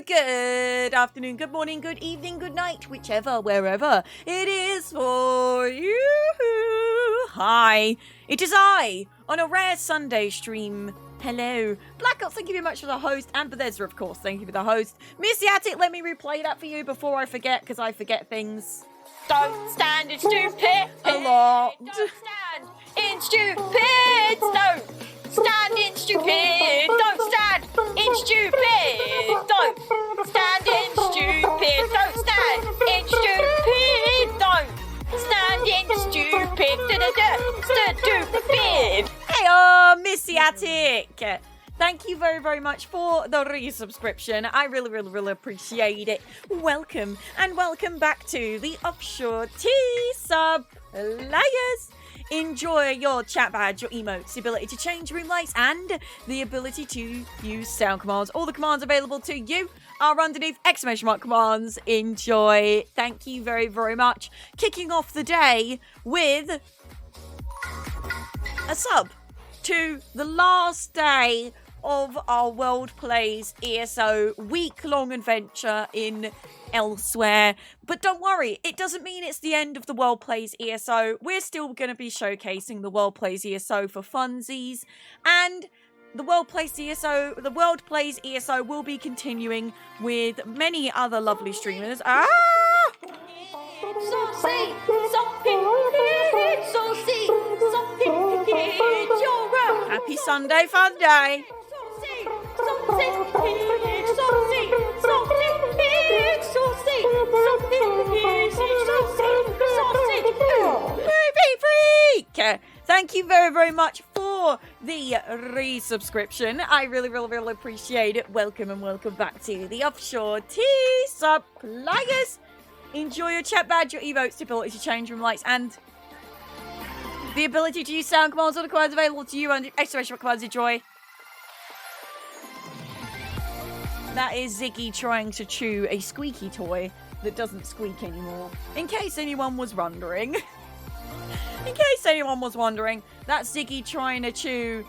Good afternoon, good morning, good evening, good night, whichever, wherever it is for you. Hi, it is I, on a rare Sunday stream. Hello. Blackout, thank you very much for the host, and Bethesda, of course, thank you for the host. Miscellaneous, let me replay that for you before I forget, because I forget things. Don't stand in stupid. A lot. Don't stand in stupid. Don't stand in stupid. Don't stand in stupid. Don't stand in stupid. Don't stand in stupid. Don't stand in stupid. Stupid. Hey, Miscellaneous. Thank you very, very much for the resubscription. I really appreciate it. Welcome, and welcome back to the Offshore Tea Sub Players. Enjoy your chat badge, your emotes, the ability to change room lights, and the ability to use sound commands. All the commands available to you are underneath exclamation mark commands. Enjoy. Thank you very, very much. Kicking off the day with a sub to the last day of our World Plays ESO week-long adventure in ELSWEYR. But don't worry, it doesn't mean it's the end of the World Plays ESO. We're still going to be showcasing the World Plays ESO for funsies, and the World Plays ESO will be continuing with many other lovely streamers. Happy Sunday fun day. Movie freak! Thank you very, very much for the resubscription. I really appreciate it. Welcome and welcome back to the Offshore Tea Sub Players. Enjoy your chat badge, your emotes, the ability to change room lights, and the ability to use sound commands. All the commands available to you under exclamation mark commands. Enjoy. That is Ziggy trying to chew a squeaky toy that doesn't squeak anymore. In case anyone was wondering. That's Ziggy trying to chew.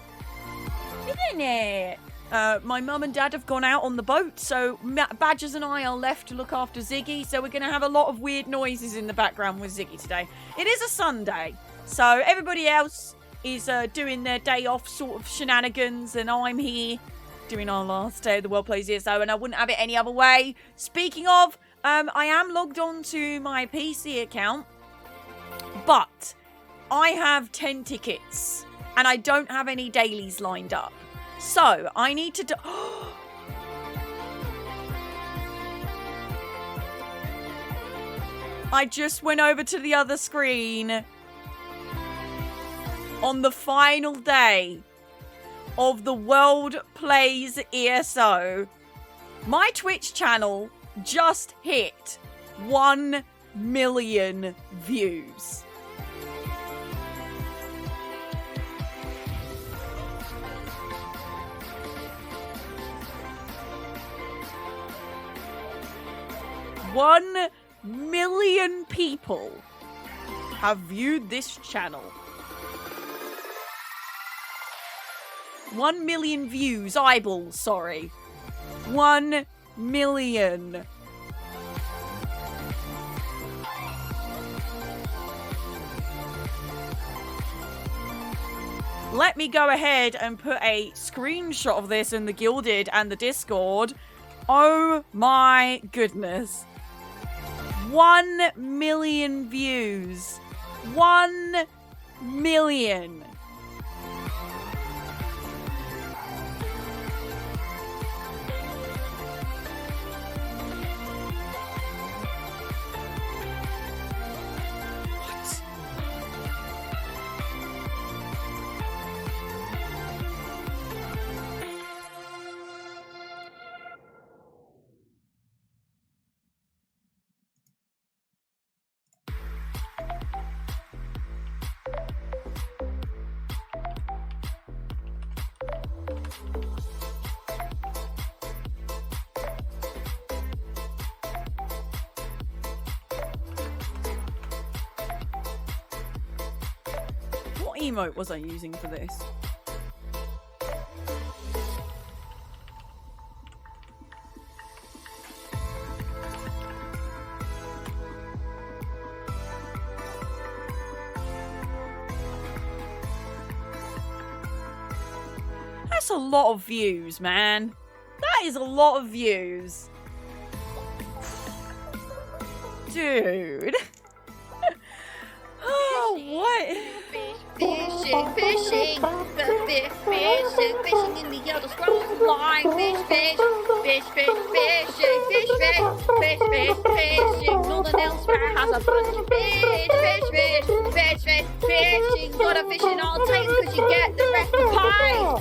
Isn't it? My mum and dad have gone out on the boat, so Badgers and I are left to look after Ziggy, so we're going to have a lot of weird noises in the background with Ziggy today. It is a Sunday, so everybody else is doing their day off sort of shenanigans, and I'm here doing our last day of the World Plays ESO, and I wouldn't have it any other way. Speaking of, I am logged on to my PC account, but I have 10 tickets, and I don't have any dailies lined up. So, I need to do... I just went over to the other screen on the final day of the World Plays ESO. My Twitch channel just hit 1 million views. One million people have viewed this channel. 1 million views, eyeballs, sorry. 1 million. Let me go ahead and put a screenshot of this in the Gilded and the Discord. Oh my goodness. 1 million views. 1 million. What emote was I using for this? That's a lot of views, man. That is a lot of views. Dude. Oh, what? Fishing, fishing, fishing in the Elder Scrolls Online. Fishing, fishing. Northern Elsewhere has a bunch of fishing. Got a fishing all day because you get the rest of pie.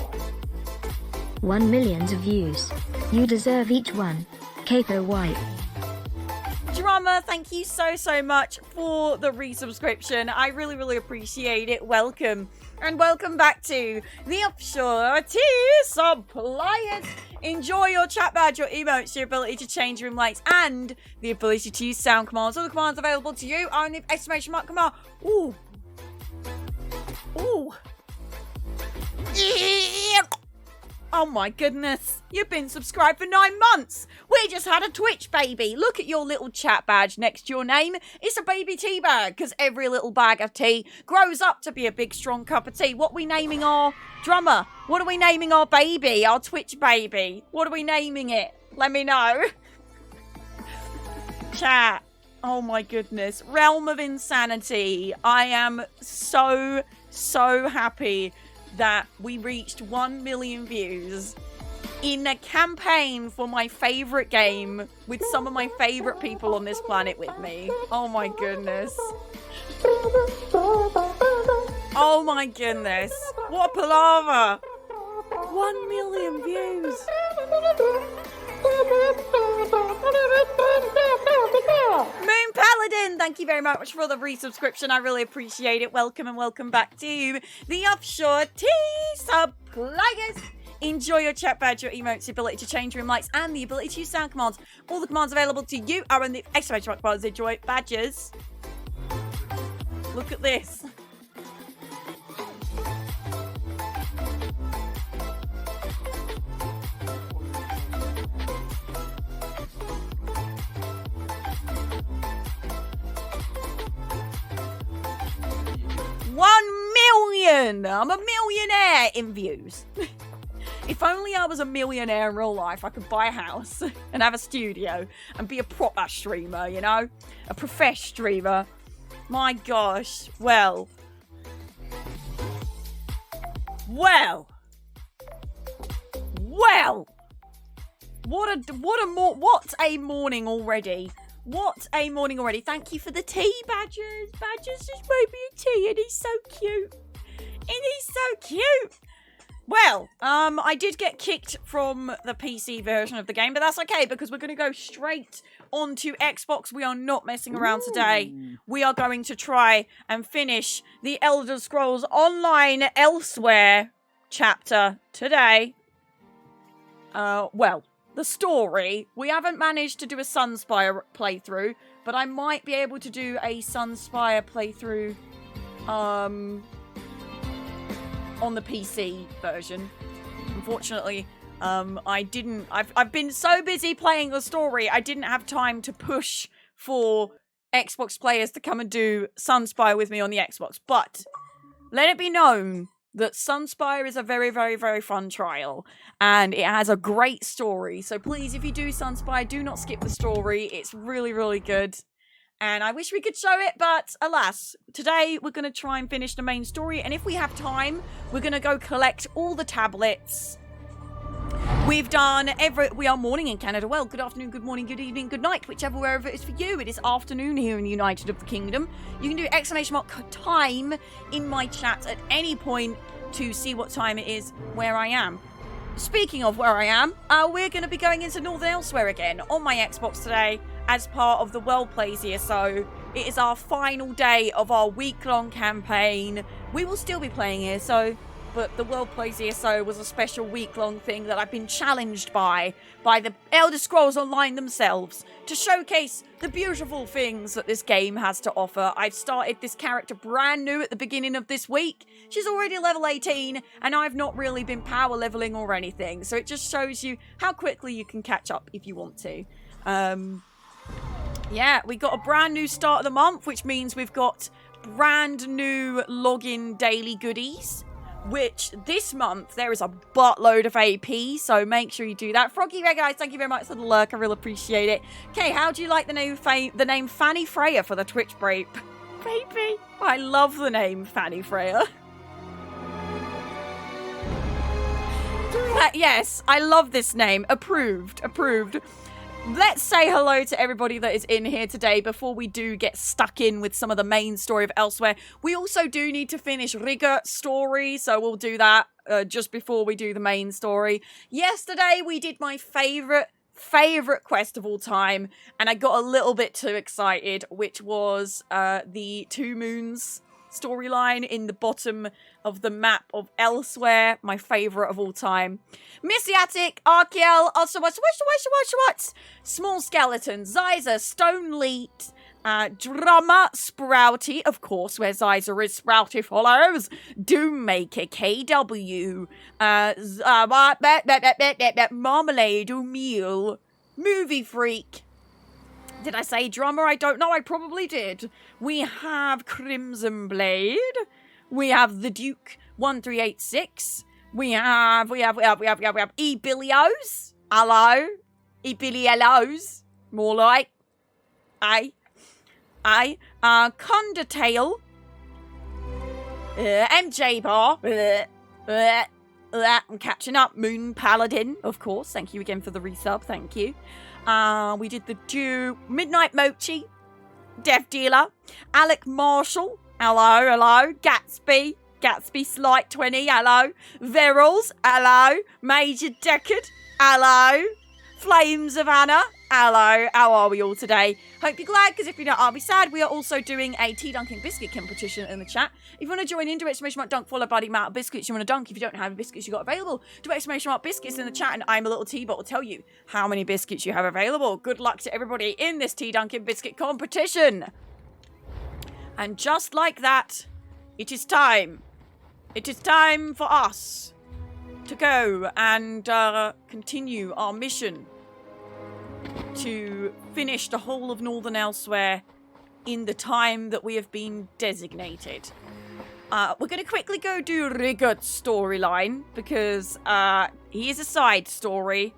1 million views. You deserve each one. kayPOWXD. Drummer, thank you so much for the resubscription. I really appreciate it. Welcome. And welcome back to the Offshore Tea Suppliers. Enjoy your chat badge, your emotes, your ability to change room lights, and the ability to use sound commands. All the commands available to you are in the exclamation mark command. Ooh. Ooh. Yeah. Oh my goodness, you've been subscribed for 9 months. We just had a Twitch baby. Look at your little chat badge next to your name. It's a baby tea bag, because every little bag of tea grows up to be a big strong cup of tea. What are we naming our drummer? What are we naming our baby, our Twitch baby? What are we naming it? Let me know. Chat. Oh my goodness. Realm of Insanity. I am so happy that we reached 1 million views in a campaign for my favorite game with some of my favorite people on this planet with me. Oh my goodness. Oh my goodness. What a palaver. 1 million views. Moon Paladin, thank you very much for the resubscription. I really appreciate it. Welcome and welcome back to the Offshore Tea Suppliers. Enjoy your chat badge, your emotes, the ability to change room lights, and the ability to use sound commands. All the commands available to you are in the exclamation mark bars. Enjoy badges. Look at this. I'm a millionaire in views. If only I was a millionaire in real life, I could buy a house and have a studio and be a proper streamer, you know? A professional streamer. My gosh. Well. What a morning already. What a morning already. Thank you for the tea, Badgers. Badgers just made me a tea and he's so cute. And he's so cute. Well, I did get kicked from the PC version of the game, but that's okay because we're going to go straight onto Xbox. We are not messing around today. We are going to try and finish the Elder Scrolls Online ELSWEYR chapter today. Well, the story. We haven't managed to do a Sunspire playthrough, but I might be able to do a Sunspire playthrough, on the PC version. Unfortunately, I've been so busy playing the story, I didn't have time to push for Xbox players to come and do Sunspire with me on the Xbox. But let it be known that Sunspire is a very fun trial, and it has a great story. So please, if you do Sunspire, do not skip the story. It's really good. And I wish we could show it, but alas, today we're going to try and finish the main story. And if we have time, we're going to go collect all the tablets. We've done we are morning in Canada. Well, good afternoon, good morning, good evening, good night, whichever wherever it is for you. It is afternoon here in the United of the Kingdom. You can do exclamation mark time in my chat at any point to see what time it is where I am. Speaking of where I am, we're going to be going into Northern Elsewhere again on my Xbox today as part of the World Plays ESO. It is our final day of our week-long campaign. We will still be playing ESO, but the World Plays ESO was a special week-long thing that I've been challenged by the Elder Scrolls Online themselves to showcase the beautiful things that this game has to offer. I've started this character brand new at the beginning of this week. She's already level 18, and I've not really been power leveling or anything, so it just shows you how quickly you can catch up if you want to. Yeah, we got a brand new start of the month, which means we've got brand new login daily goodies. which this month there is a buttload of AP, so make sure you do that. Froggy Red Guys, thank you very much for the lurk. I really appreciate it. Okay, how do you like the name Fanny Freya for the Twitch break? Baby, I love the name Fanny Freya. Yes, I love this name. Approved. Approved. Let's say hello to everybody that is in here today before we do get stuck in with some of the main story of ELSWEYR. We also do need to finish Rigger's story, so we'll do that just before we do the main story. Yesterday, we did my favorite quest of all time, and I got a little bit too excited, which was the Two Moons storyline in the bottom of the map of ELSWEYR, my favorite of all time. Missiatic, Archeal, also what? Small Skeleton, Zyza, Stone Leet, Drummer, Sprouty, of course, where Zyza is, Sprouty follows, Doommaker, KW, Marmalade, Meal, Movie Freak. Did I say drummer? I don't know. I probably did. We have Crimson Blade. We have the Duke 1386. We have E-Billios. Hello. E-Billios. More like. Condortail. MJ Bar. I'm catching up. Moon Paladin, of course. Thank you again for the resub. Thank you. We did the Dew, Midnight Mochi, Death Dealer, Alec Marshall, hello, Gatsby Slight 20, hello, Verils, hello, Major Deckard, hello, Flames of Anna, hello, how are we all today? Hope you're glad, because if you're not, I'll be sad. We are also doing a tea dunking biscuit competition in the chat. If you want to join in, do exclamation mark dunk followed by the amount of biscuits you want to dunk. If you don't have biscuits you got available, do exclamation mark biscuits in the chat, and I'm a little tea bot will tell you how many biscuits you have available. Good luck to everybody in this tea dunking biscuit competition. And just like that, it is time. It is time for us to go and continue our mission to finish the whole of Northern ELSWEYR in the time that we have been designated. We're going to quickly go do Rigger's storyline, because he is a side story,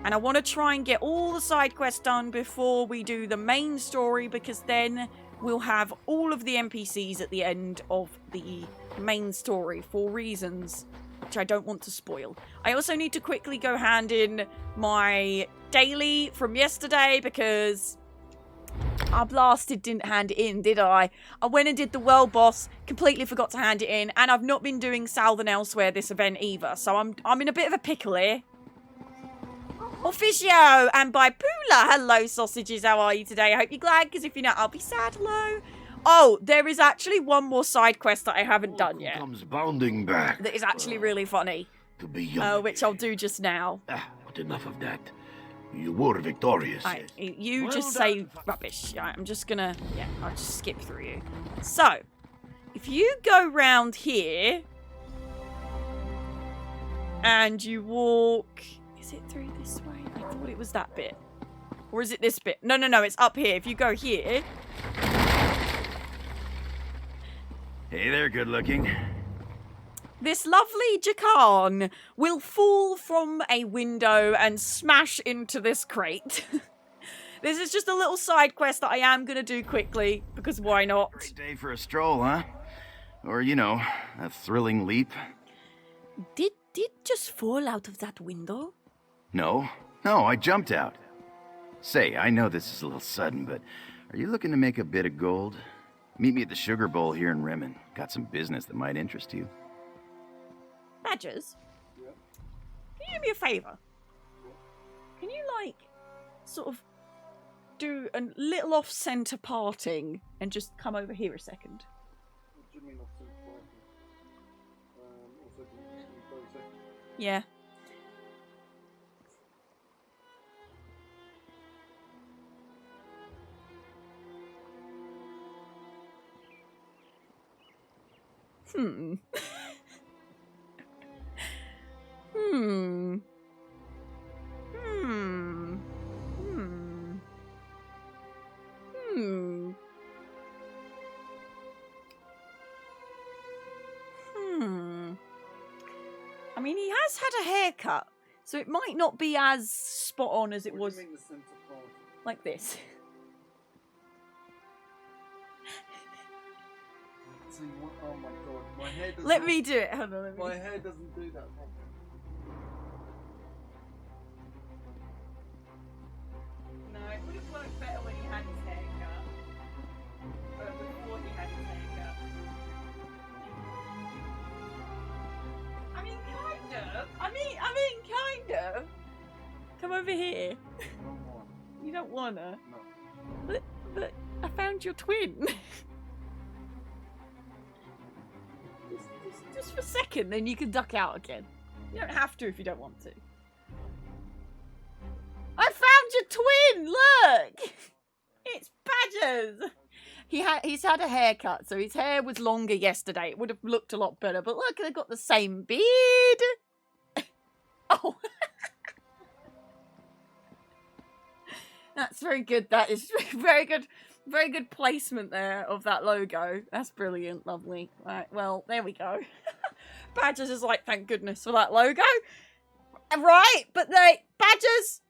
and I want to try and get all the side quests done before we do the main story, because then we'll have all of the NPCs at the end of the main story for reasons which I don't want to spoil. I also need to quickly go hand in my daily from yesterday, because I didn't hand it in, did I? I went and did the world boss, completely forgot to hand it in, and I've not been doing Southern ELSWEYR this event either, so I'm in a bit of a pickle here. Officio and by Pula, hello sausages, how are you today? I hope you're glad, because if you're not, I'll be sad. Hello. Oh, there is actually one more side quest that I haven't done yet. Comes bounding back. That is actually really funny. To be young. Which I'll do just now. But enough of that. You were victorious. You well just done. say rubbish. I'm just gonna, I'll just skip through you. So, if you go round here, and you walk, is it through this way? I thought it was that bit. Or is it this bit? No, it's up here. If you go here. Hey there, good looking. This lovely Jacan will fall from a window and smash into this crate. This is just a little side quest that I am going to do quickly, because why not? Great day for a stroll, huh? Or, you know, a thrilling leap. Did just fall out of that window? No, I jumped out. Say, I know this is a little sudden, but are you looking to make a bit of gold? Meet me at the Sugar Bowl here in Rimmen. Got some business that might interest you. Badgers? Yeah. Can you do me a favour? Can you, sort of do a little off-centre parting and just come over here a second? What do you mean off-centre parting? Yeah. Hmm. I mean, he has had a haircut, so it might not be as spot on as it What was do you mean the centre part? like this. See, oh my god, my hair does Let not, me do it. Hold on, let me. my hair doesn't do that. No, it would have worked better when he had his haircut. Before he had his haircut. I mean, kind of. I mean, kind of. Come over here. You don't wanna? No. But I found your twin. just for a second, then you can duck out again. You don't have to if you don't want to. I found your twin! Look! It's Badgers! He's had a haircut, so his hair was longer yesterday. It would have looked a lot better, but look, they've got the same beard. Oh. That's very good. That is very good. Very good placement there of that logo. That's brilliant. Lovely. Right, well, there we go. Badgers is like, thank goodness for that logo. Right, but Badgers,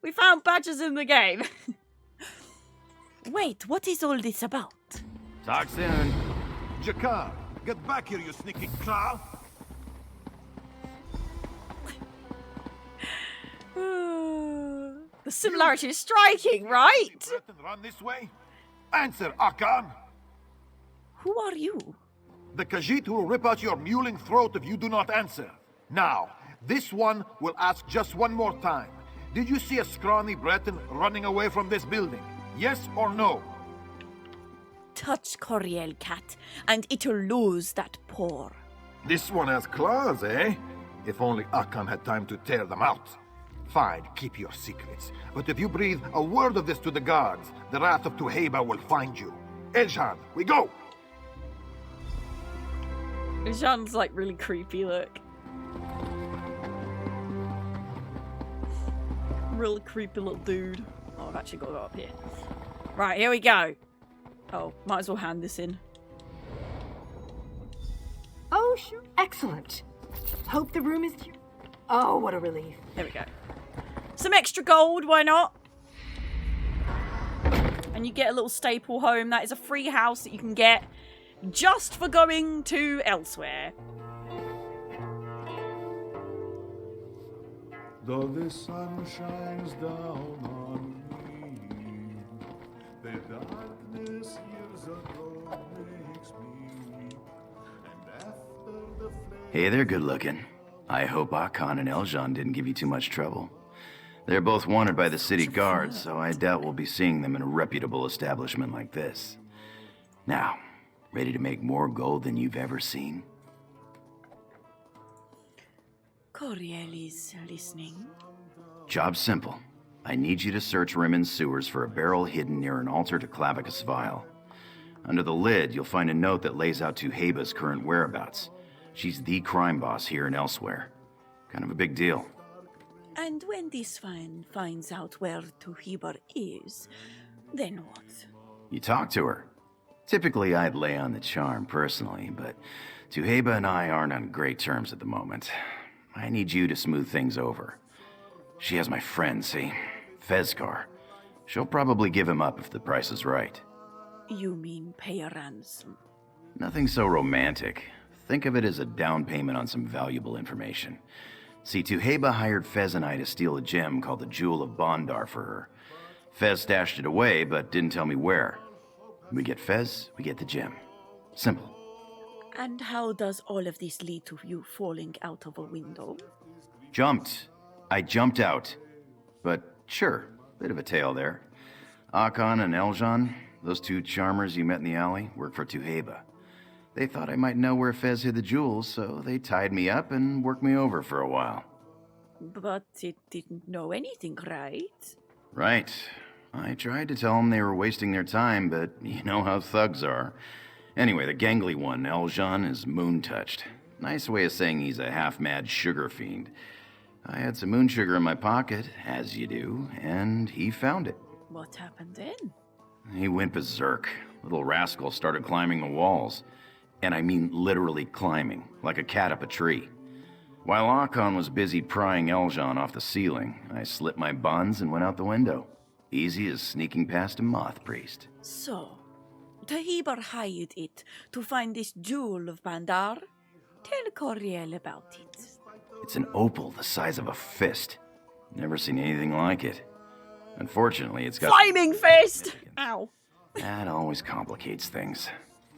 we found Badgers in the game. Wait, what is all this about? Talk soon. Jakar, get back here, you sneaky clown! The similarity is striking, right? Breton, run this way. Answer, Akan! Who are you? The Khajiit will rip out your mewling throat if you do not answer. Now, this one will ask just one more time. Did you see a scrawny Breton running away from this building? Yes or no? Touch Coriel, cat, and it'll lose that paw. This one has claws, eh? If only Akan had time to tear them out. Fine, keep your secrets. But if you breathe a word of this to the guards, the wrath of Tuheba will find you. Eljan, we go! Jean's like really creepy, look. Really creepy little dude. Oh, I've actually got to go up here. Right, here we go. Oh, might as well hand this in. Oh, sure. Excellent. Hope the room is... Oh, what a relief. There we go. Some extra gold, why not? And you get a little staple home. That is a free house that you can get just for going to ELSWEYR. Though the sun shines down on me, the darkness years ago makes me weep, and after the Hey, they're good looking. I hope Akan and Eljan didn't give you too much trouble. They're both wanted by the city guards, so I doubt we'll be seeing them in a reputable establishment like this. Now, ready to make more gold than you've ever seen? Coriel is listening. Job's simple. I need you to search Rimmond's sewers for a barrel hidden near an altar to Clavicus Vile. Under the lid, you'll find a note that lays out Tuheba's current whereabouts. She's the crime boss here in ELSWEYR. Kind of a big deal. And when this finds out where Tuheba is, then what? You talk to her. Typically, I'd lay on the charm personally, but Tuheba and I aren't on great terms at the moment. I need you to smooth things over. She has my friend, see? Fezcar. She'll probably give him up if the price is right. You mean pay a ransom? Nothing so romantic. Think of it as a down payment on some valuable information. See, Tuheba hired Fez and I to steal a gem called the Jewel of Bondar for her. Fez stashed it away, but didn't tell me where. We get Fez, we get the gem. Simple. And how does all of this lead to you falling out of a window? Jumped. I jumped out. But sure, bit of a tale there. Akan and Eljan, those two charmers you met in the alley, work for Tuheba. They thought I might know where Fez hid the jewels, so they tied me up and worked me over for a while. But it didn't know anything, right? Right. I tried to tell them they were wasting their time, but you know how thugs are. Anyway, the gangly one, Eljan, is moon-touched. Nice way of saying he's a half-mad sugar fiend. I had some moon sugar in my pocket, as you do, and he found it. What happened then? He went berserk. Little rascal started climbing the walls. And I mean literally climbing, like a cat up a tree. While Akon was busy prying Eljan off the ceiling, I slipped my buns and went out the window. Easy as sneaking past a moth priest. So, Tahibar hired it to find this jewel of Bandar. Tell Coriel about it. It's an opal the size of a fist. Never seen anything like it. Unfortunately, it's got... Flaming fist! Ow. That always complicates things.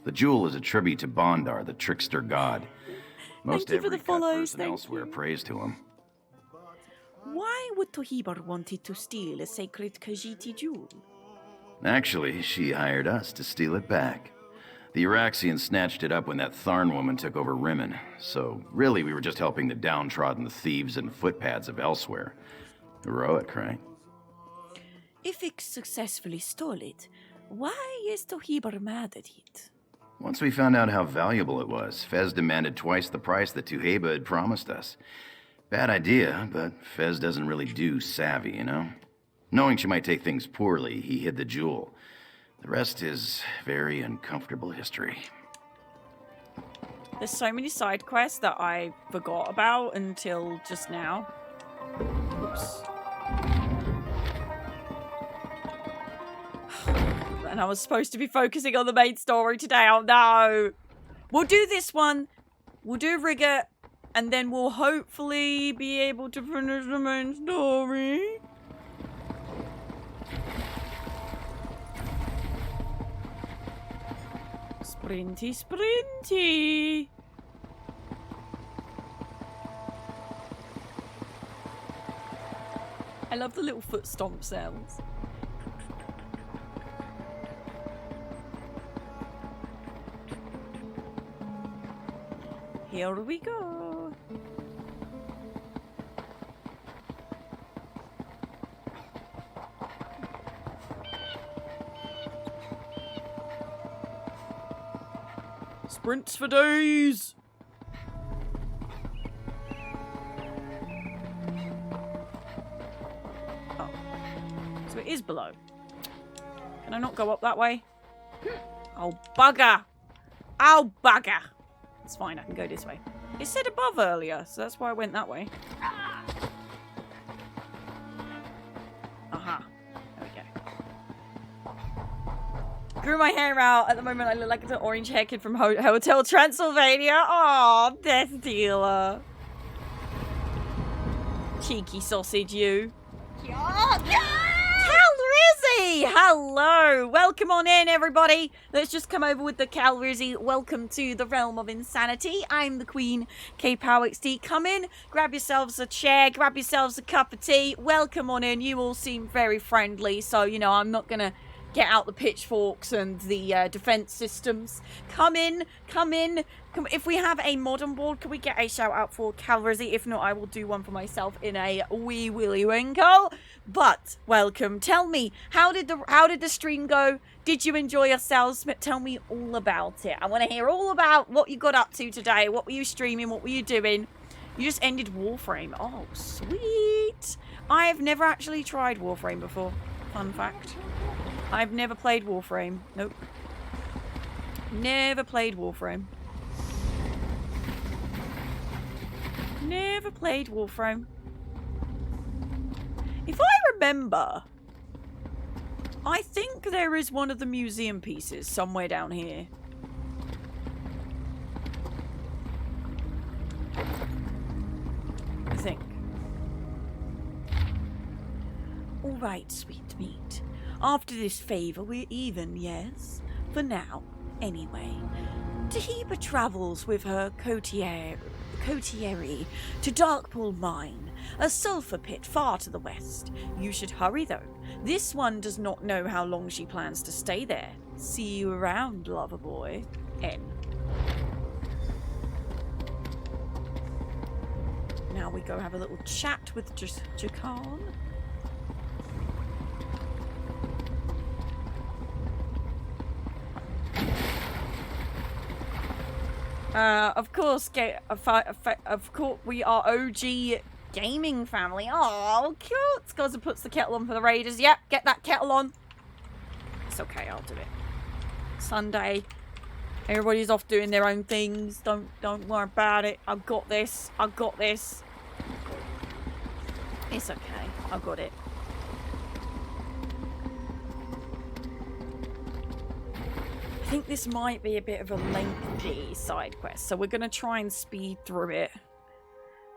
The jewel is a tribute to Bandar, the trickster god. Most Thank you for every the cut follows, person thank elsewhere you. prays to him. Why would Tohibar wanted to steal a sacred Khajiiti jewel? Actually, she hired us to steal it back. The Iraxians snatched it up when that Tharn woman took over Rimmon, so really we were just helping the downtrodden, the thieves and footpads of ELSWEYR. Heroic, right? If it successfully stole it, why is Tohibar mad at it? Once we found out how valuable it was, Fez demanded twice the price that Tuheba had promised us. Bad idea, but Fez doesn't really do savvy, you know? Knowing she might take things poorly, he hid the jewel. The rest is very uncomfortable history. There's so many side quests that I forgot about until just now. Oops. And I was supposed to be focusing on the main story today. Oh no! We'll do this one. We'll do Rigger. And then we'll hopefully be able to finish the main story. Sprinty, sprinty. I love the little foot stomp sounds. Here we go. Sprints for days. Oh. So it is below. Can I not go up that way? Oh, bugger. Oh, bugger. It's fine, I can go this way. It said above earlier, so that's why I went that way. Aha. There we go. Grew my hair out. At the moment, I look like an orange hair kid from Hotel Transylvania. Aw, Death Dealer. Cheeky sausage, you. Calrissian! Hello! Welcome on in, everybody. Let's just come over with the Calrissian. Welcome to the realm of insanity. I'm the Queen, kayPOWXD. Come in, grab yourselves a chair, grab yourselves a cup of tea. Welcome on in. You all seem very friendly, so, you know, I'm not gonna get out the pitchforks and the defense systems. Come in, come in. If we have a modern board, can we get a shout out for Calrissian? If not, I will do one for myself in a wee willy winkle. But welcome. Tell me, how did the stream go? Did you enjoy yourselves? Tell me all about it. I want to hear all about what you got up to today. What were you streaming? What were you doing? You just ended Warframe. Oh, sweet. I've never actually tried Warframe before. Fun fact. I've never played Warframe. Nope. Never played Warframe. Never played Warframe. If I remember, I think there is one of the museum pieces somewhere down here. I think. Alright, sweet meat. After this favour, we're even, yes? For now, anyway. Taheba travels with her coterie to Darkpool Mine, a sulphur pit far to the west. You should hurry, though. This one does not know how long she plans to stay there. See you around, lover boy. N. Now we go have a little chat with Jakan. Of course, we are OG gaming family. Oh, cute. Scuzza puts the kettle on for the Raiders. Yep, get that kettle on. It's okay, I'll do it. Sunday. Everybody's off doing their own things. Don't worry about it. I've got this. I've got this. It's okay. I've got it. I think this might be a bit of a lengthy side quest, so we're going to try and speed through it,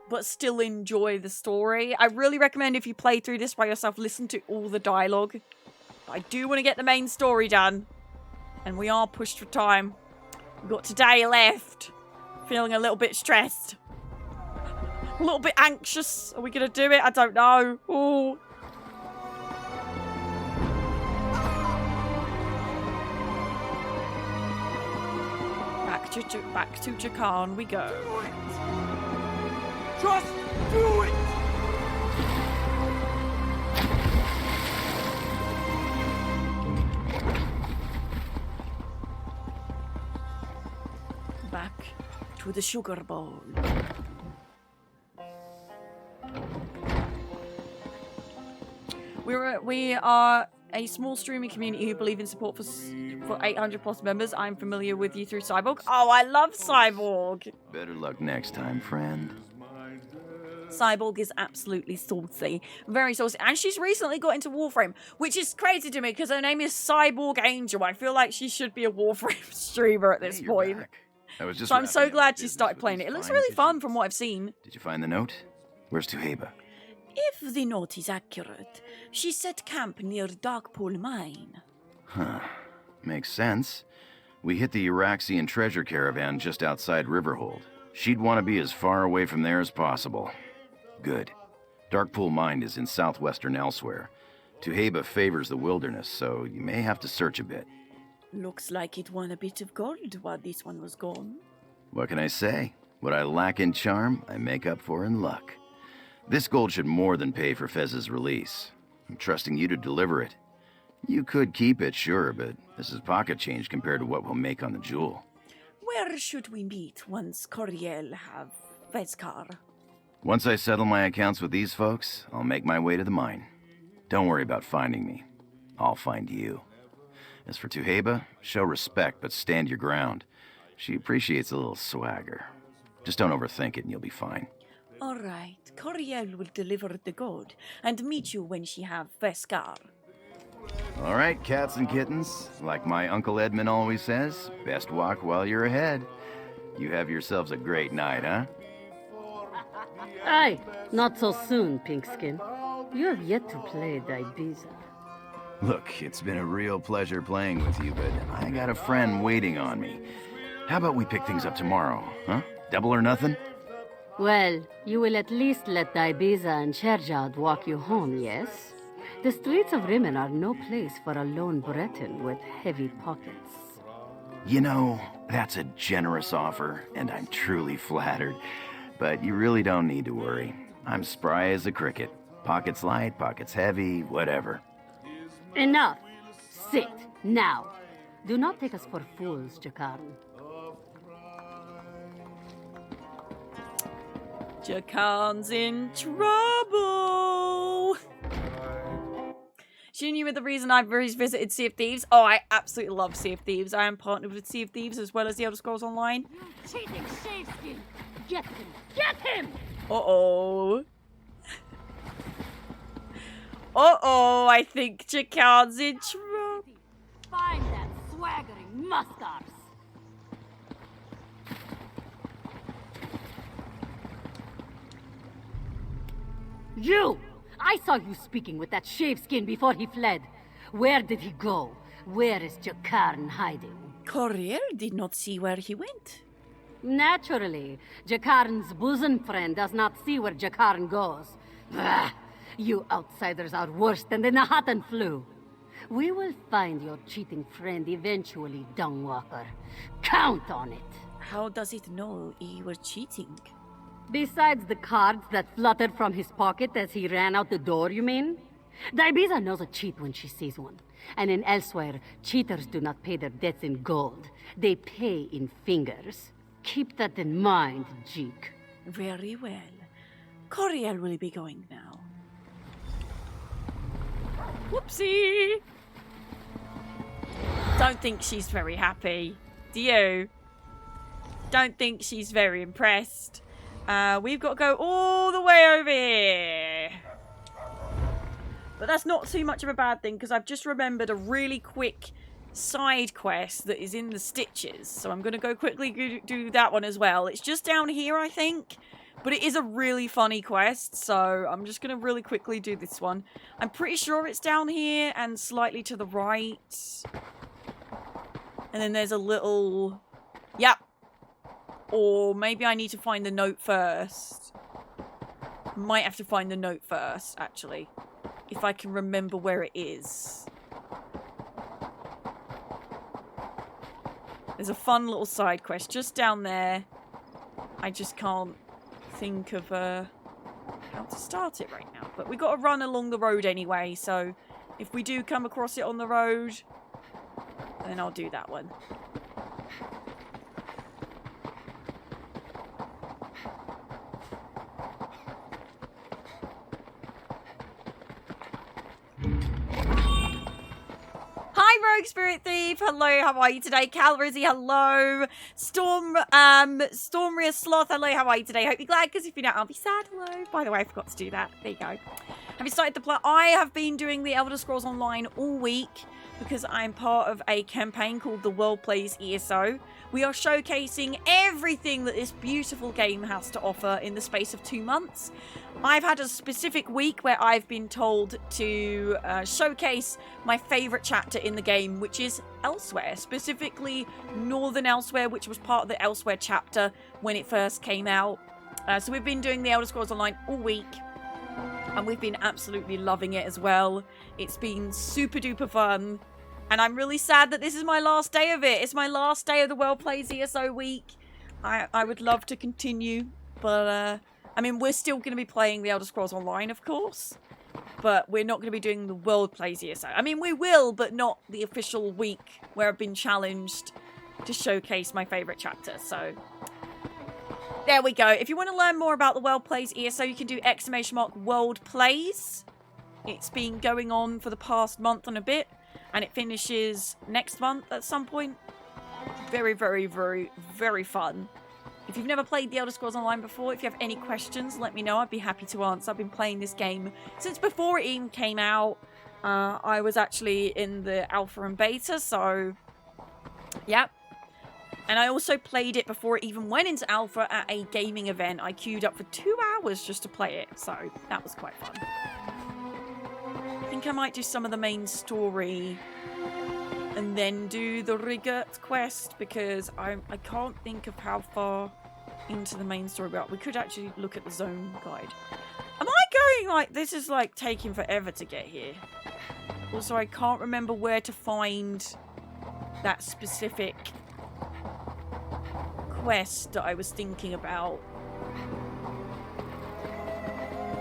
but still enjoy the story. I really recommend if you play through this by yourself, listen to all the dialogue. But I do want to get the main story done, and we are pushed for time. We've got today left. Feeling a little bit stressed. A little bit anxious. Are we going to do it? I don't know. Ooh. Back to Jakarn we go. Just do it! Back to the sugar bowl. We are a small streaming community who believe in support for 800 plus members. I'm familiar with you through Cyborg. Oh, I love Cyborg. Better luck next time, friend. Cyborg is absolutely saucy. Very saucy. And she's recently got into Warframe, which is crazy to me because her name is Cyborg Angel. I feel like she should be a Warframe streamer at this Hey, you're point. back. I was just So I'm so wrapping up glad she business started with playing these it. It looks fine really fun pigeons. from what I've seen. Did you find the note? Where's Tuheba? If the note is accurate, she set camp near Darkpool Mine. Huh. Makes sense. We hit the Uraxian treasure caravan just outside Riverhold. She'd want to be as far away from there as possible. Good. Darkpool Mine is in southwestern ELSWEYR. Tuheba favors the wilderness, so you may have to search a bit. Looks like it won a bit of gold while this one was gone. What can I say? What I lack in charm, I make up for in luck. This gold should more than pay for Fez's release. I'm trusting you to deliver it. You could keep it, sure, but this is pocket change compared to what we'll make on the jewel. Where should we meet once Coriel have Vezkar? Once I settle my accounts with these folks, I'll make my way to the mine. Don't worry about finding me. I'll find you. As for Tuheba, show respect, but stand your ground. She appreciates a little swagger. Just don't overthink it and you'll be fine. All right, Coriel will deliver the gold and meet you when she have Vezkar. All right, cats and kittens. Like my Uncle Edmund always says, best walk while you're ahead. You have yourselves a great night, huh? Aye, not so soon, Pinkskin. You have yet to play Ibiza. Look, it's been a real pleasure playing with you, but I got a friend waiting on me. How about we pick things up tomorrow, huh? Double or nothing? Well, you will at least let Ibiza and Sherjad walk you home, yes? The streets of Rimmon are no place for a lone Breton with heavy pockets. You know, that's a generous offer, and I'm truly flattered. But you really don't need to worry. I'm spry as a cricket. Pockets light, pockets heavy, whatever. Enough! Sit, now! Do not take us for fools, Jakarn. Jakarn's in trouble! She knew with the reason I've visited Sea of Thieves. Oh, I absolutely love Sea of Thieves. I am partnered with Sea of Thieves as well as the Elder Scrolls Online. Cheating shaveskin! Get him! Get him! Uh-oh. Uh-oh, I think Jakarn's in trouble. Find that swaggering muskars! You! I saw you speaking with that shaveskin before he fled. Where did he go? Where is Jakarn hiding? Coriel did not see where he went. Naturally. Jakarn's bosom friend does not see where Jakarn goes. Bah! You outsiders are worse than the Nahatan flu. We will find your cheating friend eventually, Dungwalker. Count on it. How does it know he was cheating? Besides the cards that fluttered from his pocket as he ran out the door, you mean? Ibiza knows a cheat when she sees one. And in ELSWEYR, cheaters do not pay their debts in gold. They pay in fingers. Keep that in mind, Jeek. Very well. Coriel will be going now. Whoopsie! Don't think she's very happy. Do you? Don't think she's very impressed. We've got to go all the way over here. But that's not too much of a bad thing, because I've just remembered a really quick side quest that is in the stitches. So I'm going to go quickly do that one as well. It's just down here, I think. But it is a really funny quest, so I'm just going to really quickly do this one. I'm pretty sure it's down here and slightly to the right. And then there's a little... Yep. Or maybe I need to find the note first. Might have to find the note first, actually. If I can remember where it is. There's a fun little side quest just down there. I just can't think of how to start it right now. But we got to run along the road anyway, so if we do come across it on the road, then I'll do that one. Hi, Rogue Spirit Thief. Hello, how are you today? Cal Rizzy, hello. Stormria Sloth, hello, how are you today? Hope you're glad, because if you don't, I'll be sad. Hello. By the way, I forgot to do that. There you go. Have you started the play? I have been doing the Elder Scrolls Online all week because I'm part of a campaign called the World Plays ESO. We are showcasing everything that this beautiful game has to offer in the space of 2 months. I've had a specific week where I've been told to showcase my favourite chapter in the game, which is ELSWEYR, specifically Northern ELSWEYR, which was part of the ELSWEYR chapter when it first came out. So we've been doing the Elder Scrolls Online all week, and we've been absolutely loving it as well. It's been super duper fun, and I'm really sad that this is my last day of it. It's my last day of the World Plays ESO week. I would love to continue, but I mean, we're still going to be playing the Elder Scrolls Online, of course, but we're not going to be doing the World Plays ESO. I mean, we will, but not the official week where I've been challenged to showcase my favourite chapter. So there we go. If you want to learn more about the World Plays ESO, you can do !World Plays. It's been going on for the past month and a bit, and it finishes next month at some point. Very, very, very, very fun. If you've never played the Elder Scrolls Online before, if you have any questions, let me know. I'd be happy to answer. I've been playing this game since before it even came out. I was actually in the alpha and beta, so yeah. And I also played it before it even went into alpha at a gaming event. I queued up for 2 hours just to play it, so that was quite fun. I think I might do some of the main story and then do the Rigurt quest, because I can't think of how far into the main story we are. We could actually look at the zone guide. Am I going like, this is like taking forever to get here? Also, I can't remember where to find that specific quest that I was thinking about.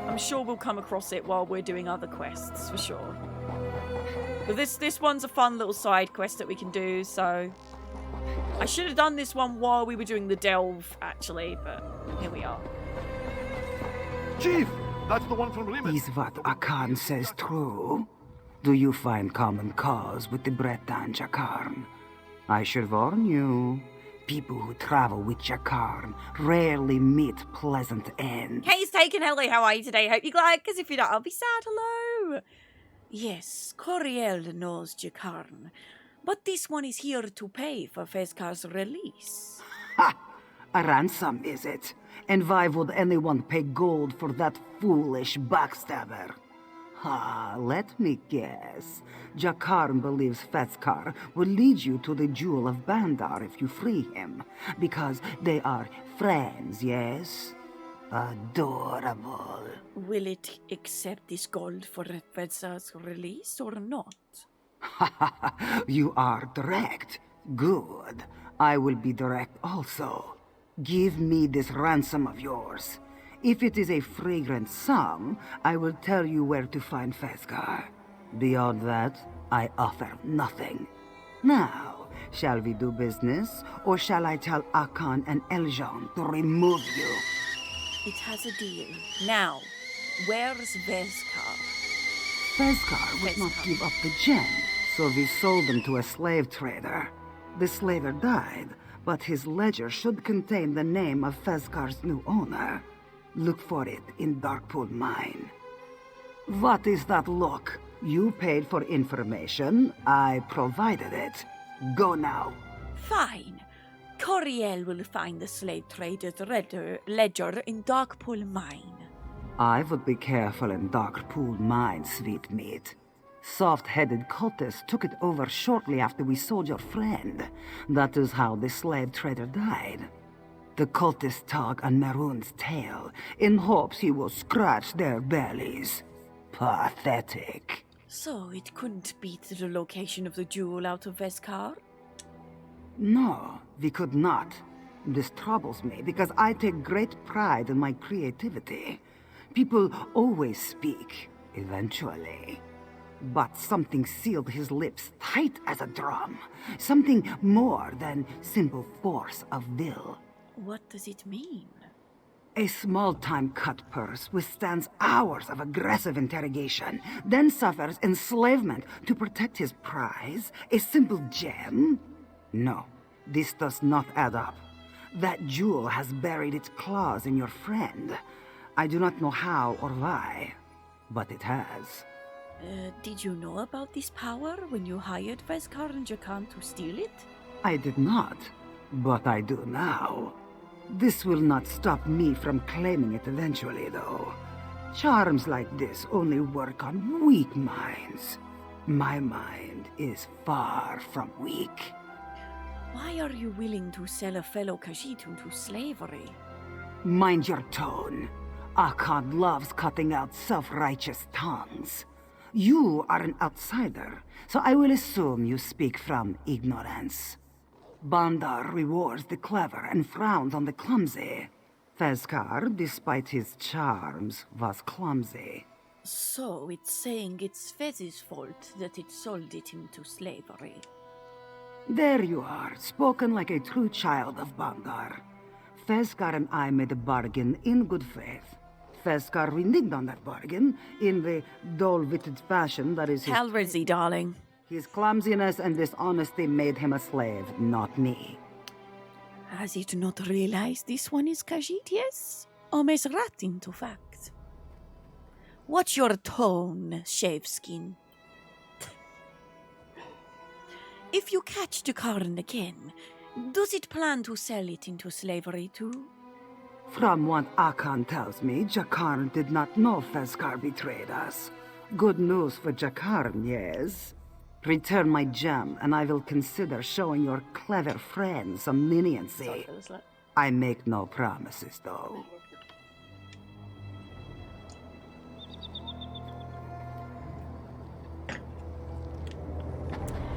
I'm sure we'll come across it while we're doing other quests, for sure. But this one's a fun little side quest that we can do, so I should have done this one while we were doing the delve, actually, but here we are. Chief, that's the one from Rimet. Is what Akan says true? Do you find common cause with the Breton Jakarn? I should warn you, people who travel with Jakarn rarely meet pleasant ends. Case taken, hello, how are you today? Hope you're glad, because if you're not, I'll be sad. Hello. Yes, Coriel knows Jakarn, but this one is here to pay for Feskar's release. Ha! A ransom, is it? And why would anyone pay gold for that foolish backstabber? Ha, let me guess. Jakarn believes Feskar will lead you to the Jewel of Bandar if you free him, because they are friends, yes? Adorable. Will it accept this gold for Feskar's release or not? You are direct. Good. I will be direct also. Give me this ransom of yours. If it is a fragrant sum, I will tell you where to find Feskar. Beyond that, I offer nothing. Now, shall we do business, or shall I tell Akan and Eljan to remove you? It has a deal. Now, where's Feskar? Feskar would not give up the gem, so we sold them to a slave trader. The slaver died, but his ledger should contain the name of Fezkar's new owner. Look for it in Darkpool Mine. What is that look? You paid for information. I provided it. Go now. Fine. Coriel will find the slave trader's ledger in Darkpool Mine. I would be careful in Darkpool Mine, sweet meat. Soft-headed cultists took it over shortly after we sold your friend. That is how the slave trader died. The cultists tug on Maroon's tail in hopes he will scratch their bellies. Pathetic. So it couldn't beat the location of the jewel out of Fezkar? No, we could not. This troubles me because I take great pride in my creativity. People always speak, eventually. But something sealed his lips tight as a drum. Something more than simple force of will. What does it mean? A small-time cut purse withstands hours of aggressive interrogation, then suffers enslavement to protect his prize, a simple gem? No, this does not add up. That jewel has buried its claws in your friend. I do not know how or why, but it has. Did you know about this power when you hired Fezkar and Jakan to steal it? I did not, but I do now. This will not stop me from claiming it eventually, though. Charms like this only work on weak minds. My mind is far from weak. Why are you willing to sell a fellow Khajiit into slavery? Mind your tone. Akkad loves cutting out self-righteous tongues. You are an outsider, so I will assume you speak from ignorance. Bandar rewards the clever and frowns on the clumsy. Fezkar, despite his charms, was clumsy. So it's saying it's Fez's fault that it sold it into slavery. There you are, spoken like a true child of Bandar. Fezkar and I made a bargain in good faith. Fezkar reneged on that bargain in the dull-witted fashion that is his... Tell Rizzy, darling. His clumsiness and dishonesty made him a slave, not me. Has it not realized this one is Khajiit, yes? Or Mesrat, into fact? What's your tone, Shaveskin? If you catch the Karn again, does it plan to sell it into slavery too? From what Akan tells me, Jakarn did not know Fezkar betrayed us. Good news for Jakarn, yes? Return my gem, and I will consider showing your clever friend some leniency. I make no promises, though.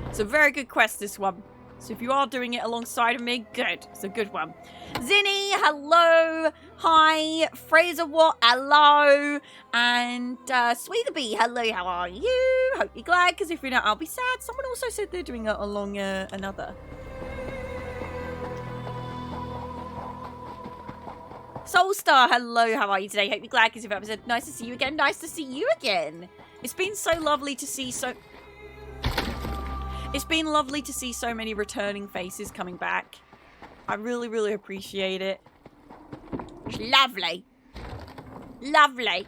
It's a very good quest, this one. So if you are doing it alongside of me, good. It's a good one. Zinni, hello. Hi. Fraser Watt, hello. And Sweetherby, hello. How are you? Hope you're glad, because if you're not, I'll be sad. Someone also said they're doing it along another. Soulstar, hello. How are you today? Hope you're glad, because if I said nice to see you again, nice to see you again. It's been so lovely to see so... It's been lovely to see so many returning faces coming back. I really, really appreciate it. It's lovely. Lovely.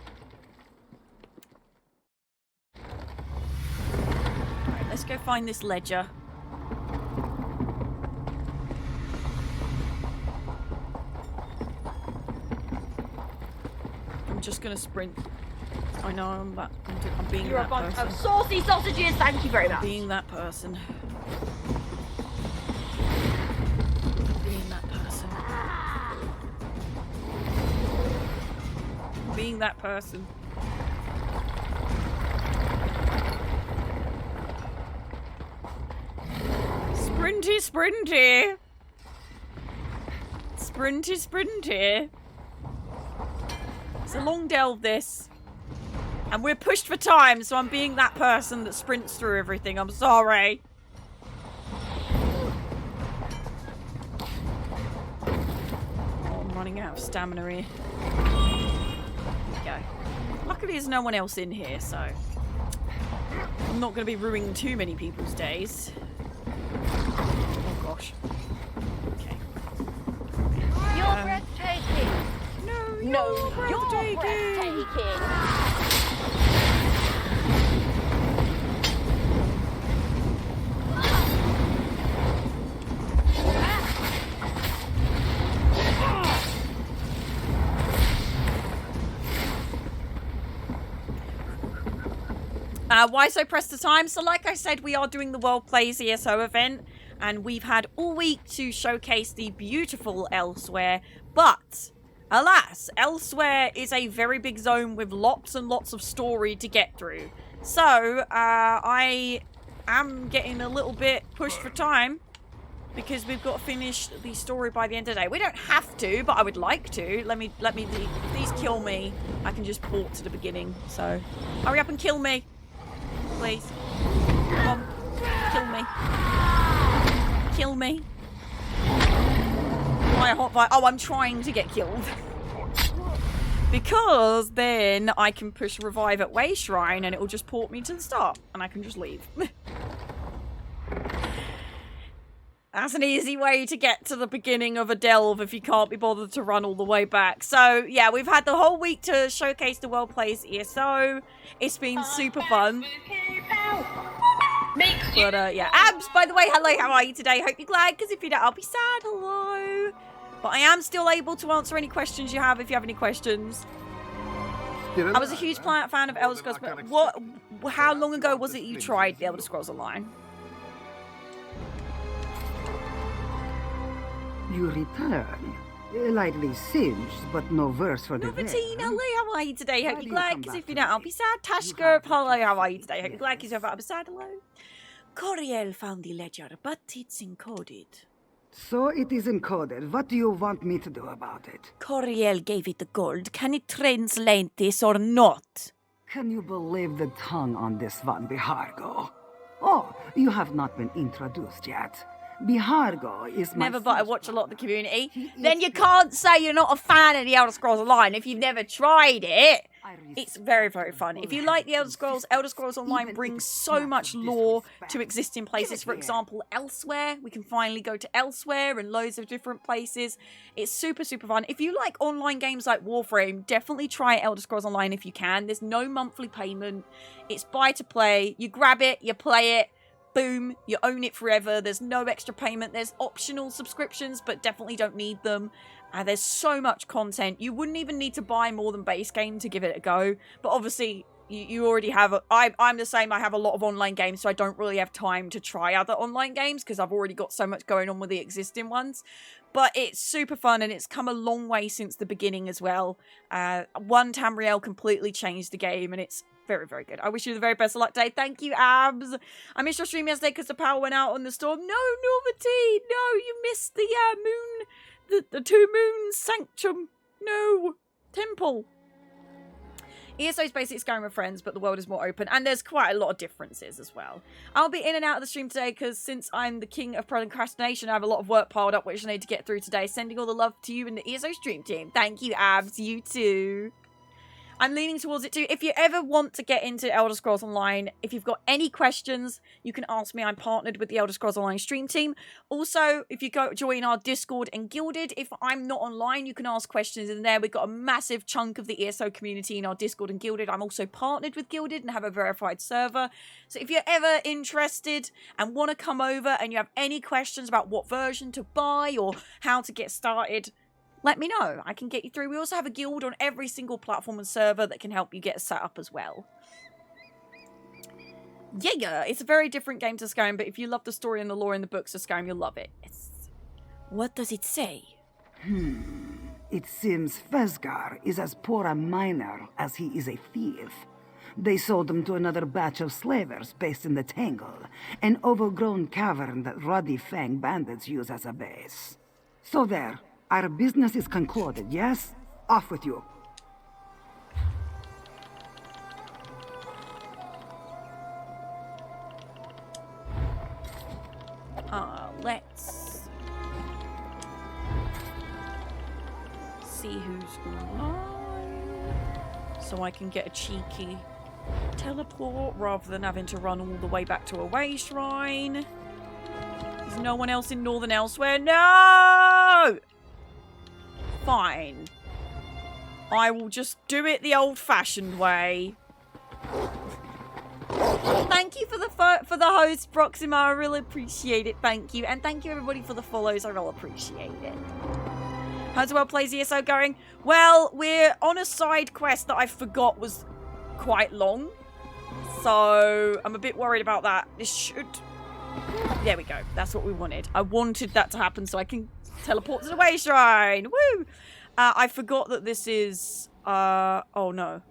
Alright, let's go find this ledger. I'm just gonna sprint. I know I'm being You're that a bunch person. of saucy sausages. Thank you very much. Being that person. Being that person. Being that person. Sprinty, sprinty. Sprinty, sprinty. It's a long delve, this. And we're pushed for time, so I'm being that person that sprints through everything. I'm sorry. Oh, I'm running out of stamina here. There we go. Luckily there's no one else in here, so I'm not going to be ruining too many people's days. Oh gosh. Okay. You're breathtaking. No, You're breathtaking. Why so pressed for time? So like I said, we are doing the World Plays ESO event, and we've had all week to showcase the beautiful ELSWEYR, but alas, ELSWEYR is a very big zone with lots and lots of story to get through. So, I am getting a little bit pushed for time, because we've got to finish the story by the end of the day. We don't have to, but I would like to. Let me, if these kill me, I can just port to the beginning. So, hurry up and kill me. Please. Come on. Kill me. Kill me. Why a hot fire? Oh, I'm trying to get killed. Because then I can push revive at Way Shrine and it will just port me to the start. And I can just leave. That's an easy way to get to the beginning of a delve if you can't be bothered to run all the way back. So, yeah, we've had the whole week to showcase the World Plays ESO. It's been super fun. But, yeah. Abs, by the way, hello, how are you today? Hope you're glad, because if you don't, I'll be sad. Hello. But I am still able to answer any questions you have, if you have any questions. I was a huge fan of Elder Scrolls, but how long ago was it you tried the Elder Scrolls Online? You return. Lightly singed, but no verse for the Novatine, vein. hello, how are you today? Hope Why you're do you glad, come because back if you don't, I'll be sad. Tashgurp, hello, how are you today? Hope you're glad, because if I'll be sad, hello. Coriel found the ledger, but it's encoded. So it is encoded. What do you want me to do about it? Coriel gave it the gold. Can it translate this or not? Can you believe the tongue on this one, Bihargo? Oh, you have not been introduced yet. Bihargo is my Never, but I watch a lot of the community. Then you can't say you're not a fan of the Elder Scrolls Online if you've never tried it. It's very, very fun. If you like the Elder Scrolls Online brings so much lore to existing places. For example, ELSWEYR. We can finally go to ELSWEYR and loads of different places. It's super, super fun. If you like online games like Warframe, definitely try Elder Scrolls Online if you can. There's no monthly payment. It's buy to play. You grab it, you play it. Boom, you own it forever. There's no extra payment. There's optional subscriptions, but definitely don't need them. There's so much content. You wouldn't even need to buy more than base game to give it a go. But obviously, you already have... I'm the same. I have a lot of online games, so I don't really have time to try other online games because I've already got so much going on with the existing ones. But it's super fun, and it's come a long way since the beginning as well. One Tamriel completely changed the game, and it's very, very good. I wish you the very best of luck today. Thank you, Abs. I missed your stream yesterday because the power went out on the storm. No, Normandy. No, you missed the moon. The two moons sanctum. No. Temple. ESO is basically Skyrim with friends, but the world is more open, and there's quite a lot of differences as well. I'll be in and out of the stream today because since I'm the king of procrastination, I have a lot of work piled up which I need to get through today. Sending all the love to you and the ESO stream team. Thank you, Abs. You too. I'm leaning towards it too. If you ever want to get into Elder Scrolls Online, if you've got any questions, you can ask me. I'm partnered with the Elder Scrolls Online stream team. Also, if you go join our Discord and Guilded, if I'm not online, you can ask questions in there. We've got a massive chunk of the ESO community in our Discord and Guilded. I'm also partnered with Guilded and have a verified server. So if you're ever interested and want to come over and you have any questions about what version to buy or how to get started, let me know. I can get you through. We also have a guild on every single platform and server that can help you get set up as well. Yeah, it's a very different game to Skyrim, but if you love the story and the lore in the books of Skyrim, you'll love it. What does it say? It seems Fesgar is as poor a miner as he is a thief. They sold him to another batch of slavers based in the Tangle, an overgrown cavern that Ruddy Fang bandits use as a base. So there. Our business is concluded, yes? Off with you. Let's see who's online. So I can get a cheeky teleport rather than having to run all the way back to a Way Shrine. There's no one else in Northern Elsewhere. No! Fine. I will just do it the old-fashioned way. Thank you for the host, Proxima. I really appreciate it. Thank you. And thank you, everybody, for the follows. I really appreciate it. How's the World Plays ESO going? Well, we're on a side quest that I forgot was quite long. So, I'm a bit worried about that. This should... There we go. That's what we wanted. I wanted that to happen so I can teleport to the Way Shrine. Woo! I forgot that this is... Oh, no.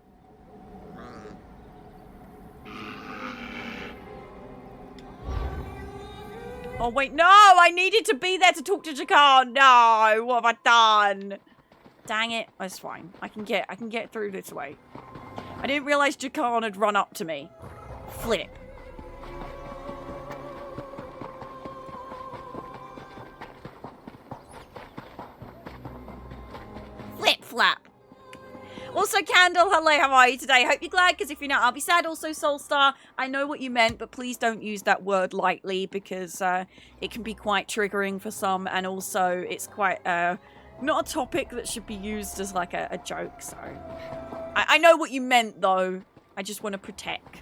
Oh, wait. No! I needed to be there to talk to Jakar. No! What have I done? Dang it. That's fine. I can get through this way. I didn't realize Jakar had run up to me. Flip. Flip flap. Also, Candle, hello, how are you today? Hope you're glad, because if you're not, I'll be sad. Also, Soulstar, I know what you meant, but please don't use that word lightly, because it can be quite triggering for some, and also it's quite not a topic that should be used as like a joke, so... I know what you meant, though. I just want to protect.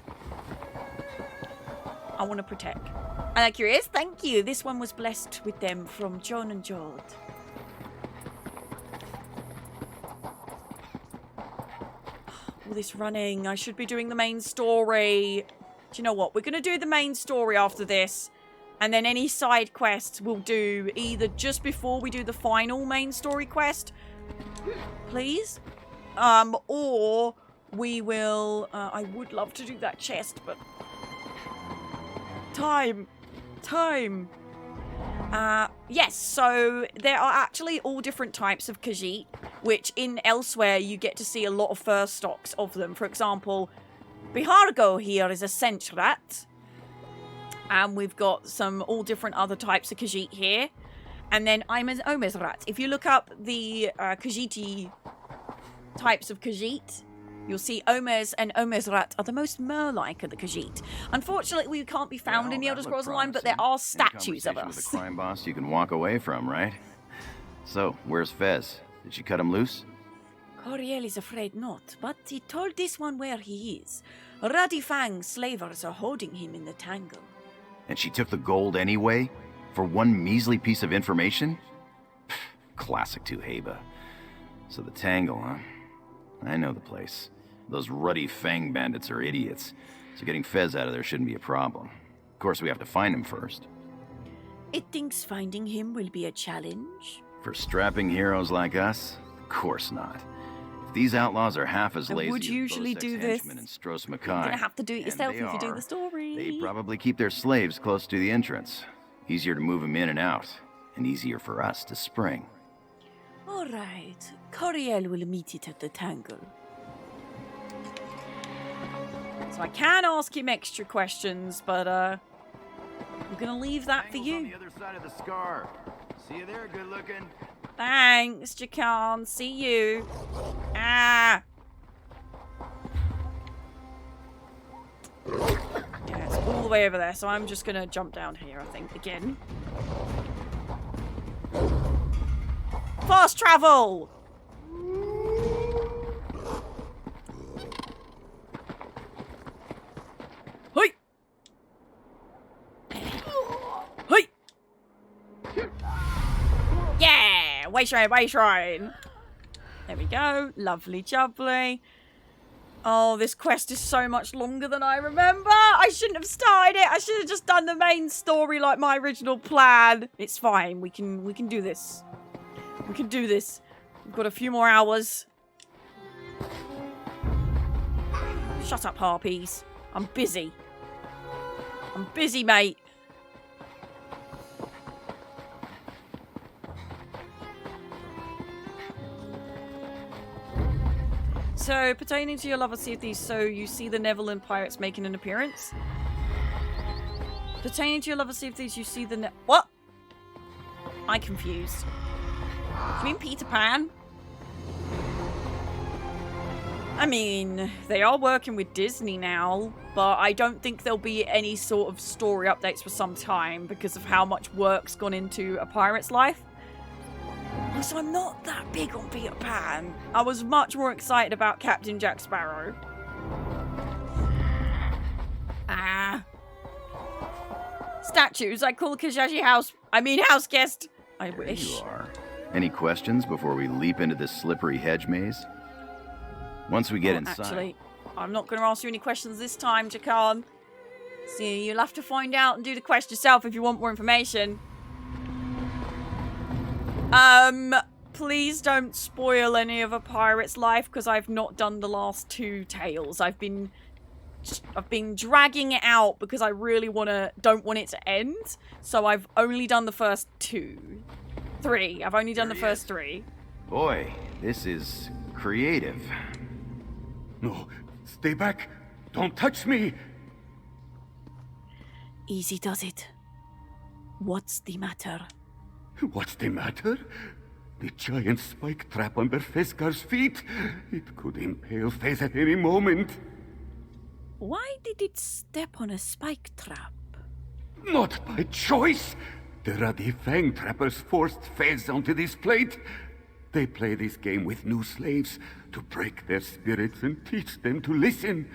I want to protect. Curious, thank you. This one was blessed with them from John and Jord. All this running. I should be doing the main story. Do you know what? We're going to do the main story after this. And then any side quests we'll do either just before we do the final main story quest. Please? Or we will... I would love to do that chest, but... Time. Yes, so there are actually all different types of Khajiit, which in ELSWEYR you get to see a lot of first stocks of them. For example, Bihargo here is a Sench Rat. And we've got some all different other types of Khajiit here. And then I'm an Omes Rat. If you look up the Khajiiti types of Khajiit, you'll see Omes and Omes Rat are the most mer-like of the Khajiit. Unfortunately, we can't be found in the Elder Scrolls Online, but there are statues of us. With a crime boss you can walk away from, right? So, where's Fez? Did she cut him loose? Coriel is afraid not, but he told this one where he is. Ruddy Fang slavers are holding him in the tangle. And she took the gold anyway? For one measly piece of information? Classic Tuheba. So the tangle, huh? I know the place. Those ruddy Fang bandits are idiots, so getting Fez out of there shouldn't be a problem. Of course, we have to find him first. It thinks finding him will be a challenge? For strapping heroes like us? Of course not. If these outlaws are half as lazy would usually as do Bossex this. henchmen and Stros Mackay, You're gonna have to do it yourself if you do are, the story. They probably keep their slaves close to the entrance. Easier to move them in and out, and easier for us to spring. All right, Coriel will meet it at the tangle. So I can ask him extra questions, but I'm gonna leave that for you. On the other side of the scar. See you there, good looking. Thanks, Jakan. See you. Ah. Yeah, it's all the way over there, so I'm just gonna jump down here, I think, again. Fast travel! Hoi! Hoi! Yeah! Way shrine, way shrine! There we go. Lovely jubbly. Oh, this quest is so much longer than I remember. I shouldn't have started it. I should have just done the main story like my original plan. It's fine. We can do this. We can do this. We've got a few more hours. Shut up, harpies. I'm busy. I'm busy, mate. So, pertaining to your love of Sea of Thieves, so you see the Neverland pirates making an appearance? Pertaining to your love of Sea of Thieves, you see the what? I'm confused. You mean Peter Pan? I mean, they are working with Disney now, but I don't think there'll be any sort of story updates for some time because of how much work's gone into a pirate's life. Also, I'm not that big on Peter Pan. I was much more excited about Captain Jack Sparrow. Statues. I call Kajashi house guest. I wish. There you are. Any questions before we leap into this slippery hedge maze? Once we get inside... Actually, I'm not going to ask you any questions this time, Jakan. So you'll have to find out and do the quest yourself if you want more information. Please don't spoil any of a pirate's life because I've not done the last 2 tales. I've been dragging it out because I really don't want it to end. So I've only done the first 3. I've only done the first 3. Boy, this is creative. No, stay back. Don't touch me. Easy does it. What's the matter? What's the matter? The giant spike trap under Feskar's feet. It could impale Fez at any moment. Why did it step on a spike trap? Not by choice. The ruddy fang trappers forced Fez onto this plate. They play this game with new slaves to break their spirits and teach them to listen.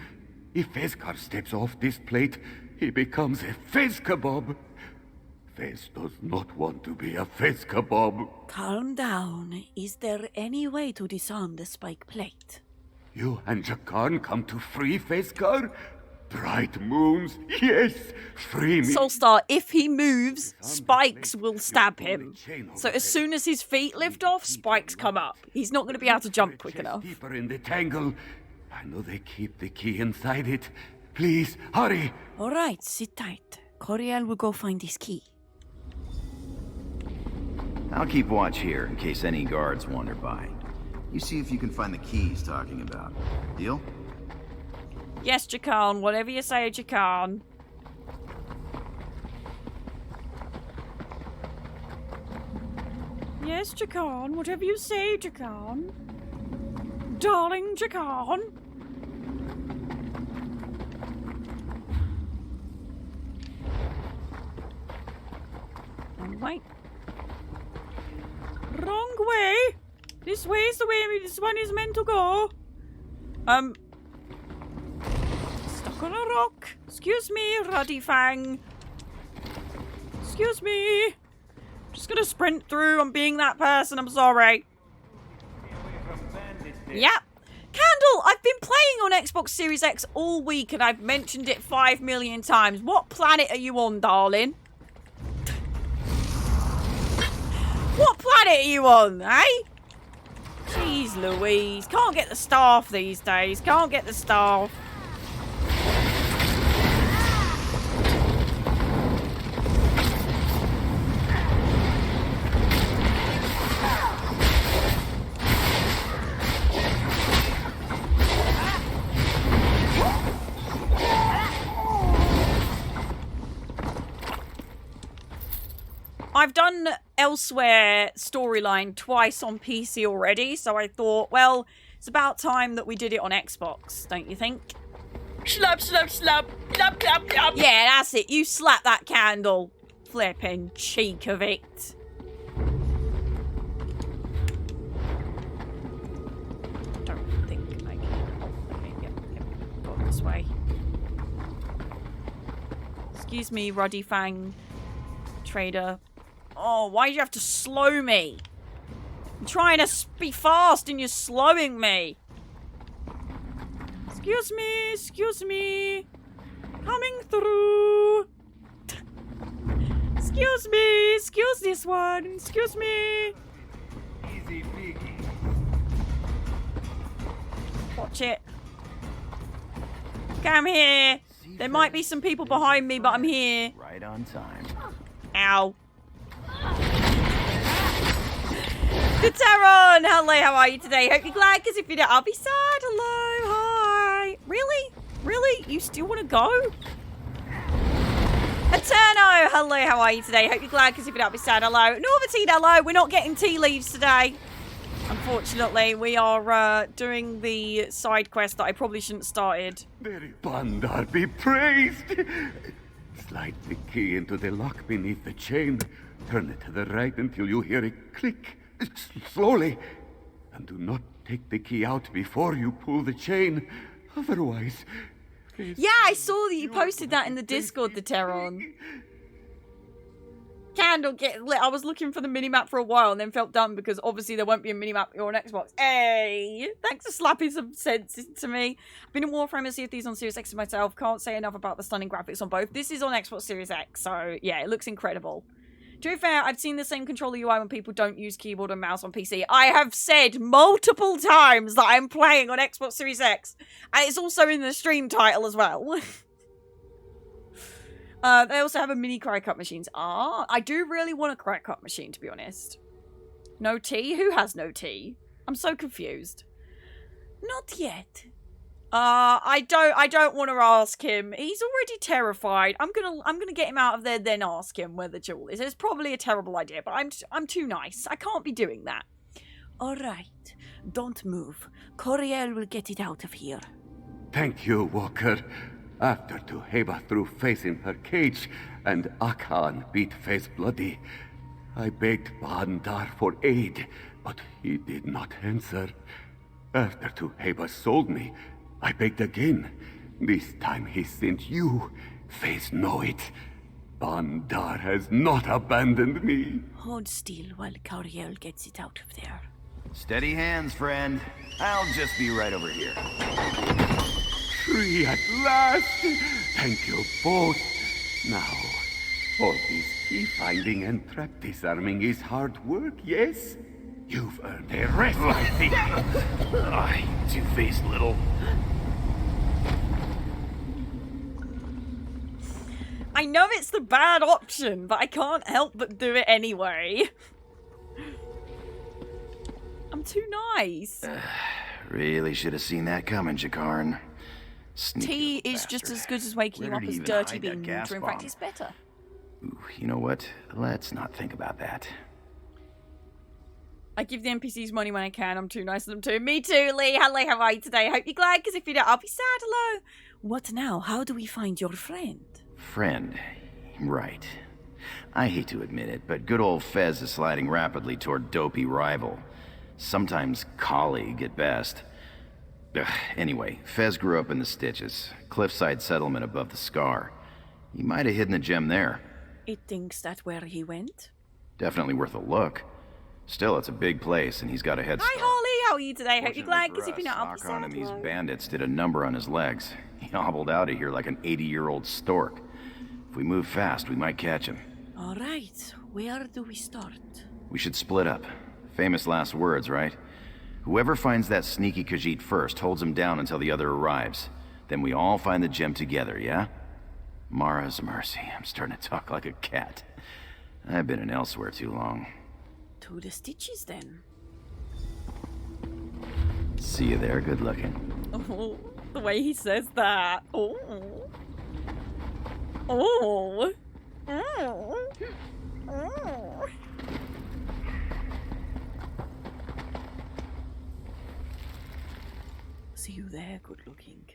If Fezcar steps off this plate, he becomes a Fez kebab. Fez does not want to be a Fez kebab. Calm down. Is there any way to disarm the spike plate? You and Jakan come to free Fezcar? Bright moons, yes, free me. Soulstar, if he moves, spikes will stab him. So as soon as his feet lift off, spikes come up. He's not going to be able to jump quick enough. Deeper in the tangle. I know they keep the key inside it. Please, hurry. All right, sit tight. Coriel will go find his key. I'll keep watch here in case any guards wander by. You see if you can find the key he's talking about. Deal? Yes, Jakan. Whatever you say, Jakan. Yes, Jakan. Whatever you say, Jakan. Darling Jakan. Wrong way. Wrong way. This way is the way this one is meant to go. Stuck on a rock. Excuse me, Ruddy Fang. Excuse me. Just gonna sprint through. I'm being that person. I'm sorry. Yep. Candle, I've been playing on Xbox Series X all week and I've mentioned it 5 million times. What planet are you on, darling? What planet are you on, eh? Jeez Louise. Can't get the staff these days. Can't get the staff. I've done ELSWEYR storyline twice on PC already, so I thought, well, it's about time that we did it on Xbox, don't you think? Slap, slap, slap. Clap, clap, clap. Yeah, that's it. You slap that candle. Flippin' cheek of it. Don't think I can... Oh, okay, yep, go this way. Excuse me, Ruddy Fang trader. Oh, why do you have to slow me? I'm trying to be fast and you're slowing me. Excuse me, excuse me. Coming through. Excuse me, excuse this one. Excuse me. Easy peasy. Watch it. Okay, I'm here. There might be some people behind me, but I'm here. Right on time. Ow. Taron, hello, how are you today? Hope you're glad, because if you don't, I'll be sad. Hello, hi. Really? Really? You still want to go? Eterno, hello, how are you today? Hope you're glad, because if you don't, I'll be sad. Hello. Norvatine, hello. We're not getting tea leaves today. Unfortunately, we are doing the side quest that I probably shouldn't have started. Bandar be praised! Slide the key into the lock beneath the chain. Turn it to the right until you hear a click. Slowly. And do not take the key out before you pull the chain. Otherwise... Yeah, I saw that you posted that in the Discord, the Terron. Candle get lit. I was looking for the minimap for a while and then felt dumb because obviously there won't be a minimap on Xbox. Hey! Thanks for slapping some sense into me. I've been in Warframe and Sea of Thieves on Series X myself. Can't say enough about the stunning graphics on both. This is on Xbox Series X, so yeah, it looks incredible. To be fair, I've seen the same controller UI when people don't use keyboard and mouse on PC. I have said multiple times that I'm playing on Xbox Series X. And it's also in the stream title as well. They also have a mini cry cut machines. I do really want a cry cut machine, to be honest. No tea? Who has no tea? I'm so confused. Not yet. I don't want to ask him. He's already terrified. I'm gonna get him out of there, then ask him where the jewel is. It's probably a terrible idea, but I'm too nice. I can't be doing that. All right, don't move. Coriel will get it out of here. Thank you, Walker. After Tuheba threw Face in her cage and Akan beat Face bloody, I begged Bandar for aid, but he did not answer. After Tuheba sold me, I begged again. This time he sent you. Face know it. Bandar has not abandoned me. Hold still while Coriel gets it out of there. Steady hands, friend. I'll just be right over here. Free at last! Thank you both. Now, all this key finding and trap disarming is hard work, yes? You've earned a rest, I think. You two-faced little... I know it's the bad option, but I can't help but do it anyway. I'm too nice. Really should have seen that coming, Jakarn. Tea is just as good as waking you up as dirty bean water. In fact, it's better. Ooh, you know what? Let's not think about that. I give the NPCs money when I can. I'm too nice to them too. Me too, Lee. Hello, how are you today? Hope you're glad, because if you don't, I'll be sad. Hello. What now? How do we find your friend? Friend. Right. I hate to admit it, but good old Fez is sliding rapidly toward dopey rival. Sometimes colleague at best. Anyway, Fez grew up in the Stitches, cliffside settlement above the Scar. He might have hidden the gem there. It thinks that's where he went? Definitely worth a look. Still, it's a big place, and he's got a head start. Hi, Holly. How are you today? Hope you're glad, because if you're not, I'll be sad. And these bandits did a number on his legs. He hobbled out of here like an 80-year-old stork. If we move fast, we might catch him. All right. Where do we start? We should split up. Famous last words, right? Whoever finds that sneaky Khajiit first holds him down until the other arrives. Then we all find the gem together, yeah? Mara's mercy. I'm starting to talk like a cat. I've been in ELSWEYR too long. To the Stitches, then. See you there, good looking. Oh, the way he says that. Oh. Oh. Oh. Oh. See you there, good looking.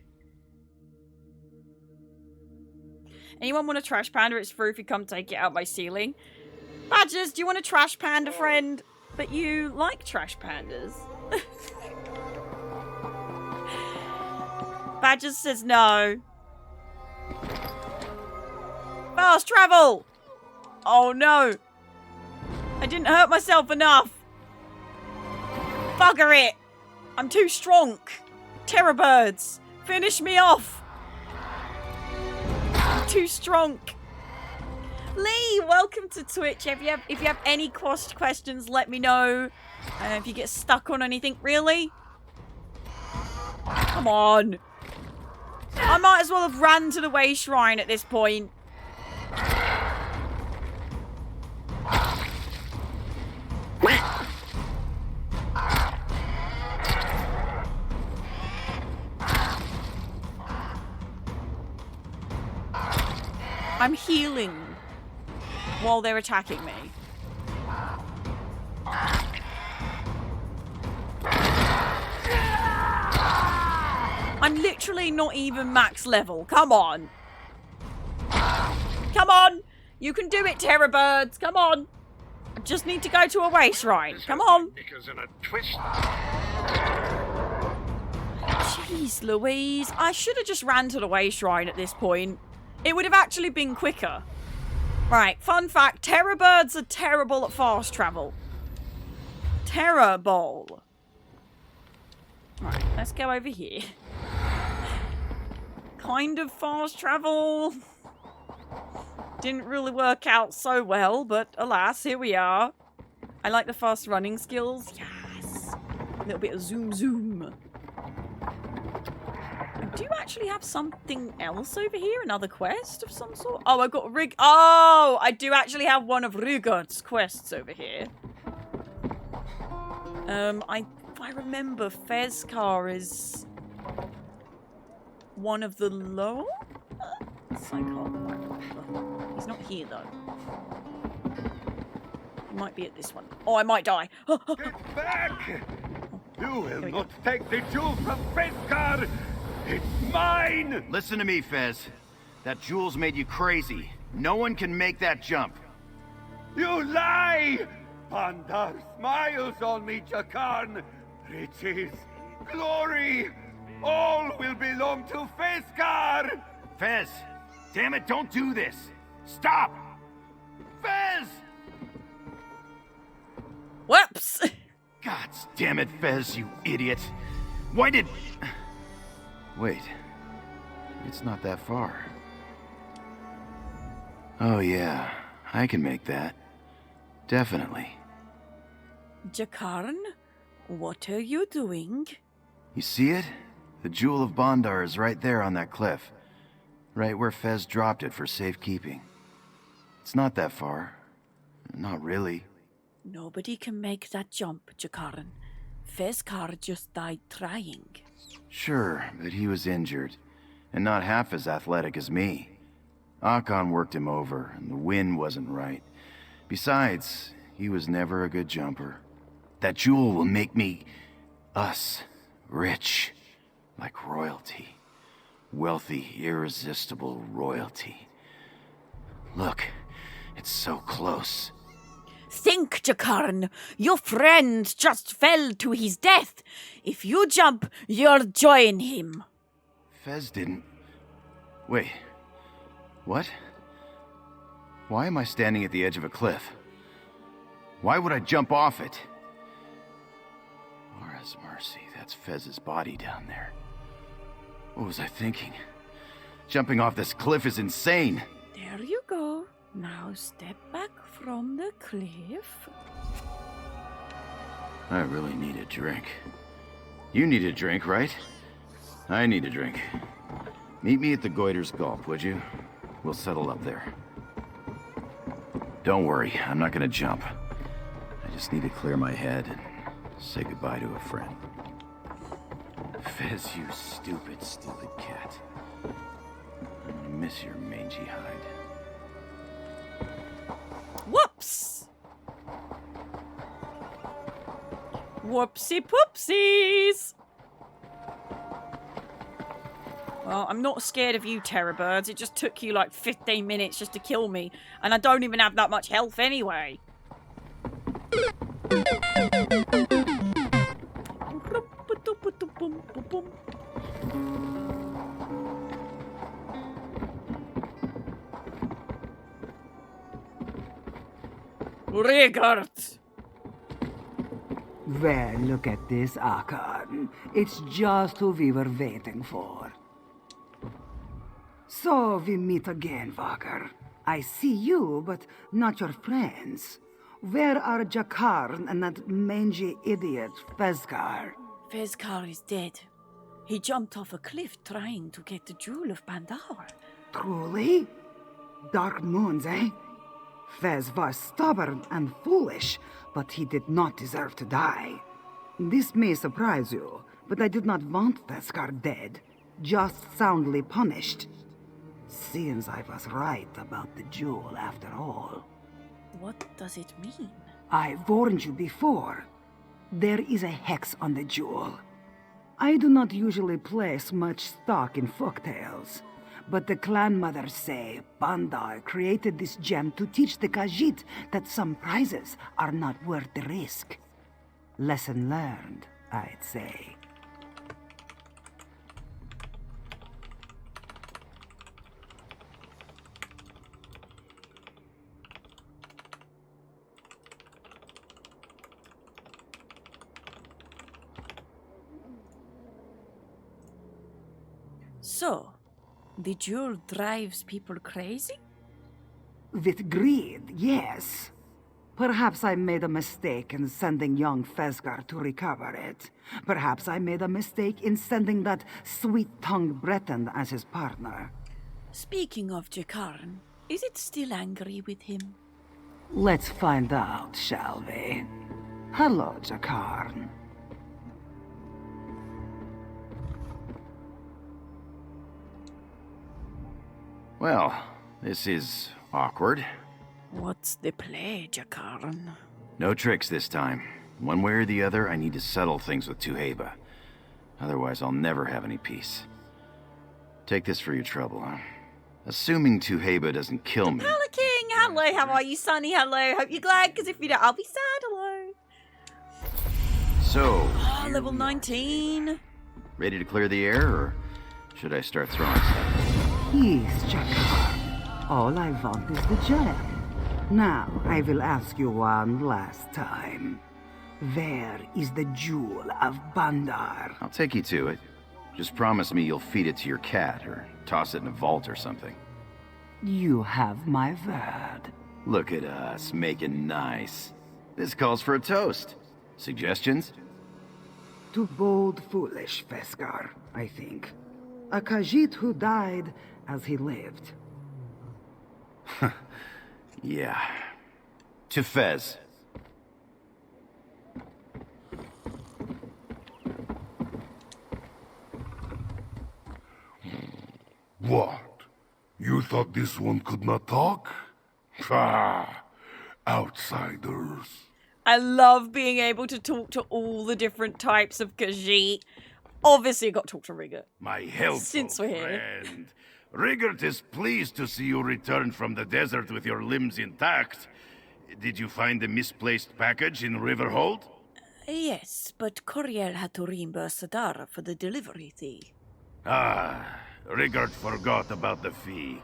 Anyone want a trash panda? It's free if you come take it out my ceiling. Badgers, do you want a trash panda friend? But you like trash pandas. Badgers says no. Fast travel! Oh no. I didn't hurt myself enough. Bugger it. I'm too strong. Terror birds, finish me off. I'm too strong. Lee, welcome to Twitch. If you have any questions, let me know. If you get stuck on anything, really? Come on. I might as well have ran to the Way Shrine at this point. I'm healing while they're attacking me. I'm literally not even max level. Come on. Come on. You can do it, Terror Birds. Come on. I just need to go to a race ride. Come on. Jeez Louise. I should have just ran to the race ride at this point. It would have actually been quicker. Right, fun fact. Terror Birds are terrible at fast travel. Terrible. Right, let's go over here. Kind of fast travel. Didn't really work out so well, but alas, here we are. I like the fast running skills. Yes. A little bit of zoom zoom. I do actually have something else over here, another quest of some sort. Oh, I got Rig. Oh, I do actually have one of Rigard's quests over here. If I remember, Fezcar is one of the low. I can't remember. He's not here though. He might be at this one. Oh, I might die. Get back! You will not take the jewel from Fezcar! It's mine! Listen to me, Fez. That jewel's made you crazy. No one can make that jump. You lie! Pandar smiles on me, Jakarn. Riches, glory, all will belong to Fezcar! Fez! Damn it, don't do this! Stop! Fez! Whoops! God damn it, Fez, you idiot. Why did... Wait. It's not that far. Oh yeah, I can make that. Definitely. Jakarn, what are you doing? You see it? The Jewel of Bondar is right there on that cliff. Right where Fez dropped it for safekeeping. It's not that far. Not really. Nobody can make that jump, Jakarn. Fezcar just died trying. Sure, but he was injured. And not half as athletic as me. Akon worked him over, and the wind wasn't right. Besides, he was never a good jumper. That jewel will make me... us... rich. Like royalty. Wealthy, irresistible royalty. Look, it's so close. Think, Jakarn. Your friend just fell to his death. If you jump, you'll join him. Fez didn't... Wait. What? Why am I standing at the edge of a cliff? Why would I jump off it? Laura's mercy, that's Fez's body down there. What was I thinking? Jumping off this cliff is insane. There you go. Now step back from the cliff. I really need a drink. You need a drink, right? I need a drink. Meet me at the Goiter's Gulp, would you? We'll settle up there. Don't worry, I'm not gonna jump. I just need to clear my head and say goodbye to a friend. Fez, you stupid, stupid cat. I'm gonna miss your mangy hide. Whoops! Whoopsie poopsies! Well, I'm not scared of you, Terror Birds. It just took you like 15 minutes just to kill me. And I don't even have that much health anyway. Rigard! Well, look at this, Akon. It's just who we were waiting for. So we meet again, Walker. I see you, but not your friends. Where are Jakarn and that mangy idiot, Fezcar? Fezcar is dead. He jumped off a cliff trying to get the Jewel of Pandar. Truly? Dark moons, eh? Fez was stubborn and foolish, but he did not deserve to die. This may surprise you, but I did not want Fezcar dead, just soundly punished. Seems I was right about the jewel after all. What does it mean? I warned you before. There is a hex on the jewel. I do not usually place much stock in folktales, but the clan mothers say Bandar created this gem to teach the Khajiit that some prizes are not worth the risk. Lesson learned, I'd say. So, the jewel drives people crazy? With greed, yes. Perhaps I made a mistake in sending young Fesgar to recover it. Perhaps I made a mistake in sending that sweet-tongued Breton as his partner. Speaking of Jakarn, is it still angry with him? Let's find out, shall we? Hello, Jakarn. Well, this is awkward. What's the play, Jakarn? No tricks this time. One way or the other, I need to settle things with Tuheba. Otherwise, I'll never have any peace. Take this for your trouble, huh? Assuming Tuheba doesn't kill me. Hello, King! Hello, how are you, Sonny? Hello, hope you're glad, because if you don't, I'll be sad. Hello. So... Oh, level 19. Ready to clear the air, or should I start throwing stuff? Yes, Jakarn. All I want is the gem. Now, I will ask you one last time. Where is the jewel of Bandar? I'll take you to it. Just promise me you'll feed it to your cat, or toss it in a vault or something. You have my word. Look at us, making nice. This calls for a toast. Suggestions? To bold, foolish Fesgar, I think. A Khajiit who died as he lived. Yeah. To Fez. What? You thought this one could not talk? Ah, outsiders. I love being able to talk to all the different types of Khajiit. Obviously, I got to talk to Rigert. My helpful Since we're here. friend. Rigert is pleased to see you return from the desert with your limbs intact. Did you find a misplaced package in Riverhold? Yes, but Coriel had to reimburse Sadara for the delivery fee. Ah, Rigert forgot about the fee.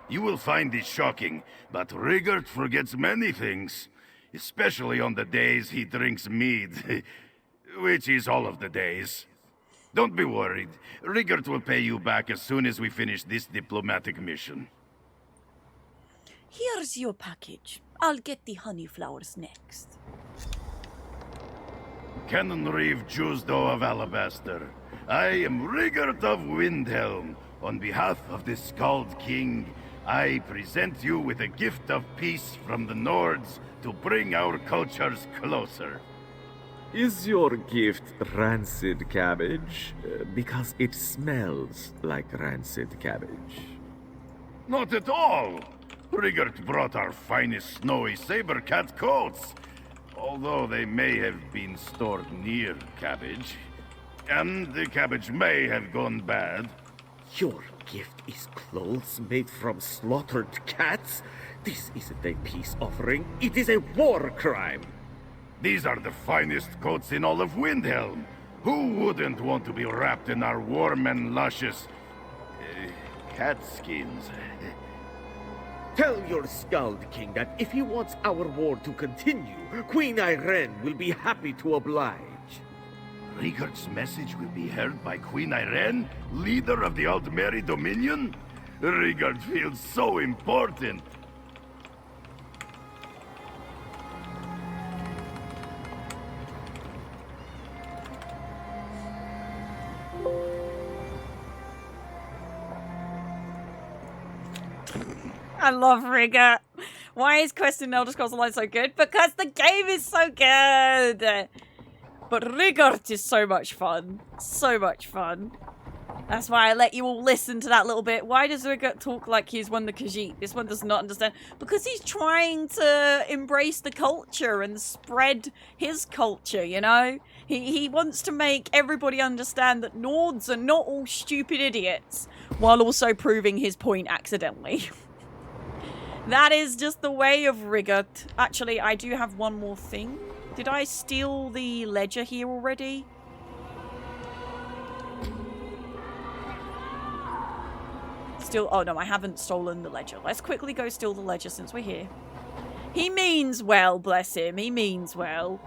You will find this shocking, but Rigert forgets many things. Especially on the days he drinks mead. Which is all of the days. Don't be worried. Rigert will pay you back as soon as we finish this diplomatic mission. Here's your package. I'll get the honey flowers next. Canon Reeve Jusdo of Alabaster. I am Rigert of Windhelm. On behalf of the Skald King, I present you with a gift of peace from the Nords to bring our cultures closer. Is your gift rancid cabbage? Because it smells like rancid cabbage. Not at all! Rigert brought our finest snowy saber cat coats, although they may have been stored near cabbage. And the cabbage may have gone bad. Your gift is clothes made from slaughtered cats? This isn't a peace offering, it is a war crime! These are the finest coats in all of Windhelm. Who wouldn't want to be wrapped in our warm and luscious... cat skins? Tell your Skald King that if he wants our war to continue, Queen Irene will be happy to oblige. Rigert's message will be heard by Queen Irene, leader of the Altmeri Dominion? Rigert feels so important. I love Rigert. Why is Quest in Elder Scrolls Online so good? Because the game is so good. But Rigert is so much fun. So much fun. That's why I let you all listen to that little bit. Why does Rigurt talk like he's won the Khajiit? This one does not understand. Because he's trying to embrace the culture and spread his culture, you know? He wants to make everybody understand that Nords are not all stupid idiots, while also proving his point accidentally. That is just the way of Rigurt. Actually, I do have one more thing. Did I steal the ledger here already? Oh no, I haven't stolen the ledger. Let's quickly go steal the ledger since we're here. He means well, bless him. He means well.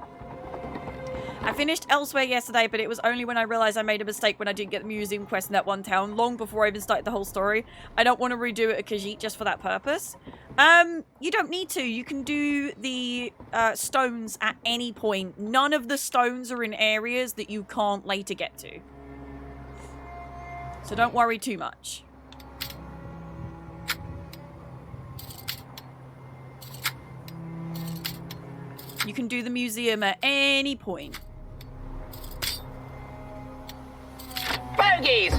I finished ELSWEYR yesterday, but it was only when I realized I made a mistake when I didn't get the museum quest in that one town, long before I even started the whole story. I don't want to redo it at Khajiit just for that purpose. You don't need to. You can do the stones at any point. None of the stones are in areas that you can't later get to. So don't worry too much. You can do the museum at any point. Bogies!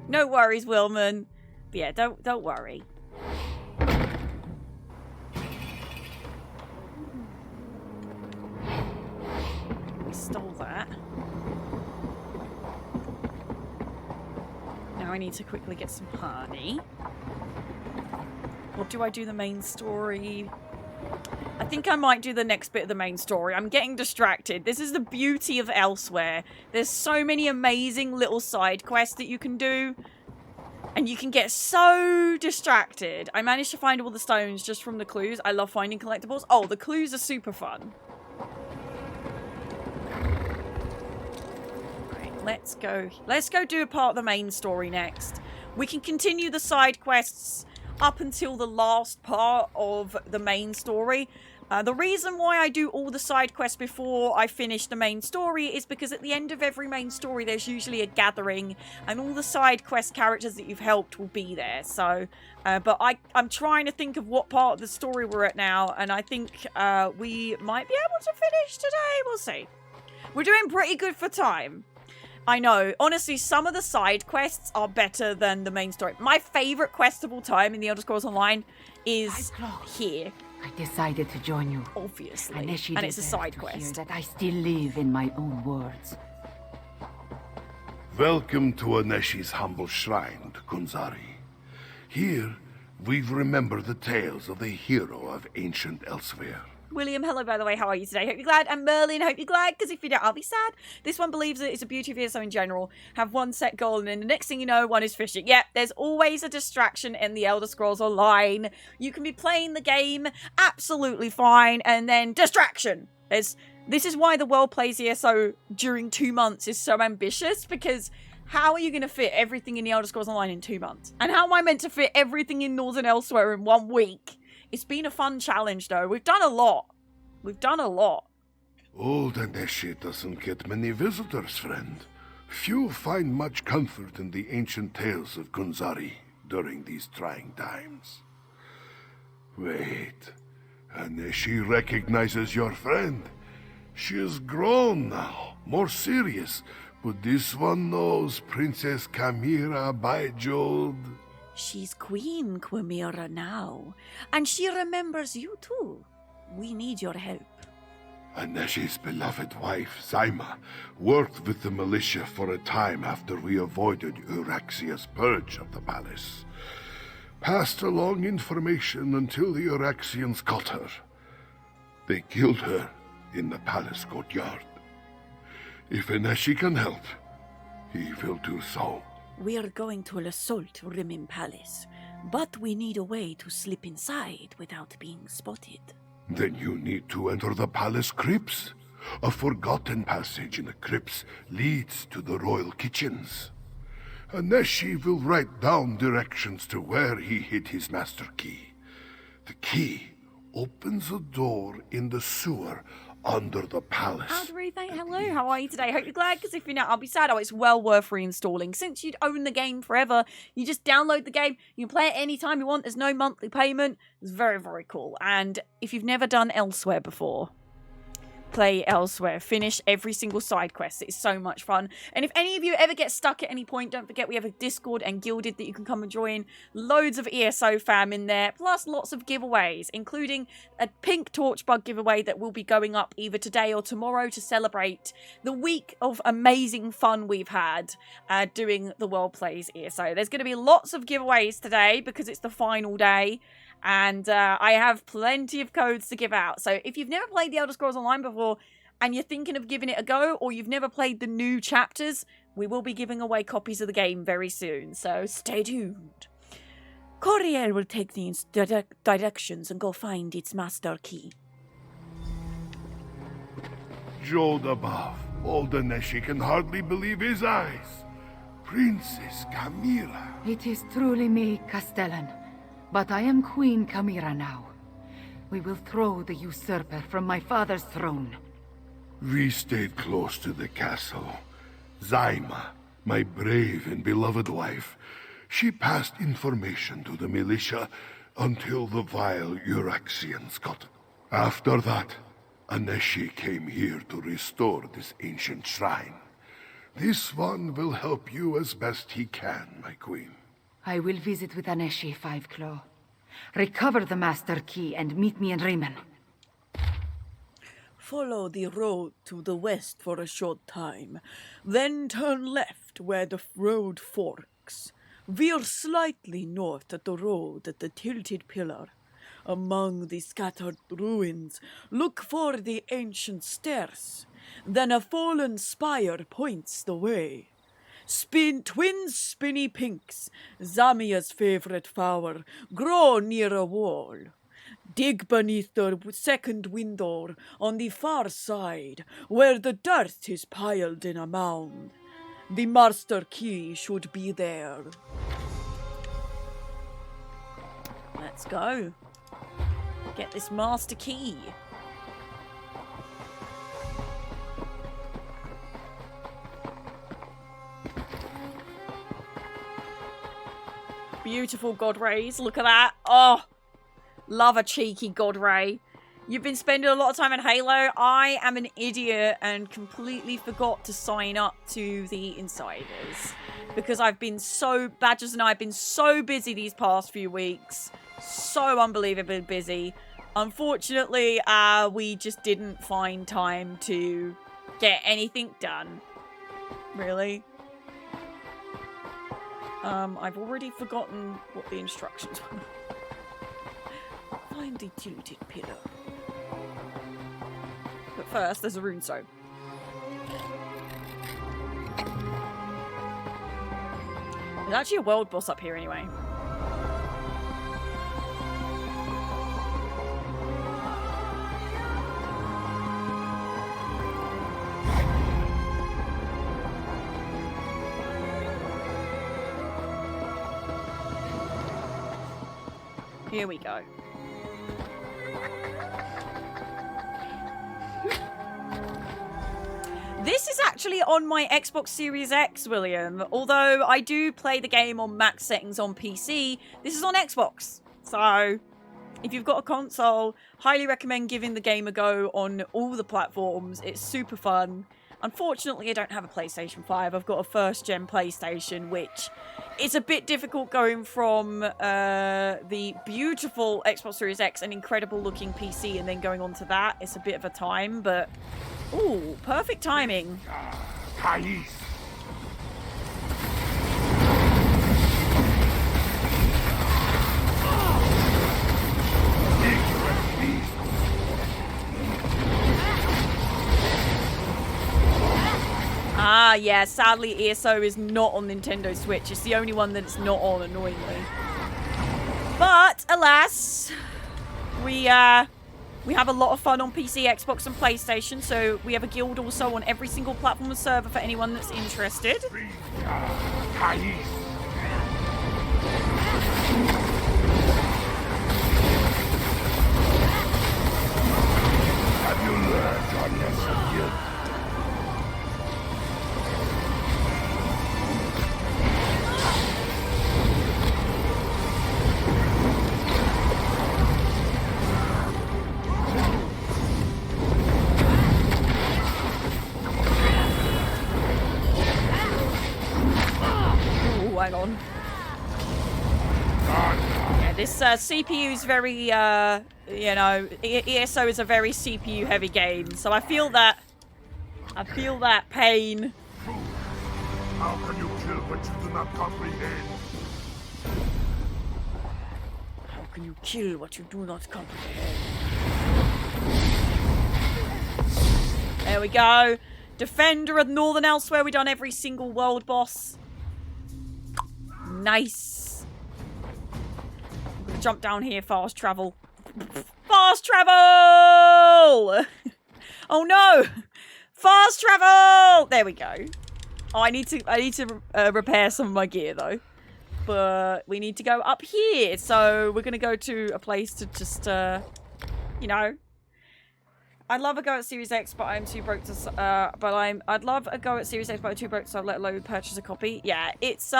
No worries, Wilman. But yeah, don't worry. We stole that. Now I need to quickly get some honey. Or do I do the main story? I think I might do the next bit of the main story. I'm getting distracted. This is the beauty of ELSWEYR. There's so many amazing little side quests that you can do. And you can get so distracted. I managed to find all the stones just from the clues. I love finding collectibles. Oh, the clues are super fun. Right, let's go. Let's go do a part of the main story next. We can continue the side quests up until the last part of the main story. The reason why I do all the side quests before I finish the main story is because at the end of every main story there's usually a gathering and all the side quest characters that you've helped will be there. So, but I'm trying to think of what part of the story we're at now, and I think we might be able to finish today. We'll see. We're doing pretty good for time. I know. Honestly, some of the side quests are better than the main story. My favorite quest of all time in the Elder Scrolls Online is here. I decided to join you. Obviously. And it's a side quest. That I still live in my own words. Welcome to Aneshi's humble shrine to Kunzari. Here, we remember the tales of the hero of ancient ELSWEYR. William, hello, by the way. How are you today? Hope you're glad. And Merlin, hope you're glad, because if you don't, I'll be sad. This one believes that it's a beauty of ESO in general. Have one set goal, and then the next thing you know, one is fishing. Yep, there's always a distraction in the Elder Scrolls Online. You can be playing the game absolutely fine, and then distraction. This is why the World Plays ESO during 2 months is so ambitious, because how are you going to fit everything in the Elder Scrolls Online in 2 months? And how am I meant to fit everything in Northern ELSWEYR in 1 week? It's been a fun challenge, though. We've done a lot. We've done a lot. Old Aneshi doesn't get many visitors, friend. Few find much comfort in the ancient tales of Kunzari during these trying times. Wait, Aneshi recognizes your friend. She is grown now, more serious, but this one knows Princess Kamira Bajod. She's Queen Quimera now, and she remembers you too. We need your help. Aneshi's beloved wife, Zaima, worked with the militia for a time after we avoided Euraxia's purge of the palace. Passed along information until the Euraxians caught her. They killed her in the palace courtyard. If Aneshi can help, he will do so. We are going to assault Rimmim Palace, but we need a way to slip inside without being spotted. Then you need to enter the palace crypts. A forgotten passage in the crypts leads to the royal kitchens. Aneshi will write down directions to where he hid his master key. The key opens a door in the sewer under the palace. Audrey, hello, how are you today? Hope you're glad, because if you're not, I'll be sad. Oh, it's well worth reinstalling. Since you'd own the game forever, you just download the game, you can play it anytime you want, there's no monthly payment. It's very, very cool. And if you've never done ELSWEYR before, play ELSWEYR. Finish every single side quest. It's so much fun. And if any of you ever get stuck at any point, don't forget we have a Discord and Guilded that you can come and join. Loads of ESO fam in there, plus lots of giveaways, including a pink torch bug giveaway that will be going up either today or tomorrow to celebrate the week of amazing fun we've had doing the World Plays ESO. There's going to be lots of giveaways today because it's the final day. And I have plenty of codes to give out. So if you've never played The Elder Scrolls Online before and you're thinking of giving it a go, or you've never played the new chapters, we will be giving away copies of the game very soon. So stay tuned. Coriel will take the directions and go find its master key. Jode above. Old Aneshi can hardly believe his eyes. Princess Camila. It is truly me, Castellan. But I am Queen Camira now. We will throw the usurper from my father's throne. We stayed close to the castle. Zaima, my brave and beloved wife, she passed information to the militia until the vile Uraxians got it. After that, Aneshi came here to restore this ancient shrine. This one will help you as best he can, my queen. I will visit with Aneshi, Five Claw. Recover the master key and meet me in Riemann. Follow the road to the west for a short time. Then turn left where the road forks. Veer slightly north at the road at the tilted pillar. Among the scattered ruins, look for the ancient stairs. Then a fallen spire points the way. Spin twin spinny pinks, Zamia's favorite flower, grow near a wall. Dig beneath the second window on the far side, where the dirt is piled in a mound. The master key should be there. Let's go. Get this master key. Beautiful god rays. Look at that. Oh, love a cheeky god ray. You've been spending a lot of time in Halo. I am an idiot and completely forgot to sign up to the Insiders because Badgers and I have been so busy these past few weeks. So unbelievably busy. Unfortunately, we just didn't find time to get anything done. Really? I've already forgotten what the instructions were. Find the tilted pillar. But first, there's a runestone. There's actually a world boss up here anyway. Here we go. This is actually on my Xbox Series X, William. Although I do play the game on max settings on PC, this is on Xbox. So, if you've got a console, highly recommend giving the game a go on all the platforms. It's super fun. Unfortunately, I don't have a PlayStation 5. I've got a first-gen PlayStation, which is a bit difficult going from the beautiful Xbox Series X and incredible-looking PC and then going on to that. It's a bit of a time, but... Ooh, perfect timing. Ah, yeah, sadly ESO is not on Nintendo Switch. It's the only one that it's not on, annoyingly. But, alas, we have a lot of fun on PC, Xbox, and PlayStation, so we have a guild also on every single platform and server for anyone that's interested. Have you learned This CPU is very, you know, ESO is a very CPU heavy game, so I feel that pain. How can you kill what you do not comprehend? How can you kill what you do not comprehend? There we go. Defender of Northern ELSWEYR. We've done every single world boss. Nice. I'm gonna jump down here. Fast travel. Fast travel! Oh no! Fast travel! There we go. Oh, I need to repair some of my gear though. But we need to go up here. So we're gonna go to a place to just, you know. I'd love a go at Series X, but I'm too broke to. I'd love a go at Series X, but I'm too broke to let alone purchase a copy. Yeah, it's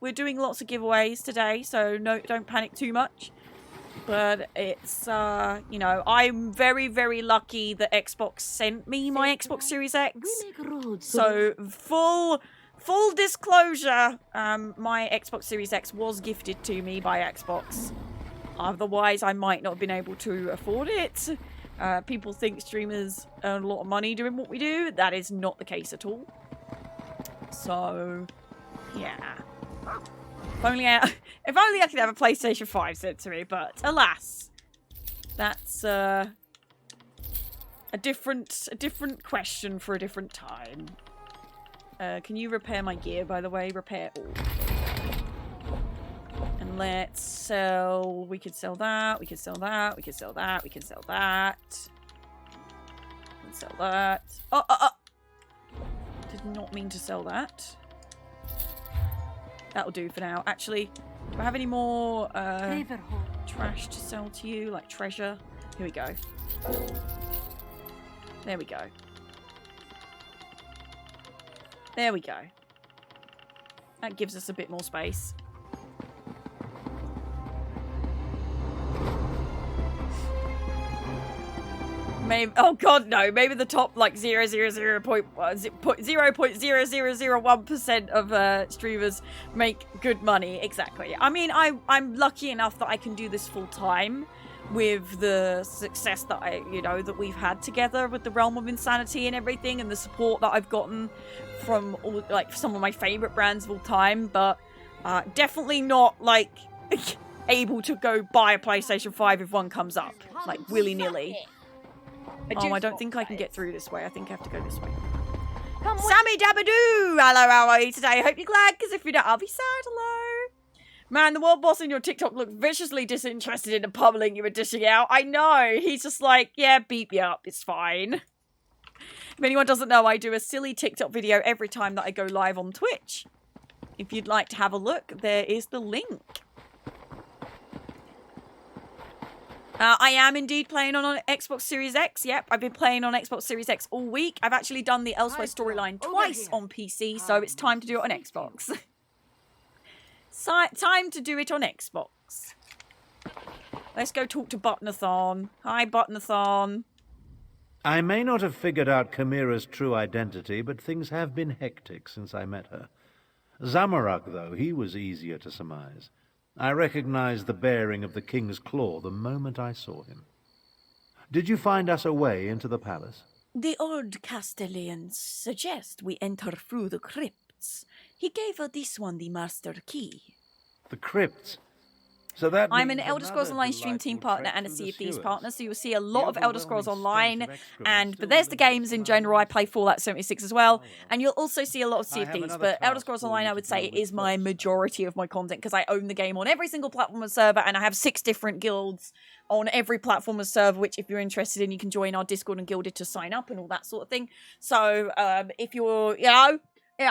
we're doing lots of giveaways today, so no, don't panic too much. But it's you know, I'm very, very lucky that Xbox sent me my Xbox Series X. So full disclosure, my Xbox Series X was gifted to me by Xbox. Otherwise, I might not have been able to afford it. People think streamers earn a lot of money doing what we do. That is not the case at all. So, yeah. If only I could have a PlayStation 5 sent to me, but alas. That's a different question for a different time. Can you repair my gear, by the way? Repair all. And let's sell... We could sell that. We could sell that. We could sell that. We can sell that. We can sell that. Oh! Did not mean to sell that. That'll do for now. Actually, do I have any more trash to sell to you? Like treasure? Here we go. There we go. There we go. That gives us a bit more space. Maybe, oh god, no. Maybe the top like 0.0001% of streamers make good money. Exactly. I mean, I'm lucky enough that I can do this full time with the success that that we've had together with the Realm of Insanity and everything, and the support that I've gotten from all, like, some of my favorite brands of all time. But definitely not like able to go buy a PlayStation 5 if one comes up like willy-nilly. Oh, I don't think I can get through this way. I think I have to go this way. Sammy Dabadoo! Hello, how are you today? I hope you're glad, because if you're not, I'll be sad. Hello. Man, the world boss in your TikTok looked viciously disinterested in the pummeling you were dishing out. I know. He's just like, yeah, beep you up. It's fine. If anyone doesn't know, I do a silly TikTok video every time that I go live on Twitch. If you'd like to have a look, there is the link. I am indeed playing on Xbox Series X. Yep, I've been playing on Xbox Series X all week. I've actually done the ELSWEYR storyline twice on PC, so it's time to do it on Xbox. Time to do it on Xbox. Let's go talk to Buttonathon. Hi, Buttonathon. I may not have figured out Chimera's true identity, but things have been hectic since I met her. Zamorak, though, he was easier to surmise. I recognized the bearing of the King's Claw the moment I saw him. Did you find us a way into the palace? The old Castellans suggest we enter through the crypts. He gave her this one the master key. The crypts? So that I'm an Elder Scrolls Online stream team partner and a Sea of Thieves partner, so you'll see a lot of Elder Scrolls Online and Bethesda games in general. I play Fallout 76 as well, and you'll also see a lot of Sea of Thieves, but Elder Scrolls Online, I would say, is my majority of my content, because I own the game on every single platform and server, and I have 6 different guilds on every platform and server, which if you're interested in, you can join our Discord and Guilded to sign up and all that sort of thing. So if you're, yeah,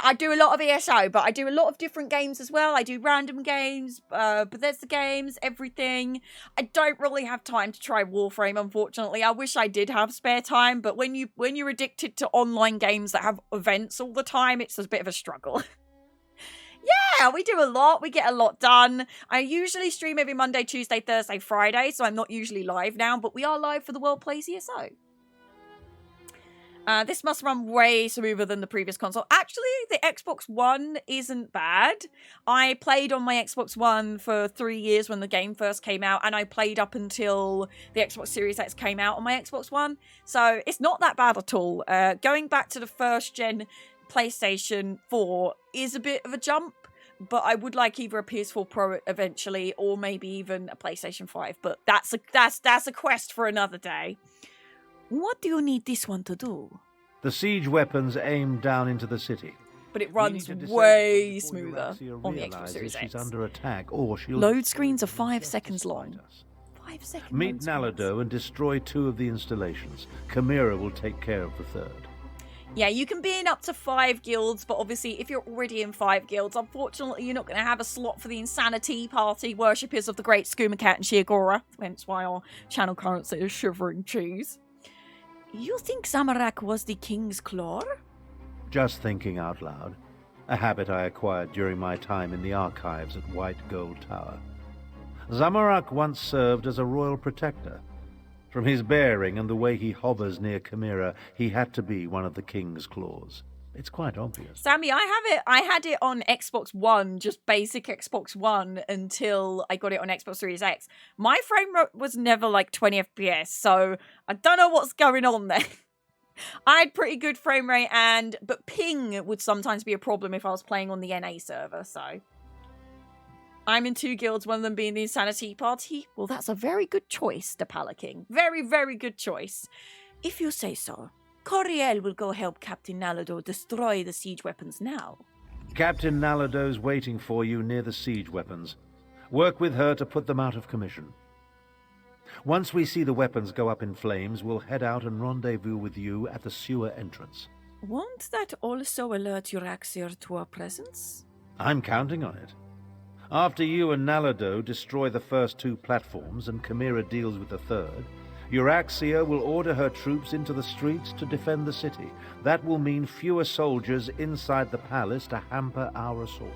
I do a lot of ESO, but I do a lot of different games as well. I do random games, Bethesda games, everything. I don't really have time to try Warframe, unfortunately. I wish I did have spare time, but when you're addicted to online games that have events all the time, it's a bit of a struggle. Yeah, we do a lot. We get a lot done. I usually stream every Monday, Tuesday, Thursday, Friday, so I'm not usually live now, but we are live for the World Plays ESO. This must run way smoother than the previous console. Actually, the Xbox One isn't bad. I played on my Xbox One for 3 years when the game first came out, and I played up until the Xbox Series X came out on my Xbox One. So it's not that bad at all. Going back to the first gen PlayStation 4 is a bit of a jump, but I would like either a PS4 Pro eventually, or maybe even a PlayStation 5. But that's a quest for another day. What do you need this one to do? The siege weapons aim down into the city. But it runs way smoother on the Xbox Series X. She's under attack, or she'll... Load screens are 5 seconds long. 5 seconds. Meet Nalado and destroy 2 of the installations. Chimera will take care of the 3rd. Yeah, you can be in up to 5 guilds, but obviously if you're already in 5 guilds, unfortunately you're not going to have a slot for the Insani-tea party, worshippers of the great Skooma Cat and Shiagora. Hence why our channel currency is shivering cheese. You think Zamorak was the king's claw? Just thinking out loud. A habit I acquired during my time in the archives at White Gold Tower. Zamorak once served as a royal protector. From his bearing and the way he hovers near Chimera, he had to be one of the king's claws. It's quite obvious. Sammy, I had it on Xbox One, just basic Xbox One, until I got it on Xbox Series X. My frame rate was never like 20 FPS, so I don't know what's going on there. I had pretty good frame rate, but ping would sometimes be a problem if I was playing on the NA server, so... I'm in 2 guilds, one of them being the Insani-tea party. Well, that's a very good choice, Depala King. Very, very good choice. If you say so. Coriel will go help Captain Nalado destroy the siege weapons now. Captain Nalado's waiting for you near the siege weapons. Work with her to put them out of commission. Once we see the weapons go up in flames, we'll head out and rendezvous with you at the sewer entrance. Won't that also alert Euraxir to our presence? I'm counting on it. After you and Nalado destroy the first 2 platforms and Chimera deals with the 3rd, Euraxia will order her troops into the streets to defend the city. That will mean fewer soldiers inside the palace to hamper our assault.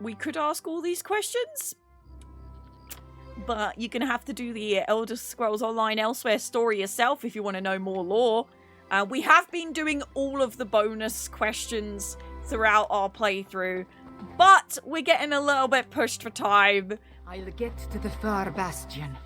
We could ask all these questions, but you're going to have to do the Elder Scrolls Online ELSWEYR story yourself if you want to know more lore. We have been doing all of the bonus questions throughout our playthrough, but we're getting a little bit pushed for time. I'll get to the far bastion.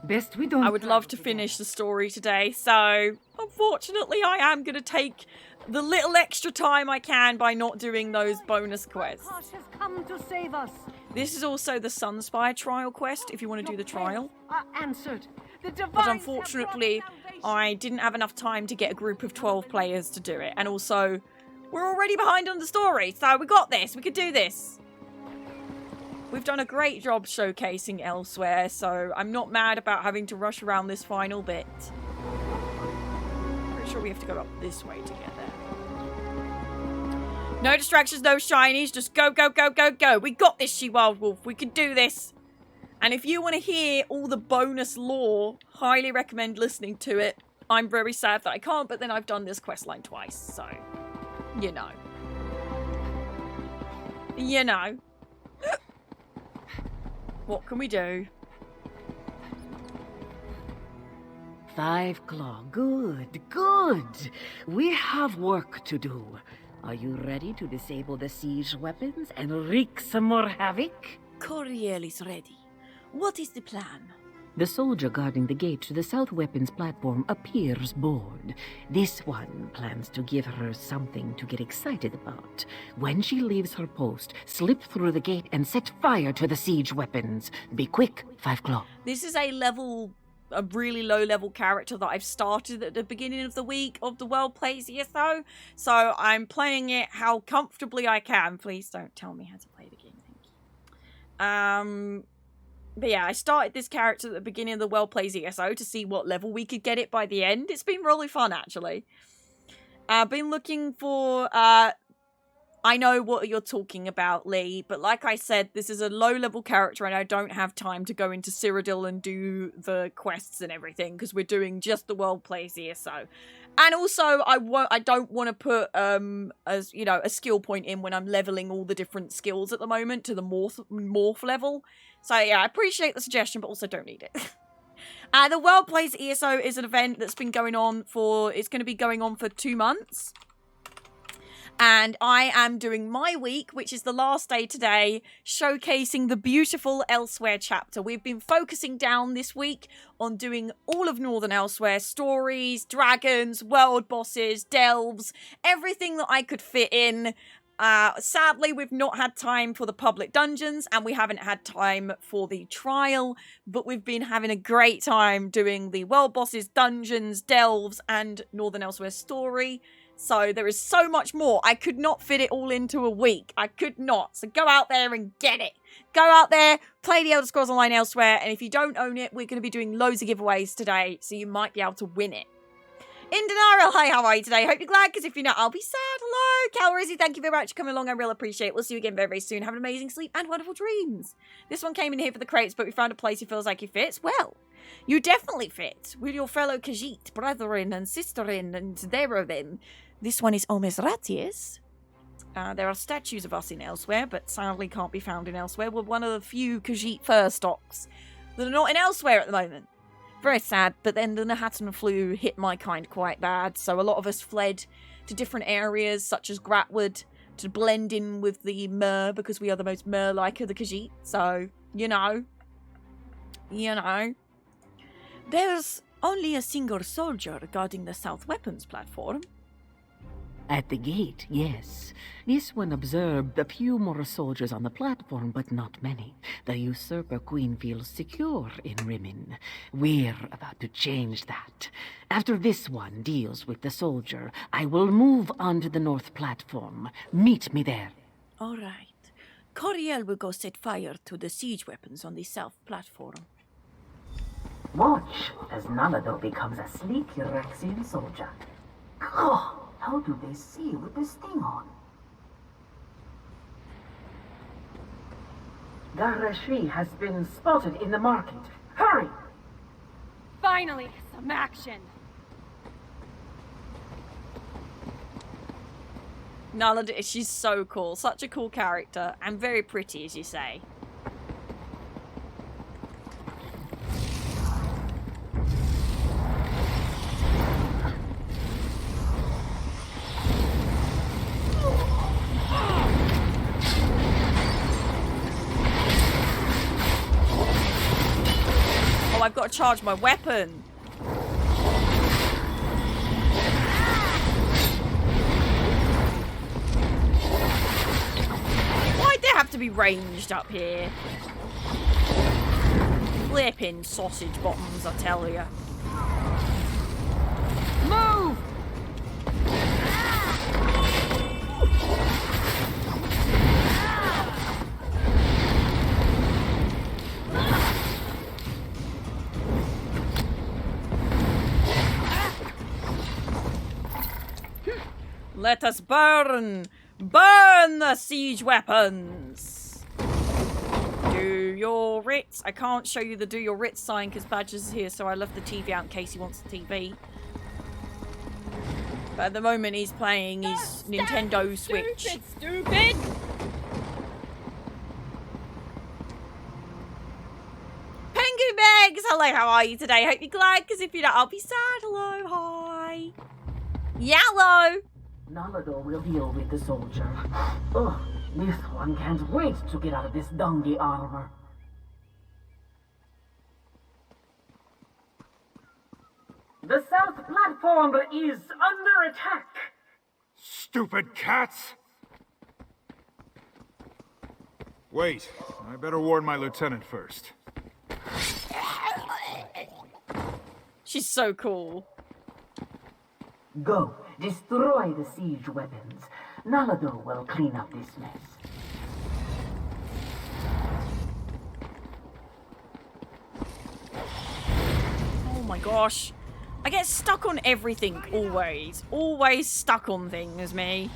Best we don't... I would love to finish the story today, so unfortunately I am going to take the little extra time I can by not doing those bonus quests. Has come to save us. This is also the Sunspire trial quest, if you want to do the trial. Answered. But unfortunately, I didn't have enough time to get a group of 12 players to do it. And also, we're already behind on the story, so we got this. We could do this. We've done a great job showcasing ELSWEYR, so I'm not mad about having to rush around this final bit. Pretty sure we have to go up this way to get there. No distractions, no shinies, just go, go, go, go, go. We got this, She-Wild Wolf. We can do this. And if you want to hear all the bonus lore, highly recommend listening to it. I'm very sad that I can't, but then I've done this questline twice, so... You know. You know. What can we do? 5 claw. Good, good. We have work to do. Are you ready to disable the siege weapons and wreak some more havoc? Coriel is ready. What is the plan? The soldier guarding the gate to the south weapons platform appears bored. This one plans to give her something to get excited about. When she leaves her post, slip through the gate and set fire to the siege weapons. Be quick, 5 claw. This is a really low level character that I've started at the beginning of the week of the World Plays ESO. So I'm playing it how comfortably I can. Please don't tell me how to play the game, thank you. But yeah, I started this character at the beginning of the World Plays ESO to see what level we could get it by the end. It's been really fun, actually. I've been looking for... I know what you're talking about, Lee, but like I said, this is a low-level character and I don't have time to go into Cyrodiil and do the quests and everything because we're doing just the World Plays ESO. And also, I don't want to put a skill point in when I'm leveling all the different skills at the moment to the morph level. So yeah, I appreciate the suggestion, but also don't need it. The World Plays ESO is an event that's been going on for, it's going to be going on for 2 months. And I am doing my week, which is the last day today, showcasing the beautiful ELSWEYR chapter. We've been focusing down this week on doing all of Northern ELSWEYR, stories, dragons, world bosses, delves, everything that I could fit in. Sadly, we've not had time for the public dungeons, and we haven't had time for the trial, but we've been having a great time doing the world bosses, dungeons, delves, and Northern ELSWEYR story. So there is so much more. I could not fit it all into a week. I could not. So go out there and get it. Go out there, play the Elder Scrolls Online ELSWEYR, and if you don't own it, we're going to be doing loads of giveaways today, so you might be able to win it. Indenaro, hi, how are you today? Hope you're glad, because if you're not, I'll be sad. Hello, Calrizzi, thank you very much for coming along. I really appreciate it. We'll see you again very, very soon. Have an amazing sleep and wonderful dreams. This one came in here for the crates, but we found a place who feels like he fits. Well, you definitely fit with your fellow Khajiit, brethren and sisterin and therein. This one is Omesratius. There are statues of us in ELSWEYR, but sadly can't be found in ELSWEYR. We're one of the few Khajiit fur stocks that are not in ELSWEYR at the moment. Very sad, but then the Nahatan flu hit my kind quite bad, so a lot of us fled to different areas, such as Gratwood, to blend in with the Mer, because we are the most Mer-like of the Khajiit, so, you know. There's only a single soldier guarding the South Weapons platform. At the gate, yes. This one observed a few more soldiers on the platform, but not many. The usurper queen feels secure in Rimmon. We're about to change that. After this one deals with the soldier, I will move onto the north platform. Meet me there. All right. Coriel will go set fire to the siege weapons on the south platform. Watch as Nalado becomes a sleek Rexian soldier. Oh, how do they see with this thing on? Garashi has been spotted in the market. Hurry! Finally, some action. Nalada, she's so cool. Such a cool character. And very pretty, as you say. Oh, I've got to charge my weapon. Why'd they have to be ranged up here? Flipping sausage bottoms, I tell you. Move! Let us burn! Burn the siege weapons! Do your writs. I can't show you the do your writs sign because Badgers is here, so I left the TV out in case he wants the TV. But at the moment he's playing his Nintendo Switch. Stupid! Penguin Bags! Hello, how are you today? Hope you're glad, because if you're not, I'll be sad. Hello, hi. Yellow! Nalado will deal with the soldier. Oh, this one can't wait to get out of this dungy armor. The south platform is under attack. Stupid cats! Wait, I better warn my lieutenant first. She's so cool. Go, destroy the siege weapons. Nalado will clean up this mess. Oh my gosh. I get stuck on everything, always. Always stuck on things, me.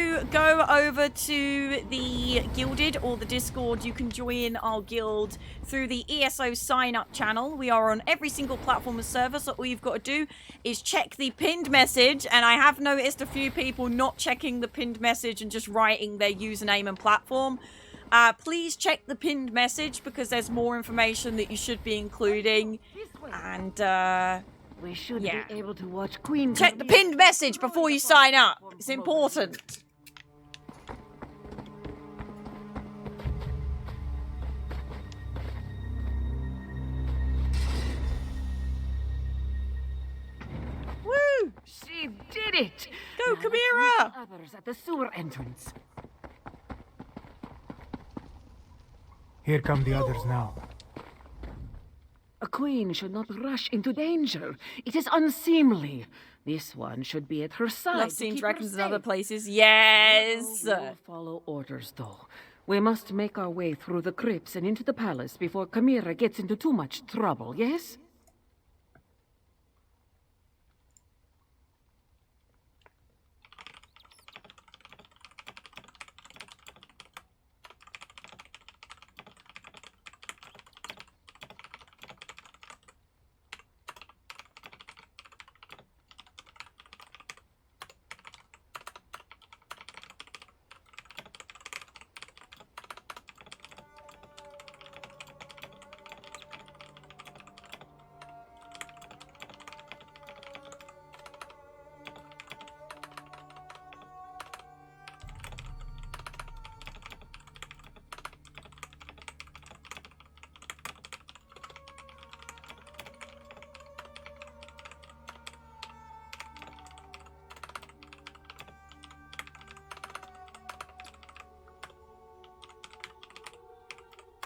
to go over to the Guilded or the Discord, you can join our guild through the ESO sign-up channel. We are on every single platform and server, so all you've got to do is check the pinned message, and I have noticed a few people not checking the pinned message and just writing their username and platform. Please check the pinned message because there's more information that you should be including, and we should be able to watch Queen. Check the pinned message before you sign up. It's important. Woo! She did it! Go, Chimera! Others at the sewer entrance. Here come the others now. A queen should not rush into danger. It is unseemly. This one should be at her side. Love seeing dragons in other places. Yes! We'll follow orders, though. We must make our way through the crypts and into the palace before Chimera gets into too much trouble, yes?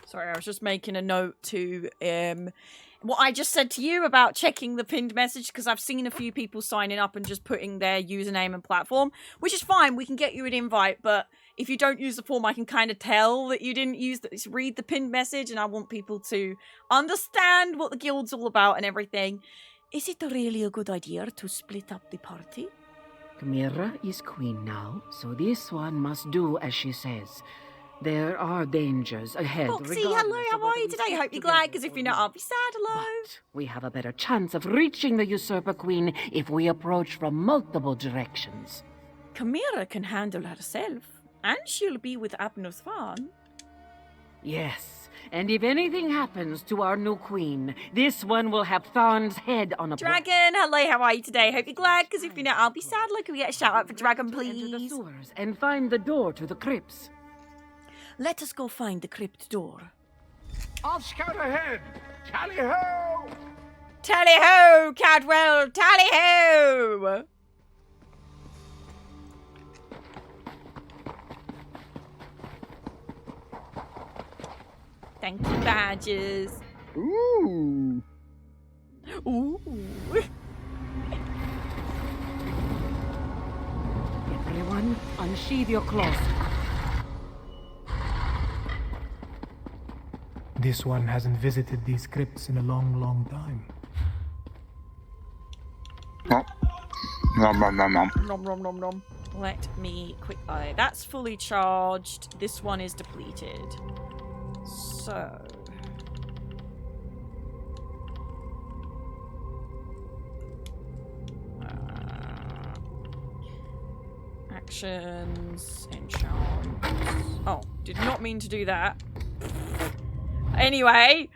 Sorry, I was just making a note to what I just said to you about checking the pinned message, because I've seen a few people signing up and just putting their username and platform, which is fine. We can get you an invite, but if you don't use the form, I can kind of tell that you didn't read the pinned message, and I want people to understand what the guild's all about and everything. Is it really a good idea to split up the party? Chimera is queen now, so this one must do as she says. There are dangers ahead. Foxy, hello, how are you today? Hope you're glad, because if you're not, I'll be sad. Hello. But we have a better chance of reaching the usurper queen if we approach from multiple directions. Chimera can handle herself, and she'll be with Abner Swan. Yes, and if anything happens to our new queen, this one will have Thorn's head on a Dragon, hello, how are you today? Hope you're glad, because if you're not, I'll be sad. Look, can we get a shout out for Dragon, please? Enter the sewers and find the door to the crypts. Let us go find the crypt door. I'll scout ahead. Tally-ho! Tally-ho, Cadwell! Tally-ho! Thank you, badges. Ooh. Ooh. Everyone, unsheathe your claws. This one hasn't visited these crypts in a long, long time. Nom nom nom nom. Nom nom nom nom. Let me quick eye. That's fully charged. This one is depleted. So. Actions. Enchant. Oh, did not mean to do that. Anyway,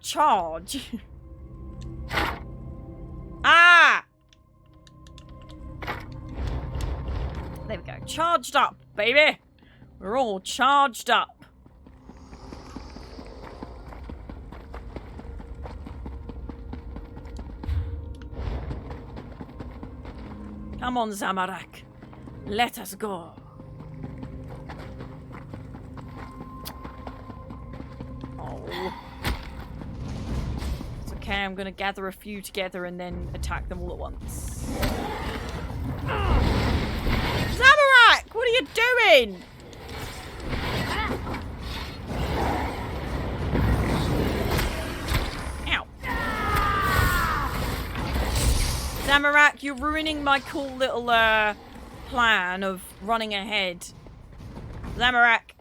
charge. Ah! There we go. Charged up, baby. We're all charged up. Come on, Zamorak. Let us go. Oh. It's okay, I'm gonna gather a few together and then attack them all at once. Zamorak! What are you doing? Ow. Zamorak, you're ruining my cool little plan of running ahead. Zamorak.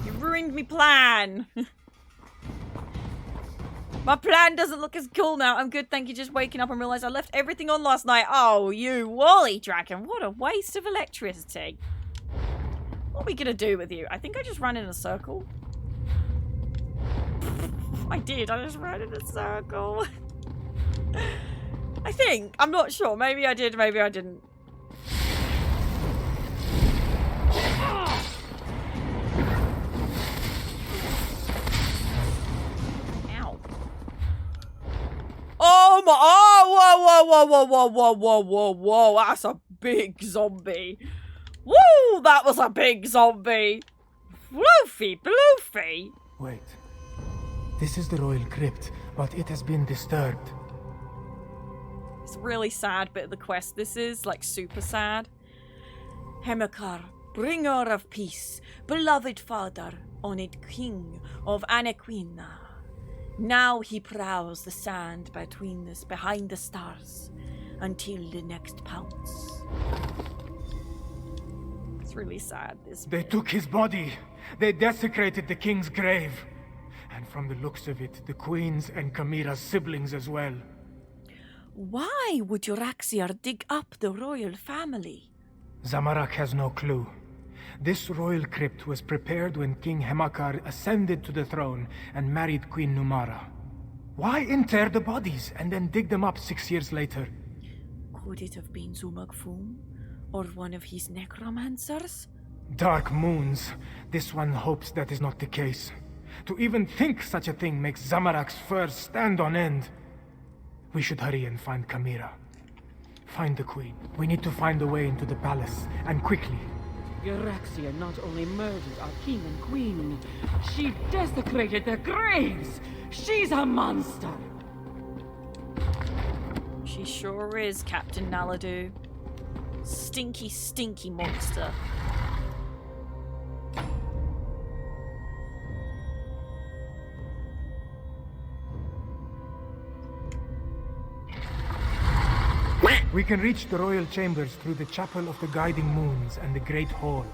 You ruined me plan. My plan doesn't look as cool now. I'm good, thank you. Just waking up and realised I left everything on last night. Oh, you woolly dragon. What a waste of electricity. What are we gonna do with you? I think I just ran in a circle. I did. I just ran in a circle. I think. I'm not sure. Maybe I did, maybe I didn't. Oh my! Oh, whoa! That's a big zombie. Woo! That was a big zombie. Bloofy. Wait. This is the royal crypt, but it has been disturbed. It's a really sad bit of the quest. This is like super sad. Hemakar, bringer of peace, beloved father, honored king of Anaquina. Now he prowls the sand behind the stars until the next pounce. It's really sad. They took his body. They desecrated the king's grave. And from the looks of it, the queen's and Kamira's siblings as well. Why would Euraxiar dig up the royal family? Zamorak has no clue. This royal crypt was prepared when King Hemakar ascended to the throne and married Queen Numara. Why inter the bodies and then dig them up 6 years later? Could it have been Zumag Fum? Or one of his necromancers? Dark moons. This one hopes that is not the case. To even think such a thing makes Zamorak's fur stand on end. We should hurry and find Kamira. Find the queen. We need to find a way into the palace, and quickly. Euraxiar not only murdered our king and queen, she desecrated their graves! She's a monster! She sure is, Captain Naladu. Stinky, stinky monster. We can reach the royal chambers through the Chapel of the Guiding Moons and the Great Hall.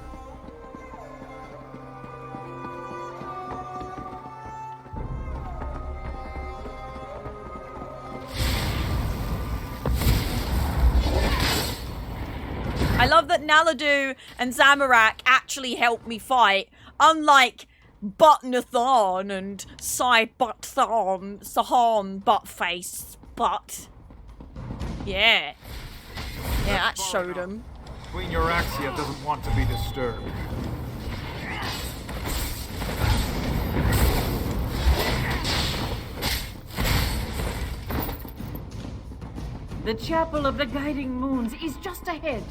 I love that Naladu and Zamorak actually helped me fight, unlike Buttnathan and Sahan Buttface Butt. Yeah. Yeah, that showed him. Queen Euraxiar doesn't want to be disturbed. The Chapel of the Guiding Moons is just ahead.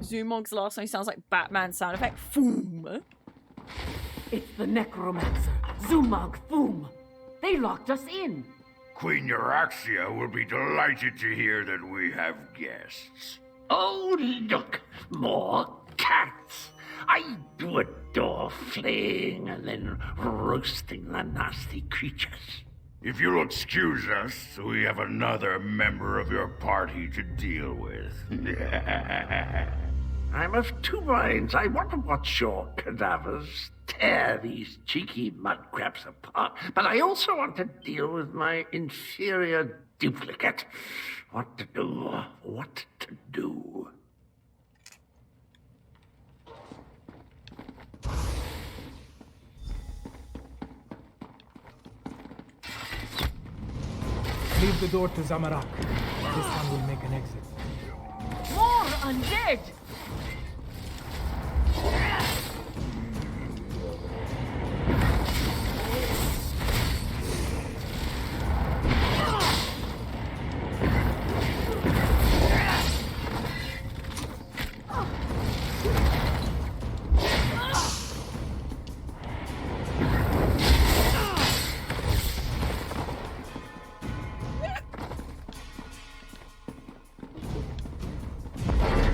Zumog's last name sounds like Batman sound effect. Foom. It's the necromancer, Zumag Fum. They locked us in. Queen Euraxiar will be delighted to hear that we have guests. Oh, look, more cats. I do adore flaying and then roasting the nasty creatures. If you'll excuse us, we have another member of your party to deal with. I'm of two minds. I want to watch your cadavers tear these cheeky mudcrabs apart, but I also want to deal with my inferior duplicate. What to do? What to do? Leave the door to Zamorak. This one will make an exit. More undead!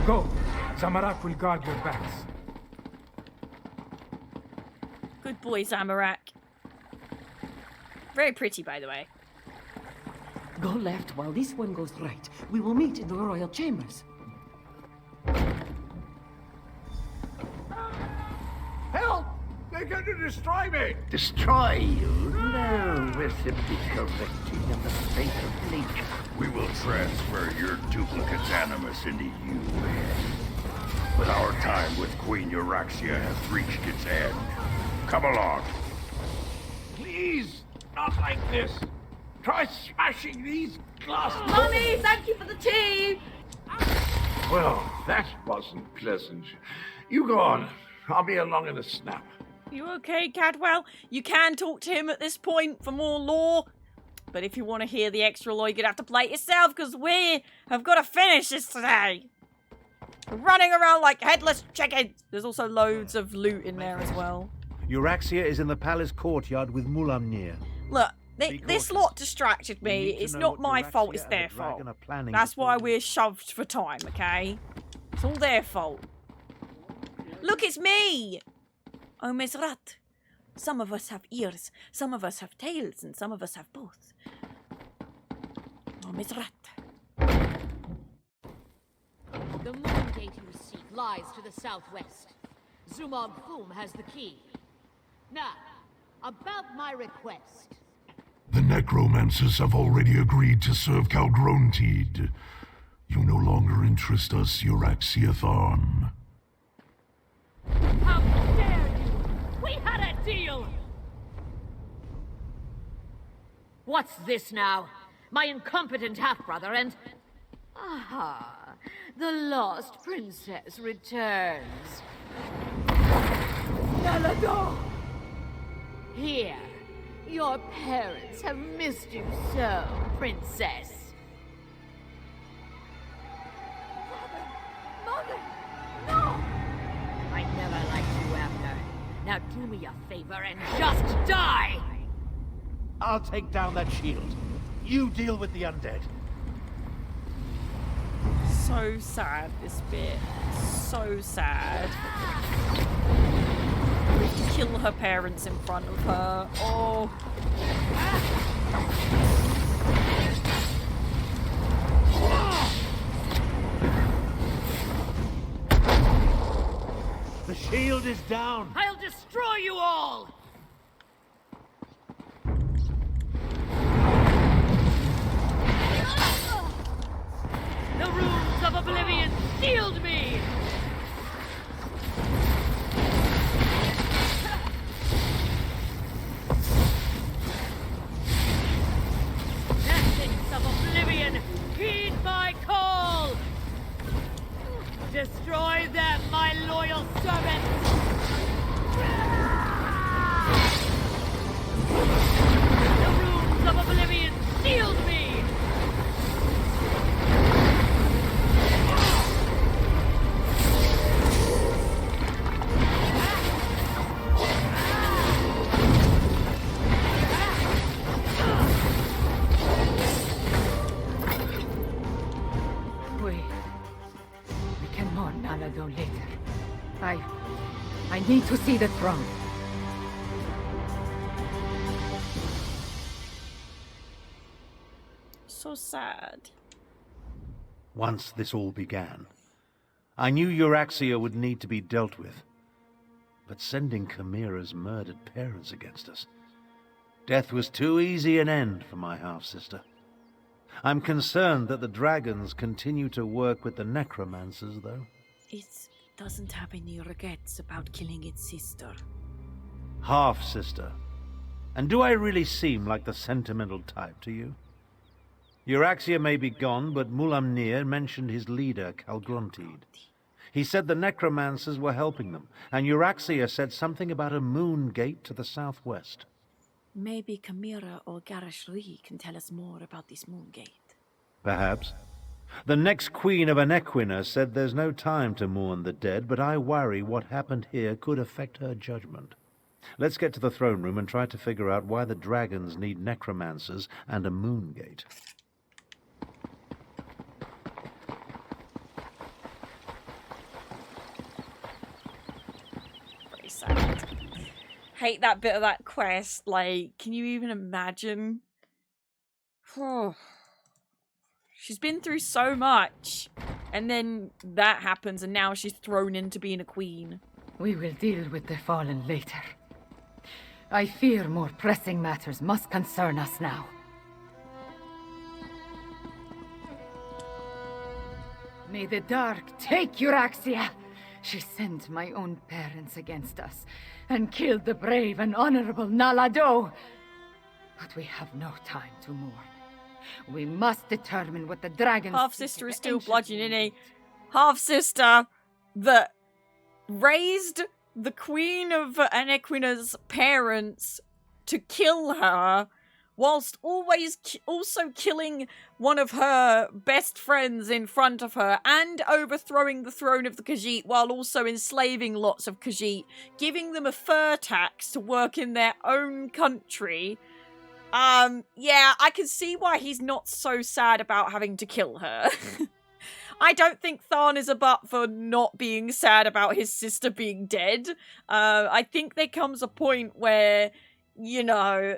Go! Zamorak will guard your backs. Good boy, Zamorak. Very pretty, by the way. Go left while this one goes right. We will meet in the royal chambers. Help! They're going to destroy me! Destroy you? No, we're simply correcting a mistake of nature. We will transfer your duplicate animus into you. But our time with Queen Euraxia has reached its end. Come along. Please, not like this. Try smashing these glass doors. Mommy, thank you for the tea! Well, that wasn't pleasant. You go on. I'll be along in a snap. You okay, Cadwell? You can talk to him at this point for more lore. But if you want to hear the extra lore, you're going to have to play it yourself, because we have got to finish this today. We're running around like headless chickens. There's also loads of loot in there as well. Euraxia is in the palace courtyard with Mulamnir. Look, this lot distracted me. It's not my fault, it's their fault. That's why we're shoved for time, okay? It's all their fault. Look, it's me! Oh, Mesrat. Some of us have ears, some of us have tails, and some of us have both. Oh, Mesrat. The moon gate you seek lies to the southwest. Zumog Thum has the key. Now, about my request. The necromancers have already agreed to serve Calgronteed. You no longer interest us, Euraxia Tharn. How dare you! We had a deal! What's this now? My incompetent half-brother and... Aha! The lost princess returns. Galador! Here. Your parents have missed you so, princess. Mother! No! I never liked you after. Now do me a favor and just die! I'll take down that shield. You deal with the undead. So sad, this bit. So sad. We have to kill her parents in front of her. Oh. The shield is down. I'll destroy you all! The runes of oblivion shield me! Essence of oblivion, heed my call! Destroy them, my loyal servants! The runes of oblivion shield me! We can mourn Nalado later. I need to see the throne. So sad. Once this all began, I knew Euraxia would need to be dealt with. But sending Chimera's murdered parents against us, death was too easy an end for my half-sister. I'm concerned that the dragons continue to work with the necromancers, though. It doesn't have any regrets about killing its sister. Half-sister. And do I really seem like the sentimental type to you? Euraxia may be gone, but Mulamnir mentioned his leader, Calgronteed. He said the necromancers were helping them, and Euraxia said something about a moon gate to the southwest. Maybe Chimera or Garashri can tell us more about this moon gate. Perhaps. The next queen of Anequina said there's no time to mourn the dead, but I worry what happened here could affect her judgment. Let's get to the throne room and try to figure out why the dragons need necromancers and a moon gate. hate that bit of that quest. Like, can you even imagine? She's been through so much. And then that happens, and now she's thrown into being a queen. We will deal with the fallen later. I fear more pressing matters must concern us now. May the dark take Euraxia! She sent my own parents against us, and killed the brave and honorable Nalado. But we have no time to mourn. We must determine what the dragons... Half-sister is still bludgeoning, isn't he? Half-sister that raised the Queen of Anequina's parents to kill her, whilst always also killing one of her best friends in front of her, and overthrowing the throne of the Khajiit while also enslaving lots of Khajiit, giving them a fur tax to work in their own country. Yeah, I can see why he's not so sad about having to kill her. I don't think Tharn is a butt for not being sad about his sister being dead. I think there comes a point where, you know,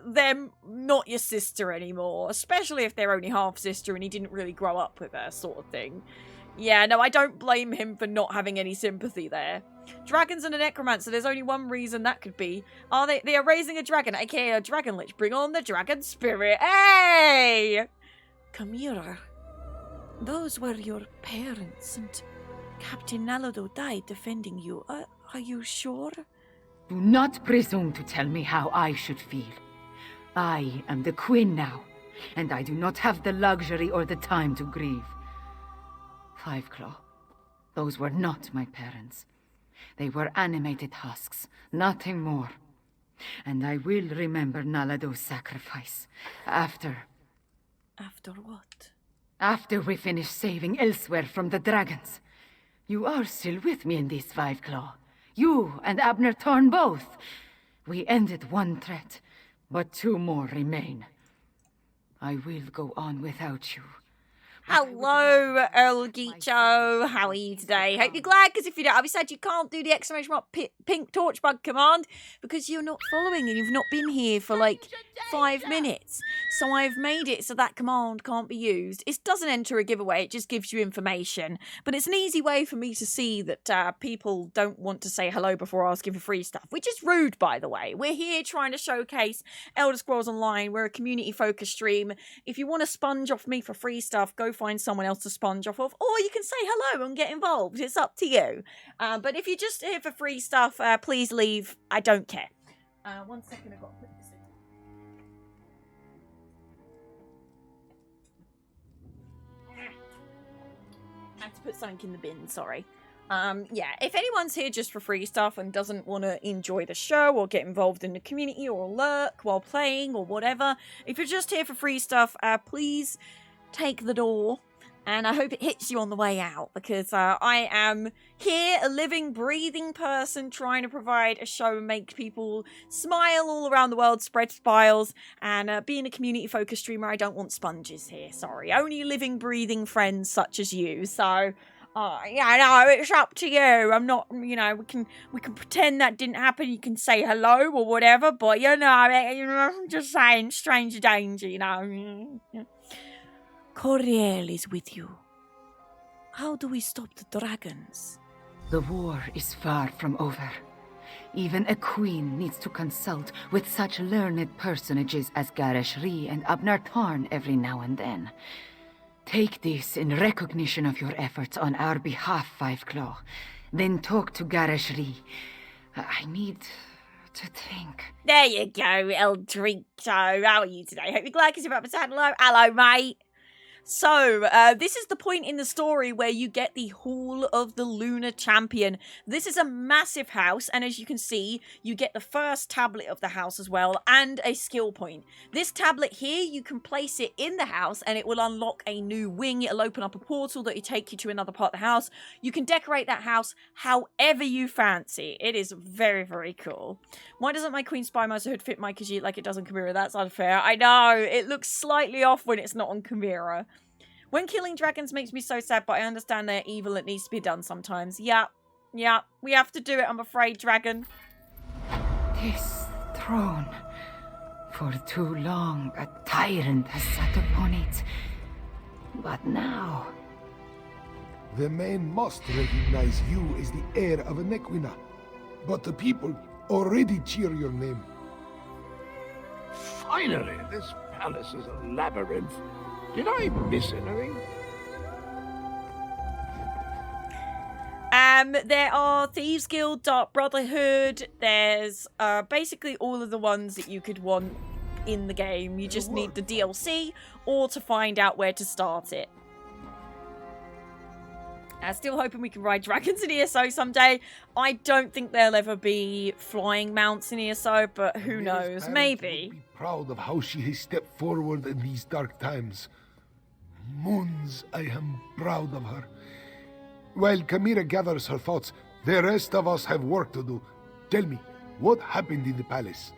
they're not your sister anymore, especially if they're only half-sister and he didn't really grow up with her, sort of thing. Yeah, no, I don't blame him for not having any sympathy there. Dragons and a necromancer, there's only one reason that could be. They are raising a dragon, aka a dragon lich. Bring on the dragon spirit. Hey! Kamira, those were your parents, and Captain Nalado died defending you. Are you sure? Do not presume to tell me how I should feel. I am the queen now, and I do not have the luxury or the time to grieve. Fiveclaw, those were not my parents. They were animated husks, nothing more. And I will remember Nalado's sacrifice after... After what? After we finish saving ELSWEYR from the dragons. You are still with me in this, Fiveclaw. You and Abner Thorn both. We ended one threat, but two more remain. I will go on without you. Hello, Earl Geecho. How are you today? Hope you're glad, because if you don't, I'll be sad you can't do the exclamation mark pink torch bug command because you're not following and you've not been here for like 5 minutes. So I've made it so that command can't be used. It doesn't enter a giveaway, it just gives you information. But it's an easy way for me to see that people don't want to say hello before asking for free stuff, which is rude, by the way. We're here trying to showcase Elder Scrolls Online. We're a community-focused stream. If you want to sponge off me for free stuff, go find someone else to sponge off of, or you can say hello and get involved. It's up to you. But if you're just here for free stuff, please leave. I don't care. 1 second, I've got to put this in. I had to put something in the bin, sorry. Yeah, if anyone's here just for free stuff and doesn't want to enjoy the show or get involved in the community or lurk while playing or whatever, if you're just here for free stuff, please take the door. And I hope it hits you on the way out, because I am here, a living, breathing person, trying to provide a show and make people smile all around the world, spread smiles, and being a community-focused streamer, I don't want sponges here, sorry. Only living, breathing friends such as you, so... yeah, no, it's up to you. I'm not, you know, we can pretend that didn't happen. You can say hello or whatever, but you know, I'm just saying, stranger danger, you know. Coriel is with you. How do we stop the dragons? The war is far from over. Even a queen needs to consult with such learned personages as Gareshri and Abner Thorn every now and then. Take this in recognition of your efforts on our behalf, Fiveclaw. Then talk to Gareshri. I need to think. There you go, Eldrito. How are you today? Hope you're glad because you're about to say hello. Hello, mate. So, this is the point in the story where you get the Hall of the Lunar Champion. This is a massive house, and as you can see, you get the first tablet of the house as well, and a skill point. This tablet here, you can place it in the house, and it will unlock a new wing. It'll open up a portal that will take you to another part of the house. You can decorate that house however you fancy. It is very, very cool. Why doesn't my Queen Spymaster hood fit my Khajiit like it does on Chimera? That's unfair. I know, it looks slightly off when it's not on Chimera. When killing dragons makes me so sad, but I understand they're evil. It needs to be done sometimes. Yeah, we have to do it, I'm afraid, dragon. This throne. For too long, a tyrant has sat upon it. But now... The man must recognize you as the heir of a Nequina. But the people already cheer your name. Finally, this palace is a labyrinth. Did I miss anything? There are Thieves Guild, Dark Brotherhood. There's basically all of the ones that you could want in the game. You just need the DLC or to find out where to start it. Still hoping we can ride dragons in ESO someday. I don't think there'll ever be flying mounts in ESO, but who knows? Maybe. Be proud of how she has stepped forward in these dark times. Moons, I am proud of her. While Chimera gathers her thoughts, the rest of us have work to do. Tell me, what happened in the palace?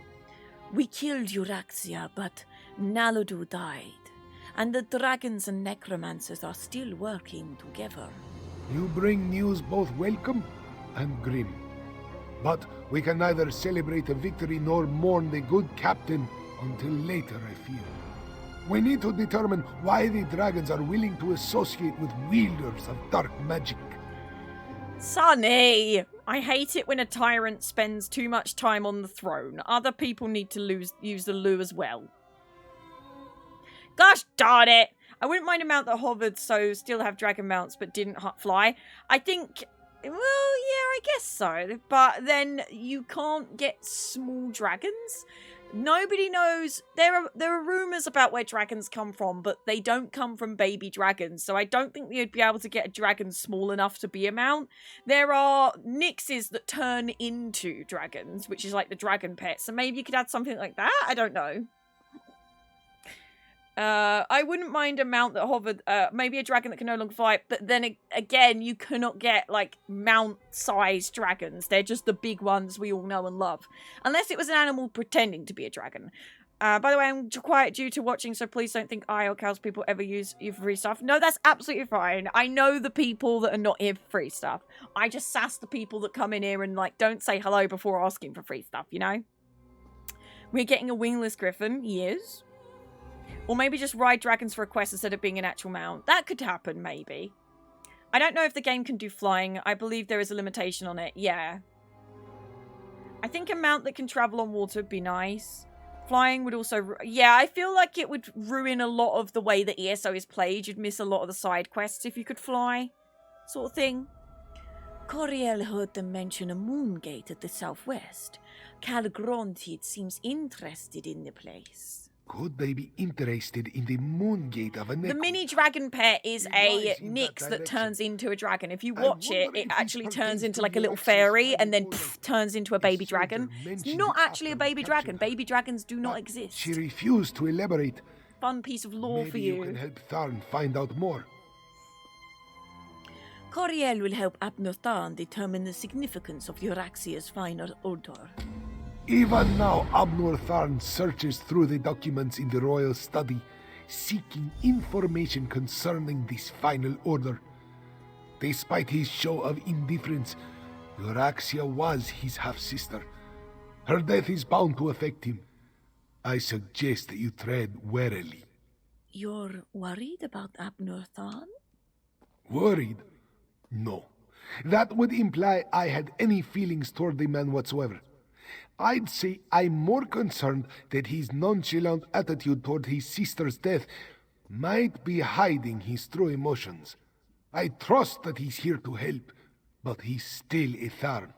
We killed Euraxia, but Nalodu died. And the dragons and necromancers are still working together. You bring news both welcome and grim. But we can neither celebrate a victory nor mourn the good captain until later, I fear. We need to determine why the dragons are willing to associate with wielders of dark magic. Sonny! I hate it when a tyrant spends too much time on the throne. Other people need to use the lure as well. Gosh darn it! I wouldn't mind a mount that hovered, so still have dragon mounts, but didn't fly. I think... Well, yeah, I guess so. But then you can't get small dragons. Nobody knows. There are rumors about where dragons come from, but they don't come from baby dragons. So I don't think you'd be able to get a dragon small enough to be a mount. There are nixes that turn into dragons, which is like the dragon pet. So maybe you could add something like that? I don't know. I wouldn't mind a mount that hovered, maybe a dragon that can no longer fly, but then again, you cannot get, like, mount-sized dragons. They're just the big ones we all know and love. Unless it was an animal pretending to be a dragon. By the way, I'm quiet due to watching, so please don't think I or Cal's people ever use you for free stuff. No, that's absolutely fine. I know the people that are not here for free stuff. I just sass the people that come in here and, like, don't say hello before asking for free stuff, you know? We're getting a wingless griffin, yes. Or maybe just ride dragons for a quest instead of being an actual mount. That could happen, maybe. I don't know if the game can do flying. I believe there is a limitation on it. Yeah. I think a mount that can travel on water would be nice. Flying would also... Yeah, I feel like it would ruin a lot of the way that ESO is played. You'd miss a lot of the side quests if you could fly. Sort of thing. Coriel heard them mention a moon gate at the southwest. Cal Grontid seems interested in the place. Could they be interested in the moon gate of a The mini dragon pet is a nix that turns into a dragon. If you watch it, it actually turns into like a little fairy and then turns into a baby dragon. It's not actually a baby dragon. Baby dragons do not exist. She refused to elaborate. Fun piece of lore for you. Maybe you can help Tharn find out more. Coriel will help Abnur Tharn determine the significance of Euraxia's final order. Even now, Abnur Tharn searches through the documents in the royal study, seeking information concerning this final order. Despite his show of indifference, Euraxia was his half-sister. Her death is bound to affect him. I suggest that you tread warily. You're worried about Abnur Tharn? Worried? No. That would imply I had any feelings toward the man whatsoever. I'd say I'm more concerned that his nonchalant attitude toward his sister's death might be hiding his true emotions. I trust that he's here to help, but he's still a Tharn.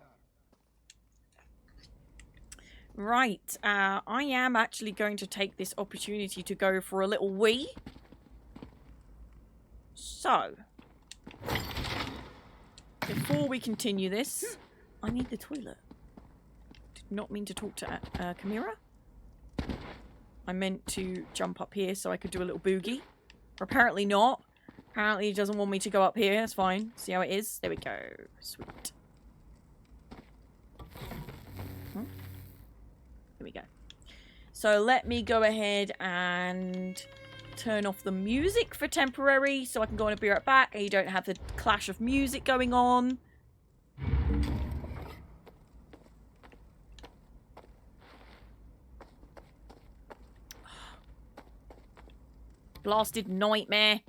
Right, I am actually going to take this opportunity to go for a little wee. So, before we continue this, I need the toilet. Not mean to talk to Chimera. I meant to jump up here so I could do a little boogie. Or apparently not. Apparently he doesn't want me to go up here. That's fine. See how it is? There we go. Sweet. There we go. So let me go ahead and turn off the music for temporary so I can go on and be right back and you don't have the clash of music going on. Blasted nightmare.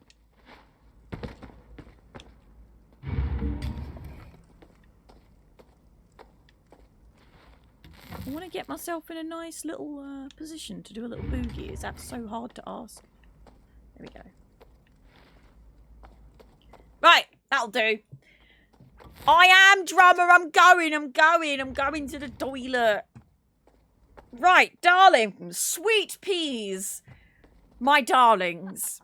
I want to get myself in a nice little position to do a little boogie. Is that so hard to ask? There we go. Right, that'll do. I am drummer. I'm going to the toilet. Right, darling. Sweet peas. My darlings.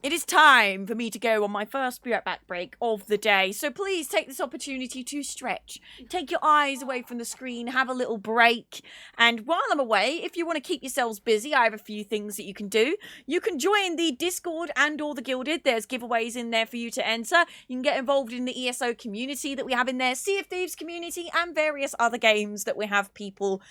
It is time for me to go on my first Be Right Back break of the day. So please take this opportunity to stretch. Take your eyes away from the screen. Have a little break. And while I'm away, if you want to keep yourselves busy, I have a few things that you can do. You can join the Discord and or the Guilded. There's giveaways in there for you to enter. You can get involved in the ESO community that we have in there. Sea of Thieves community and various other games that we have people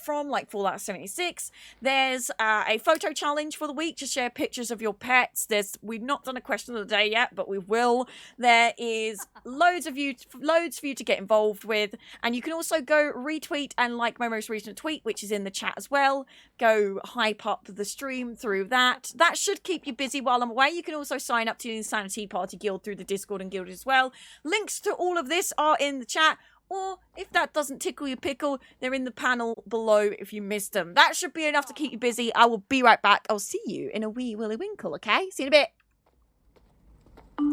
from, like Fallout 76. There's a photo challenge for the week. Just share pictures of your pets. We've not done a question of the day yet, but we will. There is loads for you to get involved with, and you can also go retweet and like my most recent tweet, which is in the chat as well. Go hype up the stream through that. That should keep you busy while I'm away. You can also sign up to the Insani-tea Party Guild through the Discord and Guild as well. Links to all of this are in the chat. Or, if that doesn't tickle your pickle, they're in the panel below if you missed them. That should be enough to keep you busy. I will be right back. I'll see you in a wee willy winkle, okay? See you in a bit.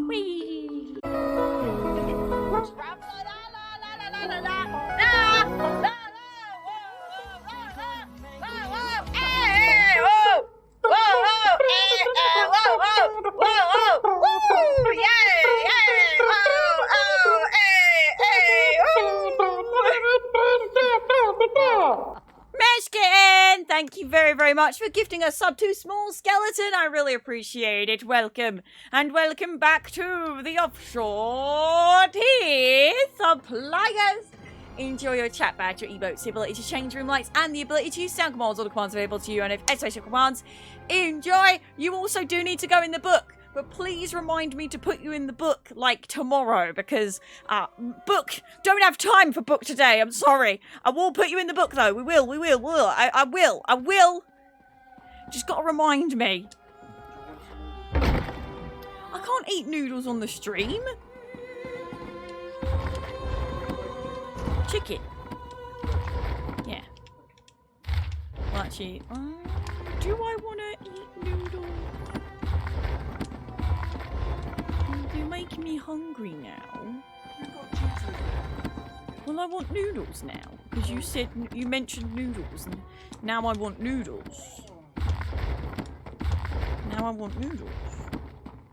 Wee. Meshkin, thank you very, very much for gifting a sub to Small Skeleton. I really appreciate it. Welcome. And welcome back to the Offshore Tea Suppliers. Enjoy your chat badge, your emotes, the ability to change room lights, and the ability to use sound commands. All the commands available to you, and if special commands. Enjoy. You also do need to go in the book. But please remind me to put you in the book, like, tomorrow, because, don't have time for book today, I'm sorry. I will put you in the book, though. We will. I will. Just gotta remind me. I can't eat noodles on the stream. Chicken. Yeah. Well, actually, do I want to eat noodles? You're making me hungry now. Well, I want noodles now. Because you mentioned noodles. And now I want noodles. Now I want noodles.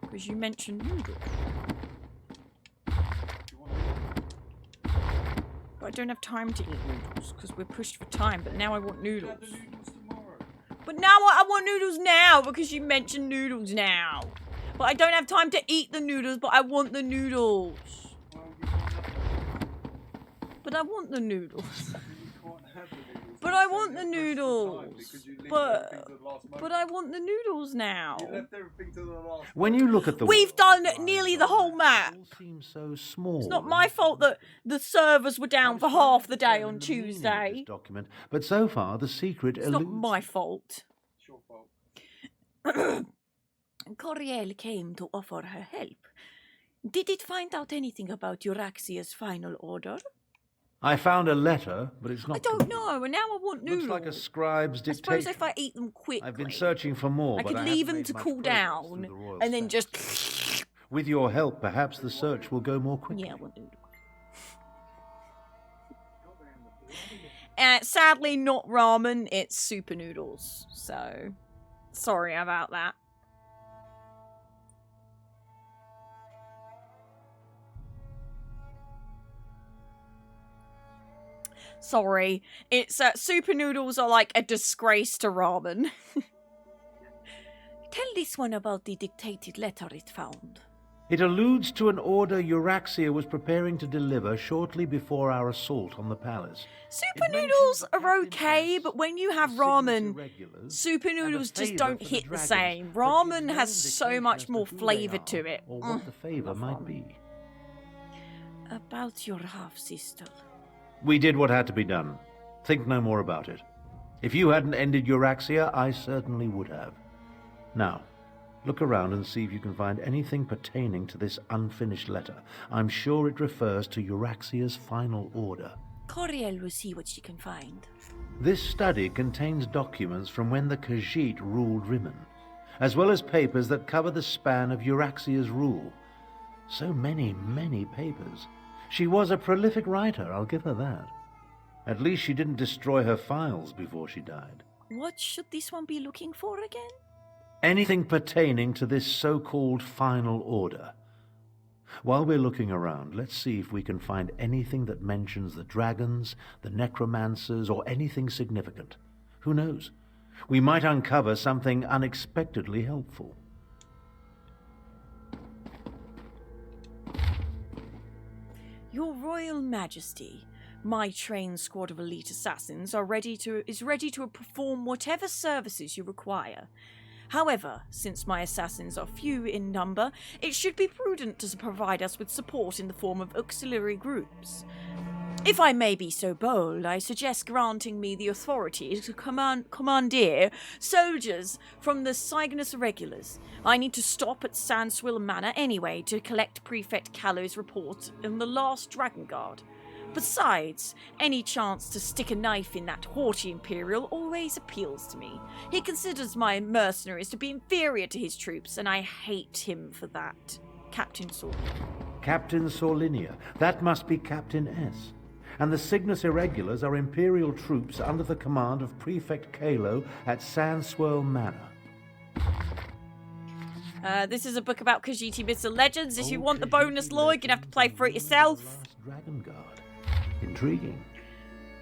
Because you mentioned noodles. But I don't have time to eat noodles. Because we're pushed for time. But now I want noodles. But now I want noodles now. Because you mentioned noodles now. But I don't have time to eat the noodles, but I want the noodles. But I want the noodles. But I want the noodles. But I want the noodles now. When you look at the We've done nearly the whole map. It seems so small. It's not my fault that the servers were down for half the day on Tuesday. Document, but so far the secret It's not my fault. It's your fault. Coriel came to offer her help. Did it find out anything about Euraxia's final order? I found a letter, but it's not. I don't know, and now I want noodles. Looks like a scribe's dictation. I suppose if I eat them quickly. I've been searching for more, I but could leave them to cool down, and then just... With your help, perhaps the search will go more quickly. Yeah, I want noodles. Sadly, not ramen, it's super noodles, so... Sorry about that. Sorry. It's super noodles are like a disgrace to ramen. Tell this one about the dictated letter it found. It alludes to an order Euraxia was preparing to deliver shortly before our assault on the palace. Super noodles are okay, but when you have ramen, super noodles just don't hit the same. Ramen has so much more flavour to it. Or what the favour might be. About your half-sister. We did what had to be done. Think no more about it. If you hadn't ended Euraxia, I certainly would have. Now, Look around and see if you can find anything pertaining to this unfinished letter. I'm sure it refers to Euraxia's final order. Coriel will see what she can find. This study contains documents from when the Khajiit ruled Rimmon, as well as papers that cover the span of Euraxia's rule. So many, many papers. She was a prolific writer, I'll give her that. At least she didn't destroy her files before she died. What should this one be looking for again? Anything pertaining to this so-called final order. While we're looking around, let's see if we can find anything that mentions the dragons, the necromancers, or anything significant. Who knows? We might uncover something unexpectedly helpful. Your Royal Majesty, my trained squad of elite assassins is ready to perform whatever services you require. However, since my assassins are few in number, it should be prudent to provide us with support in the form of auxiliary groups. If I may be so bold, I suggest granting me the authority to commandeer soldiers from the Cygnus Irregulars. I need to stop at Sandswill Manor anyway to collect Prefect Callow's report on the last Dragon Guard. Besides, any chance to stick a knife in that haughty Imperial always appeals to me. He considers my mercenaries to be inferior to his troops, and I hate him for that. Captain Sorlinia. Captain Sorlinia. That must be Captain S. And the Cygnus Irregulars are Imperial troops under the command of Prefect Kalo at Sandswirl Manor. This is a book about Khajiit myths and legends. If you want the bonus lore, you're going to have to play for it yourself. Dragon Guard. Intriguing.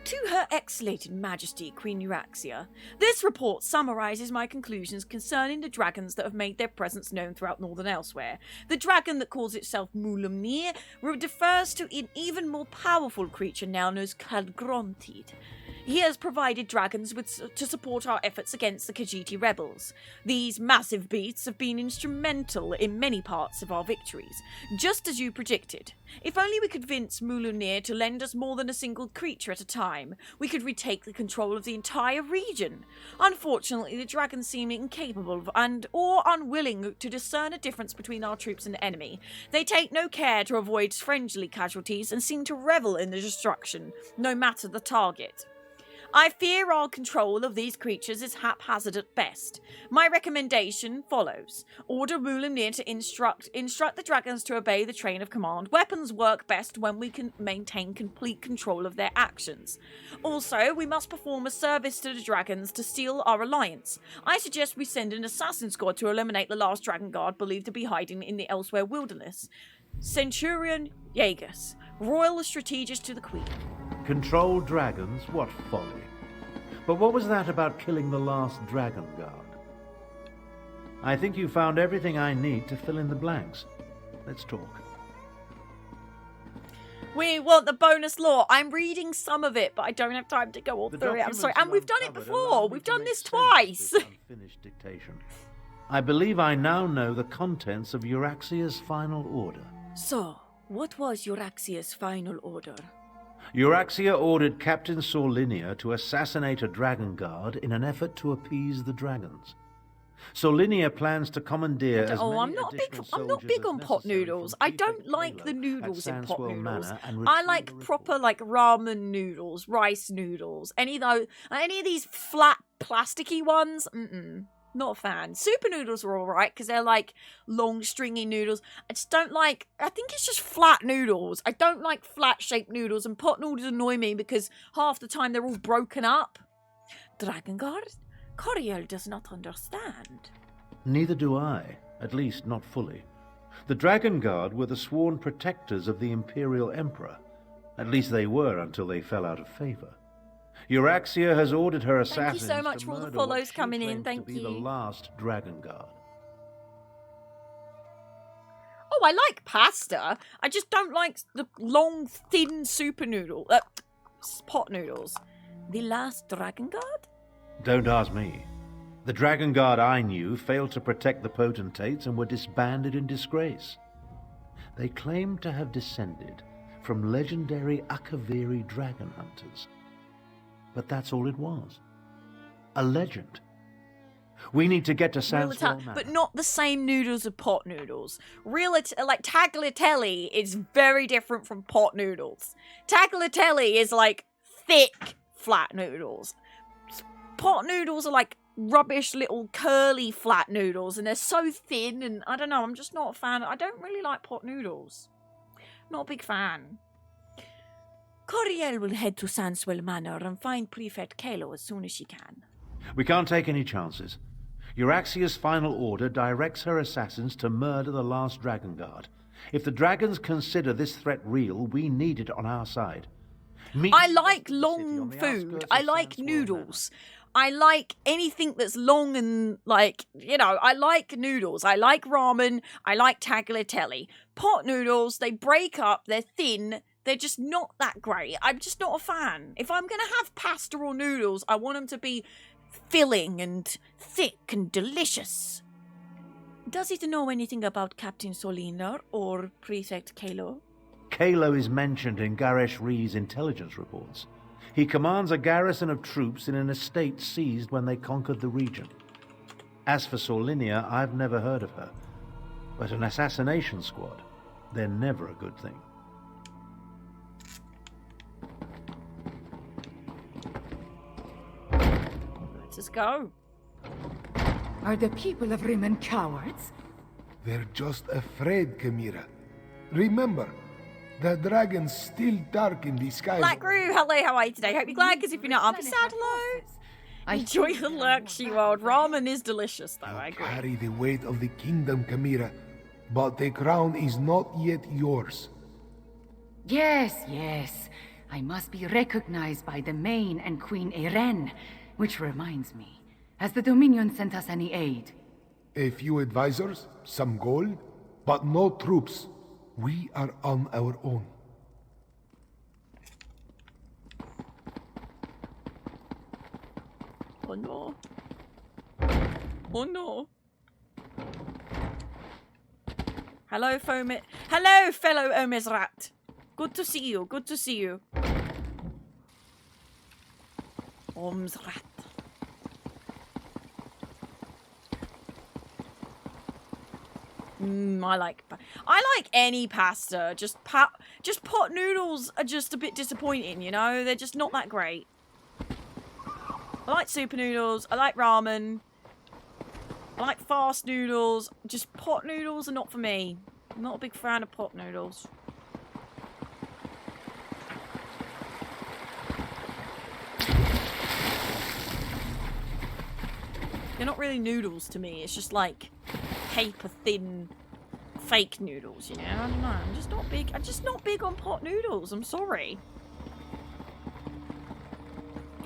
To Her Exhalated Majesty, Queen Euraxia, this report summarizes my conclusions concerning the dragons that have made their presence known throughout northern Elsewhere. The dragon that calls itself Mulumnir refers to an even more powerful creature now known as Kalgrontid. He has provided dragons to support our efforts against the Khajiit rebels. These massive beasts have been instrumental in many parts of our victories, just as you predicted. If only we could convince Mulunir to lend us more than a single creature at a time, we could retake the control of the entire region. Unfortunately, the dragons seem incapable or unwilling to discern a difference between our troops and the enemy. They take no care to avoid friendly casualties and seem to revel in the destruction, no matter the target. I fear our control of these creatures is haphazard at best. My recommendation follows. Order Mulumnir to instruct the dragons to obey the train of command. Weapons work best when we can maintain complete control of their actions. Also, we must perform a service to the dragons to seal our alliance. I suggest we send an assassin squad to eliminate the last dragon guard believed to be hiding in the Elsewhere wilderness. Centurion Jaegus, Royal Strategist to the Queen. Control dragons? What folly. But what was that about killing the last dragon guard? I think you found everything I need to fill in the blanks. Let's talk. We want the bonus lore. I'm reading some of it, but I don't have time to go all through it. I'm sorry. And we've done it before. We've done this twice. Unfinished dictation. I believe I now know the contents of Euraxia's final order. So, what was Euraxia's final order? Euraxia ordered Captain Sorlinia to assassinate a dragon guard in an effort to appease the dragons. Sorlinia plans to commandeer as many I'm not big on pot noodles. I don't like the noodles in pot noodles. I like proper ramen noodles, rice noodles. Any of these flat plasticky ones, not a fan. Super noodles are alright because they're like long stringy noodles. I just don't like, I think it's just flat noodles. I don't like flat shaped noodles, and pot noodles annoy me because half the time they're all broken up. Dragon Guard? Coriel does not understand. Neither do I, at least not fully. The Dragon Guard were the sworn protectors of the Imperial Emperor. At least they were until they fell out of favor. Euraxia has ordered her assassins Thank you so much for all the follows coming in. Thank you. The last Dragon Guard. Oh, I like pasta. I just don't like the long, thin super noodle, pot noodles. The last Dragon Guard? Don't ask me. The Dragon Guard I knew failed to protect the potentates and were disbanded in disgrace. They claimed to have descended from legendary Akaviri dragon hunters. But that's all it was. A legend. We need to get to Real Sandswell Manor. but not the same noodles as pot noodles. Like tagliatelle is very different from pot noodles. Tagliatelle is like thick, flat noodles. Pot noodles are like rubbish little curly flat noodles, and they're so thin, and I don't know, I'm just not a fan. I don't really like pot noodles. Not a big fan. Coriel will head to Sandswell Manor and find Prefect Kalo as soon as she can. We can't take any chances. Euraxia's final order directs her assassins to murder the last Dragon Guard. If the dragons consider this threat real, we need it on our side. I like long food. I like noodles. I like anything that's long and, like, you know, I like noodles. I like ramen. I like tagliatelle. Pot noodles, they break up, they're thin, they're just not that great. I'm just not a fan. If I'm going to have pasta or noodles, I want them to be filling and thick and delicious. Does it know anything about Captain Solina or Prefect Kalo? Kalo is mentioned in Garesh Ree's intelligence reports. He commands a garrison of troops in an estate seized when they conquered the region. As for Solinia, I've never heard of her. But an assassination squad, they're never a good thing. Let's just go. Are the people of Rimmon cowards? They're just afraid, Chimera. Remember, the dragon's still dark in the sky. Black Roo, hello, how are you today? Hope you're glad, because if you're not, I'll be sad, hello. Enjoy the lurkshy world. Ramen is delicious, though, I agree. Carry the weight of the kingdom, Chimera. But the crown is not yet yours. Yes, yes. I must be recognized by the Main and Queen Eren. Which reminds me, has the Dominion sent us any aid? A few advisors, some gold, but no troops. We are on our own. Oh no. Oh no. Hello, Hello, fellow Omezrat. Good to see you. Good to see you. Omezrat. I like any pasta. Just pot noodles are just a bit disappointing, you know? They're just not that great. I like super noodles. I like ramen. I like fast noodles. Just pot noodles are not for me. I'm not a big fan of pot noodles. They're not really noodles to me. It's just like paper thin fake noodles, you know? I don't know. I'm just not big on pot noodles. I'm sorry.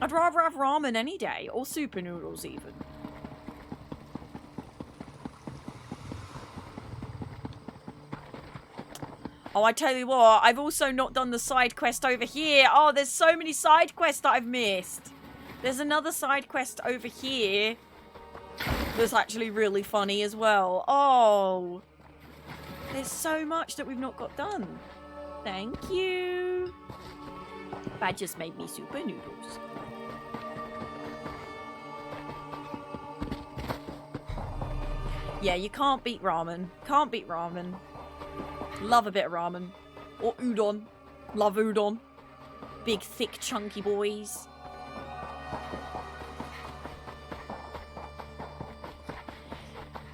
I'd rather have ramen any day, or super noodles even. Oh, I tell you what, I've also not done the side quest over here. Oh, there's so many side quests that I've missed. There's another side quest over here that's actually really funny as well. Oh, there's so much that we've not got done. Thank you. That just made me super noodles. Yeah, you can't beat ramen. Can't beat ramen. Love a bit of ramen. Or udon. Love udon. Big, thick, chunky boys.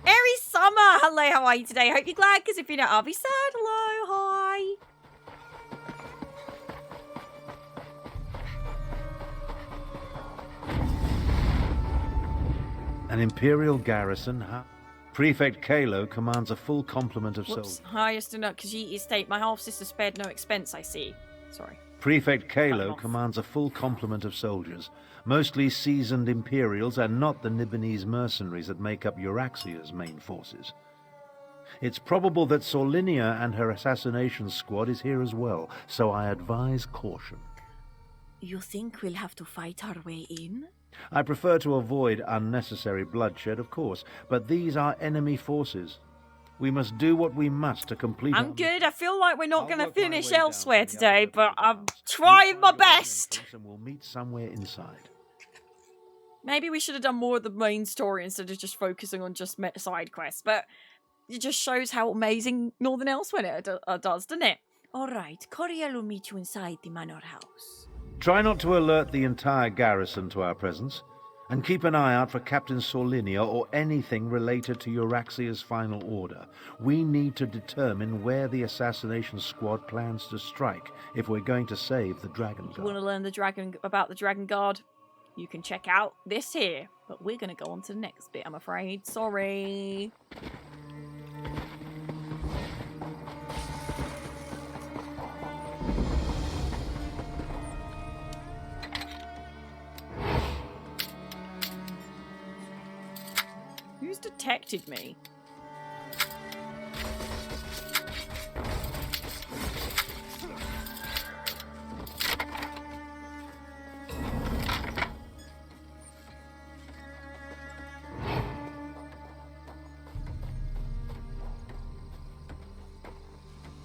Aries Summer! Hello, how are you today? Hope you're glad, because if you're not, I'll be sad. Hello, hi. An Imperial garrison, huh? Prefect Kalo commands a full complement of soldiers. Highest in Khajiit state. My half-sister spared no expense, I see. Sorry. Prefect Kalo commands a full complement of soldiers, mostly seasoned Imperials and not the Nibonese mercenaries that make up Euraxia's main forces. It's probable that Solinia and her assassination squad is here as well, so I advise caution. You think we'll have to fight our way in? I prefer to avoid unnecessary bloodshed, of course, but these are enemy forces. We must do what we must to complete I'm good. I feel like we're not going to finish elsewhere today, but I'm trying my best. And we'll meet somewhere inside. Maybe we should have done more of the main story instead of just focusing on just side quests, but it just shows how amazing Northern ELSWEYR does, doesn't it? Alright, Coriel will meet you inside the manor house. Try not to alert the entire garrison to our presence, and keep an eye out for Captain Solinia or anything related to Euraxia's final order. We need to determine where the assassination squad plans to strike if we're going to save the Dragon If you Guard. want to learn about the Dragon Guard, you can check out this here. But we're going to go on to the next bit, I'm afraid. Sorry. Who's detected me?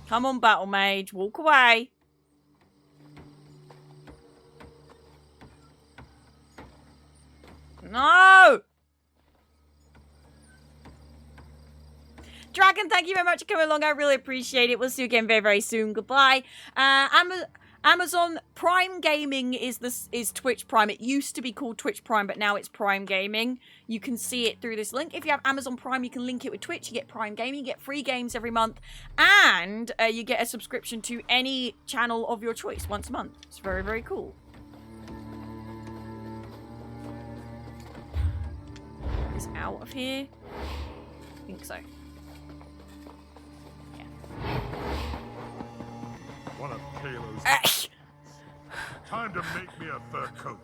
Come on, Battle Mage, walk away. No! Dragon, thank you very much for coming along. I really appreciate it. We'll see you again very, very soon. Goodbye. Amazon Prime Gaming is Twitch Prime. It used to be called Twitch Prime, but now it's Prime Gaming. You can see it through this link. If you have Amazon Prime, you can link it with Twitch. You get Prime Gaming, you get free games every month, and you get a subscription to any channel of your choice once a month. It's very, very cool. Is out of here? I think so. One of Kalo's. Time to make me a fur coat.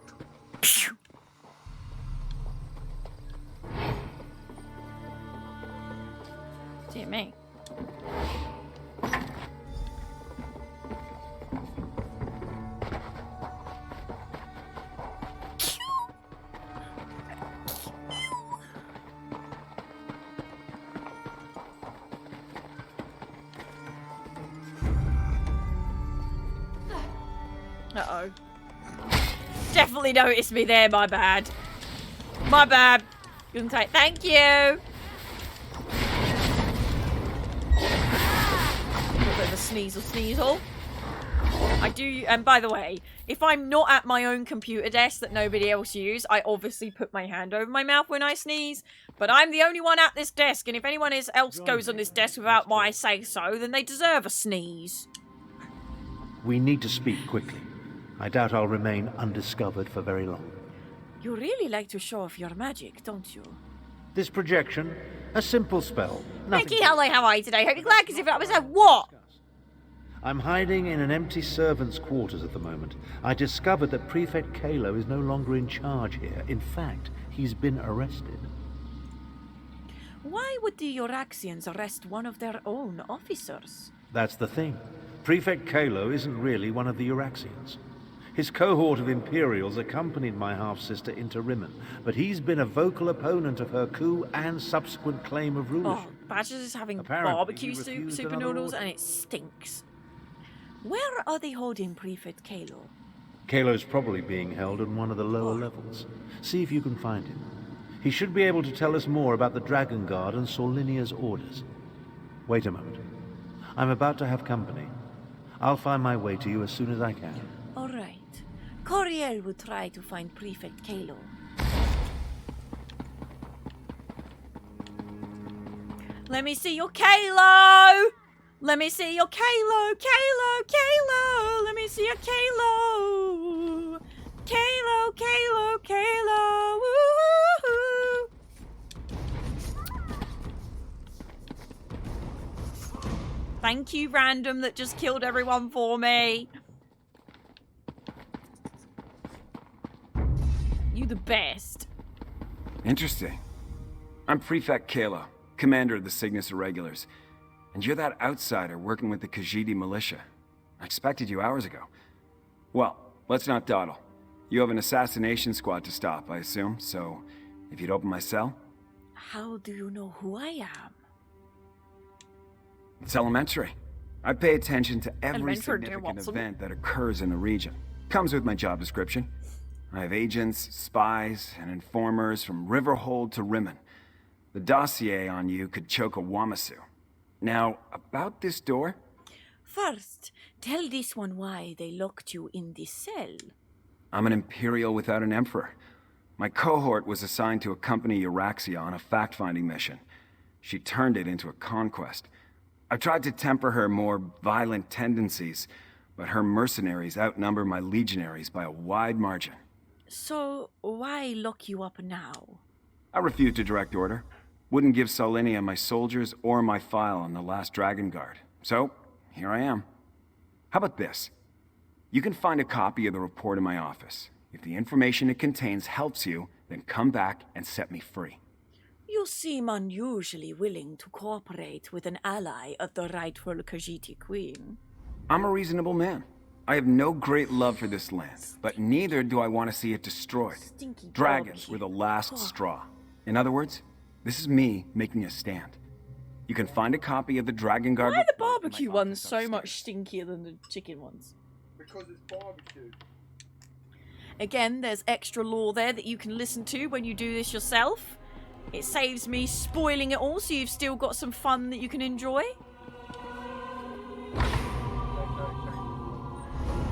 Dear me. Uh-oh. Definitely noticed me there, my bad. My bad. Couldn't take. Thank you. A little bit of a sneasel. I do, and by the way, if I'm not at my own computer desk that nobody else uses, I obviously put my hand over my mouth when I sneeze. But I'm the only one at this desk, and if anyone else goes on this desk without my say-so, then they deserve a sneeze. We need to speak quickly. I doubt I'll remain undiscovered for very long. You really like to show off your magic, don't you? This projection, a simple spell. Nothing. Mickey, hello, how are you today? Hope you're glad, because if I was at what? I'm hiding in an empty servant's quarters at the moment. I discovered that Prefect Kalo is no longer in charge here. In fact, he's been arrested. Why would the Euraxians arrest one of their own officers? That's the thing. Prefect Kalo isn't really one of the Euraxians. His cohort of Imperials accompanied my half-sister into Rimmon, but he's been a vocal opponent of her coup and subsequent claim of rulership. Oh, Badgers is having Apparently, barbecue he refused super another noodles order. and it stinks. Where are they holding Prefect Kalo? Kalo's probably being held on one of the lower levels. See if you can find him. He should be able to tell us more about the Dragon Guard and Solinia's orders. Wait a moment. I'm about to have company. I'll find my way to you as soon as I can. All right. Coriel will try to find Prefect Kalo. Let me see your Kalo! Let me see your Kalo! Kalo! Let me see your Kalo! Kalo! Woo-hoo-hoo. Thank you, random, that just killed everyone for me. You the best. Interesting. I'm Prefect Kalo, commander of the Cygnus Irregulars. And you're that outsider working with the Khajiit militia. I expected you hours ago. Well, let's not dawdle. You have an assassination squad to stop, I assume, so if you'd open my cell? How do you know who I am? It's elementary. I pay attention to every Elementary, significant Watson. event that occurs in the region. Comes with my job description. I have agents, spies, and informers from Riverhold to Rimmon. The dossier on you could choke a Wamasu. Now, about this door? First, tell this one why they locked you in this cell. I'm an Imperial without an Emperor. My cohort was assigned to accompany Euraxia on a fact-finding mission. She turned it into a conquest. I tried to temper her more violent tendencies, but her mercenaries outnumber my legionaries by a wide margin. So, why lock you up now? I refused a direct order. Wouldn't give Solinia my soldiers or my file on the last Dragon Guard. So, here I am. How about this? You can find a copy of the report in my office. If the information it contains helps you, then come back and set me free. You seem unusually willing to cooperate with an ally of the rightful Khajiit Queen. I'm a reasonable man. I have no great love for this land, but neither do I want to see it destroyed. Stinky Dragons barbecue. were the last straw. In other words, this is me making a stand. You can find a copy of the Dragon Guard. Why are the barbecue ones so much stinkier than the chicken ones? Because it's barbecue. Again, there's extra lore there that you can listen to when you do this yourself. It saves me spoiling it all, so you've still got some fun that you can enjoy.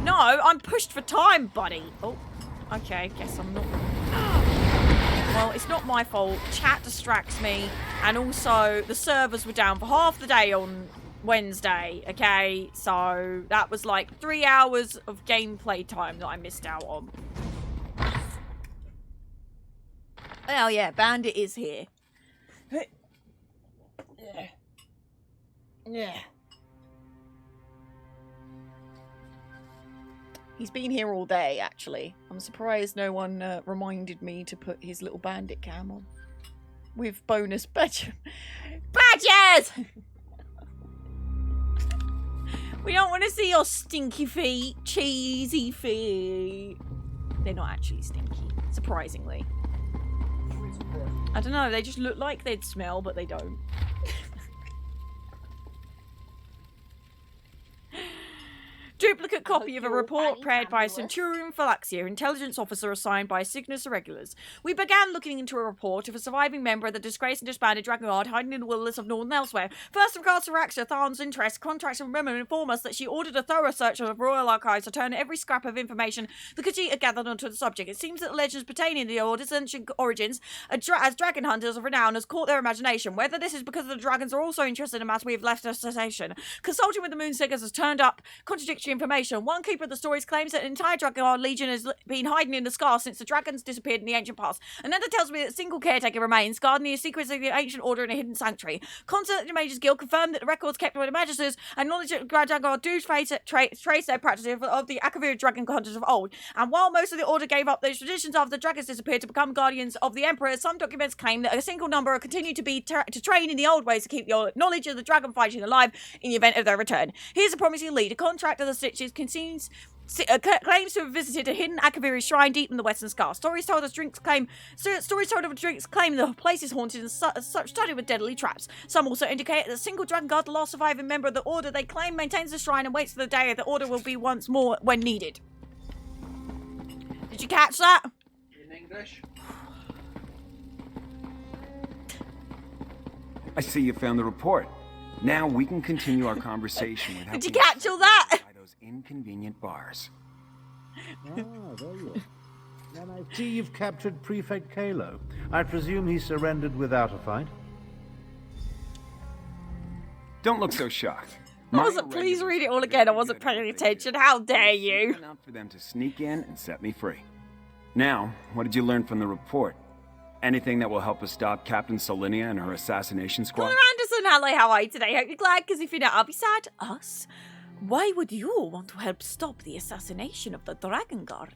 No, I'm pushed for time, buddy. Oh, okay, guess I'm not. Well, it's not my fault. Chat distracts me. And also, the servers were down for half the day on Wednesday, okay? So, that was like 3 hours of gameplay time that I missed out on. Oh yeah, Bandit is here. Yeah. He's been here all day, actually. I'm surprised no one reminded me to put his little bandit cam on. With bonus badges! We don't want to see your stinky feet, cheesy feet. They're not actually stinky, surprisingly. I don't know, they just look like they'd smell, but they don't. Duplicate copy of a report prepared by Centurion Phylaxia, intelligence officer assigned by Cygnus Irregulars. We began looking into a report of a surviving member of the disgraced and disbanded Dragon Guard hiding in the wilderness of Northern Elsewhere. First, in regards to Raxia, Tharn's interest, contracts from Rimmon inform us that she ordered a thorough search of the Royal Archives to turn every scrap of information the Khajiit had gathered onto the subject. It seems that the legends pertaining to the Order's ancient origins, as dragon hunters of renown, has caught their imagination. Whether this is because the dragons are also interested in a matter we have left us cessation. Consulting with the Moonseekers has turned up contradictory information. One keeper of the stories claims that an entire Dragon Guard Legion has been hiding in the scar since the dragons disappeared in the ancient past. Another tells me that a single caretaker remains, guarding the secrets of the ancient order in a hidden sanctuary. Consultant Mages Guild confirmed that the records kept by the Magisters acknowledge that Dragon Guard do trace their practices of the Akavir dragon hunters of old. And while most of the order gave up those traditions after the dragons disappeared to become guardians of the Emperor, some documents claim that a single number continue to be to train in the old ways to keep the knowledge of the dragon fighting alive in the event of their return. Here's a promising lead. A contract of the Stitches claims to have visited a hidden Akaviri shrine deep in the Western Scar. Stories told of drinks claim the place is haunted and such studded with deadly traps. Some also indicate that a single Dragon Guard, the last surviving member of the Order they claim, maintains the shrine and waits for the day the Order will be once more when needed. Did you catch that? In English? I see you found the report. Now we can continue our conversation without Did you catch all that? by those inconvenient bars. There you are. And I see you've captured Prefect Kalo. I presume he surrendered without a fight? Don't look so shocked. Please read it all again. I wasn't paying attention. How dare you? Enough for them to sneak in and set me free. Now, what did you learn from the report? Anything that will help us stop Captain Solinia and her assassination squad? Connor Anderson, hello, how are you today? Hope you're glad, because if you're not, I'll be sad. Us? Why would you want to help stop the assassination of the Dragon Guard?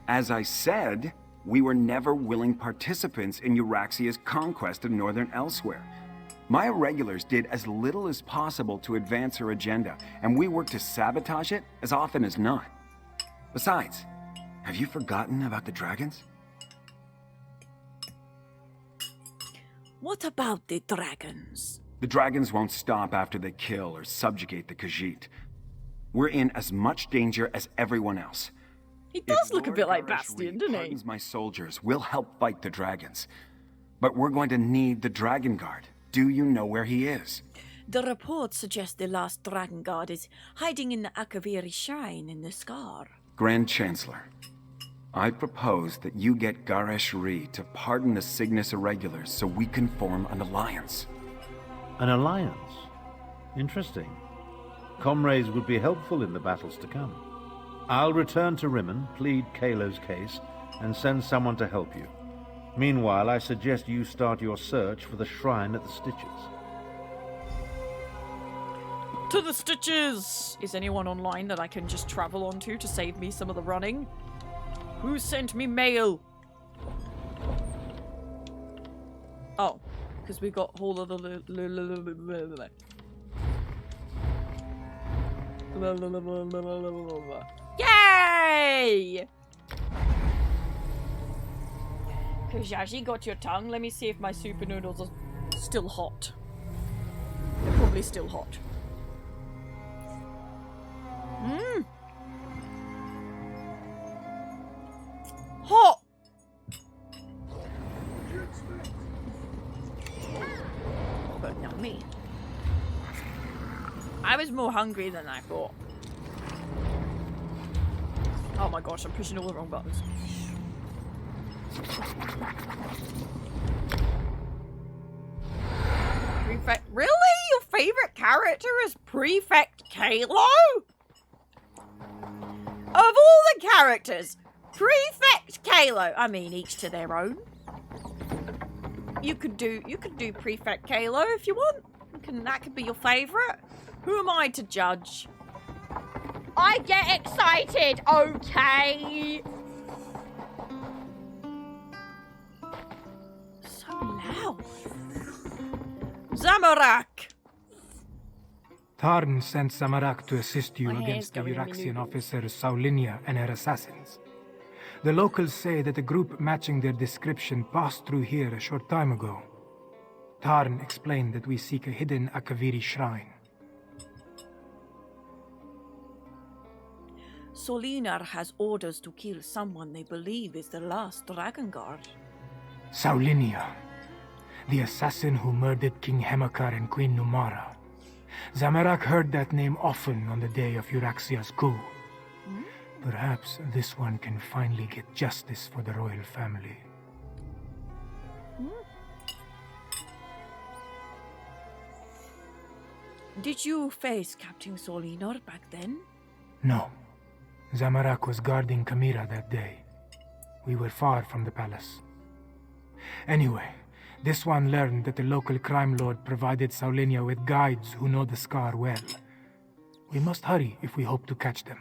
As I said, we were never willing participants in Euraxia's conquest of Northern Elsewhere. My irregulars did as little as possible to advance her agenda, and we worked to sabotage it as often as not. Besides, have you forgotten about the dragons? What about the dragons? The dragons won't stop after they kill or subjugate the Khajiit. We're in as much danger as everyone else. He does look a bit like Garish Bastion, Reed doesn't he? pardons my soldiers, we'll help fight the dragons. But we're going to need the Dragon Guard. Do you know where he is? The report suggests the last Dragon Guard is hiding in the Akaviri Shrine in the Scar. Grand Chancellor, I propose that you get Garish Reed to pardon the Cygnus Irregulars so we can form an alliance. An alliance? Interesting. Comrades would be helpful in the battles to come. I'll return to Rimmon, plead Kayla's case, and send someone to help you. Meanwhile, I suggest you start your search for the shrine at the Stitches. To the Stitches! Is anyone online that I can just travel onto to save me some of the running? Who sent me mail? Oh, because we got all of the... Yay! Kajaji, got your tongue? Let me see if my super noodles are still hot. They're probably still hot. Mmm! Hot! But not me. I was more hungry than I thought. Oh my gosh, I'm pushing all the wrong buttons. Prefect, really? Your favorite character is Prefect Kalo? Of all the characters, Prefect Kalo. I mean, each to their own. You could do Prefect Kalo if you want. That could be your favorite. Who am I to judge? I get excited, okay? So loud. Zamorak! Tarn sent Zamorak to assist you My hair's against the going in my Uraxian noodles. officer Saulinia and her assassins. The locals say that a group matching their description passed through here a short time ago. Tarn explained that we seek a hidden Akaviri shrine. Solinar has orders to kill someone they believe is the last Dragon Guard. Saulinia, the assassin who murdered King Hemakar and Queen Numara. Zamorak heard that name often on the day of Euraxia's coup. Perhaps this one can finally get justice for the royal family. Did you face Captain Solinar back then? No. Zamorak was guarding Kamira that day. We were far from the palace. Anyway, this one learned that the local crime lord provided Saulinia with guides who know the Scar well. We must hurry if we hope to catch them.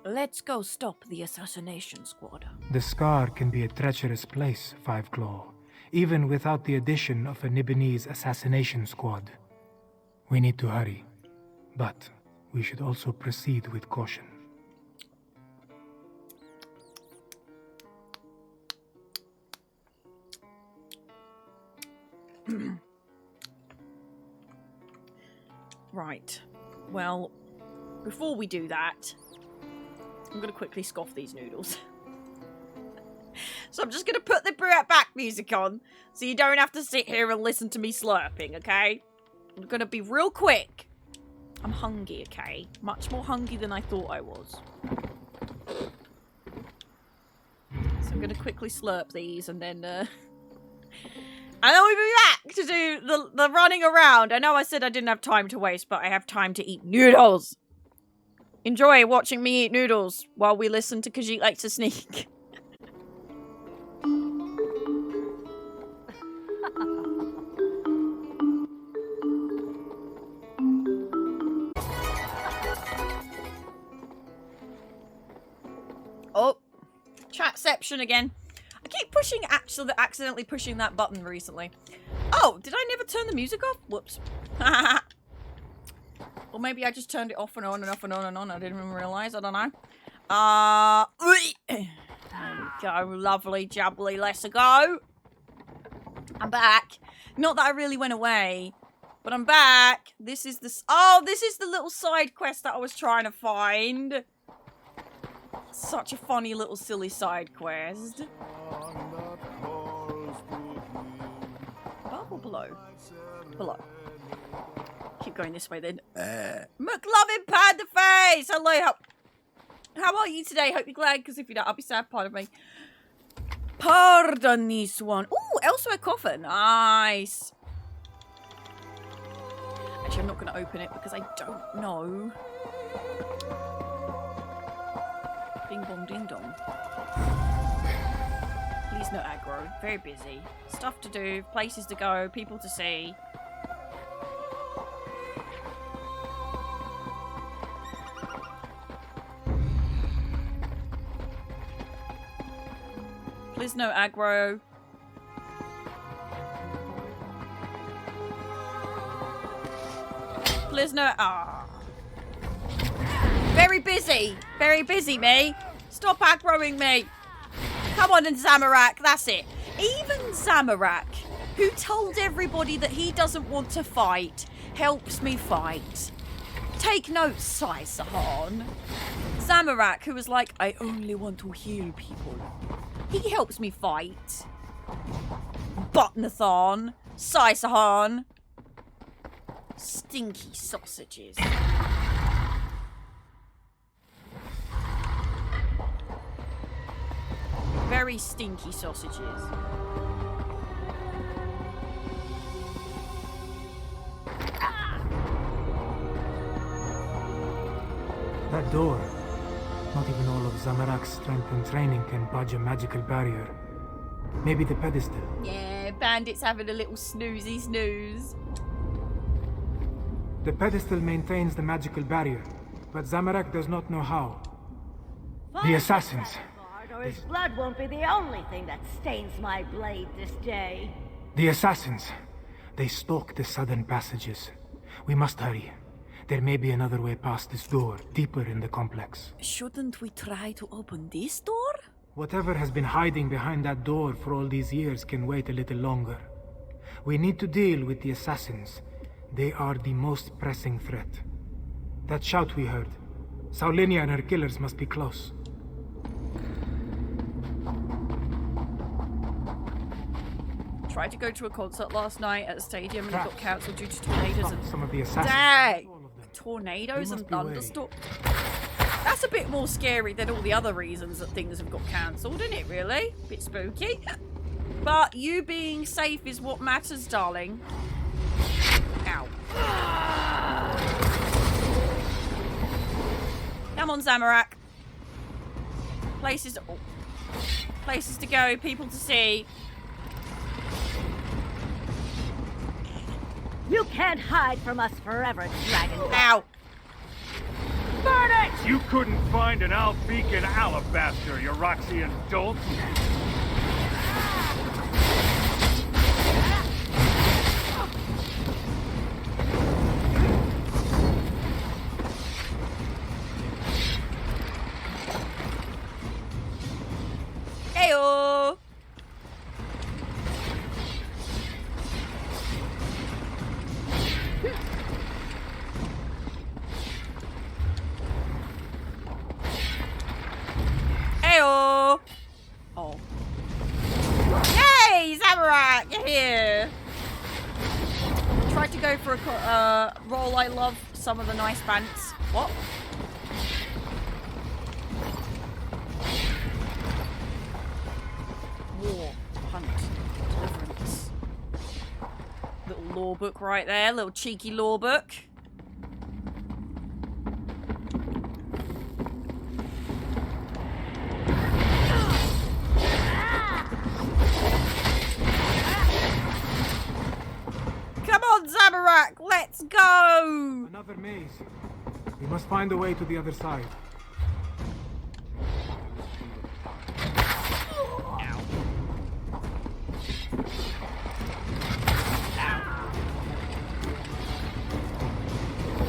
Let's go stop the assassination squad. The Scar can be a treacherous place, Five Claw, even without the addition of a Nibonese assassination squad. We need to hurry, but we should also proceed with caution. Right. Well, before we do that, I'm going to quickly scoff these noodles. So I'm just going to put the Bring It Back music on, so you don't have to sit here and listen to me slurping, okay? I'm going to be real quick. I'm hungry, okay? Much more hungry than I thought I was. So I'm going to quickly slurp these, and then, and then we'll be back to do the running around. I know I said I didn't have time to waste, but I have time to eat noodles. Enjoy watching me eat noodles while we listen to Khajiit Likes to Sneak. Oh, chatception again. I keep accidentally pushing that button recently. Oh, did I never turn the music off? Whoops. Or maybe I just turned it off and on and off and on and on. I didn't even realize. I don't know. There we go. Lovely, jubbly. Let's go. I'm back. Not that I really went away. But I'm back. This is the... Oh, this is the little side quest that I was trying to find. Such a funny little silly side quest. Above or below? Below. Keep going this way then. McLovin Panda Face! Hello, how are you today? Hope you're glad, because if you don't, I'll be sad. Pardon me. Pardon this one. Ooh, ELSWEYR coffer. Nice. Actually, I'm not going to open it because I don't know. Bing bong ding dong. Please no aggro. Very busy. Stuff to do, places to go, people to see. Please no aggro. Please no... Ah. Very busy. Very busy, me. Stop aggroing me. Come on, and Zamorak. That's it. Even Zamorak, who told everybody that he doesn't want to fight, helps me fight. Take note, Sai Sahan. Zamorak, who was like, I only want to heal people. He helps me fight. Botnathon. Sai Sahan. Stinky sausages. Very stinky sausages. That door. Not even all of Zamorak's strength and training can budge a magical barrier. Maybe the pedestal. Yeah, Bandit's having a little snoozy snooze. The pedestal maintains the magical barrier, but Zamorak does not know how. The assassins. Or his blood won't be the only thing that stains my blade this day. The assassins. They stalk the southern passages. We must hurry. There may be another way past this door, deeper in the complex. Shouldn't we try to open this door? Whatever has been hiding behind that door for all these years can wait a little longer. We need to deal with the assassins. They are the most pressing threat. That shout we heard. Saulinia and her killers must be close. Tried to go to a concert last night at a stadium and it got cancelled due to tornadoes and... Some of the assassins. Dang! Tornadoes and thunderstorms. That's a bit more scary than all the other reasons that things have got cancelled, isn't it, really? Bit spooky. But you being safe is what matters, darling. Ow. Come on, Zamorak. Places to go, people to see. You can't hide from us forever, Dragon. Ow. Burn it! You couldn't find an Albeacon alabaster, you Roxian dolt. Heyo! Heyo! Oh. Yay! Zamorak! You're here! Tried to go for a role I love, some of the nice pants. What? War, hunt, deliverance. Little law book right there, little cheeky law book. Come on, Zamorak, let's go! Another maze. We must find a way to the other side.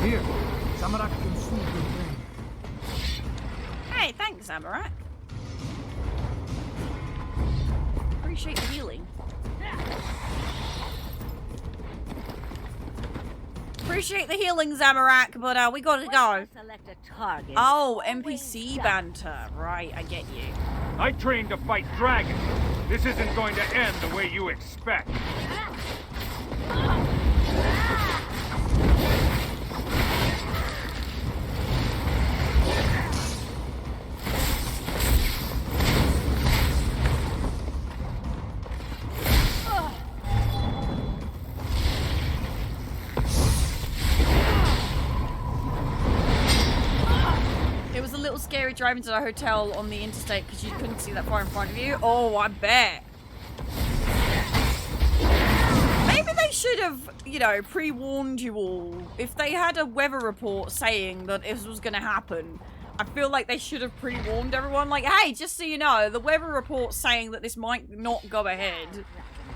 Here, Zamorak can soothe your brain. Hey, thanks, Zamorak. Appreciate the healing. Appreciate the healing, Zamorak, but we gotta go. Select a target. Oh, NPC banter. Right, I get you. I trained to fight dragons. This isn't going to end the way you expect. It was a little scary driving to the hotel on the interstate because you couldn't see that far in front of you. Oh, I bet. Maybe they should have, you know, pre-warned you all. If they had a weather report saying that this was going to happen, I feel like they should have pre-warned everyone. Like, hey, just so you know, the weather report's saying that this might not go ahead.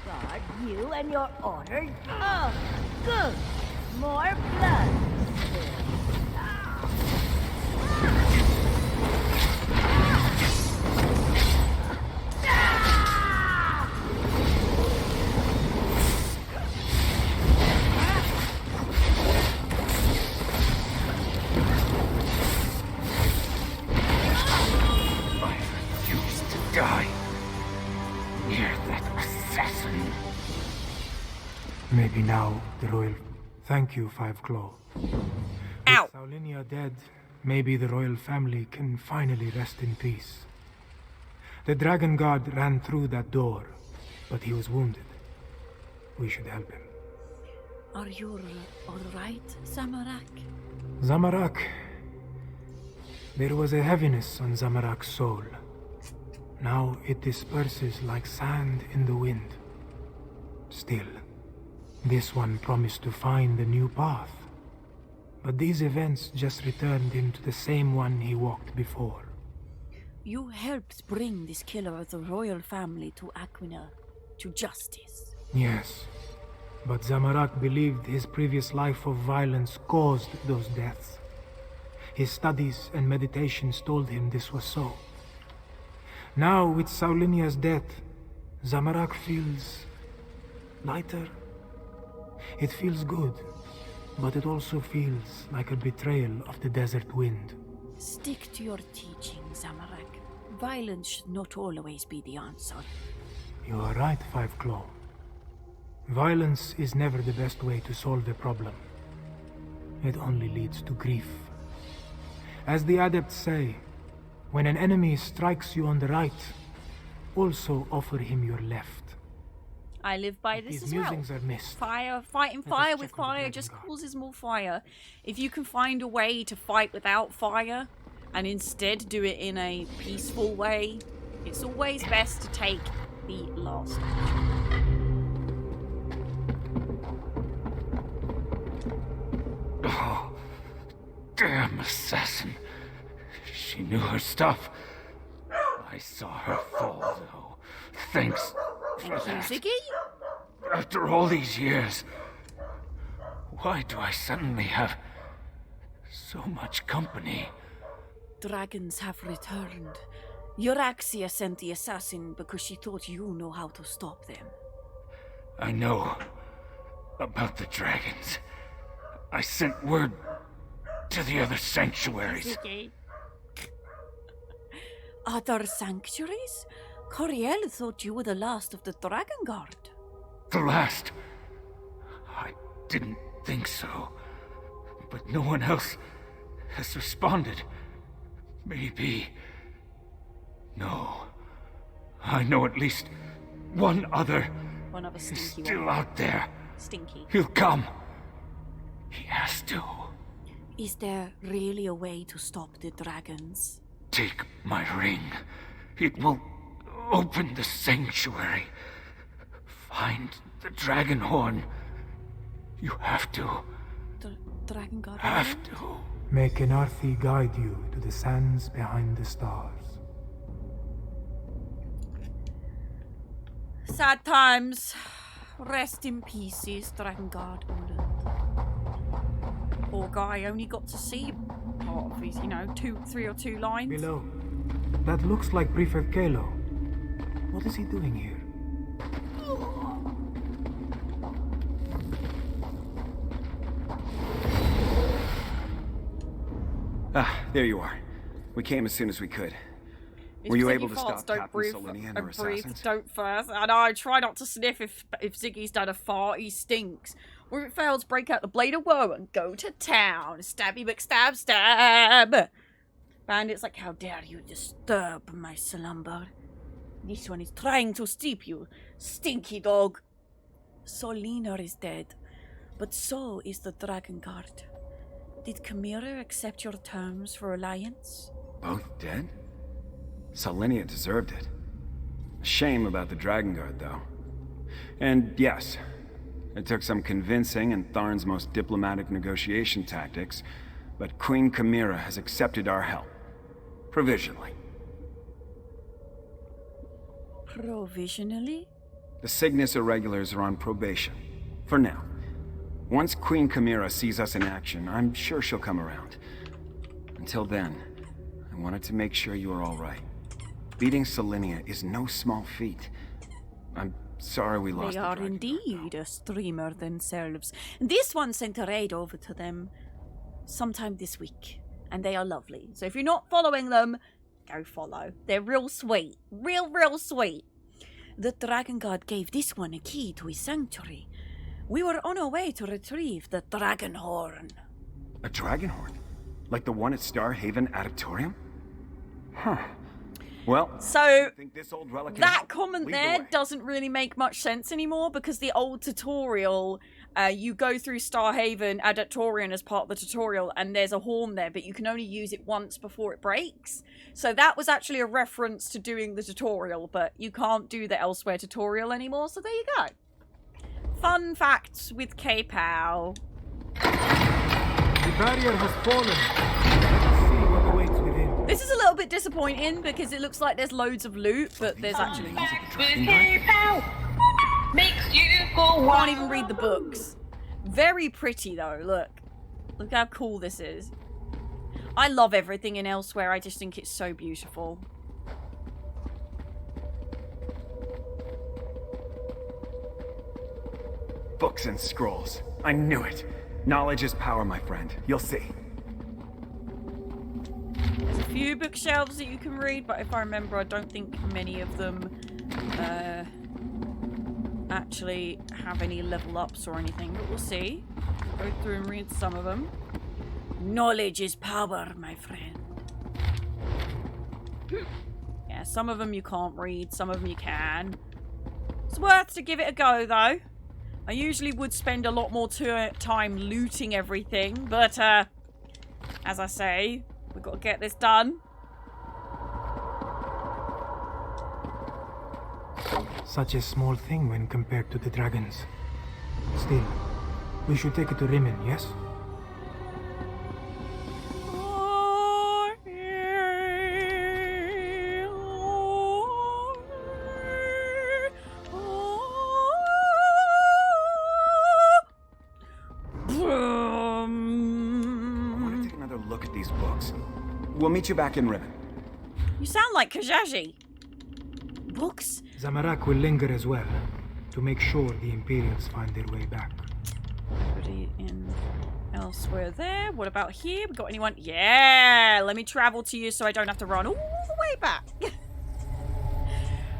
Guard, you and your orders. Oh, good. More blood. Die. Near that assassin. Maybe now, the royal... Thank you, Five Claw. Ow. With Saulinia dead, maybe the royal family can finally rest in peace. The Dragon Guard ran through that door, but he was wounded. We should help him. Are you alright, Zamorak? Zamorak. There was a heaviness on Zamarak's soul. Now it disperses like sand in the wind. Still, this one promised to find a new path. But these events just returned him to the same one he walked before. You helped bring this killer of the royal family to Aquina, to justice. Yes, but Zamorak believed his previous life of violence caused those deaths. His studies and meditations told him this was so. Now, with Saulinia's death, Zamorak feels lighter. It feels good, but it also feels like a betrayal of the desert wind. Stick to your teaching, Zamorak. Violence should not always be the answer. You are right, Five Claw. Violence is never the best way to solve a problem. It only leads to grief. As the adepts say, when an enemy strikes you on the right, also offer him your left. I live by this His as well. musings are missed. Fighting fire with fire just causes more fire. If you can find a way to fight without fire, and instead do it in a peaceful way, it's always best to take the last option. Oh, damn assassin. She knew her stuff. I saw her fall, though. Thanks for that. Thank you, Ziggy. After all these years, why do I suddenly have so much company? Dragons have returned. Euraxia sent the assassin because she thought you know how to stop them. I know about the dragons. I sent word to the other sanctuaries. Okay. Other sanctuaries? Coriel thought you were the last of the Dragon Guard. The last? I didn't think so. But no one else has responded. Maybe... No. I know at least one other is still out there. Stinky. He'll come. He has to. Is there really a way to stop the dragons? Take my ring. It will open the sanctuary. Find the dragon horn. You have to. Dragon Guard. Have to. May Kenarthi guide you to the sands behind the stars. Sad times. Rest in pieces, Dragon Guard Orland. Poor guy only got to see part of his, 3 or 2 lines. Below. That looks like Prefect Kalo. What is he doing here? Ah, there you are. We came as soon as we could. Were you able to stop Captain Selenia and her assassins? Don't first. And I try not to sniff if Ziggy's done a fart, he stinks. Or if it fails, break out the blade of woe and go to town. Stabby McStab stab. Bandit's like, how dare you disturb my slumber? This one is trying to steep you, stinky dog. Solina is dead, but so is the Dragon Guard. Did Chimera accept your terms for alliance? Both dead? Selenia deserved it. A shame about the Dragon Guard, though. And yes, it took some convincing and Tharn's most diplomatic negotiation tactics, but Queen Chimera has accepted our help. Provisionally. Provisionally? The Cygnus Irregulars are on probation. For now. Once Queen Chimera sees us in action, I'm sure she'll come around. Until then, I wanted to make sure you are all right. Beating Selenia is no small feat. I'm sorry we lost They the are Dragon indeed a streamer themselves. This one sent a raid over to them sometime this week. And they are lovely. So if you're not following them, go follow. They're real sweet. Real sweet. The Dragon Guard gave this one a key to his sanctuary. We were on our way to retrieve the Dragon Horn. A Dragon Horn? Like the one at Star Haven Auditorium? Huh. Well, so I think this old relic that comment there doesn't really make much sense anymore because the old tutorial, you go through Starhaven Auditorium as part of the tutorial and there's a horn there, but you can only use it once before it breaks. So that was actually a reference to doing the tutorial, but you can't do the ELSWEYR tutorial anymore, so there you go. Fun facts with kayPOW. The barrier has fallen. Let's see what awaits within. This is a little bit disappointing because it looks like there's loads of loot, but there's actually... Makes you go I can't even read the books. Very pretty though, look. Look how cool this is. I love everything in ELSWEYR, I just think it's so beautiful. Books and scrolls. I knew it. Knowledge is power, my friend. You'll see. There's a few bookshelves that you can read, but if I remember, I don't think many of them actually have any level ups or anything, but we'll see. Go through and read some of them. Knowledge is power, my friend. Yeah, some of them you can't read, some of them you can. It's worth to give it a go, though. I usually would spend a lot more time looting everything, but as I say, we've got to get this done. Such a small thing when compared to the dragons. Still, we should take it to Rimmon, yes? We'll meet you back in Rimmon. You sound like Kajaji. Books? Zamorak will linger as well, to make sure the Imperials find their way back. Everybody in ELSWEYR there. What about here? We got anyone? Yeah! Let me travel to you so I don't have to run all the way back.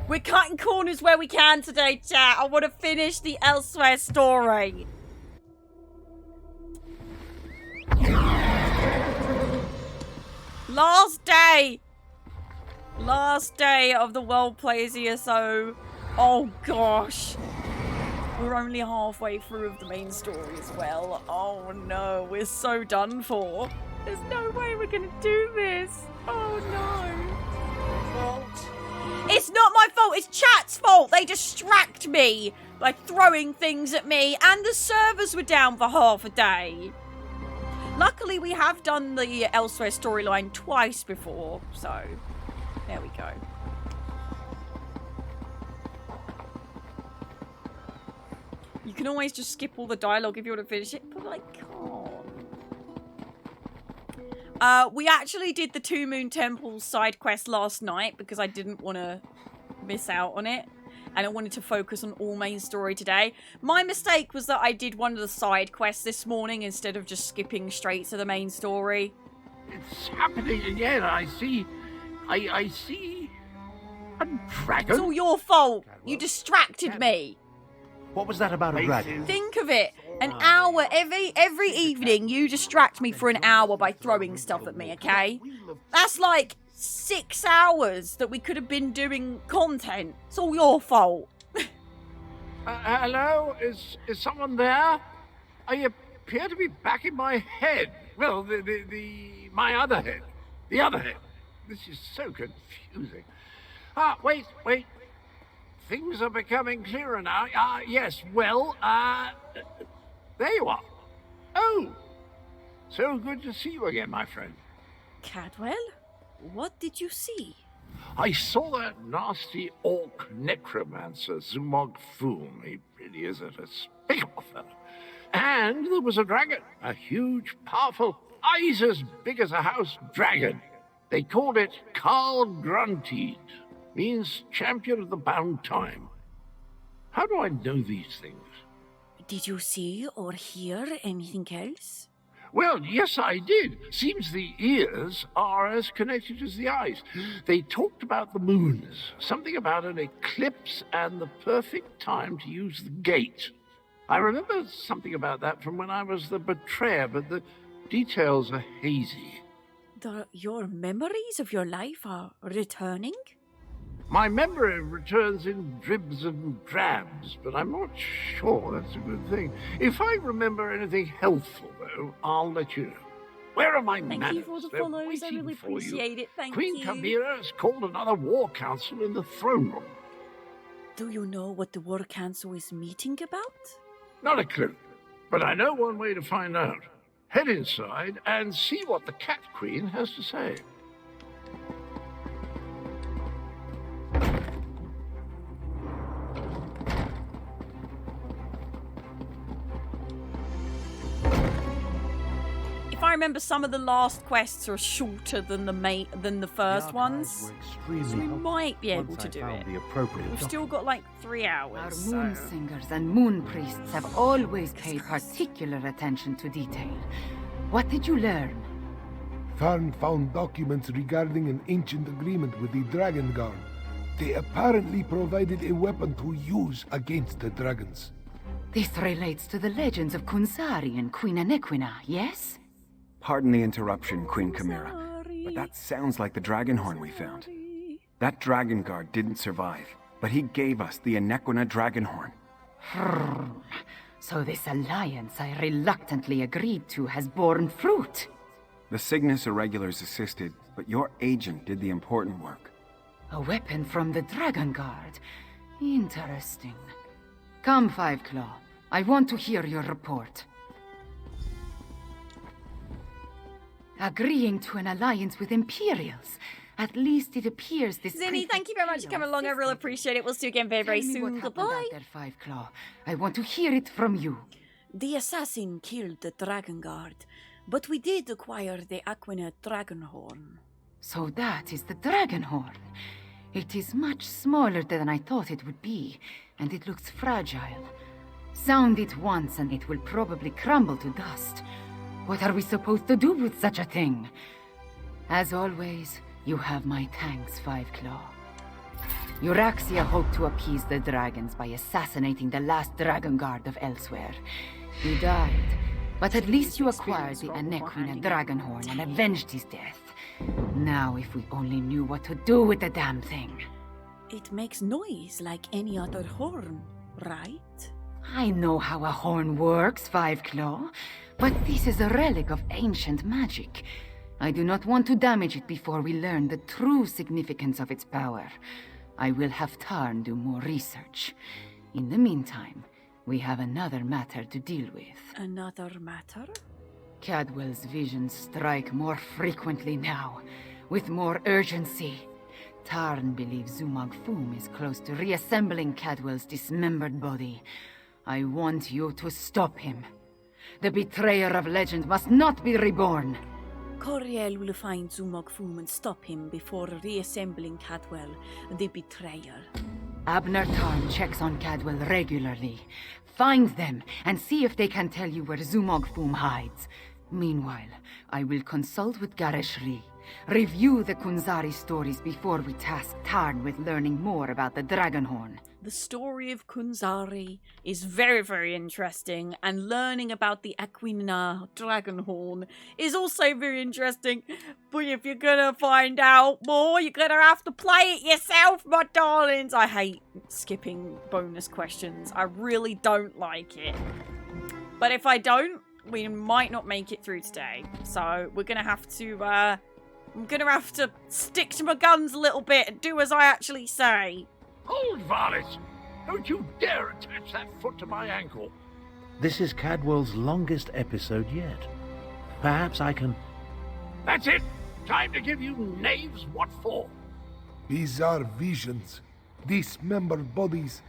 We're cutting corners where we can today, chat. I want to finish the ELSWEYR story. Last day! Last day of the World Plays ESO. Oh gosh. We're only halfway through of the main story as well. Oh no, we're so done for. There's no way we're gonna do this. Oh no. It's not my fault, it's chat's fault. They distract me by throwing things at me and the servers were down for half a day. Luckily, we have done the ELSWEYR storyline twice before, so there we go. You can always just skip all the dialogue if you want to finish it, but I can't. We actually did the Two Moon Temples side quest last night because I didn't want to miss out on it. And I wanted to focus on all main story today. My mistake was that I did one of the side quests this morning instead of just skipping straight to the main story. It's happening again. I see a dragon. It's all your fault. You distracted me. What was that about a dragon? Think of it. An hour every evening, you distract me for an hour by throwing stuff at me, okay? That's like 6 hours that we could have been doing content. It's all your fault. Hello? Is someone there? I appear to be back in my head. Well, my other head. The other head. This is so confusing. Wait. Things are becoming clearer now. Yes, well, there you are. Oh, so good to see you again, my friend. Cadwell, what did you see? I saw that nasty orc necromancer, Zumog Foom. He really is a despicable fellow. And there was a dragon, a huge, powerful, eyes as big as a house dragon. They called it Carl Grunted, means champion of the bound time. How do I know these things? Did you see or hear anything else? Well, yes, I did. Seems the ears are as connected as the eyes. They talked about the moons, something about an eclipse and the perfect time to use the gate. I remember something about that from when I was the betrayer, but the details are hazy. Your memories of your life are returning? My memory returns in dribs and drabs, but I'm not sure that's a good thing. If I remember anything helpful, though, I'll let you know. Where are my manners? Thank you for the They're follows. I waiting really for you. appreciate it. Thank Queen you. Chimera has called another war council in the throne room. Do you know what the war council is meeting about? Not a clue, but I know one way to find out. Head inside and see what the Cat Queen has to say. If I remember, some of the last quests are shorter than the first ones, so we might be able to do it. We've still got like 3 hours. Our so- moon singers and moon priests have always paid particular attention to detail. What did you learn? Tharn found documents regarding an ancient agreement with the Dragon Guard. They apparently provided a weapon to use against the dragons. This relates to the legends of Kunsari and Queen Anequina, yes? Pardon the interruption, Queen Chimera, but that sounds like the dragon horn we found. That dragon guard didn't survive, but he gave us the Anequina dragon horn. So this alliance I reluctantly agreed to has borne fruit. The Cygnus Irregulars assisted, but your agent did the important work. A weapon from the Dragon Guard. Interesting. Come, Five Claw. I want to hear your report. Agreeing to an alliance with Imperials. At least it appears this... Zinni, thank you very much for coming along. I really appreciate it. We'll see you again very, very Tell me soon. what happened Goodbye. out there, Five Claw. I want to hear it from you. The assassin killed the Dragon Guard, but we did acquire the Aquina Dragon Horn. So that is the Dragon Horn. It is much smaller than I thought it would be, and it looks fragile. Sound it once and it will probably crumble to dust. What are we supposed to do with such a thing? As always, you have my thanks, Five Claw. Euraxia hoped to appease the dragons by assassinating the last Dragon Guard of ELSWEYR. He died, but at least you acquired the Anequina Dragon Horn and avenged his death. Now if we only knew what to do with the damn thing. It makes noise like any other horn, right? I know how a horn works, Five Claw, but this is a relic of ancient magic. I do not want to damage it before we learn the true significance of its power. I will have Tarn do more research. In the meantime, we have another matter to deal with. Another matter? Cadwell's visions strike more frequently now, with more urgency. Tarn believes Zumog Foom is close to reassembling Cadwell's dismembered body. I want you to stop him. The betrayer of legend must not be reborn. Coriel will find Zumog Foom and stop him before reassembling Cadwell, the betrayer. Abner Tarn checks on Cadwell regularly. Find them and see if they can tell you where Zumog Foom hides. Meanwhile, I will consult with Gareshri, review the Kunzari stories before we task Tarn with learning more about the Dragonhorn. The story of Kunzari is very, very interesting, and learning about the Aquina Dragonhorn is also very interesting. But if you're gonna find out more, you're gonna have to play it yourself, my darlings. I hate skipping bonus questions. I really don't like it. But if I don't, we might not make it through today. So we're gonna have to, I'm gonna have to stick to my guns a little bit and do as I actually say. Hold, Varys! Don't you dare attach that foot to my ankle! This is Cadwell's longest episode yet. Perhaps I can... That's it! Time to give you knaves what for! These are visions. Dismembered bodies.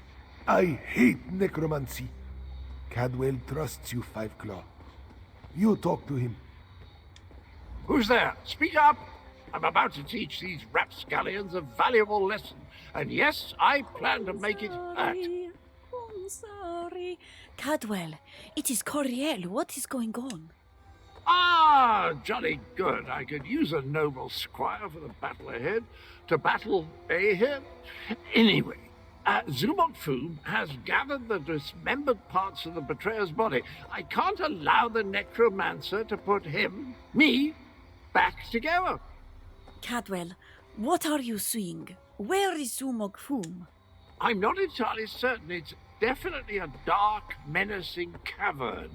I hate necromancy. Cadwell trusts you, Five Claw. You talk to him. Who's there? Speak up! I'm about to teach these rapscallions a valuable lesson. And yes, I plan to make it hurt. I'm sorry. Cadwell, it is Coriel. What is going on? Ah, jolly good. I could use a noble squire for the battle ahead. To battle ahead? Anyway, Zumok Foom has gathered the dismembered parts of the betrayer's body. I can't allow the necromancer to put me, back together. Cadwell, what are you seeing? Where is Zumok Foom? I'm not entirely certain. It's definitely a dark, menacing cavern.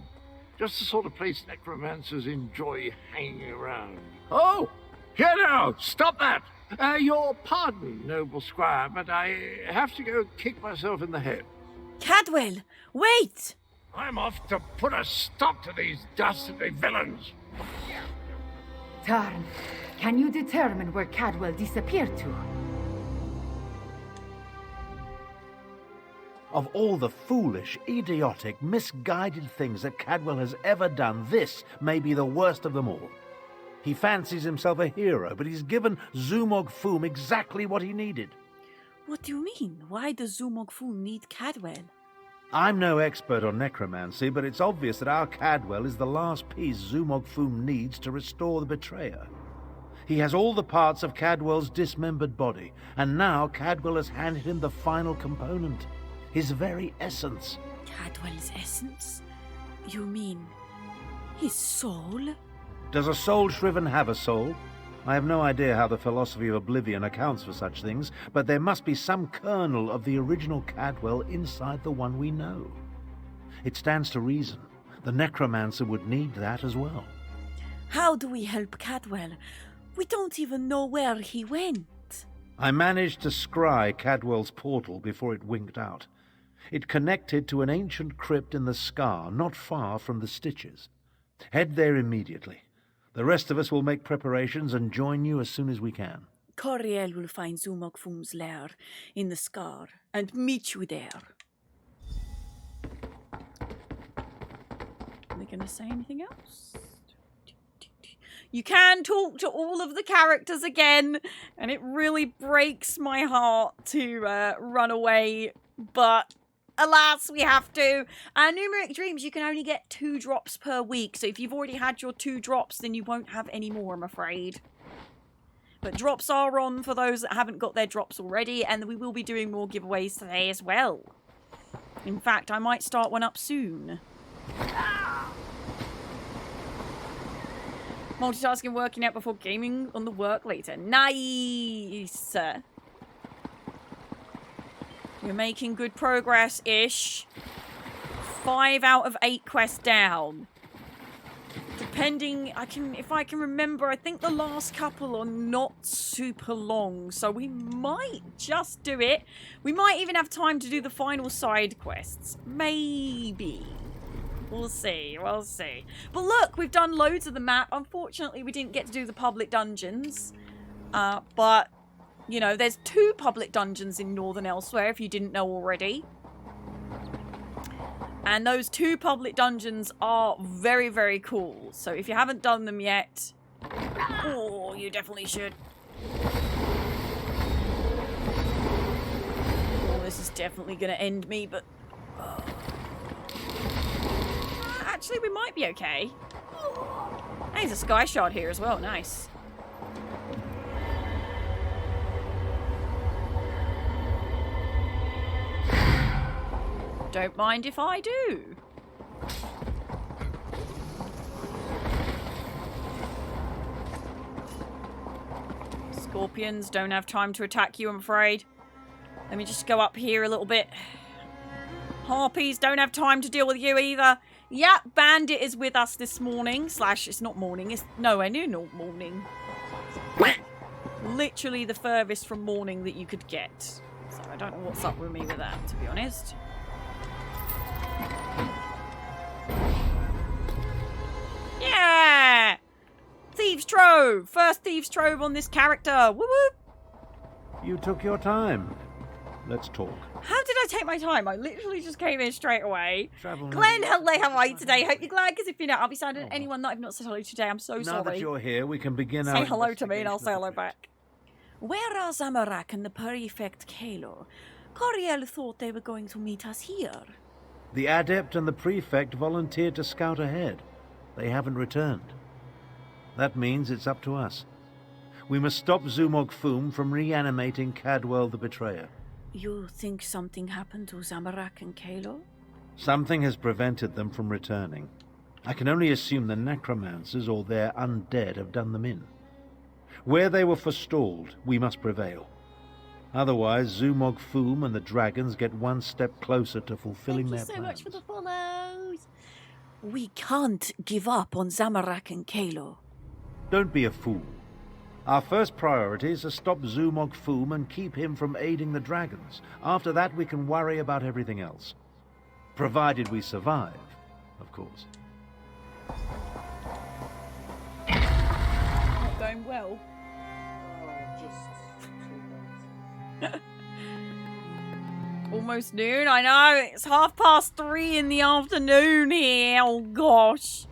Just the sort of place necromancers enjoy hanging around. Oh! Here now! Stop that! Your pardon, noble squire, but I have to go kick myself in the head. Cadwell, wait! I'm off to put a stop to these dastardly villains. Tarn, can you determine where Cadwell disappeared to? Of all the foolish, idiotic, misguided things that Cadwell has ever done, this may be the worst of them all. He fancies himself a hero, but he's given Zumog Foom exactly what he needed. What do you mean? Why does Zumog Foom need Cadwell? I'm no expert on necromancy, but it's obvious that our Cadwell is the last piece Zumog Foom needs to restore the betrayer. He has all the parts of Cadwell's dismembered body, and now Cadwell has handed him the final component. His very essence. Cadwell's essence? You mean his soul? Does a soul shriven have a soul? I have no idea how the philosophy of oblivion accounts for such things, but there must be some kernel of the original Cadwell inside the one we know. It stands to reason. The necromancer would need that as well. How do we help Cadwell? We don't even know where he went. I managed to scry Cadwell's portal before it winked out. It connected to an ancient crypt in the Scar, not far from the Stitches. Head there immediately. The rest of us will make preparations and join you as soon as we can. Coriel will find Zumog Foom's lair in the Scar and meet you there. Are they going to say anything else? You can talk to all of the characters again, and it really breaks my heart to run away, but alas, we have to. Numeric Dreams, you can only get 2 drops per week, so if you've already had your 2 drops, then you won't have any more, I'm afraid. But drops are on for those that haven't got their drops already, and we will be doing more giveaways today as well. In fact, I might start one up soon. Multitasking, working out before gaming on the work later. Nice! We're making good progress-ish. 5 out of 8 quests down. Depending, if I can remember, I think the last couple are not super long, so we might just do it. We might even have time to do the final side quests. Maybe. We'll see, we'll see. But look, we've done loads of the map. Unfortunately, we didn't get to do the public dungeons. But, you know, there's 2 public dungeons in Northern ELSWEYR, if you didn't know already. And those 2 public dungeons are very, very cool. So if you haven't done them yet, oh, you definitely should. Oh, this is definitely going to end me, but... Actually, we might be okay. There's a sky shot here as well. Nice. Don't mind if I do. Scorpions don't have time to attack you, I'm afraid. Let me just go up here a little bit. Harpies don't have time to deal with you either. Yeah, Bandit is with us this morning. Slash, it's not morning. It's nowhere near not morning. Literally the furthest from morning that you could get. So I don't know what's up with me with that, to be honest. Yeah! Thieves' Trove! First Thieves' Trove on this character. Woo woo! You took your time. Let's talk. How did I take my time? I literally just came in straight away. Travel Glenn, hello, how are you today? Hope you're glad, because if you're not, I'll be sad at anyone that I've not said hello today. I'm so sorry. Now that you're here, we can begin Say our hello to me and I'll say hello back. Where are Zamorak and the Prefect Kalo? Coriel thought they were going to meet us here. The Adept and the Prefect volunteered to scout ahead. They haven't returned. That means it's up to us. We must stop Zumog Foom from reanimating Cadwell the Betrayer. You think something happened to Zamorak and Kalo? Something has prevented them from returning. I can only assume the necromancers or their undead have done them in. Where they were forestalled, we must prevail. Otherwise, Zumog Foom and the dragons get one step closer to fulfilling their plans. Thank you so much for the follows. We can't give up on Zamorak and Kalo. Don't be a fool. Our first priority is to stop Zumog Foom and keep him from aiding the dragons. After that, we can worry about everything else. Provided we survive, of course. Not going well. Almost noon, I know. It's 3:30 in the afternoon here. Oh, gosh.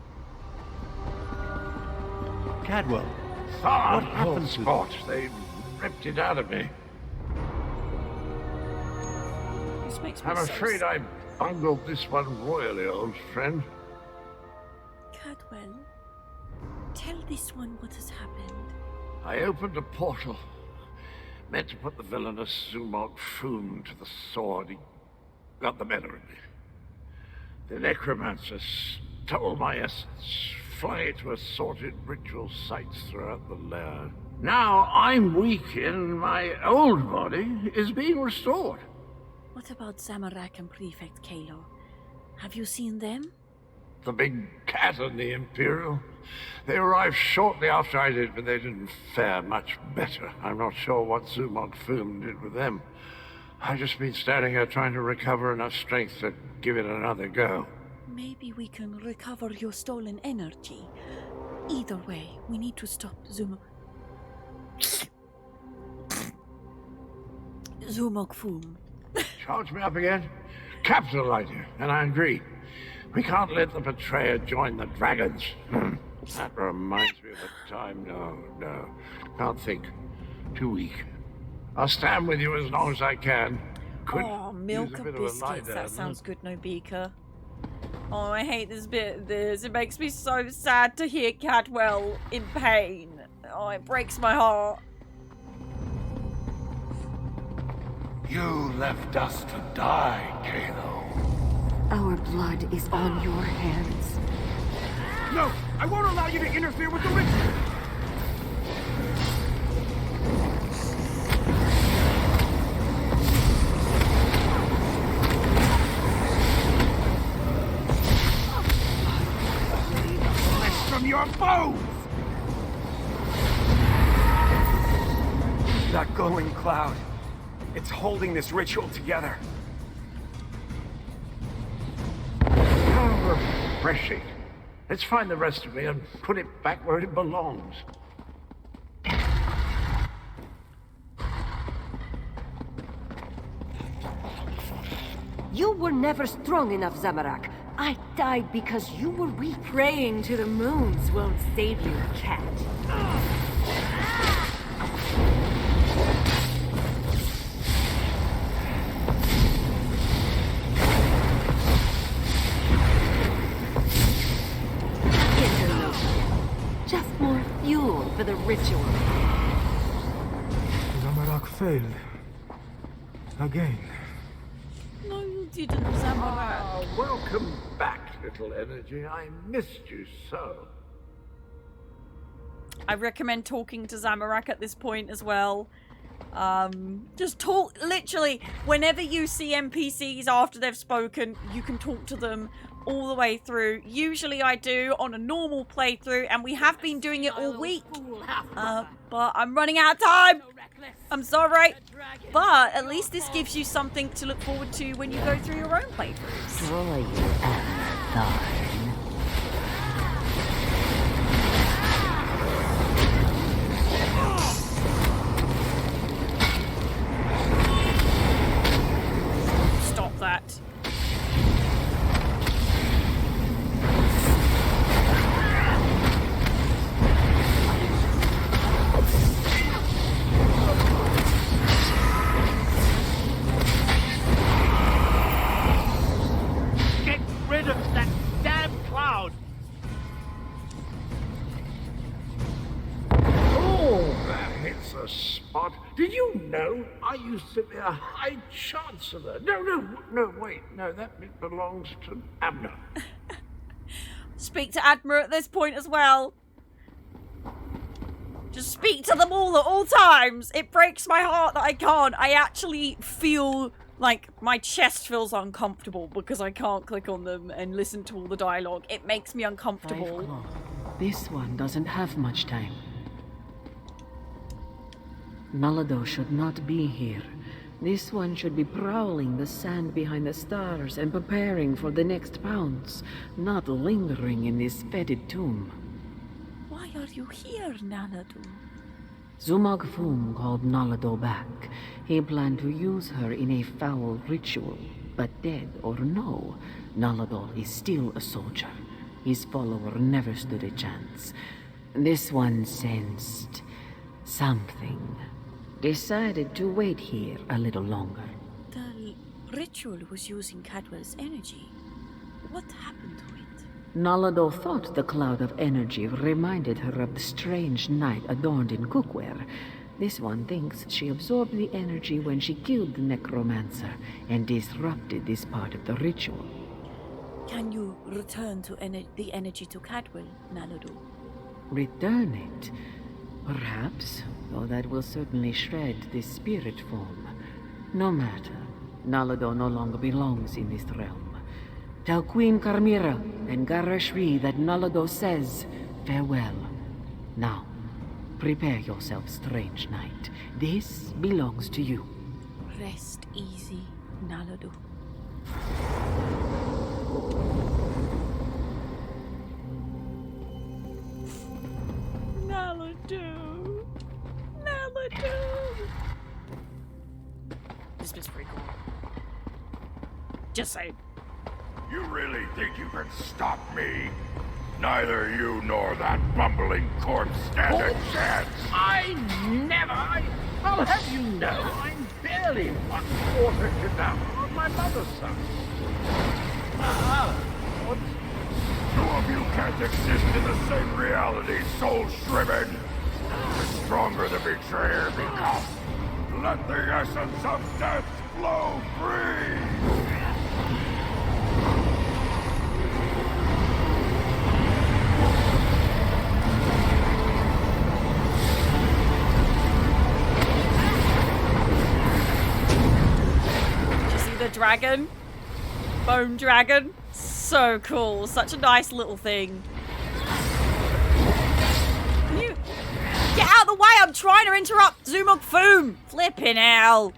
Cadwell, What happened to Scott? They ripped it out of me. This makes me I'm so afraid I bungled this one royally, old friend. Cadwell, tell this one what has happened. I opened a portal, meant to put the villainous Zumog Foom to the sword. He got the better of me. The necromancer stole my essence, flung it to assorted ritual sites throughout the lair. Now I'm weak and my old body is being restored. What about Zamorak and Prefect Kalo? Have you seen them? The big cat and the Imperial. They arrived shortly after I did, but they didn't fare much better. I'm not sure what Zumog Foom did with them. I've just been standing here trying to recover enough strength to give it another go. Maybe we can recover your stolen energy. Either way, we need to stop Zumog Foom. Charge me up again? Capital idea, and I agree. We can't let the betrayer join the dragons. That reminds me of a time. No. Can't think. Too weak. I'll stand with you as long as I can. Could milk use a and bit of a lie biscuits. down, That sounds good, no beaker. Oh, I hate this bit of this. It makes me so sad to hear Cadwell in pain. Oh, it breaks my heart. You left us to die, Kalo. Our blood is on your hands. No! I won't allow you to interfere with the ritual! Flesh from your bones! That glowing cloud. It's holding this ritual together. How refreshing. Let's find the rest of it and put it back where it belongs. You were never strong enough, Zamorak. I died because you were weak. Praying to the moons won't save you, cat. the ritual. Zamarak failed. Again. No, you didn't, Zamarak. Welcome back, little energy. I missed you so. I recommend talking to Zamarak at this point as well. Just talk, literally, whenever you see NPCs after they've spoken, you can talk to them all the way through. Usually I do on a normal playthrough, and we have been doing it all week. But I'm running out of time. I'm sorry. But at least this gives you something to look forward to when you go through your own playthroughs. Troy and Tharn. Stop that. Get rid of that damn cloud! Oh, that hits a spot. Did you know I used to be a High Chancellor? No, wait. No, that bit belongs to Abner. Speak to Admiral at this point as well. Just speak to them all at all times. It breaks my heart that I can't. I actually feel like my chest feels uncomfortable because I can't click on them and listen to all the dialogue. It makes me uncomfortable. This one doesn't have much time. Nalado should not be here. This one should be prowling the sand behind the stars and preparing for the next pounce, not lingering in this fetid tomb. Why are you here, Nalado? Zumag Fum called Nalado back. He planned to use her in a foul ritual, but dead or no, Nalado is still a soldier. His follower never stood a chance. This one sensed something. Decided to wait here a little longer. The ritual was using Cadwell's energy. What happened to it? Nalado thought the cloud of energy reminded her of the strange knight adorned in cookware. This one thinks she absorbed the energy when she killed the necromancer and disrupted this part of the ritual. Can you return to the energy to Cadwell, Nalado? Return it? Perhaps, though that will certainly shred this spirit form. No matter, Nalado no longer belongs in this realm. Tell Queen Carmira and Garashri that Nalado says farewell. Now, prepare yourself, strange knight. This belongs to you. Rest easy, Nalado. Nalado. This bit's pretty cool. Just saying. You really think you can stop me? Neither you nor that bumbling corpse stand a chance. I'll have you know, I'm barely 1/4 Kadaver on my mother's side. What? Two of you can't exist in the same reality, soul shriven. The stronger the betrayer becomes, let the essence of death flow free! Did you see the dragon? Bone dragon? So cool. Such a nice little thing. Can you get out of the way? I'm trying to interrupt Zumog Foom. Flipping hell.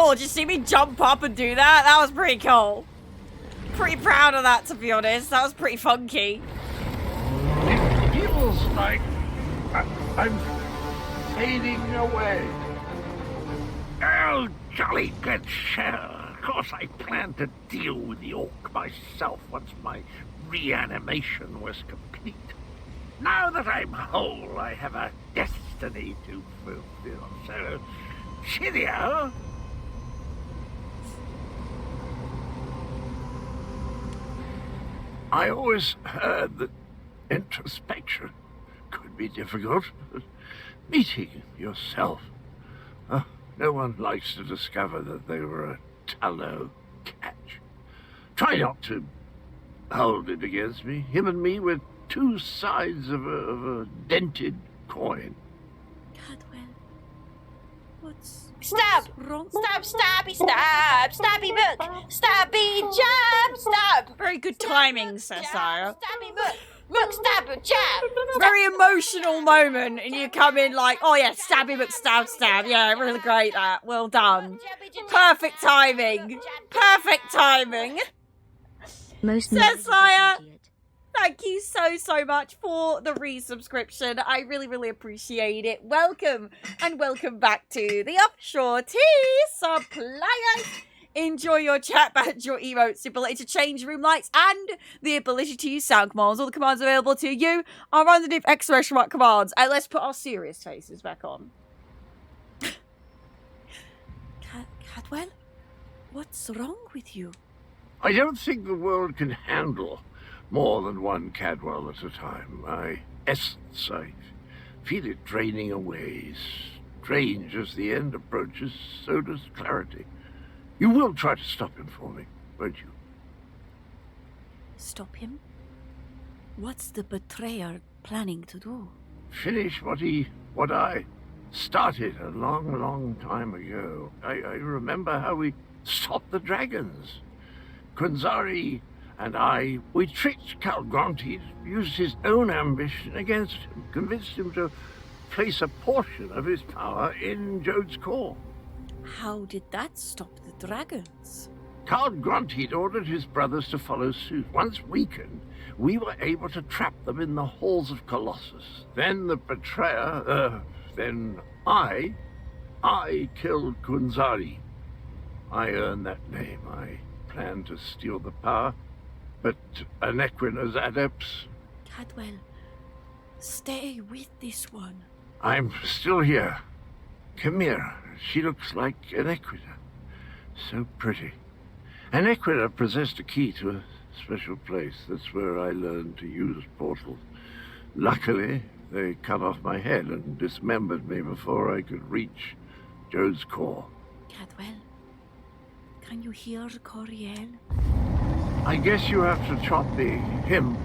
cool. Did you see me jump up and do that? That was pretty cool. Pretty proud of that, to be honest. That was pretty funky. It feels like I'm fading away. Oh, jolly good sir. Of course I planned to deal with the orc myself once my reanimation was complete. Now that I'm whole, I have a destiny to fulfill. So, cheerio. I always heard that introspection could be difficult, but meeting yourself, no one likes to discover that they were a tallow catch. Try not to hold it against me. Him and me were two sides of a dented coin. Cadwell, what's wrong? Stabby, stabby book, stabby jab, stab. Very good timing, Cesare. Stabby book, stab, jab. Very emotional moment, and you come in like, oh yeah, stabby book, stab. Yeah, really great that. Well done. Perfect timing. Perfect timing. Cesare, thank you so much for the resubscription. I really appreciate it. Welcome and welcome back to the Offshore Tea Suppliers. Enjoy your chat badge, your emotes, the ability to change room lights, and the ability to use sound commands. All the commands available to you are underneath exclamation mark commands. And let's put our serious faces back on. Cadwell, what's wrong with you? I don't think the world can handle more than one Cadwell at a time. My essence, I feel it draining away. Strange as the end approaches, so does clarity. You will try to stop him for me, won't you? Stop him? What's the betrayer planning to do? Finish what I started a long time ago. I remember how we stopped the dragons. Kunzari and we tricked Calgronti, used his own ambition against him, convinced him to place a portion of his power in Jode's core. How did that stop the dragons? Calgronti ordered his brothers to follow suit. Once weakened, we were able to trap them in the halls of Colossus. Then the betrayer, then I killed Kunzari. I earned that name. I planned to steal the power, but Anequina's adepts... Cadwell, stay with this one. I'm still here. Chimera, she looks like Anequina. So pretty. Anequina possessed a key to a special place. That's where I learned to use portals. Luckily, they cut off my head and dismembered me before I could reach Jode's core. Cadwell, can you hear Coriel? I guess you have to chop him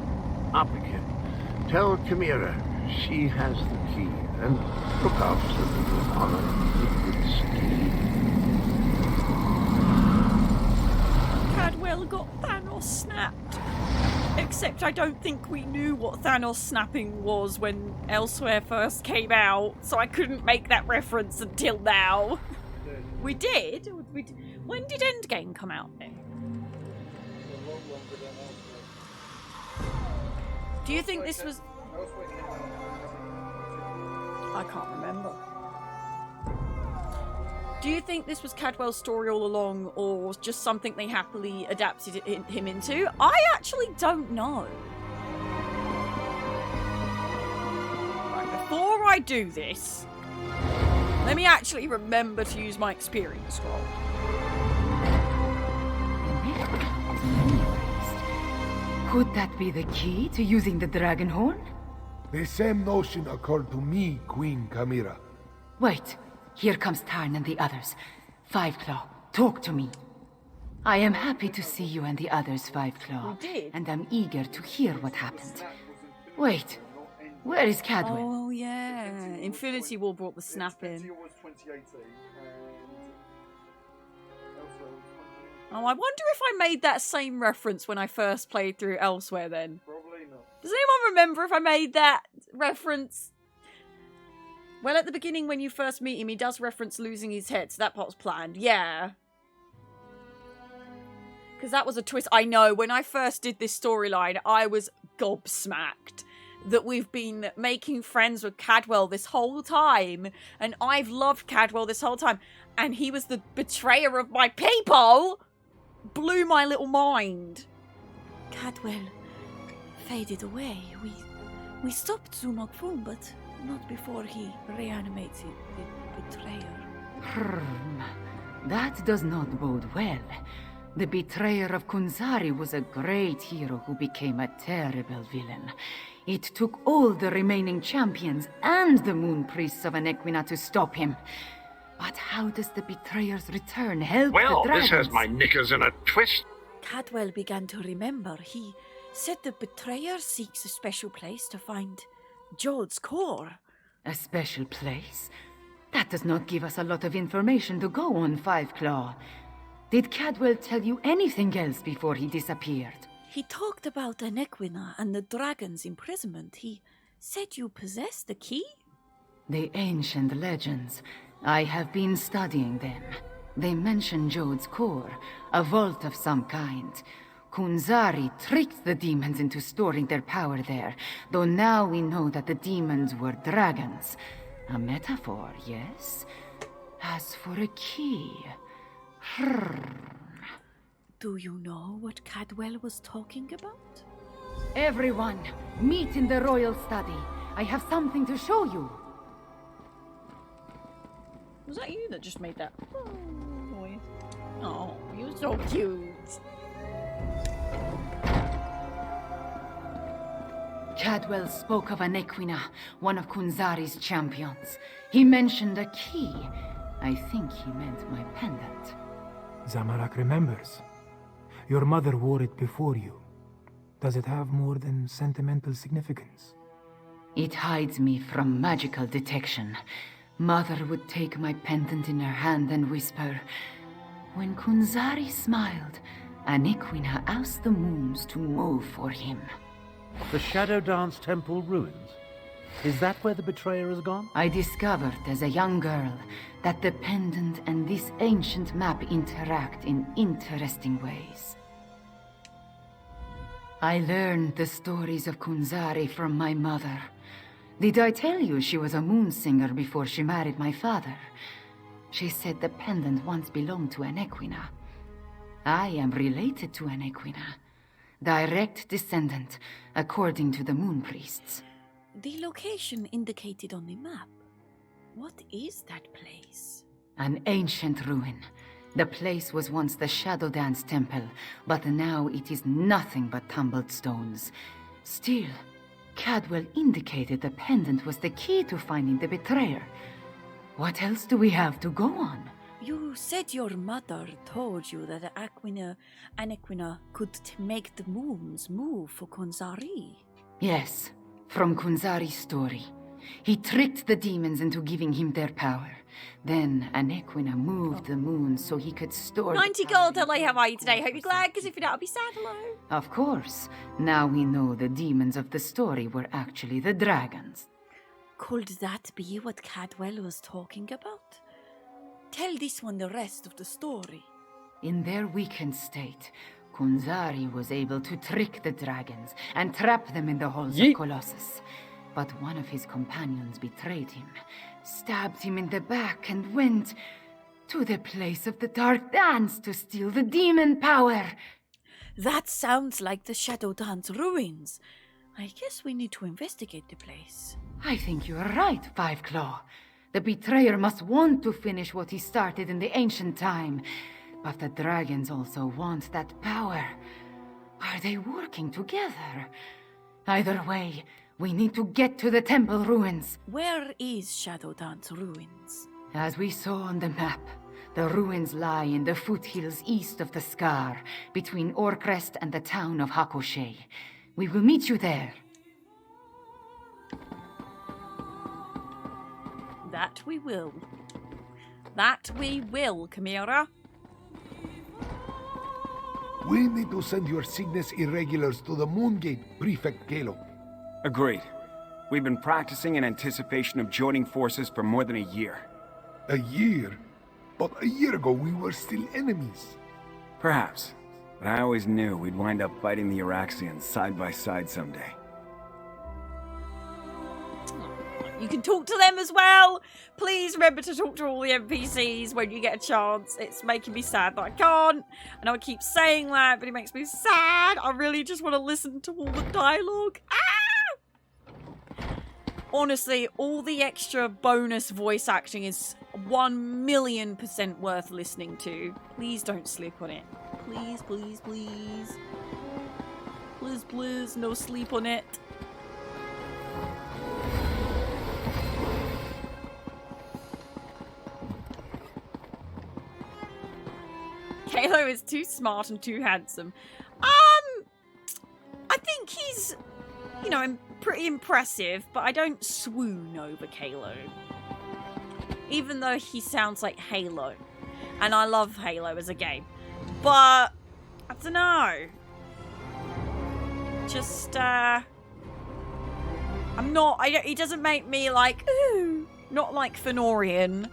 up again. Tell Chimera she has the key, and look after the honor liquid steed. Cadwell got Thanos snapped. Except I don't think we knew what Thanos snapping was when ELSWEYR first came out, so I couldn't make that reference until now. We did? When did Endgame come out then? Do you think this was... I can't remember. Do you think this was Cadwell's story all along, or just something they happily adapted him into? I actually don't know. Right, before I do this, let me actually remember to use my experience scroll. Could that be the key to using the dragon horn? The same notion occurred to me, Queen Chimera. Wait, here comes Tarn and the others. Five Claw, talk to me. I am happy to see you and the others, Five Claw. We did. And I'm eager to hear what happened. Wait, where is Cadwell? Oh yeah, Infinity War brought the snap in. Oh, I wonder if I made that same reference when I first played through ELSWEYR then. Probably not. Does anyone remember if I made that reference Well, at the beginning when you first meet him, he does reference losing his head, so that part's planned. Yeah. Because that was a twist. I know, when I first did this storyline, I was gobsmacked that we've been making friends with Cadwell this whole time. And I've loved Cadwell this whole time. And he was the betrayer of my people! Blew my little mind. Cadwell faded away. We stopped Zumog-Fum, but not before he reanimated the betrayer. That does not bode well. The betrayer of Kunzari was a great hero who became a terrible villain. It took all the remaining champions and the moon priests of Anequina to stop him. But how does the betrayer's return help the dragons? This has my knickers in a twist. Cadwell began to remember. He said the betrayer seeks a special place to find Jod's core. A special place? That does not give us a lot of information to go on, Five Claw. Did Cadwell tell you anything else before he disappeared? He talked about Anequina and the dragon's imprisonment. He said you possess the key? The ancient legends. I have been studying them. They mention Jod's core, a vault of some kind. Kunzari tricked the demons into storing their power there, though now we know that the demons were dragons. A metaphor, yes? As for a key... Do you know what Cadwell was talking about? Everyone, meet in the royal study. I have something to show you. Was that you that just made that? Oh, you're so cute. Cadwell spoke of Anequina, one of Kunzari's champions. He mentioned a key. I think he meant my pendant. Zamorak remembers. Your mother wore it before you. Does it have more than sentimental significance? It hides me from magical detection. Mother would take my pendant in her hand and whisper, "When Kunzari smiled, Anequina asked the moons to move for him." The Shadow Dance Temple ruins? Is that where the betrayer has gone? I discovered as a young girl that the pendant and this ancient map interact in interesting ways. I learned the stories of Kunzari from my mother. Did I tell you she was a moon singer before she married my father? She said the pendant once belonged to Anequina. I am related to Anequina. Direct descendant, according to the moon priests. The location indicated on the map. What is that place? An ancient ruin. The place was once the Shadow Dance Temple, but now it is nothing but tumbled stones. Still, Cadwell indicated the pendant was the key to finding the betrayer. What else do we have to go on? You said your mother told you that Anequina could make the moons move for Kunzari. Yes, from Kunzari's story. He tricked the demons into giving him their power. Then Anequina moved the moon so he could store 90 gold, hello, how are you today? Hope you're glad, because if you're not, I'll be sad, hello. Of course. Now we know the demons of the story were actually the dragons. Could that be what Cadwell was talking about? Tell this one the rest of the story. In their weakened state, Kunzari was able to trick the dragons and trap them in the halls of Colossus. But one of his companions betrayed him, stabbed him in the back, and went to the place of the Dark Dance to steal the demon power. That sounds like the Shadow Dance ruins. I guess we need to investigate the place. I think you are right, Five Claw. The betrayer must want to finish what he started in the ancient time. But the dragons also want that power. Are they working together? Either way, we need to get to the temple ruins. Where is Shadow Dance ruins? As we saw on the map, the ruins lie in the foothills east of the Scar, between Orcrest and the town of Hakoshe. We will meet you there. That we will. That we will, Chimera. We need to send your Cygnus Irregulars to the Moongate, Prefect Kalo. Agreed. We've been practicing in anticipation of joining forces for more than a year. A year? But a year ago we were still enemies. Perhaps. But I always knew we'd wind up fighting the Iraxians side by side someday. You can talk to them as well. Please remember to talk to all the NPCs when you get a chance. It's making me sad that I can't. I know I keep saying that, but it makes me sad. I really just want to listen to all the dialogue. Honestly, all the extra bonus voice acting is 1,000,000% worth listening to. Please don't sleep on it. Please, please, please. Please, please, no sleep on it. Kalo is too smart and too handsome. I think he's, you know, pretty impressive, but I don't swoon over Kalo. Even though he sounds like Halo. And I love Halo as a game. But, I don't know. Just, he doesn't make me like, ooh. Not like Fenorian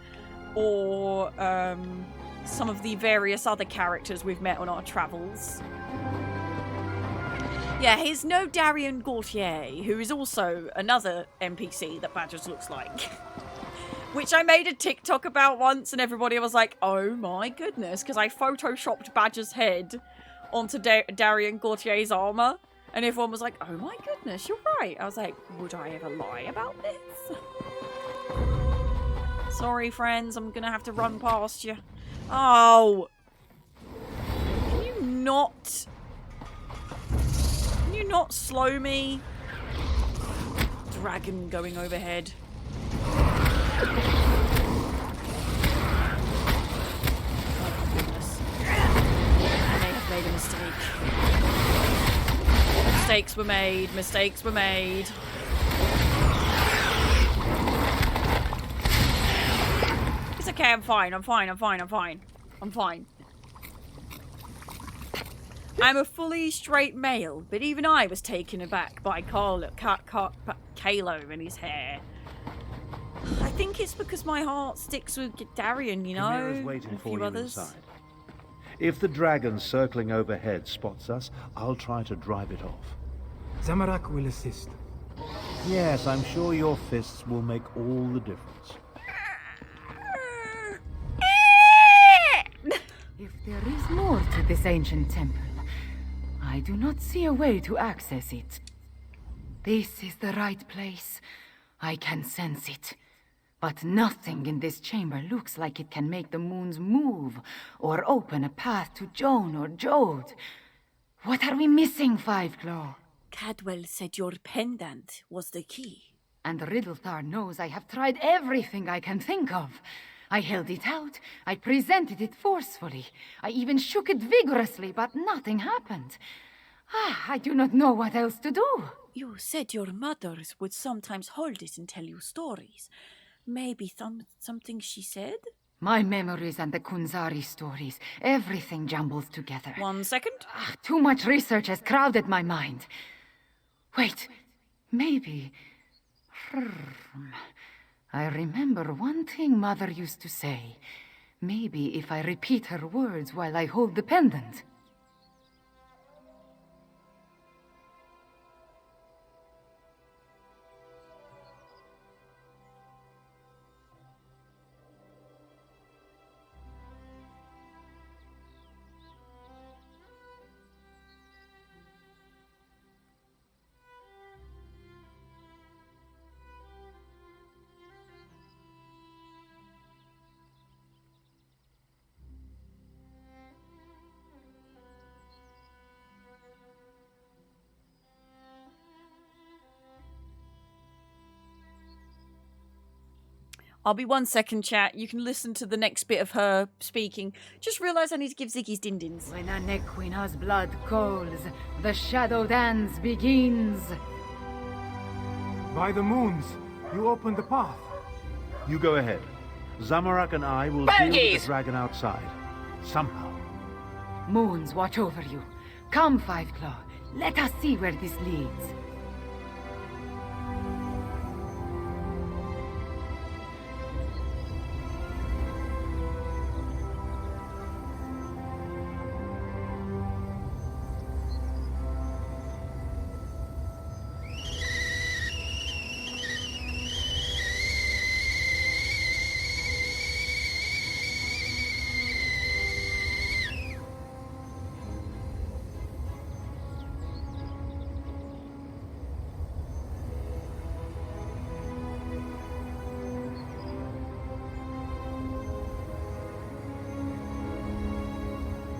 or, some of the various other characters we've met on our travels. Yeah, he's no Darian Gautier, who is also another NPC that Badgers looks like. Which I made a TikTok about once, and everybody was like, oh my goodness, because I photoshopped Badger's head onto Darian Gautier's armor, and everyone was like, oh my goodness, you're right. I was like, would I ever lie about this? Sorry, friends, I'm gonna have to run past you. Oh. Can you not slow me? Dragon going overhead. Oh, goodness. I may have made a mistake. Mistakes were made. Mistakes were made. It's okay, I'm fine. I'm fine. I'm fine. I'm fine. I'm fine. I'm a fully straight male, but even I was taken aback by Kalo and his hair. I think it's because my heart sticks with Darian, you know, Chimera's waiting and a for few you others. inside. If the dragon circling overhead spots us, I'll try to drive it off. Zamorak will assist. Yes, I'm sure your fists will make all the difference. If there is more to this ancient temple, I do not see a way to access it. This is the right place. I can sense it. But nothing in this chamber looks like it can make the moons move or open a path to Joan or Jode. What are we missing, Fiveclaw? Cadwell said your pendant was the key. And Riddlethar knows I have tried everything I can think of. I held it out. I presented it forcefully. I even shook it vigorously, but nothing happened. I do not know what else to do. You said your mothers would sometimes hold it and tell you stories. Maybe something she said? My memories and the Kunzari stories, everything jumbles together. 1 second. Too much research has crowded my mind. Wait, maybe... I remember one thing Mother used to say. Maybe if I repeat her words while I hold the pendant. I'll be 1 second, chat. You can listen to the next bit of her speaking. Just realised I need to give Ziggy's din-dins. When a Nequina's blood calls, the shadow dance begins. By the moons, you opened the path. You go ahead. Zamorak and I will deal with the dragon outside. Somehow. Moons watch over you. Come, Fiveclaw. Let us see where this leads.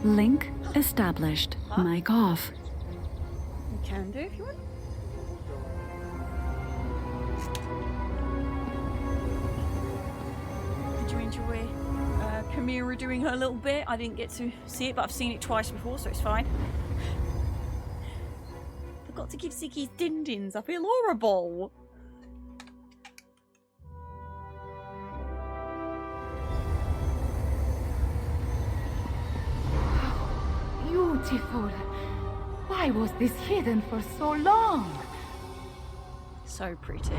Link established. Mic off. You can do if you want. Did you enjoy Chimera doing her little bit? I didn't get to see it, but I've seen it twice before, so it's fine. Forgot to give Ziggy's din-dins. I feel horrible. Beautiful. Why was this hidden for so long? So pretty.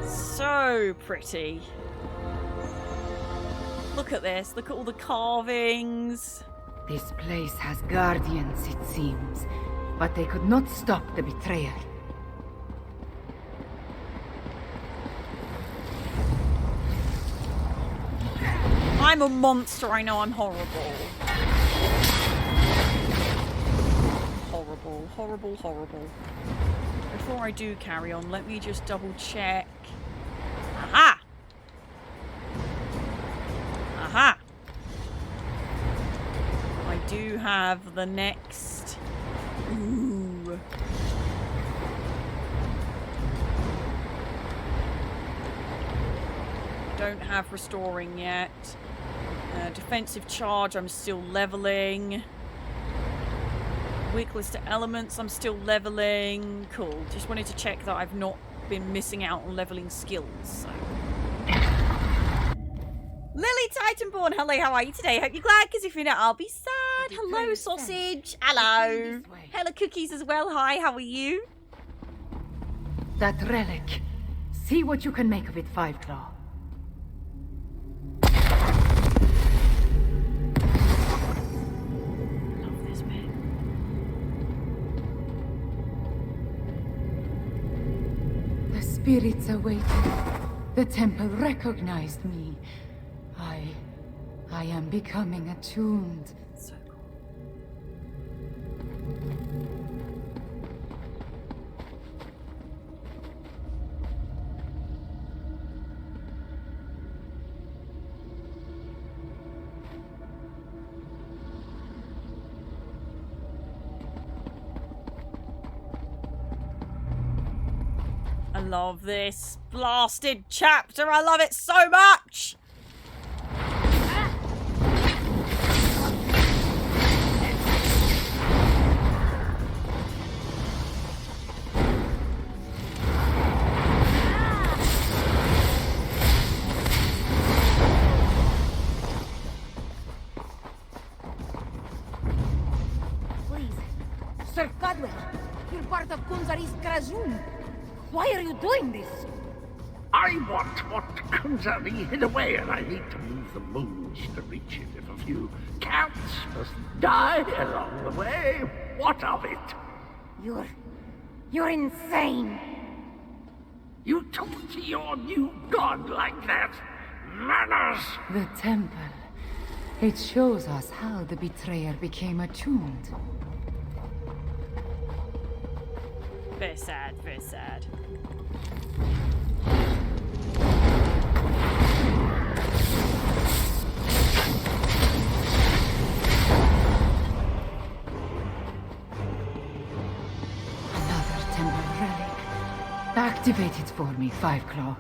So pretty. Look at this. Look at all the carvings. This place has guardians, it seems. But they could not stop the betrayer. I'm a monster. I know I'm horrible. Horrible, horrible, horrible. Before I do carry on, let me just double check. Aha! Aha! I do have the next... Ooh. Don't have restoring yet. Defensive charge, I'm still leveling. Weakless to elements, I'm still leveling. Cool. Just wanted to check that I've not been missing out on leveling skills. So. Lily Titanborn, hello, how are you today? Hope you're glad, because if you're not, I'll be sad. Hello, Sausage. Hello. Hello, Cookies as well. Hi, how are you? That relic. See what you can make of it, Five Claw. The spirits awaited. The temple recognized me. I am becoming attuned. So cool. I love this blasted chapter. I love it so much. Sir Godwell, you're part of Kunzari's Krazun. Why are you doing this? I want what Kunzari hid away, and I need to move the moons to reach it. If a few cats must die along the way, what of it? You're insane. You talk to your new god like that? Manners! The temple. It shows us how the betrayer became attuned. Very sad, very sad. Another temple relic. Activate it for me, Five Claw.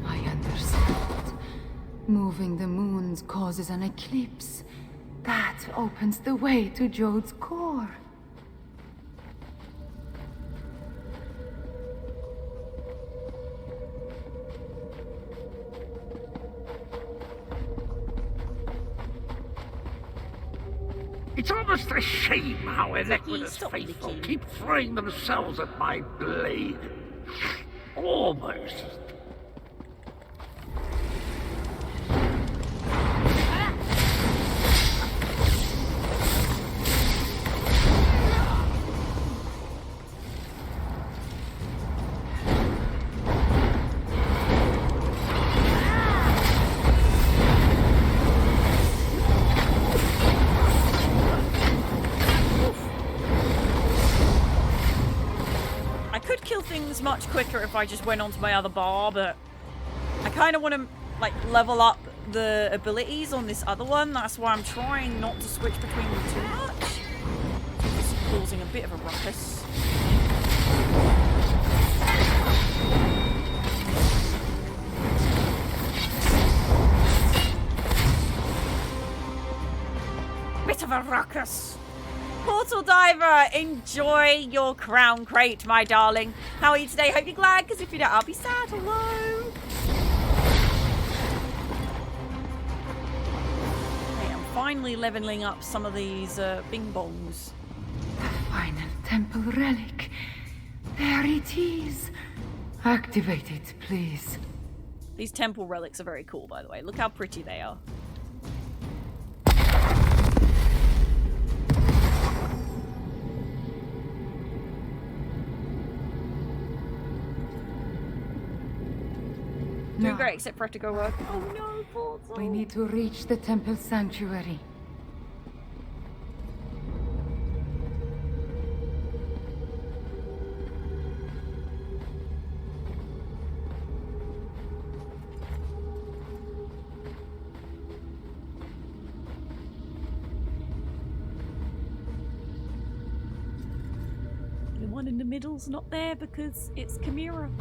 I understand. Moving the moons causes an eclipse. That opens the way to Jode's core. It's almost a shame how iniquitous faithful keep throwing themselves at my blade. Almost. it's much quicker if I just went onto my other bar, but I kind of want to, like, level up the abilities on this other one. That's why I'm trying not to switch between them too much. This is causing a bit of a ruckus. Bit of a ruckus. Portal Diver, enjoy your crown crate, my darling. How are you today? Hope you're glad, because if you don't, I'll be sad. Hello. Okay, I'm finally leveling up some of these bing bongs. The final temple relic. There it is. Activate it, please. These temple relics are very cool, by the way. Look how pretty they are. Doing great, except for I have to go work. Oh no, Portal. We need to reach the temple sanctuary. The one in the middle's not there because it's Chimera.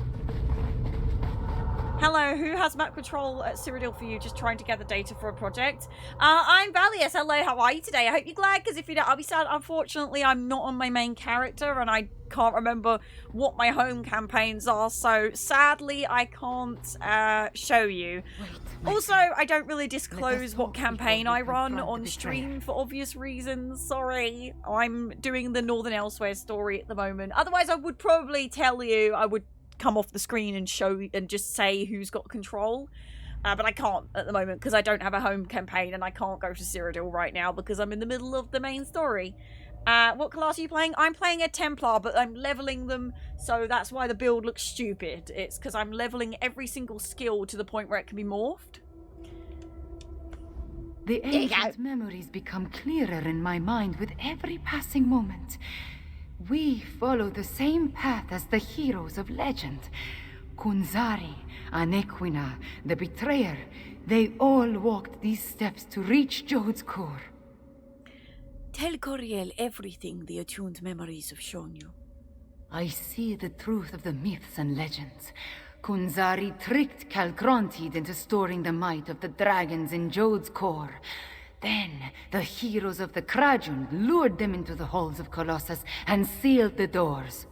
Hello, who has map control at Cyrodiil for you? Just trying to gather data for a project. I'm Valius. Hello, how are you today? I hope you're glad, because if you don't, I'll be sad. Unfortunately, I'm not on my main character, and I can't remember what my home campaigns are, so sadly, I can't show you. Also, I don't really disclose what campaign I run on stream for obvious reasons. Sorry. I'm doing the Northern ELSWEYR story at the moment. Otherwise, I would probably tell you. I would come off the screen and show and just say who's got control, but I can't at the moment because I don't have a home campaign and I can't go to Cyrodiil right now because I'm in the middle of the main story. What class are you playing? I'm playing a Templar, but I'm leveling them, so that's why the build looks stupid. It's because I'm leveling every single skill to the point where it can be morphed. The ancient memories become clearer in my mind with every passing moment. We follow the same path as the heroes of legend. Kunzari, Anequina, the Betrayer, they all walked these steps to reach Jode's core. Tell Coriel everything the attuned memories have shown you. I see the truth of the myths and legends. Kunzari tricked Calcrontid into storing the might of the dragons in Jode's core. Then, the heroes of the Krajun lured them into the halls of Colossus and sealed the doors.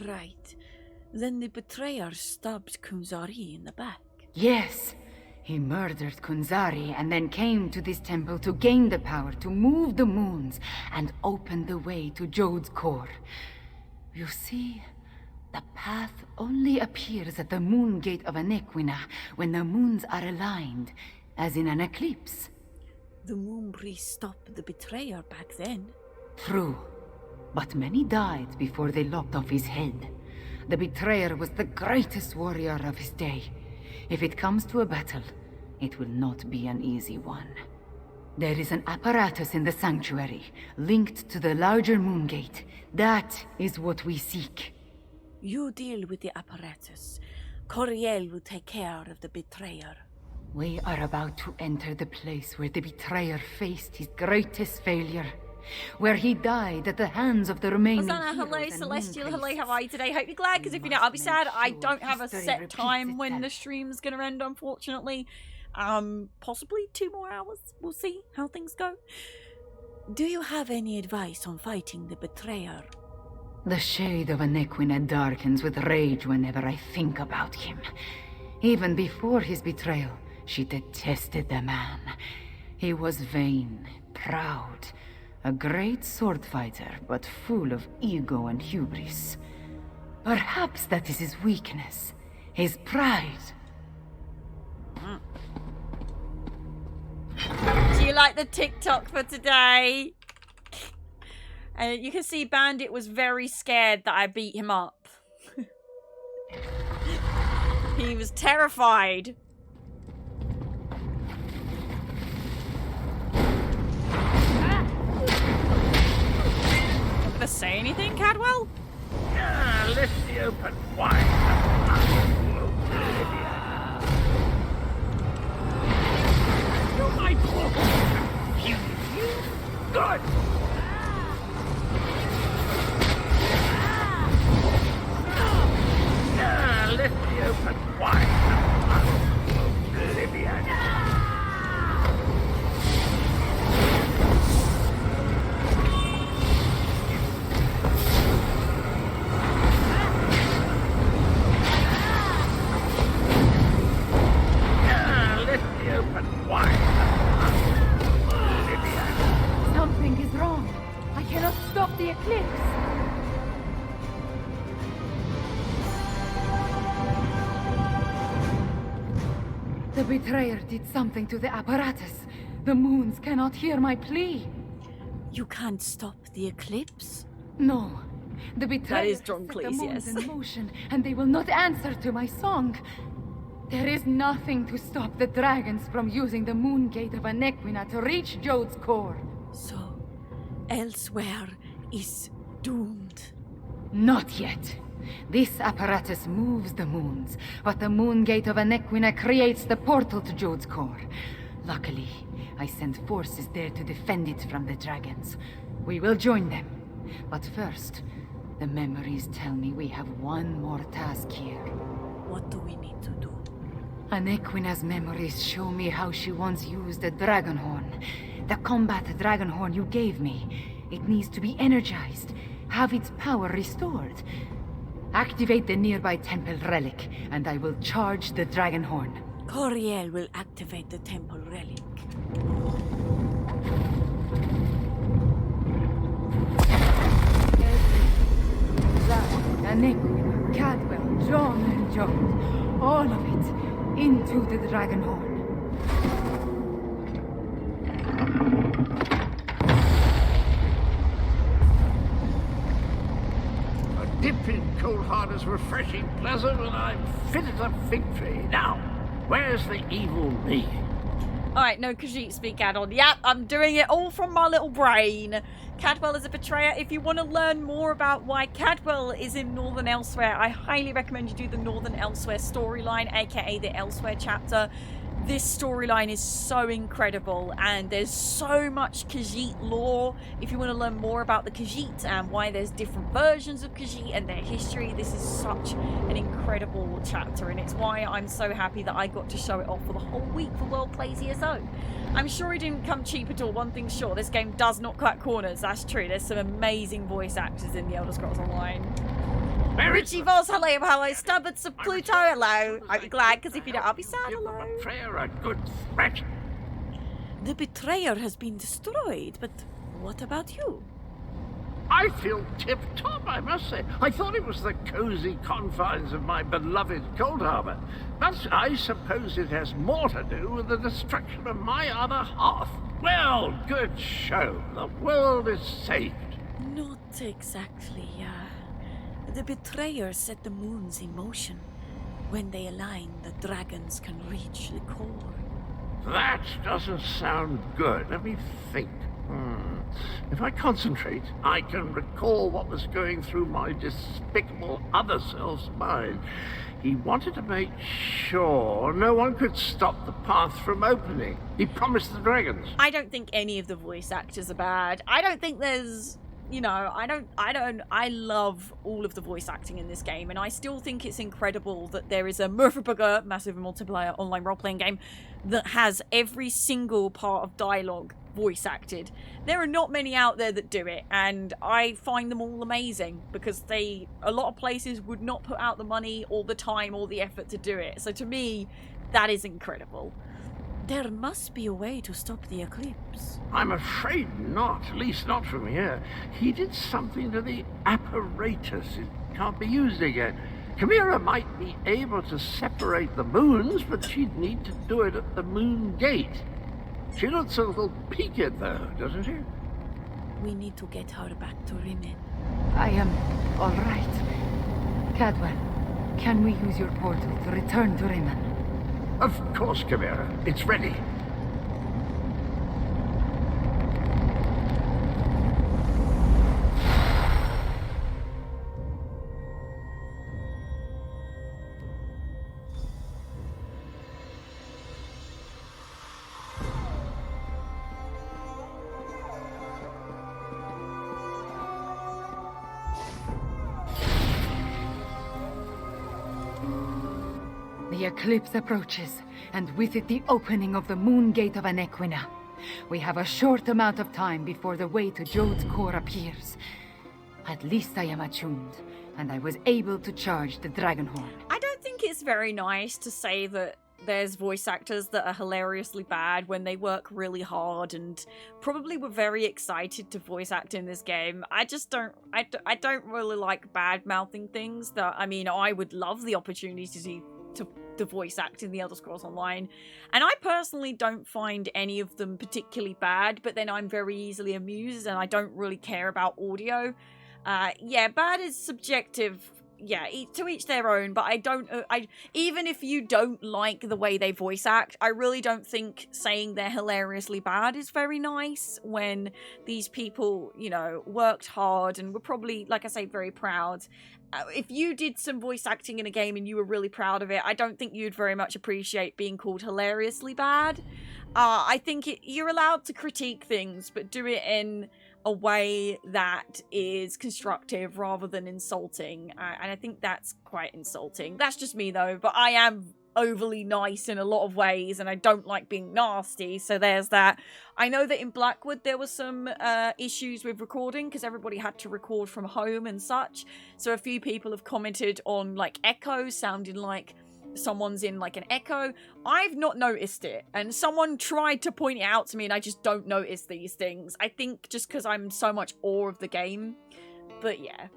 Right. Then the betrayer stabbed Kunzari in the back. Yes. He murdered Kunzari and then came to this temple to gain the power to move the moons and open the way to Jode's core. You see, the path only appears at the moon gate of Anequina when the moons are aligned, as in an eclipse. The moon priest stopped the betrayer back then. True. But many died before they lopped off his head. The betrayer was the greatest warrior of his day. If it comes to a battle, it will not be an easy one. There is an apparatus in the sanctuary, linked to the larger moon gate. That is what we seek. You deal with the apparatus. Coriel will take care of the betrayer. We are about to enter the place where the betrayer faced his greatest failure. Where he died at the hands of the remaining Hosanna, hello, Celestial, hello, how are you today? Hope you're glad, because if you know, I'll be sad. I don't have a set time when the stream's gonna end, unfortunately. Possibly 2 more hours. We'll see how things go. Do you have any advice on fighting the betrayer? The shade of Anequina darkens with rage whenever I think about him. Even before his betrayal, she detested the man. He was vain, proud, a great sword fighter, but full of ego and hubris. Perhaps that is his weakness, his pride. Do you like the TikTok for today? And you can see Bandit was very scared that I beat him up. He was terrified. Not gonna say anything, Cadwell? Lift the open wide. You might confuse you. Good. Lift the open wide. Oblivion. Something is wrong. I cannot stop the eclipse. The betrayer did something to the apparatus. The moons cannot hear my plea. You can't stop the eclipse? No. The betrayer That is John set the Cleese, moons yes. in motion, and they will not answer to my song. There is nothing to stop the dragons from using the moon gate of Anequina to reach Jode's core. So, ELSWEYR is doomed. Not yet. This apparatus moves the moons, but the moon gate of Anequina creates the portal to Jode's core. Luckily, I sent forces there to defend it from the dragons. We will join them. But first, the memories tell me we have one more task here. What do we need to do? Anequina's memories show me how she once used the dragon horn. The combat dragon horn you gave me. It needs to be energized, have its power restored. Activate the nearby temple relic, and I will charge the dragon horn. Coriel will activate the temple relic. Anequina, Cadwell, John and Jode. All of it into the dragon horn. A dip in cold hard is refreshing, pleasant, and I'm fit as a fig tree. Now, where's the evil me? Alright, no Khajiit speak add-on. Yep, I'm doing it all from my little brain. Cadwell is a betrayer. If you want to learn more about why Cadwell is in Northern ELSWEYR, I highly recommend you do the Northern ELSWEYR storyline, aka the ELSWEYR chapter. This storyline is so incredible, and there's so much Khajiit lore. If you want to learn more about the Khajiit and why there's different versions of Khajiit and their history, this is such an incredible chapter, and it's why I'm so happy that I got to show it off for the whole week for World Plays ESO. I'm sure it didn't come cheap at all. One thing's sure, this game does not cut corners. That's true. There's some amazing voice actors in the Elder Scrolls Online. Richie Voss, hello. Stubborns of Pluto, hello. I'll be glad, because if you don't, I'll be sad, hello. The betrayer a good threat. The betrayer has been destroyed, but what about you? I feel tip-top, I must say. I thought it was the cozy confines of my beloved Cold Harbor. But I suppose it has more to do with the destruction of my other half. Well, good show. The world is saved. Not exactly, The betrayer set the moons in motion. When they align, the dragons can reach the core. That doesn't sound good. Let me think. If I concentrate, I can recall what was going through my despicable other self's mind. He wanted to make sure no one could stop the path from opening. He promised the dragons. I don't think any of the voice actors are bad. I don't think there's... You know, I love all of the voice acting in this game, and I still think it's incredible that there is a Murphy-Bugger, massive multiplayer online role-playing game, that has every single part of dialogue voice acted. There are not many out there that do it, and I find them all amazing, because a lot of places would not put out the money or the time or the effort to do it. So to me, that is incredible. There must be a way to stop the eclipse. I'm afraid not, at least not from here. He did something to the apparatus. It can't be used again. Chimera might be able to separate the moons, but she'd need to do it at the moon gate. She looks a little peaked, though, doesn't she? We need to get her back to Rimen. I am all right. Cadwell, can we use your portal to return to Rimen? Of course, Chimera. It's ready. The eclipse approaches, and with it the opening of the moon gate of Anequina. We have a short amount of time before the way to Jode's core appears. At least I am attuned, and I was able to charge the dragon horn. I don't think it's very nice to say that there's voice actors that are hilariously bad when they work really hard and probably were very excited to voice act in this game. I just don't, I don't really like bad mouthing things. That, I mean, I would love the opportunity to voice act in the Elder Scrolls Online, and I personally don't find any of them particularly bad, but then I'm very easily amused and I don't really care about audio. Yeah, bad is subjective. Yeah, to each their own, but I don't, even if you don't like the way they voice act, I really don't think saying they're hilariously bad is very nice when these people, you know, worked hard and were probably, like I say, very proud. If you did some voice acting in a game and you were really proud of it, I don't think you'd very much appreciate being called hilariously bad. I think you're allowed to critique things, but do it in a way that is constructive rather than insulting, and I think that's quite insulting. That's just me though, but I am overly nice in a lot of ways and I don't like being nasty, so there's that. I know that in Blackwood there was some issues with recording because everybody had to record from home and such, so a few people have commented on like echo sounding like someone's in like an echo. I've not noticed it, and someone tried to point it out to me and I just don't notice these things. I think just because I'm so much awe of the game, but yeah.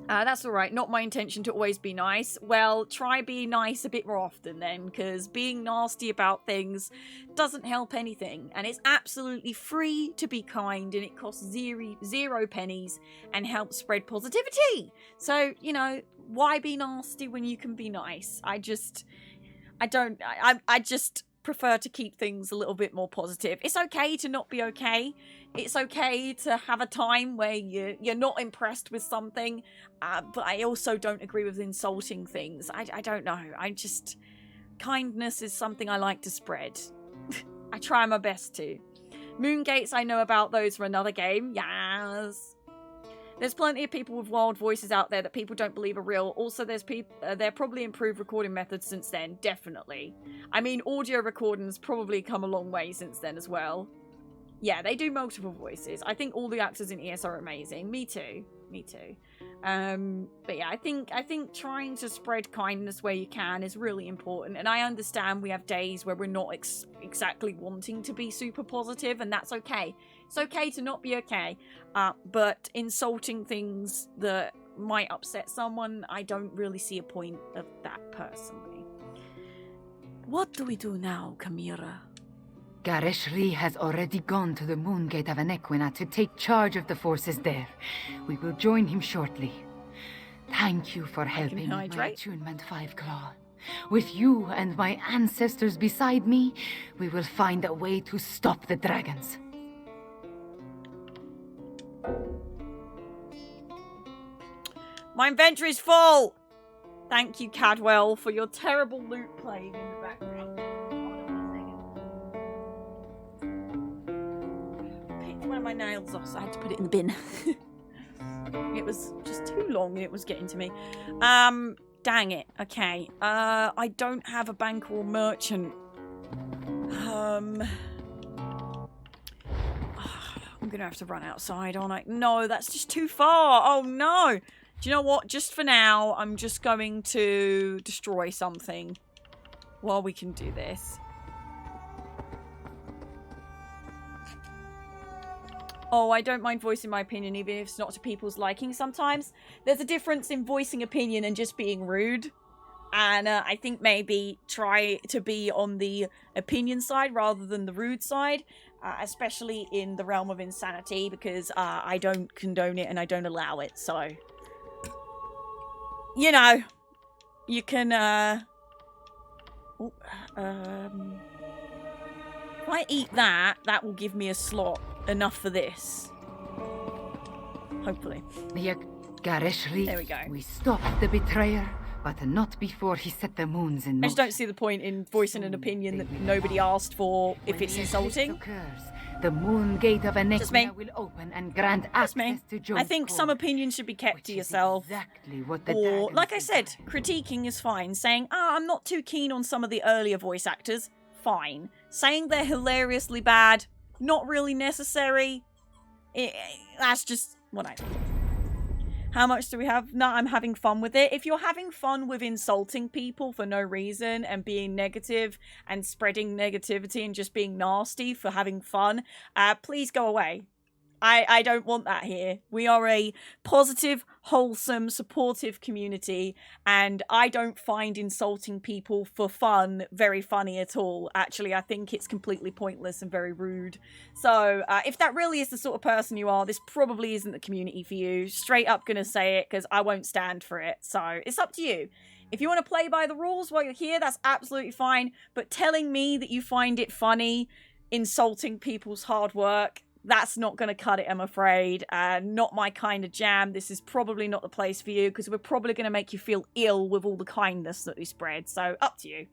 That's alright, not my intention to always be nice. Well, try being nice a bit more often then, because being nasty about things doesn't help anything, and it's absolutely free to be kind, and it costs zero pennies and helps spread positivity. So, you know, why be nasty when you can be nice? I just prefer to keep things a little bit more positive. It's okay to not be okay. It's okay to have a time where you're not impressed with something, but I also don't agree with insulting things. I don't know. Kindness is something I like to spread. I try my best to. Moongates, I know about those for another game. Yes. There's plenty of people with wild voices out there that people don't believe are real. Also, there's there probably improved recording methods since then, definitely. I mean, audio recordings probably come a long way since then as well. Yeah, they do multiple voices. I think all the actors in ESO are amazing. Me too. Me too. But yeah, I think trying to spread kindness where you can is really important. And I understand we have days where we're not exactly wanting to be super positive, and that's okay. It's okay to not be okay. But insulting things that might upset someone, I don't really see a point of that personally. What do we do now, Chimera? Gareshri has already gone to the moon gate of Anequina to take charge of the forces there. We will join him shortly. Thank you for helping my attunement, Five Claw. With you and my ancestors beside me, we will find a way to stop the dragons. My inventory's full! Thank you, Cadwell, for your terrible loot playing in the background. One of my nails off, so I had to put it in the bin. It was just too long and it was getting to me. Dang it. Okay. I don't have a banker or merchant. I'm gonna have to run outside, aren't I? No, that's just too far. Oh no. Do you know what? Just for now, I'm just going to destroy something while we can do this. Oh, I don't mind voicing my opinion, even if it's not to people's liking sometimes. There's a difference in voicing opinion and just being rude. And I think maybe try to be on the opinion side rather than the rude side. Especially in the realm of insanity, because I don't condone it and I don't allow it. So, you know, you can... if I eat that, that will give me a slot. Enough for this. Hopefully. Gareshri, there we go. We stopped the betrayer, but not before he set the moons in I just motion. don't see the point in voicing an opinion that nobody asked for if it's insulting. The moon gate of Anexia will open and grant access to Joe's I think some opinions should be kept to yourself. what the Or, like I said, critiquing is fine. Saying, I'm not too keen on some of the earlier voice actors, fine. Saying they're hilariously bad, not really necessary. That's just what I think. How much do we have? No, I'm having fun with it. If you're having fun with insulting people for no reason and being negative and spreading negativity and just being nasty for having fun, please go away. I don't want that here. We are a positive, wholesome, supportive community, and I don't find insulting people for fun very funny at all. Actually, I think it's completely pointless and very rude. So, if that really is the sort of person you are, this probably isn't the community for you. Straight up gonna say it, because I won't stand for it. So, it's up to you. If you want to play by the rules while you're here, that's absolutely fine. But telling me that you find it funny, insulting people's hard work, that's not going to cut it, I'm afraid. Not my kind of jam. This is probably not the place for you, because we're probably going to make you feel ill with all the kindness that we spread. So, up to you.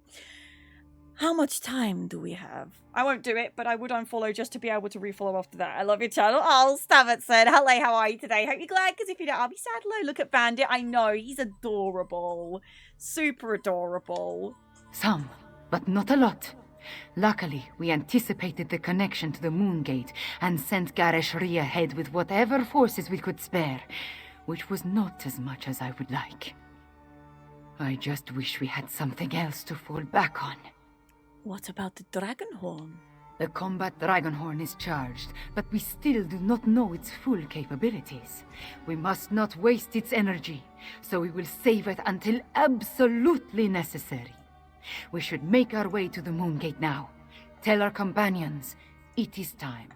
How much time do we have? I won't do it, but I would unfollow just to be able to refollow after that. I love your channel. Oh, Stabbit said, hello, how are you today? Hope you're glad, because if you don't, I'll be sad. Hello, look at Bandit. I know, he's adorable. Super adorable. Some, but not a lot. Luckily, we anticipated the connection to the Moon Gate and sent Gareshri ahead with whatever forces we could spare, which was not as much as I would like. I just wish we had something else to fall back on. What about the Dragonhorn? The combat Dragonhorn is charged, but we still do not know its full capabilities. We must not waste its energy, so we will save it until absolutely necessary. We should make our way to the Moon Gate now. Tell our companions, it is time.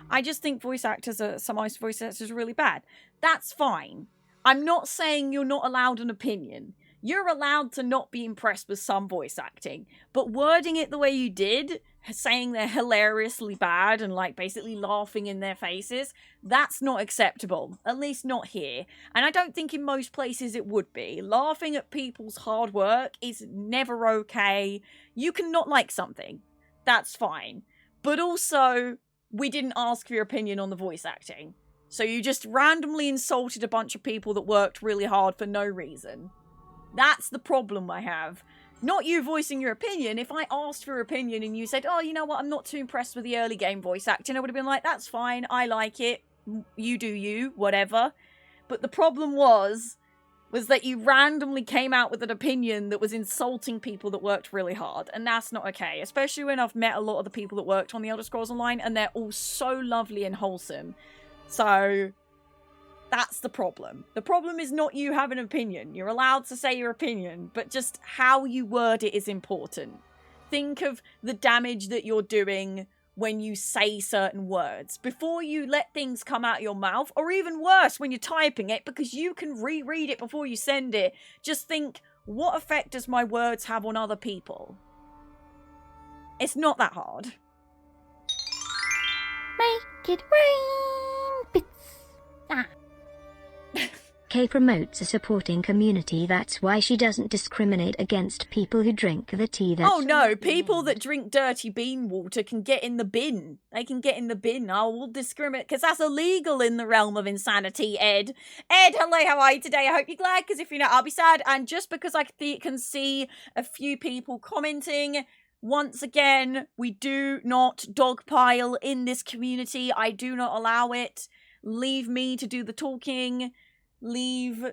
I just think some voice actors are really bad. That's fine. I'm not saying you're not allowed an opinion. You're allowed to not be impressed with some voice acting, but wording it the way you did, saying they're hilariously bad and like basically laughing in their faces, that's not acceptable. At least not here. And I don't think in most places it would be. Laughing at people's hard work is never okay. You can not like something. That's fine. But also, we didn't ask for your opinion on the voice acting. So you just randomly insulted a bunch of people that worked really hard for no reason. That's the problem I have. Not you voicing your opinion. If I asked for your opinion and you said, oh, you know what, I'm not too impressed with the early game voice acting, I would have been like, that's fine, I like it, you do you, whatever. But the problem was that you randomly came out with an opinion that was insulting people that worked really hard, and that's not okay, especially when I've met a lot of the people that worked on the Elder Scrolls Online, and they're all so lovely and wholesome. So that's the problem. The problem is not you have an opinion. You're allowed to say your opinion, but just how you word it is important. Think of the damage that you're doing when you say certain words before you let things come out of your mouth, or even worse, when you're typing it, because you can reread it before you send it. Just think, what effect does my words have on other people? It's not that hard. Make it rain bits. Ah. Kay promotes a supporting community. That's why she doesn't discriminate against people who drink the tea that's... Oh no, people that drink dirty bean water can get in the bin. They can get in the bin. I will discriminate, because that's illegal in the realm of Insani-tea, Ed. Ed, hello, how are you today? I hope you're glad, because if you're not, I'll be sad. And just because I can see a few people commenting, once again, we do not dogpile in this community. I do not allow it. Leave me to do the talking. Leave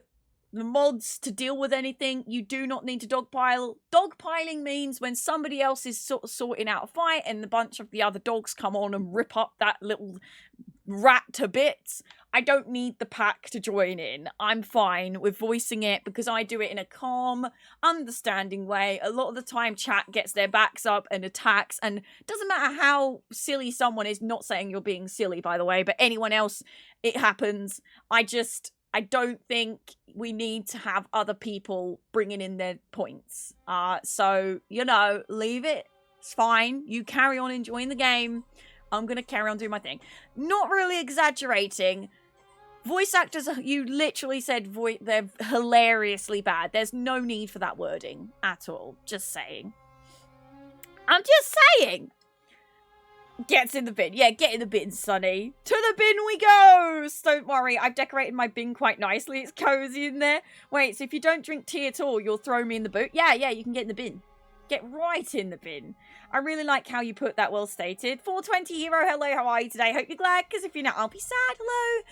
the mods to deal with anything. You do not need to dogpile. Dogpiling means when somebody else is sort of sorting out a fight and a bunch of the other dogs come on and rip up that little rat to bits. I don't need the pack to join in. I'm fine with voicing it because I do it in a calm, understanding way. A lot of the time chat gets their backs up and attacks, and it doesn't matter how silly someone is, not saying you're being silly by the way, but anyone else, it happens. I don't think we need to have other people bringing in their points. So, you know, leave it. It's fine. You carry on enjoying the game. I'm going to carry on doing my thing. Not really exaggerating. Voice actors, you literally said they're hilariously bad. There's no need for that wording at all. Just saying. I'm just saying. Gets in the bin. Yeah, get in the bin, Sonny. To the bin we go! Don't worry, I've decorated my bin quite nicely. It's cozy in there. Wait, so if you don't drink tea at all, you'll throw me in the boot? Yeah, you can get in the bin. Get right in the bin. I really like how you put that, well stated. 420 Hero, hello, how are you today? Hope you're glad, because if you're not, I'll be sad. Hello.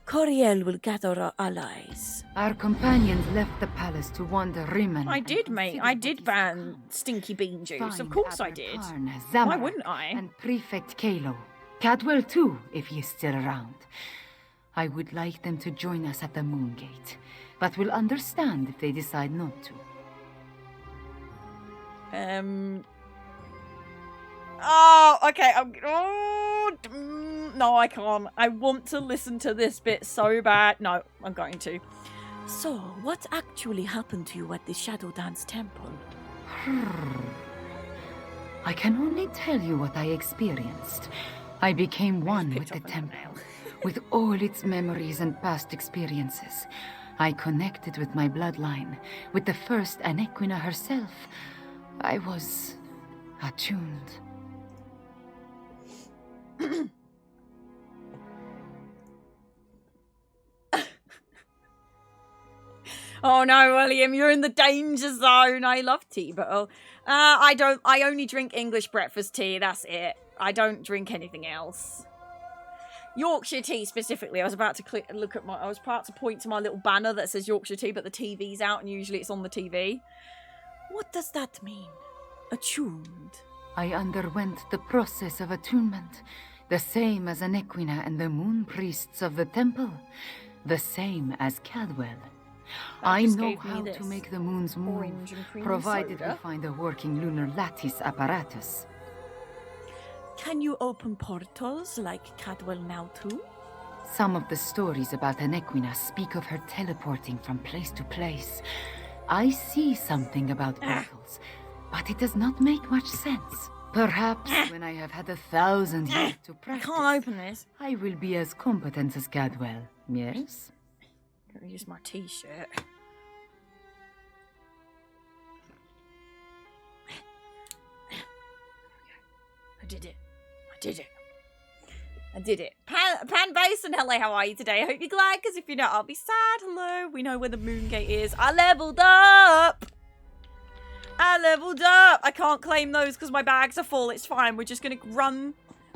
Coriel will gather our allies. Our companions left the palace to wander Rimmon. I did, mate. I did ban stinky bean juice. Of course I did. Why wouldn't I? And Prefect Kalo. Cadwell too, if he is still around. I would like them to join us at the Moon Gate, but will understand if they decide not to. Oh, okay. No, I can't. I want to listen to this bit so bad. No, I'm going to. So, what actually happened to you at the Shadow Dance Temple? I can only tell you what I experienced. I became one with the temple, with all its memories and past experiences. I connected with my bloodline, with the first Anequina herself. I was attuned. Oh no, William, you're in the danger zone. I love tea, but I only drink English breakfast tea. That's it. I don't drink anything else. Yorkshire tea specifically. I was about to I was about to point to my little banner that says Yorkshire tea, but the TV's out and usually it's on the TV. What does that mean? Attuned. I underwent the process of attunement, the same as Anequina and the moon priests of the temple, the same as Cadwell. I know how to make the moons move, provided we find a working lunar lattice apparatus. Can you open portals like Cadwell now too? Some of the stories about Anequina speak of her teleporting from place to place. I see something about portals, but it does not make much sense. Perhaps when I have had 1,000 years to practice, I can't open this. I will be as competent as Cadwell. Yes? I'm gonna use my t-shirt. I did it. I did it. I did it. Pan Basin, hello, how are you today? I hope you're glad, because if you're not, I'll be sad. Hello, we know where the moon gate is. I leveled up! I leveled up! I can't claim those because my bags are full. It's fine. We're just going to run.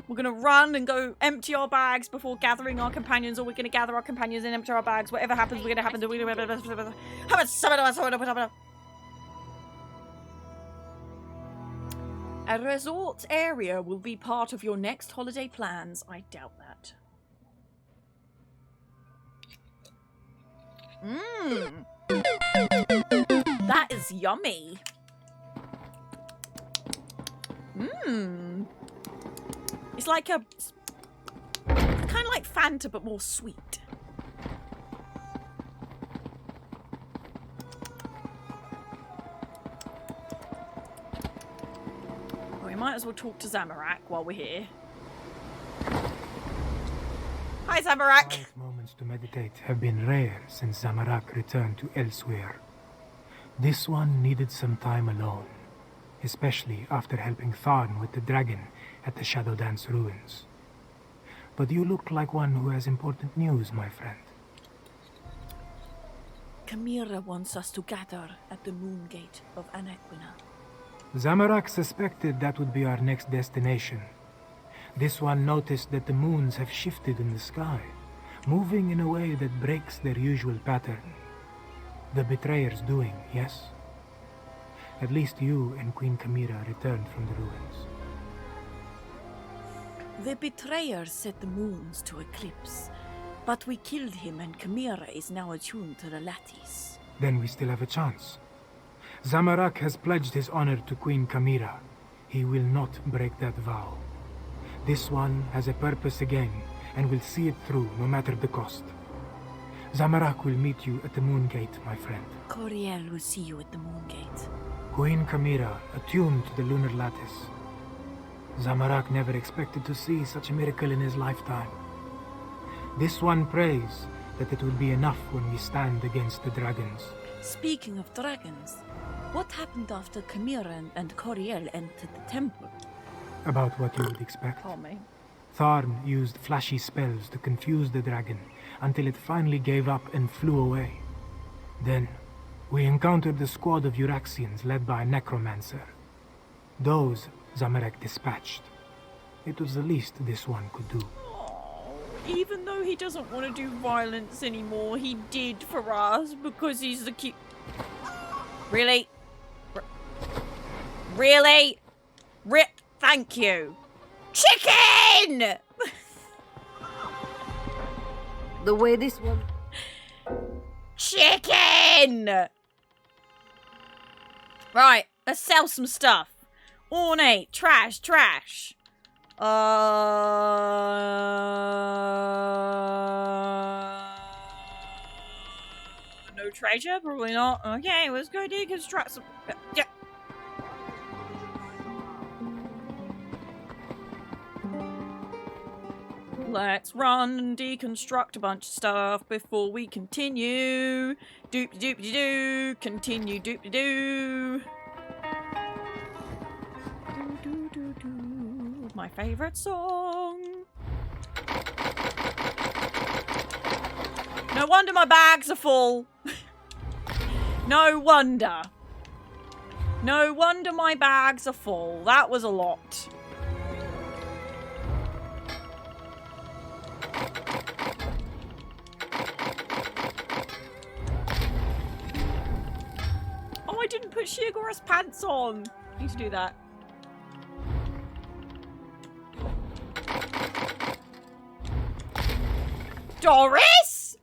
We're going to run and go empty our bags before gathering our companions, or we're going to gather our companions and empty our bags. Whatever happens, we're going to happen to... A resort area will be part of your next holiday plans. I doubt that. Mmm. That is yummy. Mmm. It's like a... It's kind of like Fanta, but more sweet. Well, we might as well talk to Zamorak while we're here. Hi, Zamorak. Quiet moments to meditate have been rare since Zamorak returned to ELSWEYR. This one needed some time alone, especially after helping Tharn with the dragon at the Shadow Dance ruins. But you look like one who has important news, my friend. Chimera wants us to gather at the moon gate of Anequina. Zamorak suspected that would be our next destination. This one noticed that the moons have shifted in the sky, moving in a way that breaks their usual pattern. The betrayer's doing, yes? At least you and Queen Chimera returned from the ruins. The betrayer set the moons to eclipse, but we killed him and Chimera is now attuned to the lattice. Then we still have a chance. Zamorak has pledged his honor to Queen Chimera. He will not break that vow. This one has a purpose again, and will see it through no matter the cost. Zamorak will meet you at the Moon Gate, my friend. Coriel will see you at the Moon Gate. Queen Chimera, attuned to the lunar lattice. Zamorak never expected to see such a miracle in his lifetime. This one prays that it will be enough when we stand against the dragons. Speaking of dragons, what happened after Chimera and Coriel entered the temple? About what you would expect. Oh, me. Tharn used flashy spells to confuse the dragon until it finally gave up and flew away. Then, we encountered a squad of Euraxians led by a necromancer. Those Zamarek dispatched. It was the least this one could do. Even though he doesn't want to do violence anymore, he did for us because he's the cute. Really? Really? Thank you. Chicken! The way this one... Chicken! Right, let's sell some stuff. Ornate, trash. No treasure? Probably not. Okay, let's go deconstruct some... Yeah. Let's run and deconstruct a bunch of stuff before we continue. Doop-de-doop-de-doo. Continue doop-de-doo. Do-do-do-do. My favorite song. No wonder my bags are full. No wonder. No wonder my bags are full. That was a lot. Oh, I didn't put Shigora's pants on. Need to do that. Doris?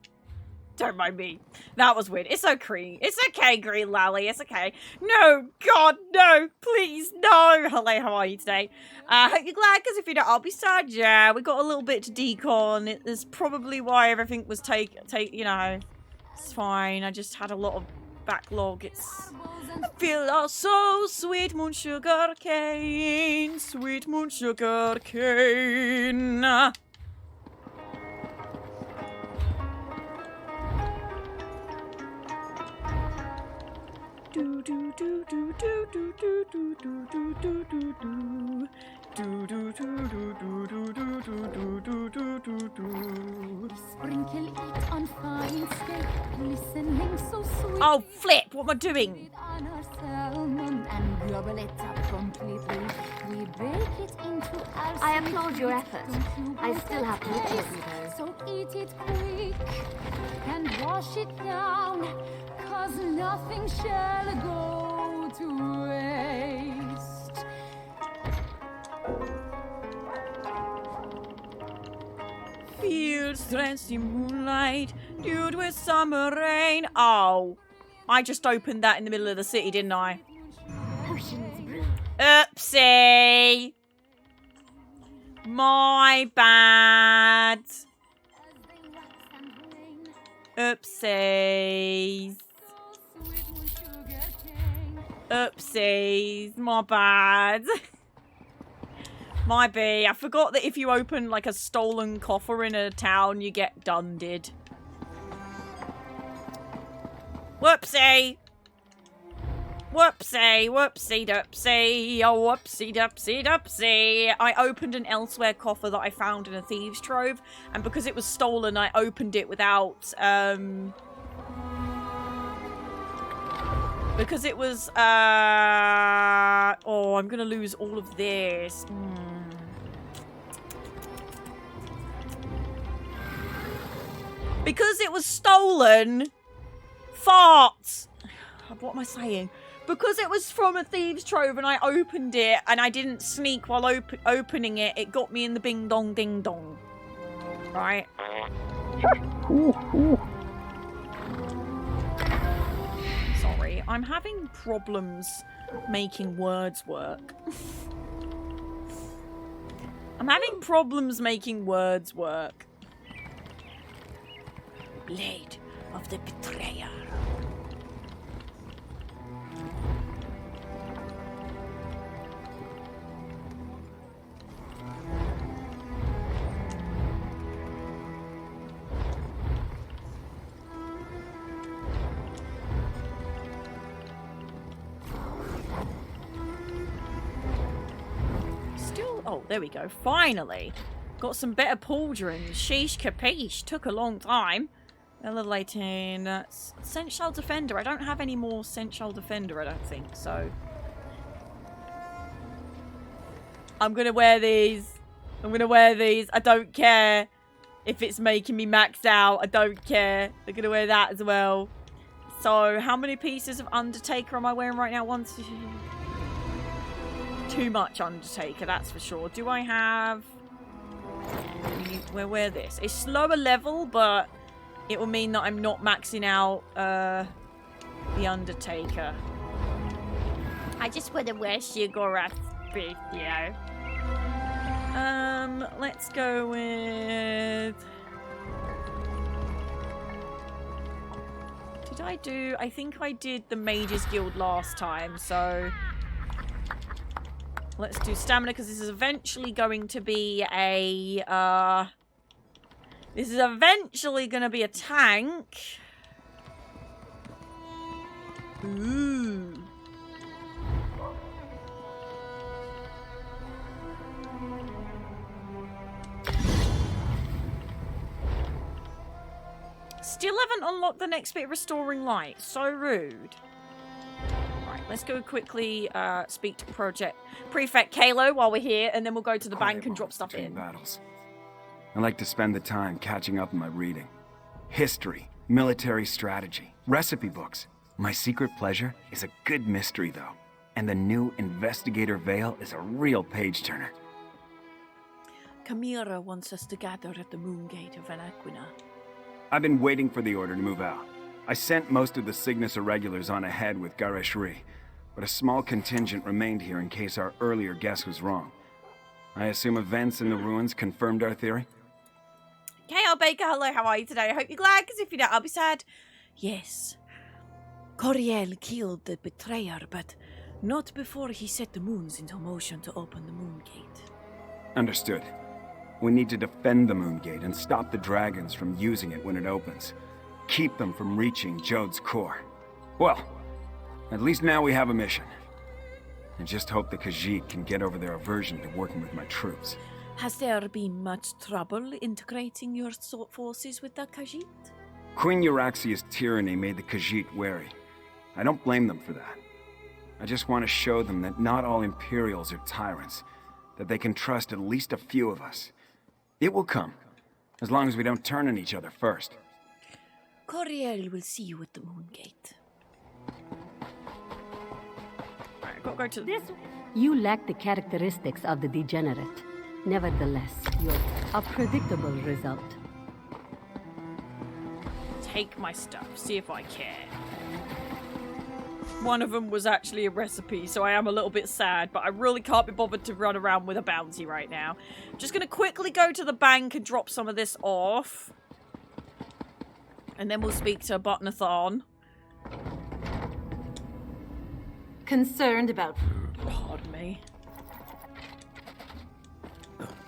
Don't mind me. That was weird. It's okay. It's okay, Green Lally. It's okay. No, God, no. Please, no. Hello, how are you today? Hope you're glad, because if you don't, I'll be sad. Yeah, we got a little bit to decon. It is probably why everything was you know. It's fine. I just had a lot of backlog. It's... I feel oh so sweet moon sugar cane. Sweet moon sugar cane. Do do do do do do do do do do do do do. Do do do do do do do do do do do do. Sprinkle it on fine steak, glistening so sweet. Oh, flip! What am I doing? On our salmon and gobble it up completely. We bake it into our I applaud your efforts. I still have to look at you though. So eat it quick and wash it down, 'cause nothing shall go to waste. Fields drenched in moonlight, dewed with summer rain. Oh, I just opened that in the middle of the city, didn't I? Oopsie. My bad. Oopsies. Oopsies. My bad. My B. I forgot that if you open like a stolen coffer in a town, you get dunded. Whoopsie. Whoopsie. Whoopsie doopsie. Oh, whoopsie doopsie doopsie. I opened an ELSWEYR coffer that I found in a thieves' trove, and because it was stolen, I opened it without, because it was, oh, I'm gonna lose all of this. Because it was stolen. Farts. What am I saying? Because it was from a thieves' trove and I opened it and I didn't sneak while opening it, it got me in the bing dong ding dong. Right? Sorry, I'm having problems making words work. I'm having problems making words work. Blade of the Betrayer. Oh, there we go. Finally. Got some better pauldrons. Sheesh capiche. Took a long time. Level 18. Scent Shell Defender. I don't have any more Scent Shell Defender, I don't think. So, I'm going to wear these. I'm going to wear these. I don't care if it's making me max out. I don't care. I'm going to wear that as well. So, how many pieces of Undertaker am I wearing right now? 1, 2... Too much Undertaker, that's for sure. Do I have... We'll wear this. It's slower level, but it will mean that I'm not maxing out the Undertaker. I just want to wear Shiggorath's video. Let's go with... Did I do... I think I did the Mages Guild last time, so... Let's do stamina, because this is eventually going to be a... This is eventually going to be a tank. Ooh. Still haven't unlocked the next bit, Restoring Light. So rude. Right, let's go quickly speak to Prefect Kalo while we're here, and then we'll go to the bank and drop stuff in. Battles. I like to spend the time catching up on my reading. History, military strategy, recipe books. My secret pleasure is a good mystery, though. And the new Investigator Veil is a real page-turner. Chimera wants us to gather at the moon gate of Anaquina. I've been waiting for the order to move out. I sent most of the Cygnus Irregulars on ahead with Gareshri, but a small contingent remained here in case our earlier guess was wrong. I assume events in the ruins confirmed our theory? KL Baker, hello, how are you today? I hope you're glad, because if you're not, I'll be sad. Yes. Coriel killed the betrayer, but not before he set the moons into motion to open the moon gate. Understood. We need to defend the moon gate and stop the dragons from using it when it opens. Keep them from reaching Jode's core. Well, at least now we have a mission. I just hope the Khajiit can get over their aversion to working with my troops. Has there been much trouble integrating your forces with the Khajiit? Queen Euraxia's tyranny made the Khajiit wary. I don't blame them for that. I just want to show them that not all Imperials are tyrants, that they can trust at least a few of us. It will come, as long as we don't turn on each other first. Coriel will see you at the moon gate. Alright, I've got to go to this. You lack the characteristics of the degenerate. Nevertheless, you're a predictable result. Take my stuff, see if I care. One of them was actually a recipe, so I am a little bit sad, but I really can't be bothered to run around with a bounty right now. I'm just going to quickly go to the bank and drop some of this off. And then we'll speak to Botnathon. Concerned about... Pardon me.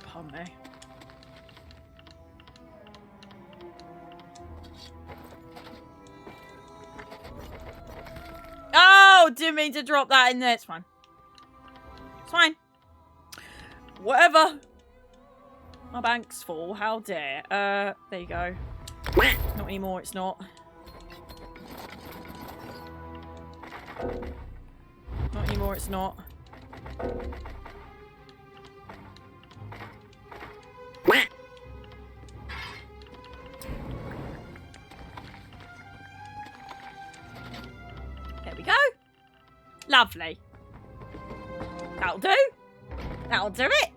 Pardon me. Oh, didn't mean to drop that in there. It's fine. It's fine. Whatever. My bank's full. How dare. There you go. Not anymore, it's not. Not anymore, it's not. There we go. Lovely. That'll do. That'll do it.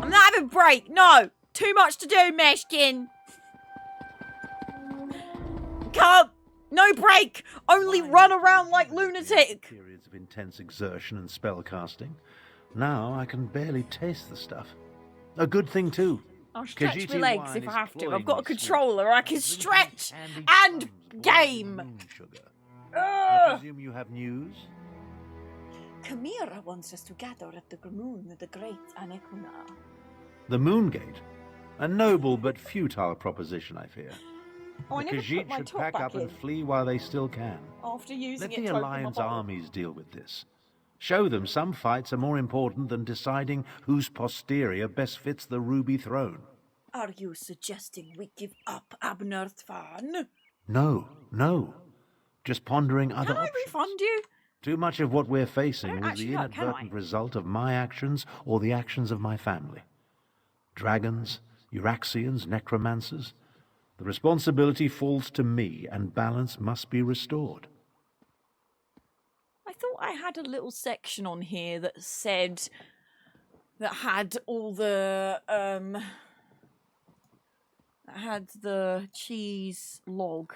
I'm not having a break. No. Too much to do, Meshkin. Can't. No break. Only run around like lunatic. Periods of intense exertion and spell casting. Now I can barely taste the stuff. A good thing too. I'll stretch my legs if I have to. I've got a controller. I can stretch and game. I presume you have news? Chimera wants us to gather at the Moon of the Great Anaquina. The Moon Gate? A noble but futile proposition, I fear. Oh, I the never put Khajiit my should top pack back up in. and flee while they still can. After using Let it the to open my Alliance bottle. armies deal with this. Show them some fights are more important than deciding whose posterior best fits the ruby throne. Are you suggesting we give up Abnertvan? No, no. Just pondering other Can I options. refund you? Too much of what we're facing was actually the know, can I? inadvertent result of my actions or the actions of my family. Dragons, Euraxians, necromancers. The responsibility falls to me, and balance must be restored. I thought I had a little section on here that said that had all the that had the cheese log.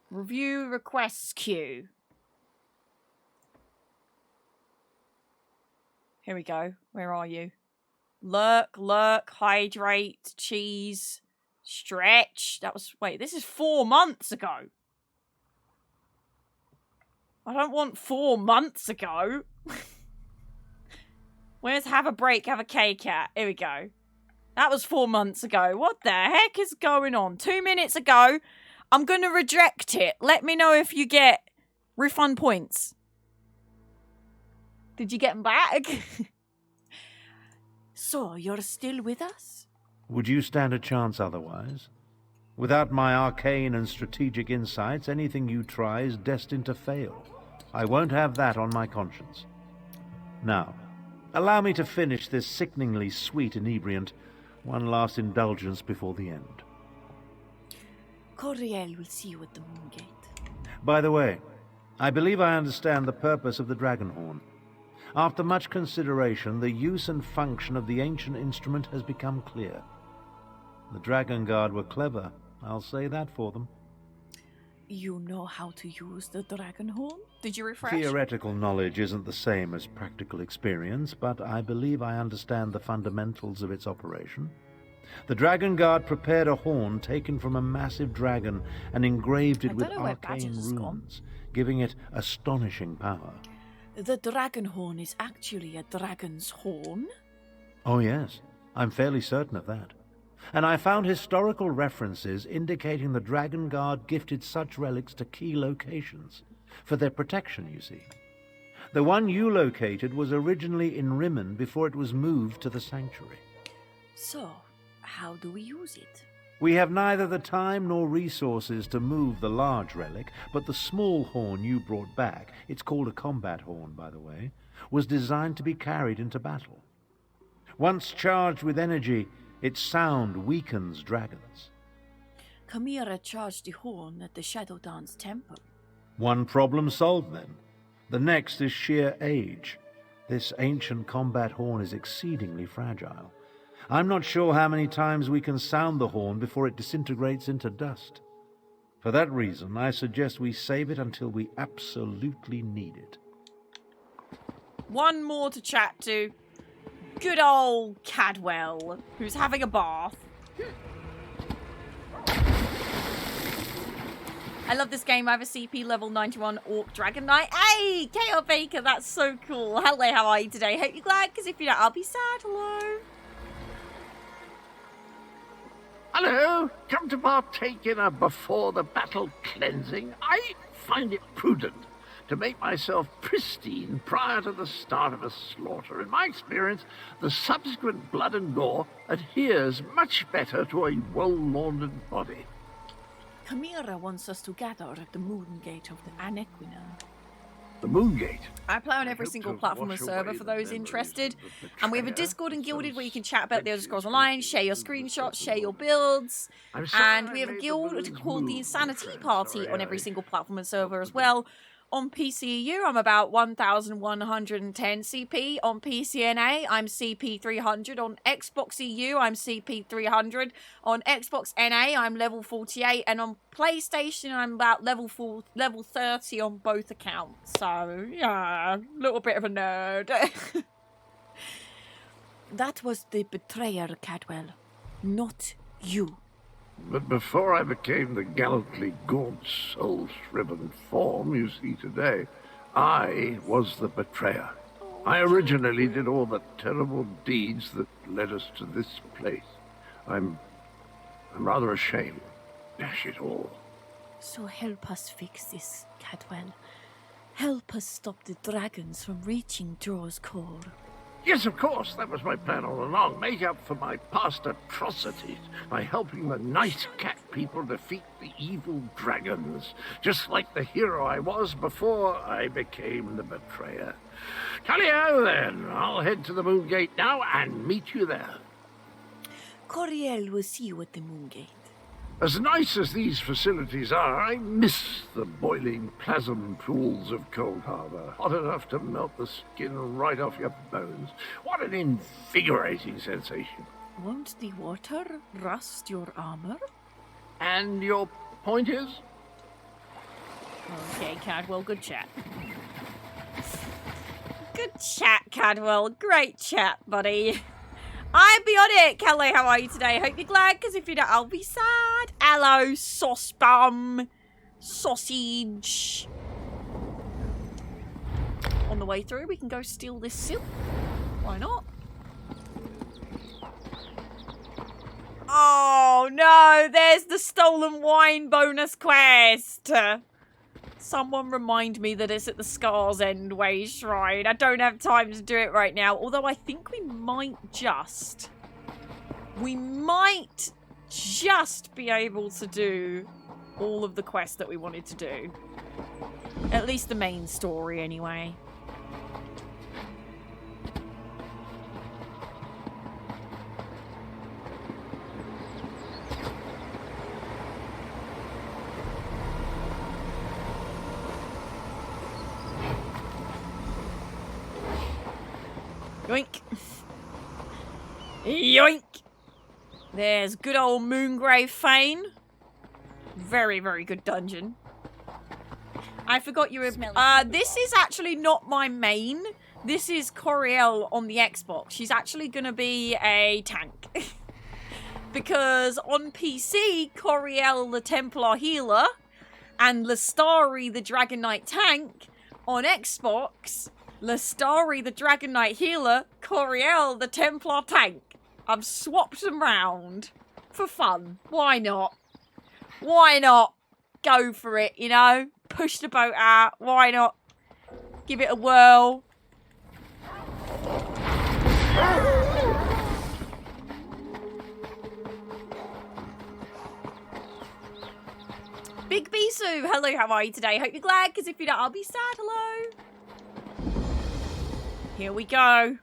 Review requests queue. Here we go. Where are you? Lurk, hydrate, cheese, stretch. That was, wait, this is 4 months ago. I don't want 4 months ago. Where's have a break, have a K-cat? Here we go. That was 4 months ago. What the heck is going on? 2 minutes ago. I'm going to reject it. Let me know if you get refund points. Did you get them back? So, you're still with us? Would you stand a chance otherwise? Without my arcane and strategic insights, anything you try is destined to fail. I won't have that on my conscience. Now, allow me to finish this sickeningly sweet inebriant. One last indulgence before the end. Coriel will see you at the Moon Gate. By the way, I believe I understand the purpose of the dragon horn. After much consideration, the use and function of the ancient instrument has become clear. The Dragon Guard were clever, I'll say that for them. You know how to use the dragon horn? Did you refresh? Theoretical knowledge isn't the same as practical experience, but I believe I understand the fundamentals of its operation. The Dragon Guard prepared a horn taken from a massive dragon and engraved it with arcane runes, giving it astonishing power. The dragon horn is actually a dragon's horn? Oh yes, I'm fairly certain of that. And I found historical references indicating the Dragon Guard gifted such relics to key locations. For their protection, you see. The one you located was originally in Rimmen before it was moved to the sanctuary. So, how do we use it? We have neither the time nor resources to move the large relic, but the small horn you brought back, it's called a combat horn, by the way, was designed to be carried into battle. Once charged with energy, its sound weakens dragons. Chimera charged the horn at the Shadow Dance Temple. One problem solved, then. The next is sheer age. This ancient combat horn is exceedingly fragile. I'm not sure how many times we can sound the horn before it disintegrates into dust. For that reason, I suggest we save it until we absolutely need it. One more to chat to. Good old Cadwell, who's having a bath. I love this game. I have a CP level 91 Orc Dragon Knight. Hey, KO Baker, that's so cool. Hello, how are you today? Hope you're glad, because if you're not, I'll be sad. Hello. Hello, come to partake in a before-the-battle cleansing. I find it prudent to make myself pristine prior to the start of a slaughter. In my experience, the subsequent blood and gore adheres much better to a well-laundered body. Chimera wants us to gather at the Moon Gate of the Anequina. The Moon Gate? I play on every single platform and server for those interested. And we have a Discord and Guilded where you can chat about the Elder Scrolls Online, share your screenshots, share your builds. And we have a guild called the Insani-tea Party on every single platform and server as well. On PCEU, I'm about 1,110 CP. On PCNA, I'm CP 300. On Xbox EU, I'm CP 300. On Xbox NA, I'm level 48. And on PlayStation, I'm about level 30 on both accounts. So, yeah, a little bit of a nerd. That was the betrayer, Cadwell. Not you. But before I became the gallantly gaunt, soul-shriven form you see today, I was the betrayer. I originally did all the terrible deeds that led us to this place. I'm rather ashamed. Dash it all. So help us fix this, Cadwell. help us stop the dragons from reaching Dror's core. Yes, of course, that was my plan all along. Make up for my past atrocities by helping the nice cat people defeat the evil dragons, just like the hero I was before I became the betrayer. Tally-ho then, I'll head to the Moon Gate now and meet you there. Coriel will see you at the Moon Gate. As nice as these facilities are, I miss the boiling plasm pools of Cold Harbor. Hot enough to melt the skin right off your bones. What an invigorating sensation. Won't the water rust your armor? And your point is? Okay, Cadwell, good chat. Good chat, Cadwell. Great chat, buddy. I'm Biotic. Hello, how are you today? Hope you're glad, because if you're not, I'll be sad. Hello, sauce bum. Sausage. On the way through, we can go steal this silk. Why not? Oh, no. There's the stolen wine bonus quest. Someone remind me that it's at the Scars Endway Shrine. I don't have time to do it right now. Although I think we might just be able to do all of the quests that we wanted to do. At least the main story, anyway. Yoink. Yoink. There's good old Moongrave Fane. Very, very good dungeon. I forgot you were... this is actually not my main. This is Coriel on the Xbox. She's actually going to be a tank. Because on PC, Coriel the Templar Healer and Lestari the Dragon Knight Tank. On Xbox... Lestari the Dragon Knight Healer, Coriel the Templar Tank. I've swapped them round. For fun. Why not? Why not? Go for it, you know? Push the boat out. Why not? Give it a whirl. Big Bisou, hello, how are you today? Hope you're glad, because if you're not, I'll be sad. Hello. Here we go.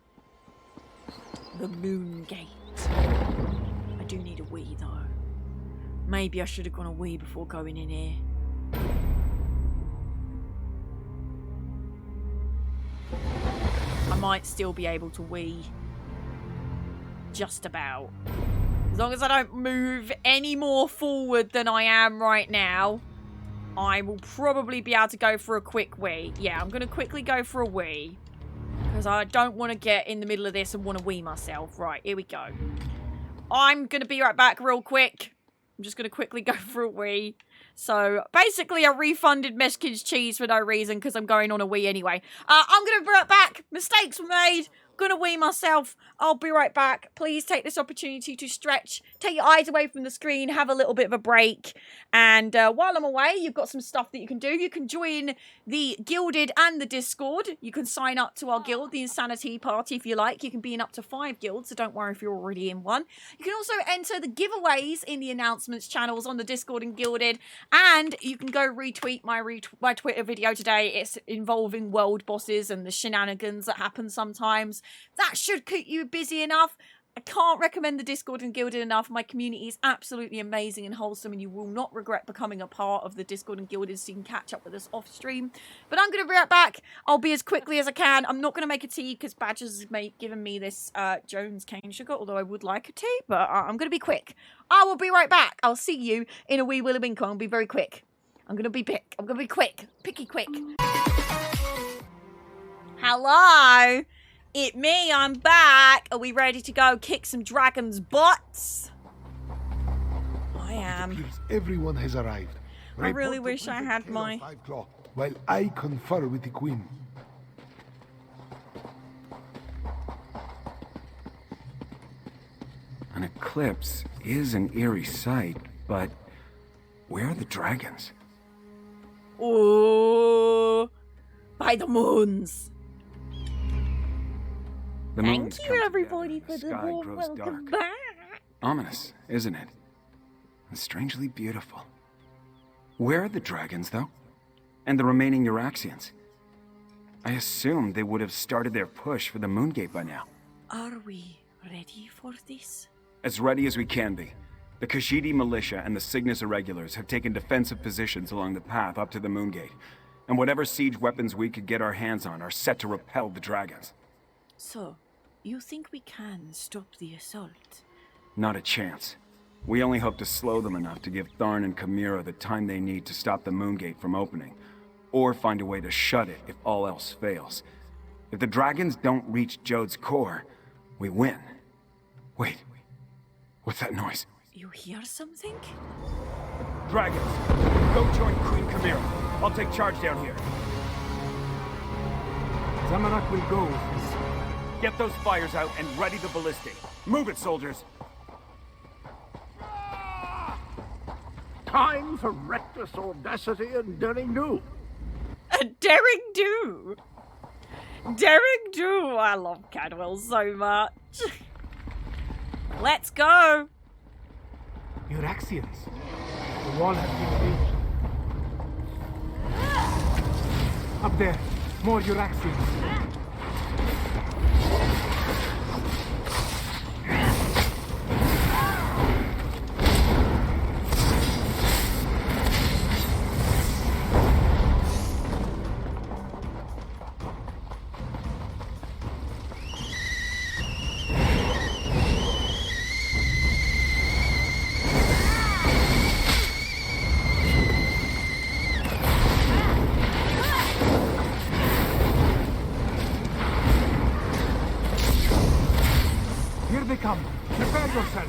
The Moon Gate. I do need a wee, though. Maybe I should have gone a wee before going in here. I might still be able to wee. Just about. As long as I don't move any more forward than I am right now, I will probably be able to go for a quick wee. Yeah, I'm going to quickly go for a wee. Because I don't want to get in the middle of this and want to wee myself. Right, here we go. I'm going to be right back real quick. I'm just going to quickly go for a wee. So, basically, I refunded Meshkin's cheese for no reason because I'm going on a wee anyway. I'm going to be right back. Mistakes were made. Gonna wee myself. I'll be right back. Please take this opportunity to stretch. Take your eyes away from the screen. Have a little bit of a break. And while I'm away, you've got some stuff that you can do. You can join the Gilded and the Discord. You can sign up to our guild, the Insani-tea party, if you like. You can be in up to 5 guilds, so don't worry if you're already in one. You can also enter the giveaways in the announcements channels on the Discord and Gilded. And you can go retweet my Twitter video today. It's involving world bosses and the shenanigans that happen sometimes. That should keep you busy enough. I can't recommend the Discord and Gilded enough. My community is absolutely amazing and wholesome, and you will not regret becoming a part of the Discord and Gilded, so you can catch up with us off stream. But I'm going to be right back. I'll be as quickly as I can. I'm not going to make a tea because Badgers has given me this Jones cane sugar, although I would like a tea, but I'm going to be quick. I will be right back. I'll see you in a wee willy wink. I'll be very quick. I'm going to be quick. Picky quick. Hello? It me, I'm back. Are we ready to go kick some dragons' butts? I am. It appears everyone has arrived. I really wish I had my... While I confer with the Queen. An eclipse is an eerie sight, but where are the dragons? Ooh. by the moons. The moons Thank come you, together everybody, and for the sky warm grows welcome dark. back. Ominous, isn't it? And strangely beautiful. Where are the dragons, though? And the remaining Euraxians? I assumed they would have started their push for the Moongate by now. Are we ready for this? As ready as we can be. The KayPOWXD militia and the Cygnus Irregulars have taken defensive positions along the path up to the Moongate. And whatever siege weapons we could get our hands on are set to repel the dragons. So, you think we can stop the assault? Not a chance. We only hope to slow them enough to give Tharn and Chimera the time they need to stop the Moongate from opening. Or find a way to shut it if all else fails. If the dragons don't reach Jode's core, we win. Wait. What's that noise? You hear something? Dragons! Go join Queen Chimera. I'll take charge down here. Zamorak will go with us. Get those fires out and ready the ballistic. Move it, soldiers! Time for reckless audacity and daring do. A daring do! Daring do! I love Cadwell so much. Let's go! Euraxians. The wall has been breached. Up there, more Euraxians. Here they come. Prepare yourself.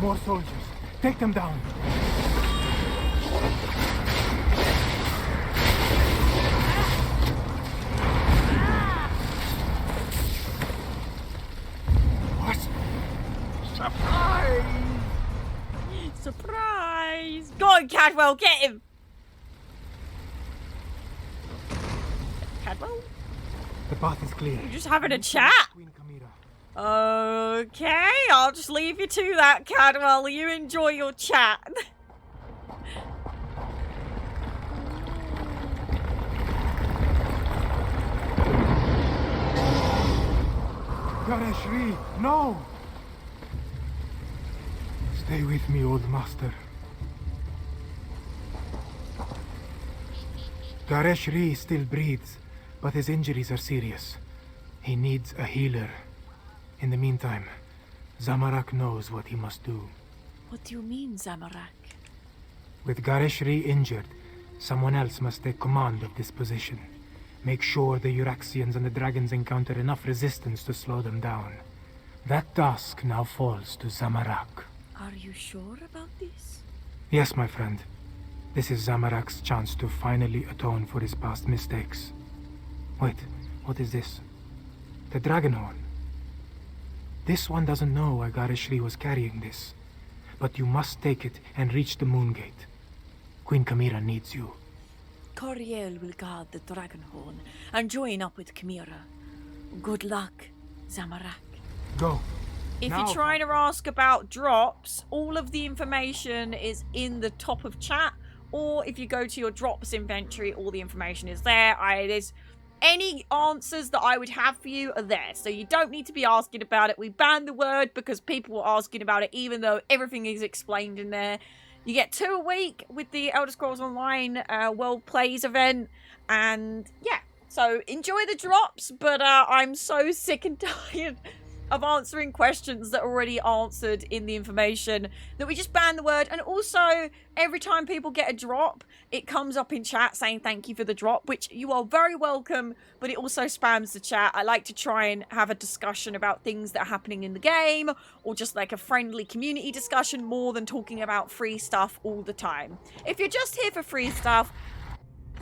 More soldiers. Take them down. What? Surprise! Surprise! Go on, Cadwell, get him! Cadwell? The path is clear. You're just having a chat? Okay, I'll just leave you to that, Cadwell. You enjoy your chat. Gareshri, no! Stay with me, old master. Gareshri still breathes, but his injuries are serious. He needs a healer. In the meantime, Zamorak knows what he must do. What do you mean, Zamorak? With Gareshri injured, someone else must take command of this position. Make sure the Euraxians and the dragons encounter enough resistance to slow them down. That task now falls to Zamorak. Are you sure about this? Yes, my friend. This is Zamorak's chance to finally atone for his past mistakes. Wait, what is this? The dragon horn. This one doesn't know why Gareshri was carrying this. But you must take it and reach the Moongate. Queen Chimera needs you. Coriel will guard the dragon horn and join up with Chimera. Good luck, Zamorak. Go. If Now. you're trying to ask about drops, all of the information is in the top of chat. Or if you go to your drops inventory, all the information is there. There's any answers that I would have for you are there. So you don't need to be asking about it. We banned the word because people were asking about it, even though everything is explained in there. You get 2 a week with the Elder Scrolls Online World Plays event. And yeah, so enjoy the drops. But I'm so sick and tired of answering questions that are already answered in the information that we just ban the word. And also, every time people get a drop, it comes up in chat saying thank you for the drop, which you are very welcome, but it also spams the chat. I like to try and have a discussion about things that are happening in the game, or just like a friendly community discussion more than talking about free stuff all the time. If you're just here for free stuff,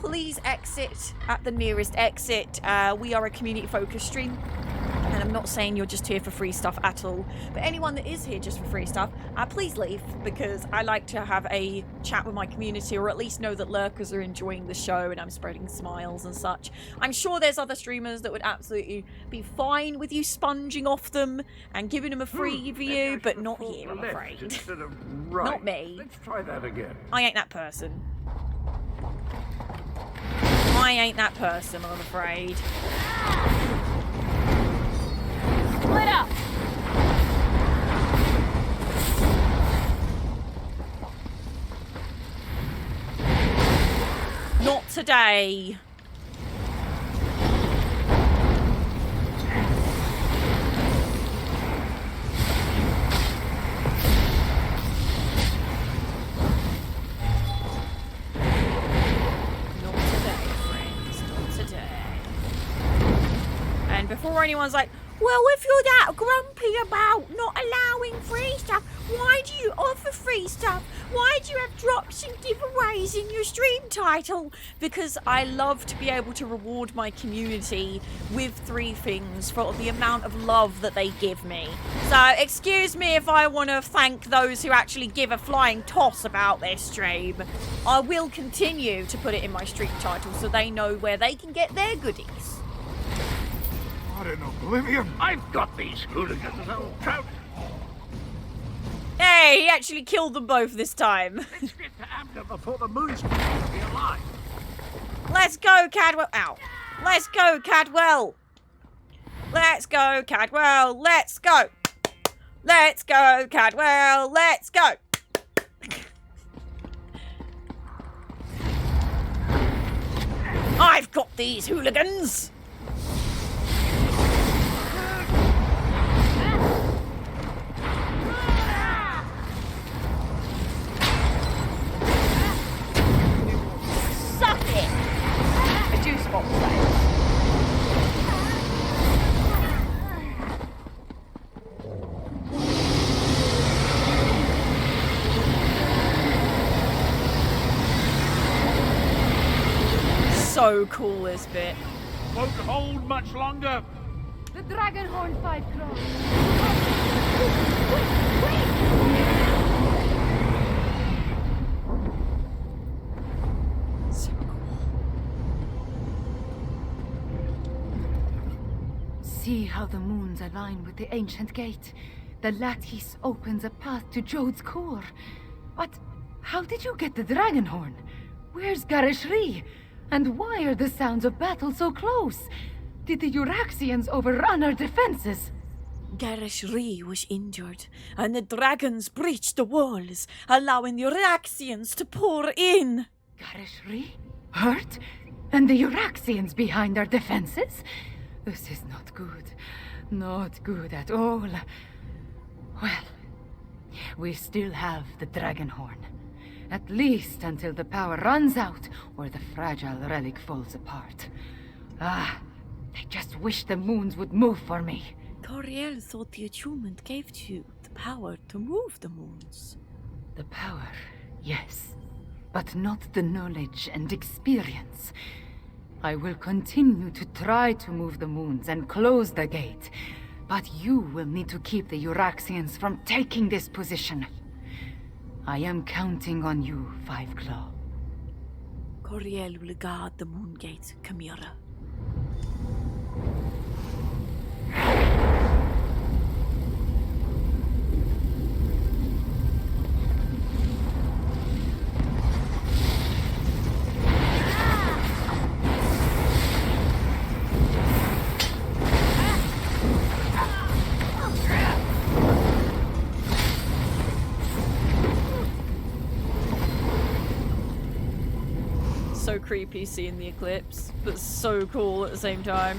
please exit at the nearest exit. We are a community-focused stream. And I'm not saying you're just here for free stuff at all. But anyone that is here just for free stuff, please leave. Because I like to have a chat with my community, or at least know that lurkers are enjoying the show and I'm spreading smiles and such. I'm sure there's other streamers that would absolutely be fine with you sponging off them and giving them a free view, but not here, I'm afraid. Instead of right. Not me. Let's try that again. I ain't that person. I ain't that person, I'm afraid. Split up! Not today. Not today, friends. Not today. And before anyone's like, well, if you're that grumpy about not allowing free stuff, why do you offer free stuff? Why do you have drops and giveaways in your stream title? Because I love to be able to reward my community with 3 things for the amount of love that they give me. So, excuse me if I want to thank those who actually give a flying toss about their stream. I will continue to put it in my stream title so they know where they can get their goodies. What in oblivion? I've got these hooligans, old trout. Hey, he actually killed them both this time. Let's get to Amber before the moon's going to be alive. Let's go, Cadwell. Ow. Let's go, Cadwell. Let's go, Cadwell. Let's go. Let's go, Cadwell. Let's go. I've got these hooligans. Suck it! A juice box sale. So cool, this bit. Won't hold much longer. The dragon horn 5 claws. So cool. See how the moons align with the ancient gate. The lattice opens a path to Jode's core. But how did you get the dragon horn? Where's Garishri? And why are the sounds of battle so close? Did the Euraxians overrun our defenses? Garishri was injured, and the dragons breached the walls, allowing the Euraxians to pour in. Garishri? Hurt? And the Euraxians behind our defenses? This is not good. Not good at all. Well, we still have the dragon horn. At least until the power runs out or the fragile relic falls apart. I just wish the moons would move for me. Coriel thought the attunement gave you the power to move the moons. The power, yes, but not the knowledge and experience. I will continue to try to move the moons and close the gate, but you will need to keep the Euraxians from taking this position. I am counting on you, Five Claw. Coriel will guard the moon gate, Chimera. So creepy seeing the eclipse, but so cool at the same time.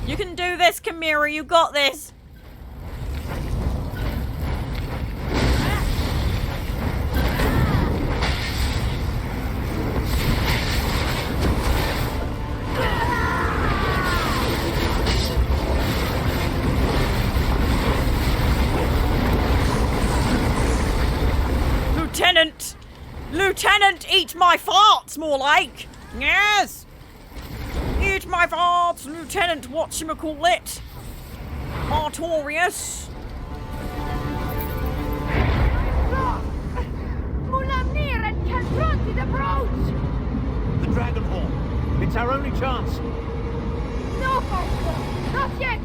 You can do this, Chimera. You got this. Lieutenant! Lieutenant, eat my farts, more like! Yes! Eat my farts, Lieutenant whatchamacallit! Artorius! Mulamnir and Calgronti approach! The dragon horn. It's our only chance. No, Falco! Not yet!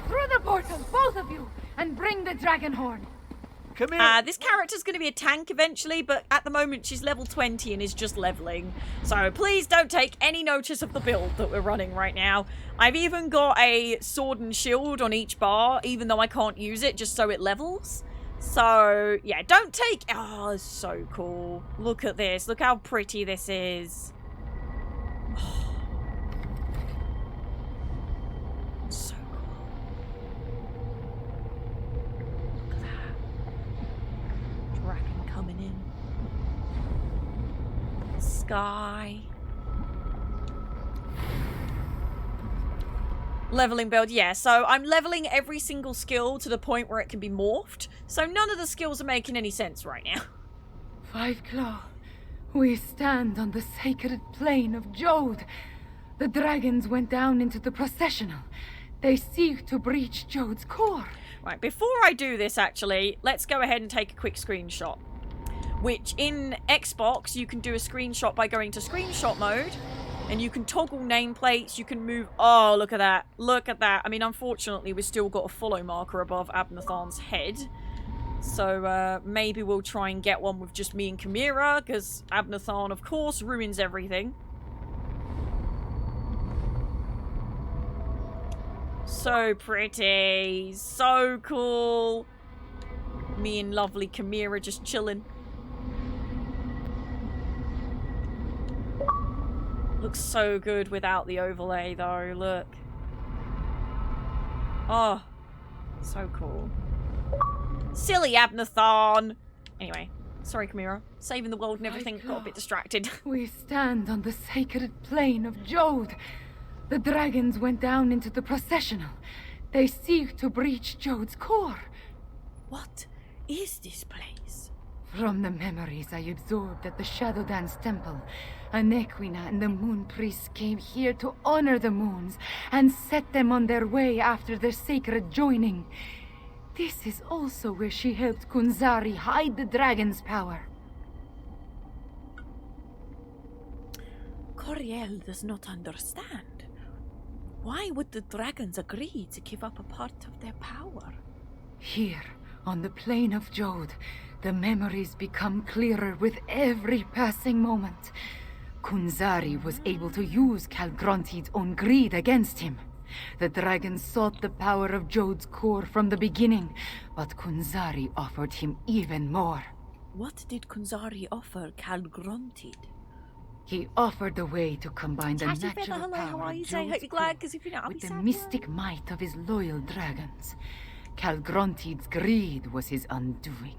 Through the portal, both of you, and bring the dragon horn. Come here. This character's going to be a tank eventually, but at the moment she's level 20 and is just leveling. So please don't take any notice of the build that we're running right now. I've even got a sword and shield on each bar, even though I can't use it, just so it levels. So, yeah, don't take... Oh, it's so cool. Look at this. Look how pretty this is. So coming in. Sky. Leveling build, yeah. So I'm leveling every single skill to the point where it can be morphed. So none of the skills are making any sense right now. Five Claw, we stand on the sacred plane of Jode. The dragons went down into the processional. They seek to breach Jode's core. Right, before I do this, actually, let's go ahead and take a quick screenshot. Which, in Xbox, you can do a screenshot by going to screenshot mode. And you can toggle nameplates, you can move... Oh, look at that. Look at that. I mean, unfortunately, we've still got a follow marker above Abnathan's head. So, maybe we'll try and get one with just me and Chimera, because Abnathan, of course, ruins everything. So pretty. So cool. Me and lovely Chimera just chilling. Looks so good without the overlay, though. Look. Oh. So cool. Silly Abnathan. Anyway. Sorry, Chimera. Saving the world and everything. Got a bit distracted. We stand on the sacred plane of Jode. The dragons went down into the processional. They seek to breach Jode's core. What is this place? From the memories I absorbed at the Shadow Dance Temple, Anequina and the Moon Priests came here to honor the moons and set them on their way after their sacred joining. This is also where she helped Kunzari hide the dragon's power. Coriel does not understand. Why would the dragons agree to give up a part of their power? Here, on the plane of Jode, the memories become clearer with every passing moment. Kunzari was able to use Calgronti's own greed against him. The dragons sought the power of Jode's core from the beginning, but Kunzari offered him even more. What did Kunzari offer Calgronti? He offered a way to combine the natural power of Jode's core with the mystic might of his loyal dragons. Calgronti's greed was his undoing.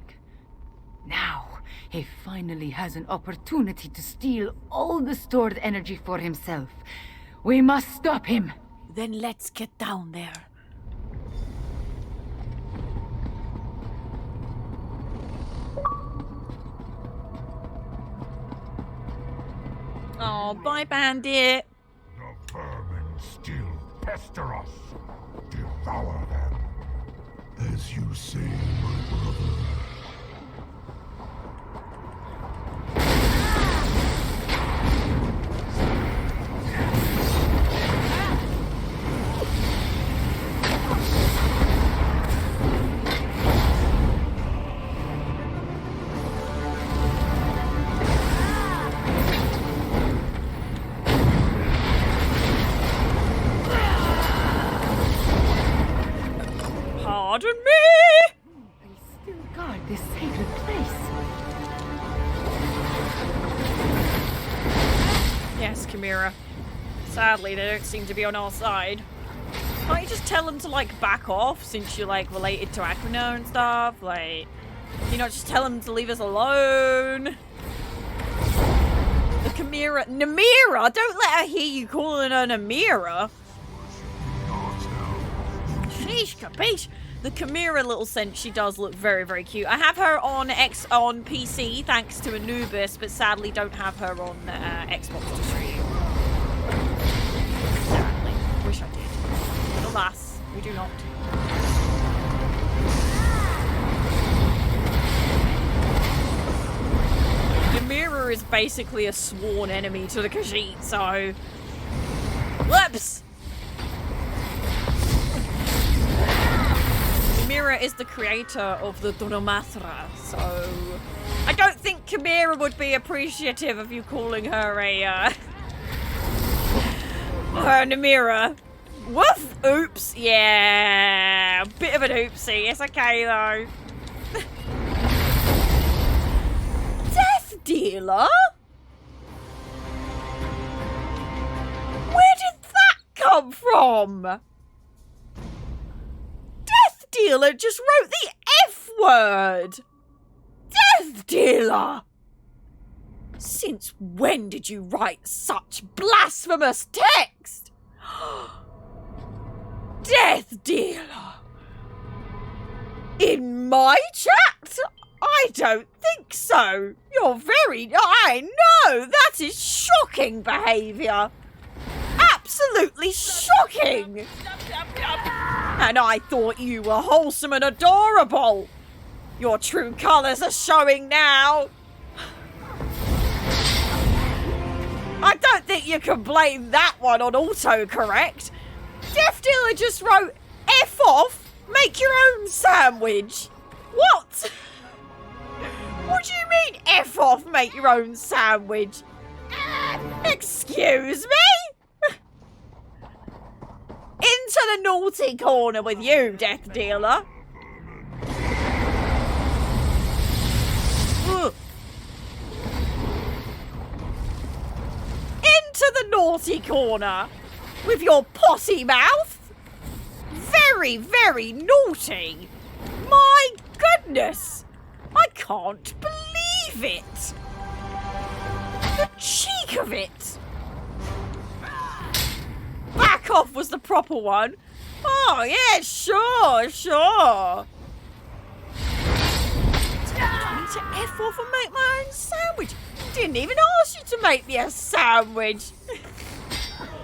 Now, he finally has an opportunity to steal all the stored energy for himself. We must stop him. Then let's get down there. Oh, bye, Bandit. The vermin still pester us. Devour them. As you say, my brother. Pardon me! They still guard Chimera. Sadly, they don't seem to be on our side. Can't you just tell them to, like, back off since you're, like, related to Aquino and stuff? Like, you know, just tell them to leave us alone. The Chimera. Namira! Don't let her hear you calling her Namira. Sheesh, capiche. The Chimera little scent, she does look very, very cute. I have her on PC thanks to Anubis, but sadly don't have her on Xbox to stream. Sadly. Wish I did. But alas, we do not. Namira is basically a sworn enemy to the Khajiit, so... Whoops! Chimera is the creator of the Duramatra, so I don't think Chimera would be appreciative of you calling her a her Namira. Woof! Oops! Yeah, bit of an oopsie. It's okay though. Death Dealer? Where did that come from? Dealer just wrote the F word! Death Dealer! Since when did you write such blasphemous text? Death Dealer! In my chat? I don't think so. I know, that is shocking behaviour. Absolutely shocking! And I thought you were wholesome and adorable. Your true colours are showing now. I don't think you can blame that one on autocorrect. Death Dealer just wrote F off, make your own sandwich. What? What do you mean F off, make your own sandwich? Excuse me? Into the naughty corner with you, Death Dealer. Ugh. Into the naughty corner with your potty mouth. Very, very naughty. My goodness. I can't believe it. The cheek of it. Back off was the proper one. Oh, yeah, sure. I need to F off and make my own sandwich. Didn't even ask you to make me a sandwich.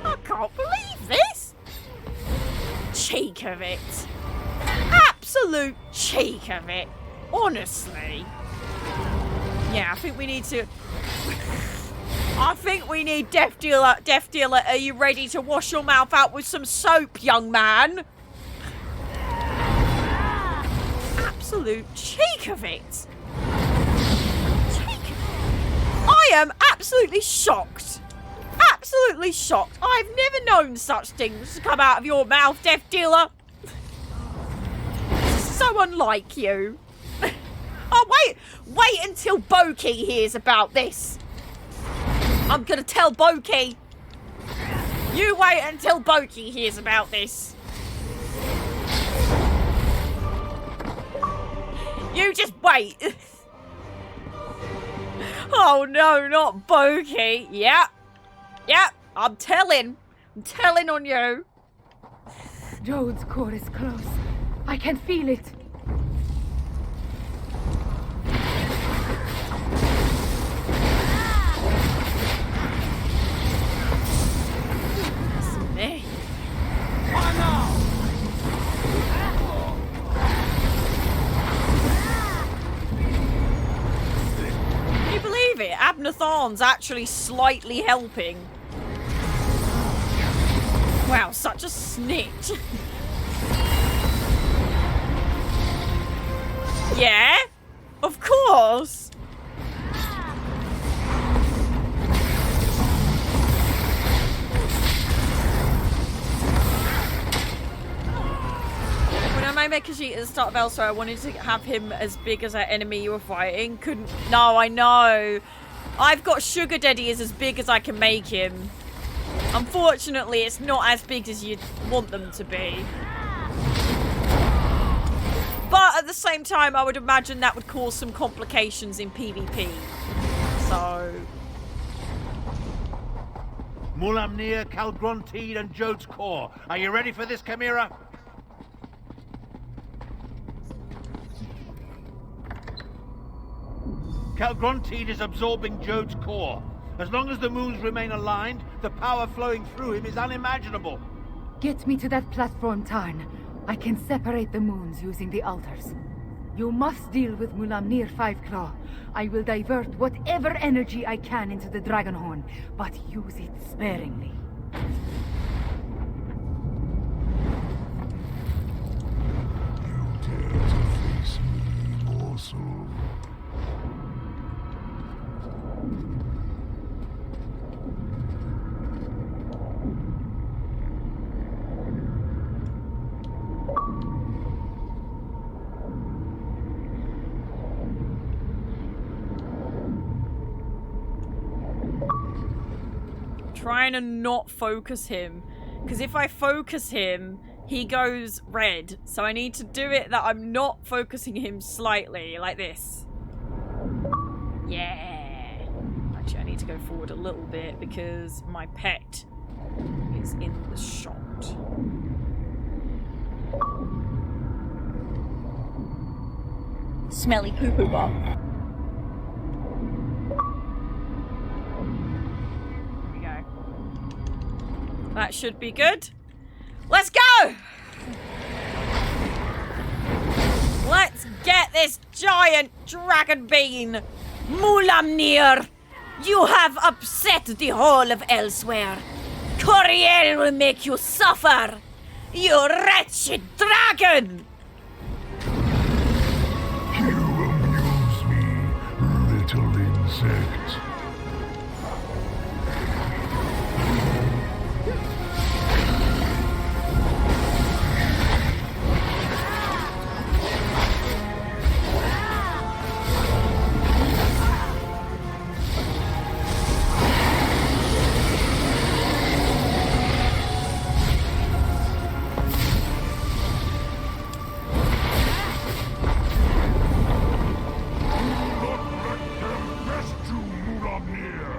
I can't believe this. Cheek of it. Absolute cheek of it. Honestly. Yeah, I think we need to... Death Dealer. Death Dealer, are you ready to wash your mouth out with some soap, young man? Absolute cheek of it. I am absolutely shocked. Absolutely shocked. I've never known such things to come out of your mouth, Death Dealer. So unlike you. Oh, wait until Boki hears about this. I'm gonna tell Boki. You wait until Boki hears about this. You just wait. Oh no, not Boki. Yep, I'm telling on you. Jode's core is close. I can feel it. Me. Can you believe it? Abnathan's actually slightly helping. Wow, such a snitch. Yeah, of course. When I made Khajiit at the start of ELSWEYR, I wanted to have him as big as that enemy you were fighting. Couldn't. No, I know. I've got Sugar Daddy is as big as I can make him. Unfortunately, it's not as big as you'd want them to be. But at the same time, I would imagine that would cause some complications in PvP. So... Mulamnir, Kalgronteed, and Jode's Core. Are you ready for this, Chimera? Kalgronteed is absorbing Jode's Core. As long as the moons remain aligned, the power flowing through him is unimaginable. Get me to that platform, Tarn. I can separate the moons using the altars. You must deal with Mulamnir 5-Claw. I will divert whatever energy I can into the Dragonhorn, but use it sparingly. You dare to face me, morsel? Trying to not focus him, because if I focus him, he goes red. So I need to do it that I'm not focusing him slightly, like this. Yeah. Actually, I need to go forward a little bit because my pet is in the shot. Smelly poo-poo bot. That should be good. Let's go! Let's get this giant dragon bean. Mulamnir, you have upset the whole of ELSWEYR. Coriel will make you suffer. You wretched dragon! You amuse me, little insect.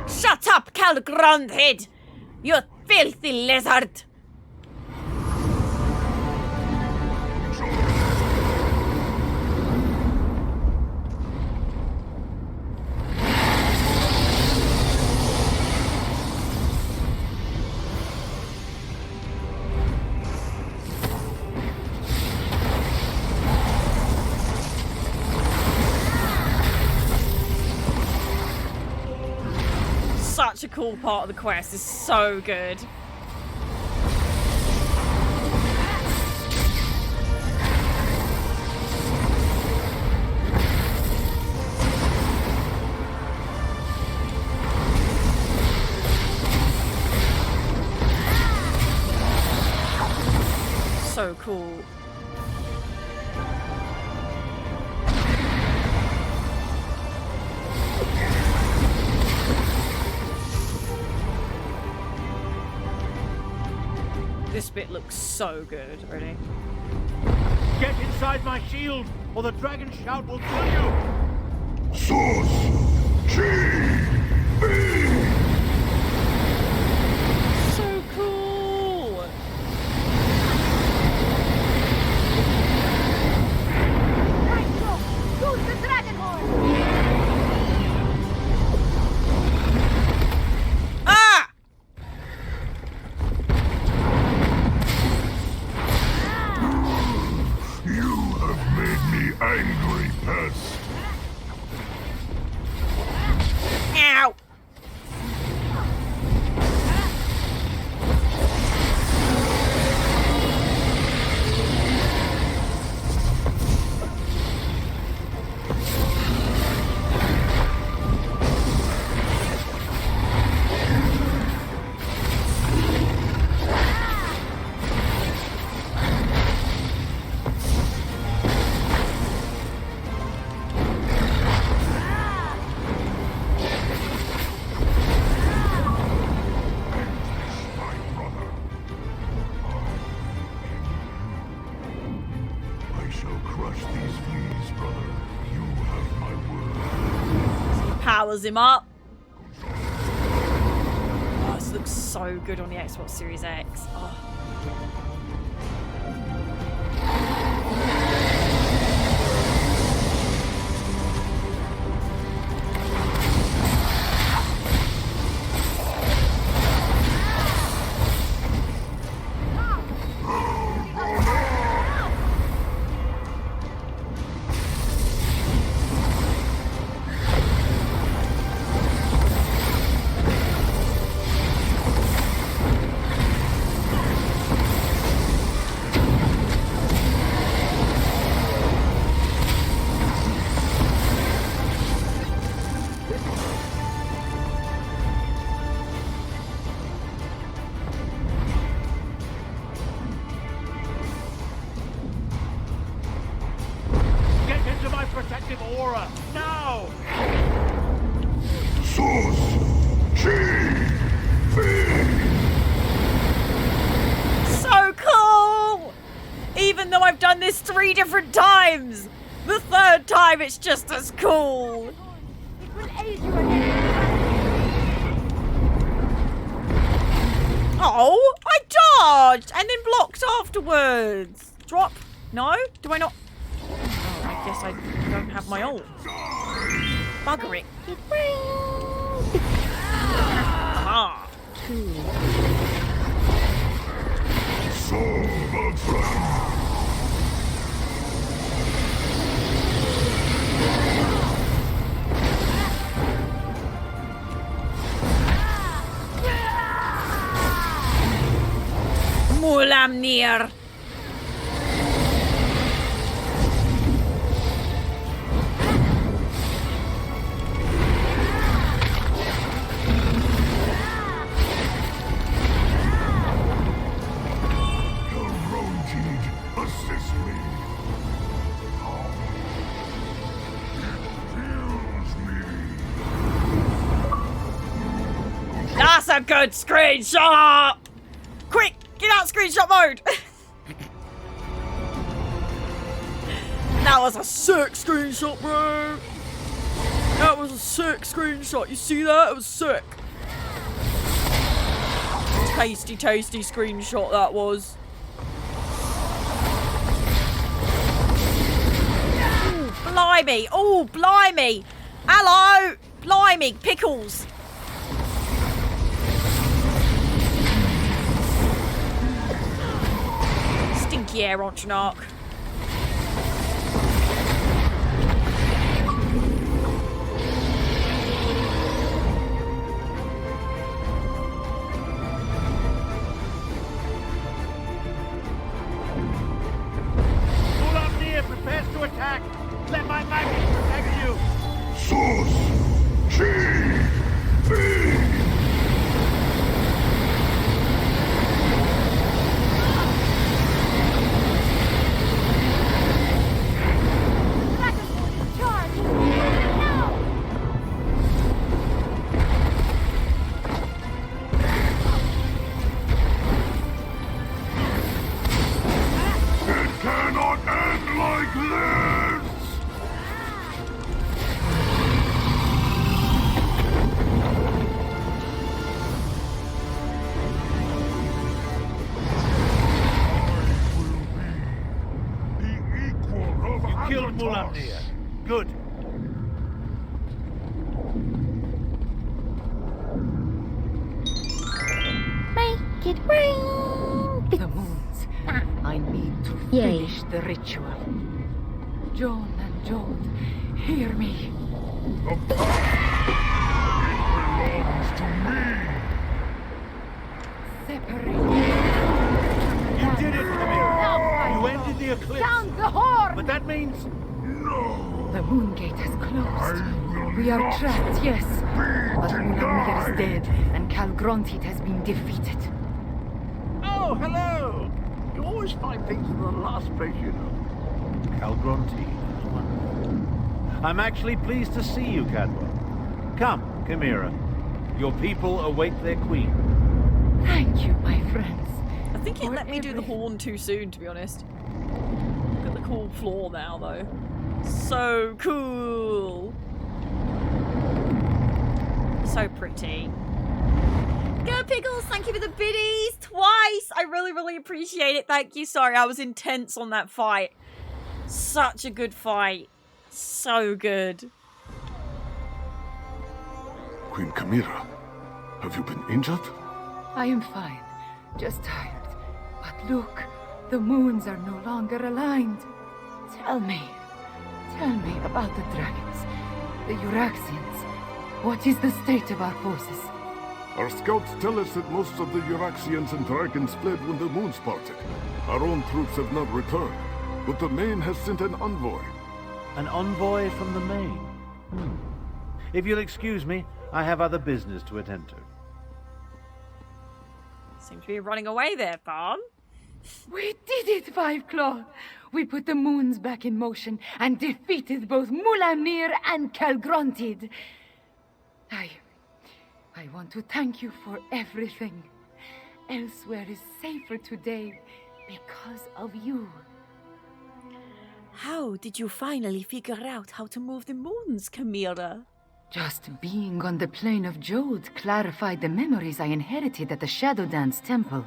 Shut up, Kalgrondhead! You filthy lizard! Such a cool part of the quest. It's so good. So cool. This bit looks so good, ready? Get inside my shield, or the dragon shout will kill you! Source G-B! So cool! Use the dragon horn! Ah! You have made me angry, pest. Ow! powers him up. Oh, this looks so good on the Xbox Series X. Oh. protective aura, now! So cool! Even though I've done this 3 different times, the 3rd time it's just as cool. Oh, I dodged and then blocked afterwards. Drop? No? Do I not? Oh, I guess I don't have my ult. Bugger it. Ah. Mulamnir. Assist me. That's a good screenshot! Quick, get out screenshot mode! That was a sick screenshot, bro! That was a sick screenshot. You see that? It was sick. Tasty, tasty screenshot that was. Ooh, blimey! Oh, blimey! Hello! Blimey! Pickles! Stinky air, Onchnark. Mulamnir prepares to attack. Let my magic protect you. It cannot end like this! You killed Mulamnir. Good. Make it rain. The moons. I need to Yay. finish the ritual. John and John, hear me. The power! It belongs to me! Separate. You did it, Camille. You ended the eclipse. Down the horn! But that means... No! The moon gate has closed. We are trapped, yes. But Mulamnir is dead, and Calgrontit has been defeated. Oh, hello! You always find things in the last place you know. Calgronti. Wonderful. I'm actually pleased to see you, Cadwell. Come, Chimera. Your people await their queen. Thank you, my friends. I think it let me do the horn too soon, to be honest. Look at the cool floor now, though. So cool. So pretty. Go Pickles, thank you for the biddies twice. I really, really appreciate it. Thank you. Sorry, I was intense on that fight. Such a good fight. So good. Queen Chimera, have you been injured? I am fine. Just tired. But look, the moons are no longer aligned. Tell me about the dragons, the Euraxians. What is the state of our forces? Our scouts tell us that most of the Euraxians and dragons fled when the moons parted. Our own troops have not returned, but the Main has sent an envoy. An envoy from the Main? If you'll excuse me, I have other business to attend to. Seem to be running away there, Farm. We did it, Five Claw! We put the moons back in motion and defeated both Mulamnir and Calgrontid. I want to thank you for everything. ELSWEYR is safer today because of you. How did you finally figure out how to move the moons, Chimera? Just being on the plane of Jode clarified the memories I inherited at the Shadow Dance Temple.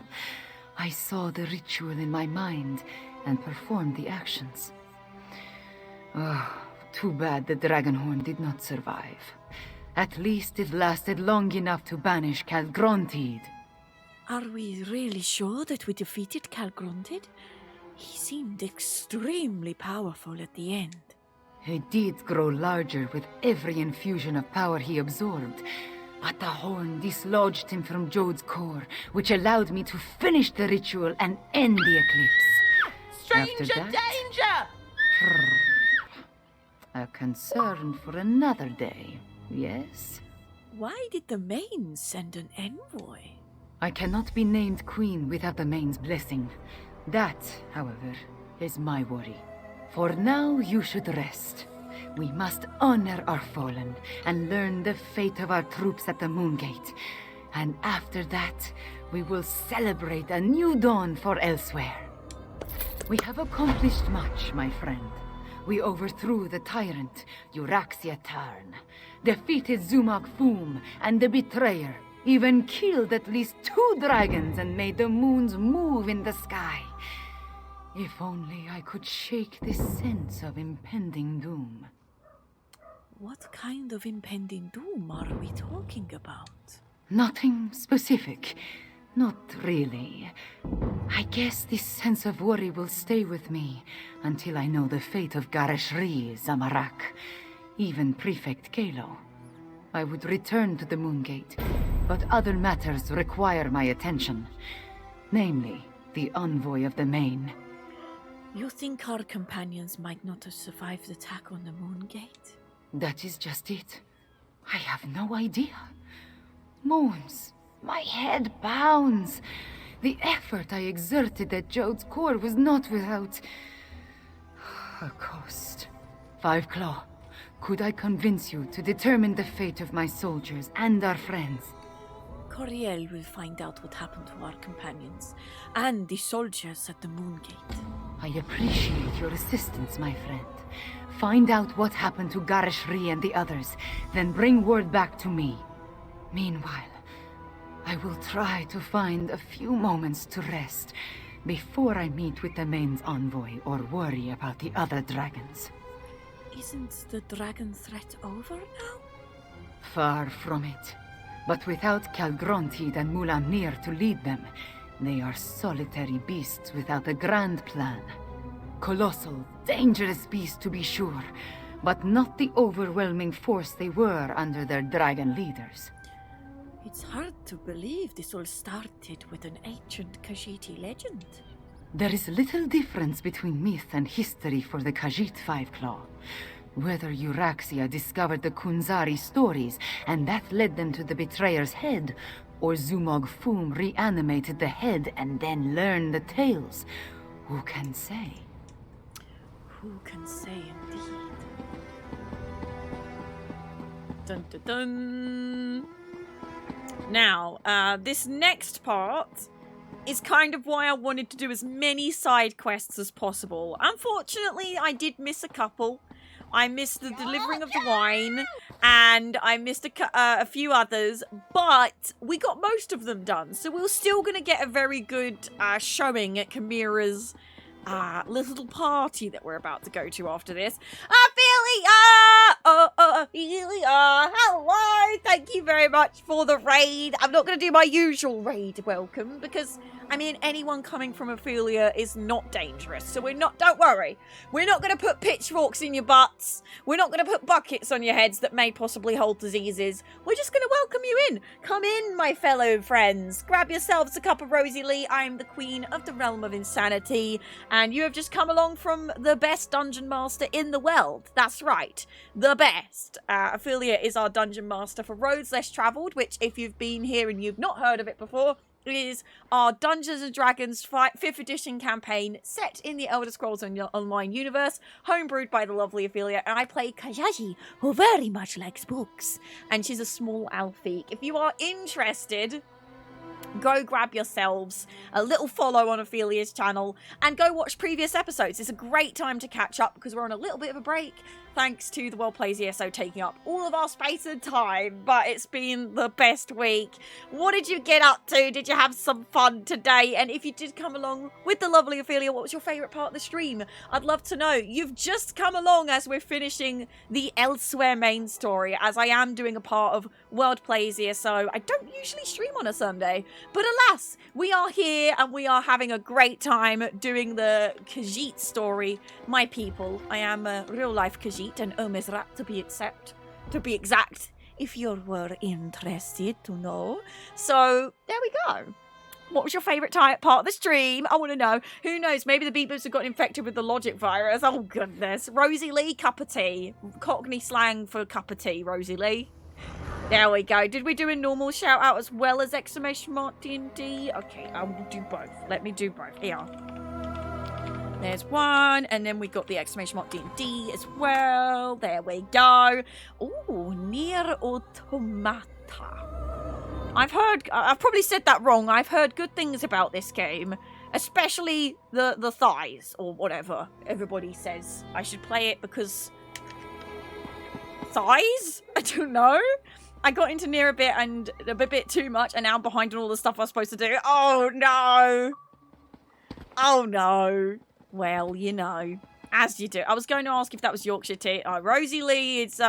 I saw the ritual in my mind and performed the actions. Oh, too bad the Dragonhorn did not survive. At least it lasted long enough to banish Calgrontid. Are we really sure that we defeated Calgrontid? He seemed extremely powerful at the end. He did grow larger with every infusion of power he absorbed, but the horn dislodged him from Jode's core, which allowed me to finish the ritual and end the eclipse. Stranger danger! A concern for another day, yes? Why did the Main send an envoy? I cannot be named queen without the Main's blessing. That, however, is my worry. For now, you should rest. We must honor our fallen and learn the fate of our troops at the Moongate. And after that, we will celebrate a new dawn for ELSWEYR. We have accomplished much, my friend. We overthrew the tyrant, Euraxia Tarn, defeated Zumog Foom and the Betrayer, even killed at least 2 dragons and made the moons move in the sky. If only I could shake this sense of impending doom. What kind of impending doom are we talking about? Nothing specific. Not really. I guess this sense of worry will stay with me until I know the fate of Gareshri, Zamorak, even Prefect Kalo. I would return to the Moongate, but other matters require my attention. Namely, the envoy of the Main. You think our companions might not have survived the attack on the Moongate? That is just it. I have no idea. Moons, my head pounds. The effort I exerted at Jode's core was not without a cost. Five Claw, could I convince you to determine the fate of my soldiers and our friends? Coriel will find out what happened to our companions and the soldiers at the Moongate. I appreciate your assistance, my friend. Find out what happened to Gareshri and the others, then bring word back to me. Meanwhile, I will try to find a few moments to rest before I meet with the Main's envoy or worry about the other dragons. Isn't the dragon threat over now? Far from it. But without Calgrontid and Mulamnir to lead them, they are solitary beasts without a grand plan. Colossal, dangerous beasts to be sure, but not the overwhelming force they were under their dragon leaders. It's hard to believe this all started with an ancient Khajiit legend. There is little difference between myth and history for the Khajiit Five Claw. Whether Euraxia discovered the Kunzari stories and that led them to the Betrayer's head, or Zumog Foom reanimated the head and then learned the tales, who can say? Who can say indeed? Dun dun dun. Now, this next part is kind of why I wanted to do as many side quests as possible. Unfortunately, I did miss a couple. I missed the delivering of the wine, and I missed a few others, but we got most of them done. So we're still going to get a very good showing at Chimera's little party that we're about to go to after this. Ophelia! Hello! Thank you very much for the raid. I'm not going to do my usual raid welcome because, I mean, anyone coming from Ophelia is not dangerous. So don't worry. We're not going to put pitchforks in your butts. We're not going to put buckets on your heads that may possibly hold diseases. We're just going to welcome you in. Come in, my fellow friends. Grab yourselves a cup of Rosie Lee. I am the queen of the realm of Insani-tea, and you have just come along from the best dungeon master in the world. That's right. The best. Ophelia is our dungeon master for Roads Less Travelled, which, if you've been here and you've not heard of it before, is our Dungeons & Dragons 5th edition campaign set in the Elder Scrolls Online universe, homebrewed by the lovely Ophelia, and I play Kayaji, who very much likes books, and she's a small elfie. If you are interested, go grab yourselves a little follow on Ophelia's channel and go watch previous episodes. It's a great time to catch up because we're on a little bit of a break thanks to the World Plays ESO taking up all of our space and time, but it's been the best week. What did you get up to? Did you have some fun today? And if you did come along with the lovely Ophelia, what was your favourite part of the stream? I'd love to know. You've just come along as we're finishing the ELSWEYR main story, as I am doing a part of World Plays ESO. I don't usually stream on a Sunday, but alas, we are here and we are having a great time doing the Khajiit story. My people, I am a real-life Khajiit and Omezrat to be exact, if you were interested to know. So, there we go. What was your favourite part of the stream? I want to know. Who knows? Maybe the beepers have gotten infected with the logic virus. Oh, goodness. Rosie Lee, cup of tea. Cockney slang for cup of tea, Rosie Lee. There we go. Did we do a normal shout out as well as exclamation mark D&D? Okay, I will do both. Let me do both. Here. There's one, and then we got the exclamation mark D&D as well. There we go. Oh, Nier Automata. I've probably said that wrong. I've heard good things about this game, especially the thighs, or whatever everybody says. I should play it because thighs? I don't know. I got into Nier a bit too much, and now I'm behind on all the stuff I was supposed to do. Oh, no. Oh, no. Well, you know, as you do. I was going to ask if that was Yorkshire tea. Rosie Lee, it's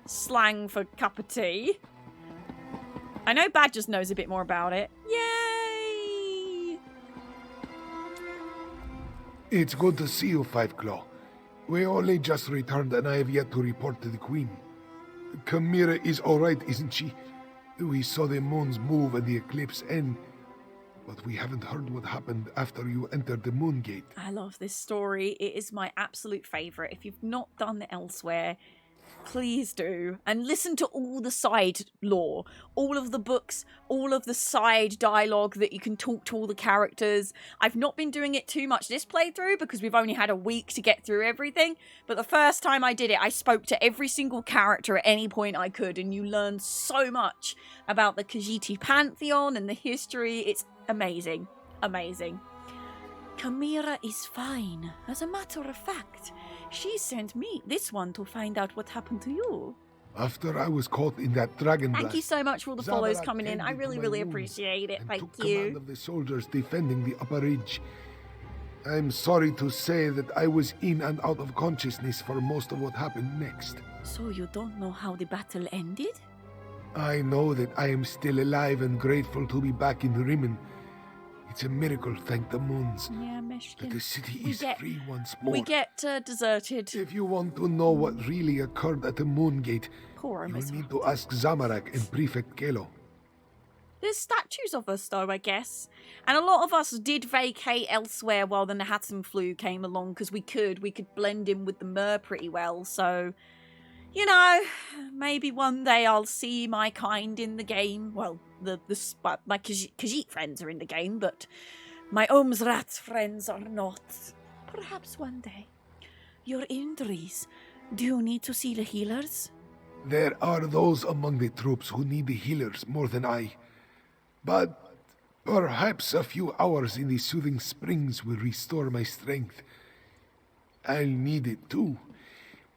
slang for cup of tea. I know Badgers knows a bit more about it. Yay! It's good to see you, Five Claw. We only just returned and I have yet to report to the Queen. Chimera is alright, isn't she? We saw the moons move and the eclipse end. But we haven't heard what happened after you entered the moon gate. I love this story. It is my absolute favourite. If you've not done the ELSWEYR, please do. And listen to all the side lore. All of the books, all of the side dialogue that you can talk to all the characters. I've not been doing it too much this playthrough because we've only had a week to get through everything. But the first time I did it, I spoke to every single character at any point I could. And you learn so much about the Khajiit pantheon and the history. It's amazing. Amazing. Chimera is fine. As a matter of fact, she sent me this one to find out what happened to you. After I was caught in that dragon blast, Thank you so much for all the follows coming in. I really appreciate it. Thank you. Command of the soldiers defending the upper ridge. I'm sorry to say that I was in and out of consciousness for most of what happened next. So you don't know how the battle ended? I know that I am still alive and grateful to be back in Rimmon. It's a miracle, thank the moons, that the city is free once more. We get deserted. If you want to know what really occurred at the moon gate, you need to ask Zamorak and Prefect Kelo. There's statues of us, though, I guess. And a lot of us did vacate ELSWEYR while the Nahattan flu came along, because we could blend in with the Mer pretty well, so... You know, maybe one day I'll see my kind in the game. Well, my Khajiit friends are in the game, but my Omezrat friends are not. Perhaps one day. Your injuries. Do you need to see the healers? There are those among the troops who need the healers more than I. But perhaps a few hours in the soothing springs will restore my strength. I'll need it too.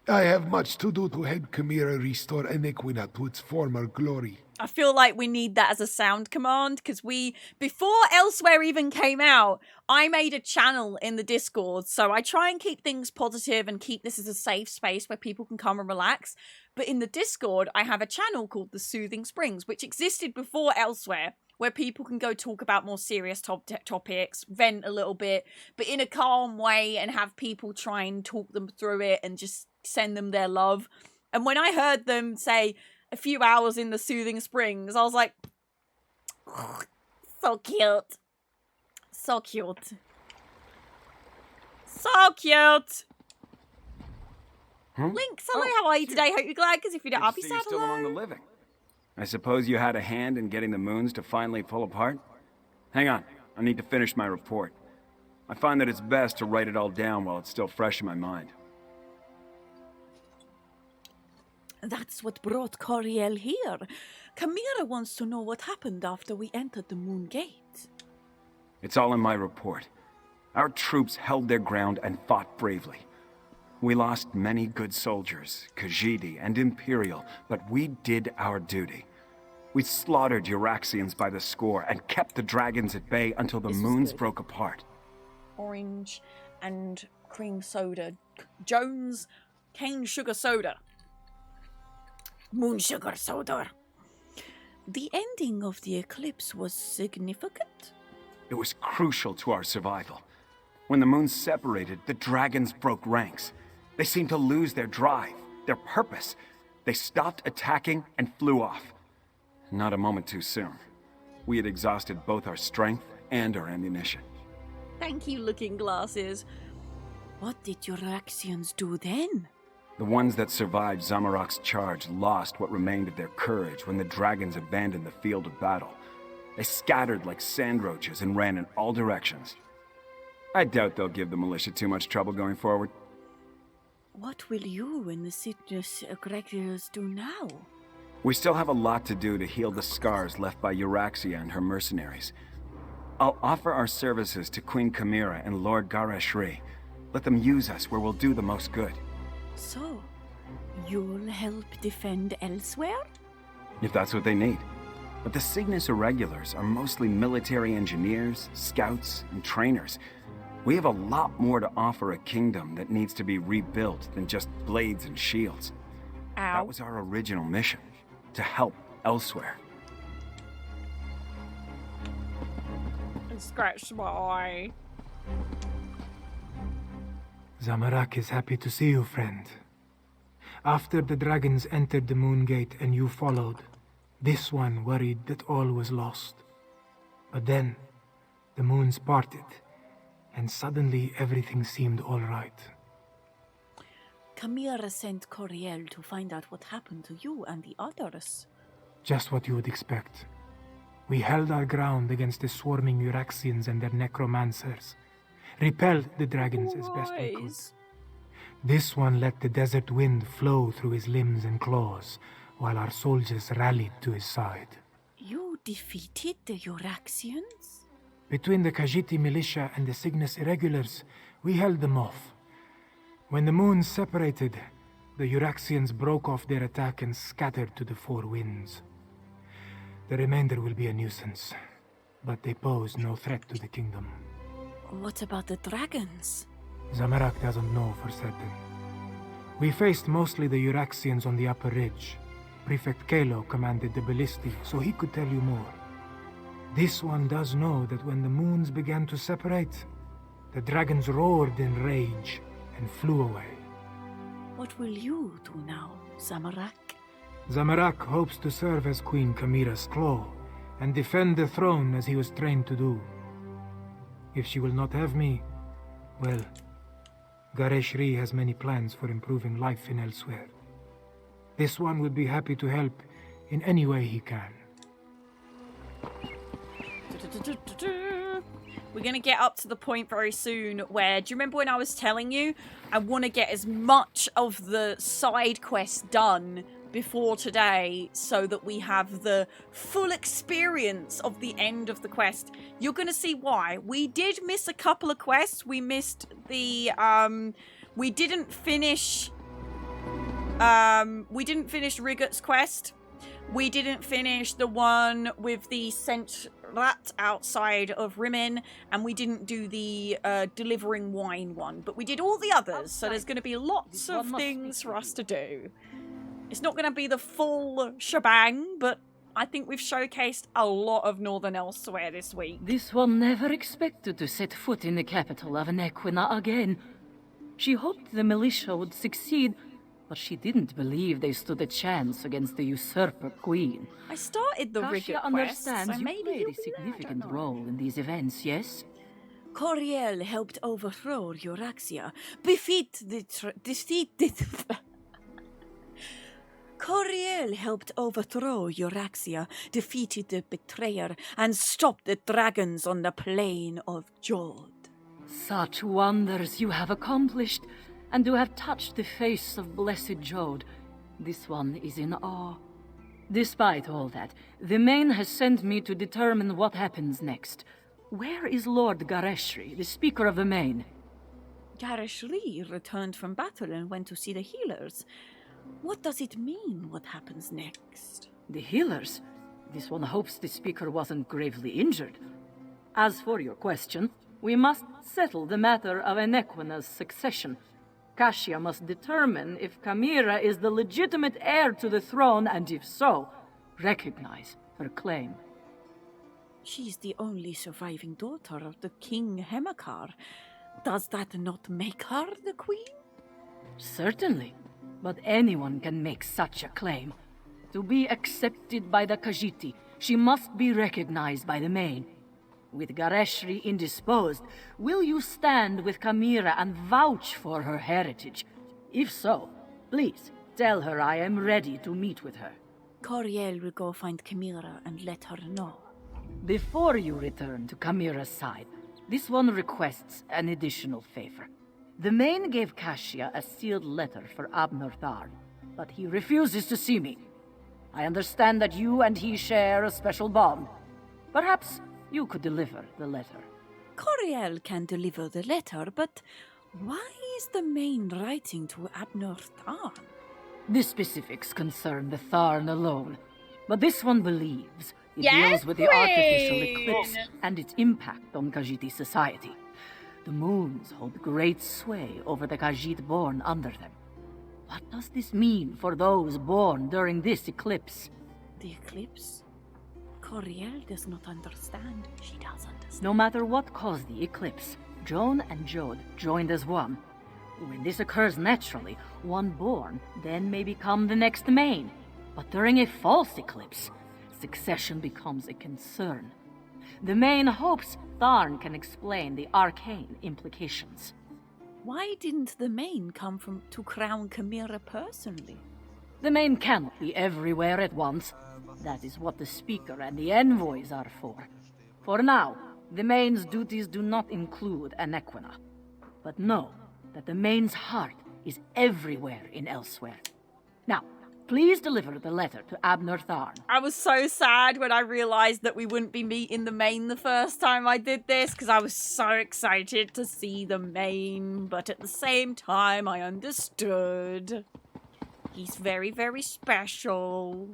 I have much to do to help Chimera restore Enequina to its former glory. I feel like we need that as a sound command, because before ELSWEYR even came out, I made a channel in the Discord, so I try and keep things positive and keep this as a safe space where people can come and relax. But in the Discord, I have a channel called The Soothing Springs, which existed before ELSWEYR, where people can go talk about more serious topics, vent a little bit, but in a calm way, and have people try and talk them through it and just send them their love. And when I heard them say a few hours in the Soothing Springs, I was like, oh, so cute. So cute. So cute. Lynx, hello, how are you today? Hope you're glad, because if you don't, I'll be sad You're still among the living. I suppose you had a hand in getting the moons to finally pull apart? Hang on, I need to finish my report. I find that it's best to write it all down while it's still fresh in my mind. That's what brought Coriel here. Chimera wants to know what happened after we entered the Moon Gate. It's all in my report. Our troops held their ground and fought bravely. We lost many good soldiers, kayPOWXD and Imperial, but we did our duty. We slaughtered Euraxians by the score and kept the dragons at bay until the moons broke apart. Orange and cream soda. Jones cane sugar soda. Moon sugar soda. The ending of the eclipse was significant? It was crucial to our survival. When the moons separated, the dragons broke ranks. They seemed to lose their drive, their purpose. They stopped attacking and flew off. Not a moment too soon. We had exhausted both our strength and our ammunition. Thank you, Looking Glasses. What did Euraxians do then? The ones that survived Zamorak's charge lost what remained of their courage when the dragons abandoned the field of battle. They scattered like sand roaches and ran in all directions. I doubt they'll give the militia too much trouble going forward. What will you and the Signus Egregiors do now? We still have a lot to do to heal the scars left by Euraxia and her mercenaries. I'll offer our services to Queen Chimera and Lord Gareshri. Let them use us where we'll do the most good. So, you'll help defend ELSWEYR? If that's what they need. But the Cygnus Irregulars are mostly military engineers, scouts, and trainers. We have a lot more to offer a kingdom that needs to be rebuilt than just blades and shields. Ow. That was our original mission, to help ELSWEYR. And scratch my eye. Zamorak is happy to see you, friend. After the dragons entered the Moon Gate and you followed, this one worried that all was lost. But then, the moons parted, and suddenly everything seemed all right. Chimera sent Coriel to find out what happened to you and the others. Just what you would expect. We held our ground against the swarming Euraxians and their necromancers, repelled the dragons as best we could. This one let the desert wind flow through his limbs and claws, while our soldiers rallied to his side. You defeated the Euraxians? Between the kayPOWXD militia and the Cygnus Irregulars, we held them off. When the moons separated, the Euraxians broke off their attack and scattered to the four winds. The remainder will be a nuisance, but they pose no threat to the kingdom. What about the dragons? Zamorak doesn't know for certain. We faced mostly the Euraxians on the upper ridge. Prefect Kalo commanded the ballistae, so he could tell you more. This one does know that when the moons began to separate, the dragons roared in rage and flew away. What will you do now, Zamorak? Zamorak hopes to serve as Queen Chimera's claw and defend the throne as he was trained to do. If she will not have me, well, Gareshri has many plans for improving life in ELSWEYR. This one would be happy to help in any way he can. We're going to get up to the point very soon where, do you remember when I was telling you I want to get as much of the side quest done before today so that we have the full experience of the end of the quest? You're going to see why. We did miss a couple of quests. We missed the, we didn't finish We didn't finish Rigott's quest. We didn't finish the one with the scent rat outside of Rimin, and we didn't do the delivering wine one, but we did all the others, so there's going to be lots of things for us to do. It's not going to be the full shebang, but I think we've showcased a lot of Northern Elsewhere this week. This one never expected to set foot in the capital of Nequina again. She hoped the militia would succeed, but she didn't believe they stood a chance against the usurper queen. I started the Rigott quest, understands so you maybe played a significant role in these events, yes? Coriel helped overthrow Euraxia, Coriel helped overthrow Euraxia, defeated the betrayer, and stopped the dragons on the plain of Jod. Such wonders you have accomplished, and to have touched the face of blessed Jod. This one is in awe. Despite all that, the Main has sent me to determine what happens next. Where is Lord Gareshri, the Speaker of the Main? Gareshri returned from battle and went to see the healers. What does it mean, what happens next? The healers? This one hopes the Speaker wasn't gravely injured. As for your question, we must settle the matter of Nequina's succession. Kasia must determine if Kamira is the legitimate heir to the throne, and if so, recognize her claim. She's the only surviving daughter of the King Hemakar. Does that not make her the queen? Certainly, but anyone can make such a claim. To be accepted by the Khajiit, she must be recognized by the Main. With Gareshri indisposed, will you stand with Kamira and vouch for her heritage? If so, please tell her I am ready to meet with her. Coriel will go find Kamira and let her know. Before you return to Kamira's side, this one requests an additional favor. The Main gave Kasia a sealed letter for Abnor Tharn, but he refuses to see me. I understand that you and he share a special bond. Perhaps you could deliver the letter. Coriel can deliver the letter, but why is the Main writing to Abnor Tharn? The specifics concern the Tharn alone, but this one believes it deals with the artificial eclipse and its impact on Khajiit society. The moons hold great sway over the Khajiit born under them. What does this mean for those born during this eclipse? The eclipse? Coriel does not understand. She does understand. No matter what caused the eclipse, Joan and Jod joined as one. When this occurs naturally, one born then may become the next Main. But during a false eclipse, succession becomes a concern. The Main hopes Tharn can explain the arcane implications. Why didn't the Main come to crown Kamira personally? The Main cannot be everywhere at once. That is what the Speaker and the envoys are for. For now, the Main's duties do not include Nequina. But know that the Main's heart is everywhere in ELSWEYR. Now, please deliver the letter to Abnor Tharn. I was so sad when I realized that we wouldn't be meeting the Main the first time I did this, because I was so excited to see the Main, but at the same time I understood. He's very, very special.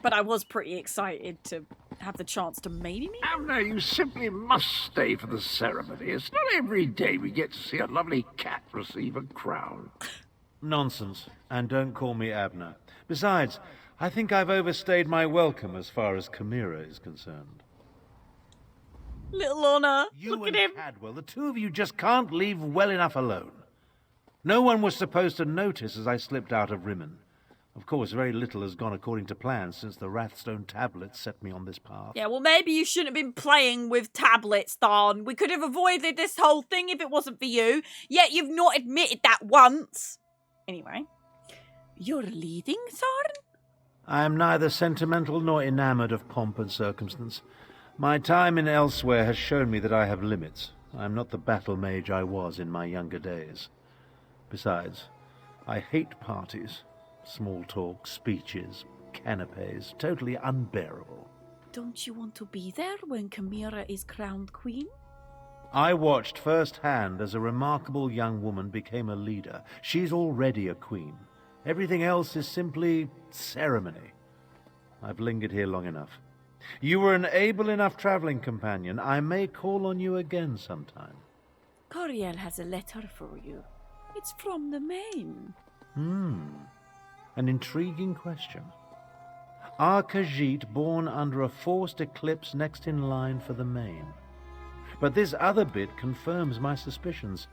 But I was pretty excited to have the chance to maybe meet him. Abner, you simply must stay for the ceremony. It's not every day we get to see a lovely cat receive a crown. Nonsense. And don't call me Abner. Besides, I think I've overstayed my welcome as far as Kamira is concerned. Little honor. Look at him. Cadwell, the two of you just can't leave well enough alone. No one was supposed to notice as I slipped out of Rimmon. Of course, very little has gone according to plan since the Wrathstone tablets set me on this path. Yeah, well, maybe you shouldn't have been playing with tablets, Tharn. We could have avoided this whole thing if it wasn't for you. Yet you've not admitted that once. Anyway, you're leading, Tharn? I am neither sentimental nor enamored of pomp and circumstance. My time in ELSWEYR has shown me that I have limits. I am not the battle mage I was in my younger days. Besides, I hate parties. Small talk, speeches, canapes, totally unbearable. Don't you want to be there when Kamira is crowned queen? I watched firsthand as a remarkable young woman became a leader. She's already a queen. Everything else is simply ceremony. I've lingered here long enough. You were an able enough traveling companion. I may call on you again sometime. Coriel has a letter for you. It's from the main. An intriguing question. Are Khajiit born under a forced eclipse next in line for the main? But this other bit confirms my suspicions.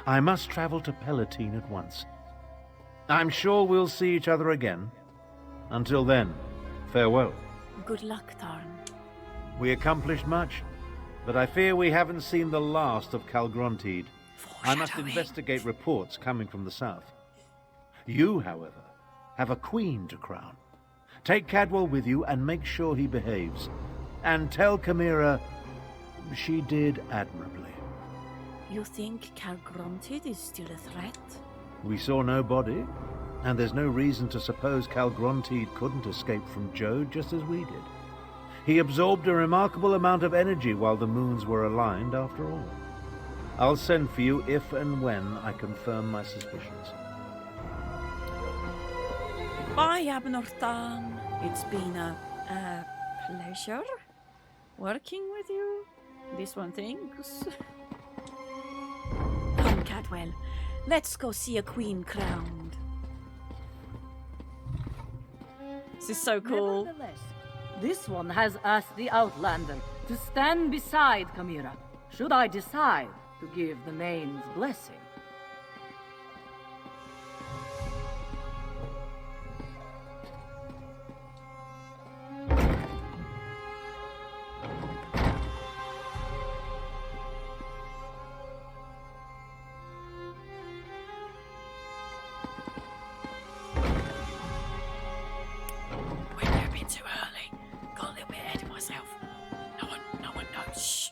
I must travel to Palatine at once. I'm sure we'll see each other again. Until then, farewell. Good luck, Tarn. We accomplished much, but I fear we haven't seen the last of Calgrontiid. I must investigate reports coming from the south. You, however, have a queen to crown. Take Cadwell with you and make sure he behaves. And tell Chimera she did admirably. You think Calgrontiid is still a threat? We saw no body, and there's no reason to suppose Calgrontiid couldn't escape from Jode just as we did. He absorbed a remarkable amount of energy while the moons were aligned, after all. I'll send for you if and when I confirm my suspicions. Bye, Abnorthan. It's been a pleasure working with you. This one thinks. Come, Cadwell. Let's go see a queen crowned. This is so cool. Nevertheless, this one has asked the Outlander to stand beside Chimera, should I decide to give the main's blessing. Too early. Got a little bit ahead of myself. No one knows. Shh.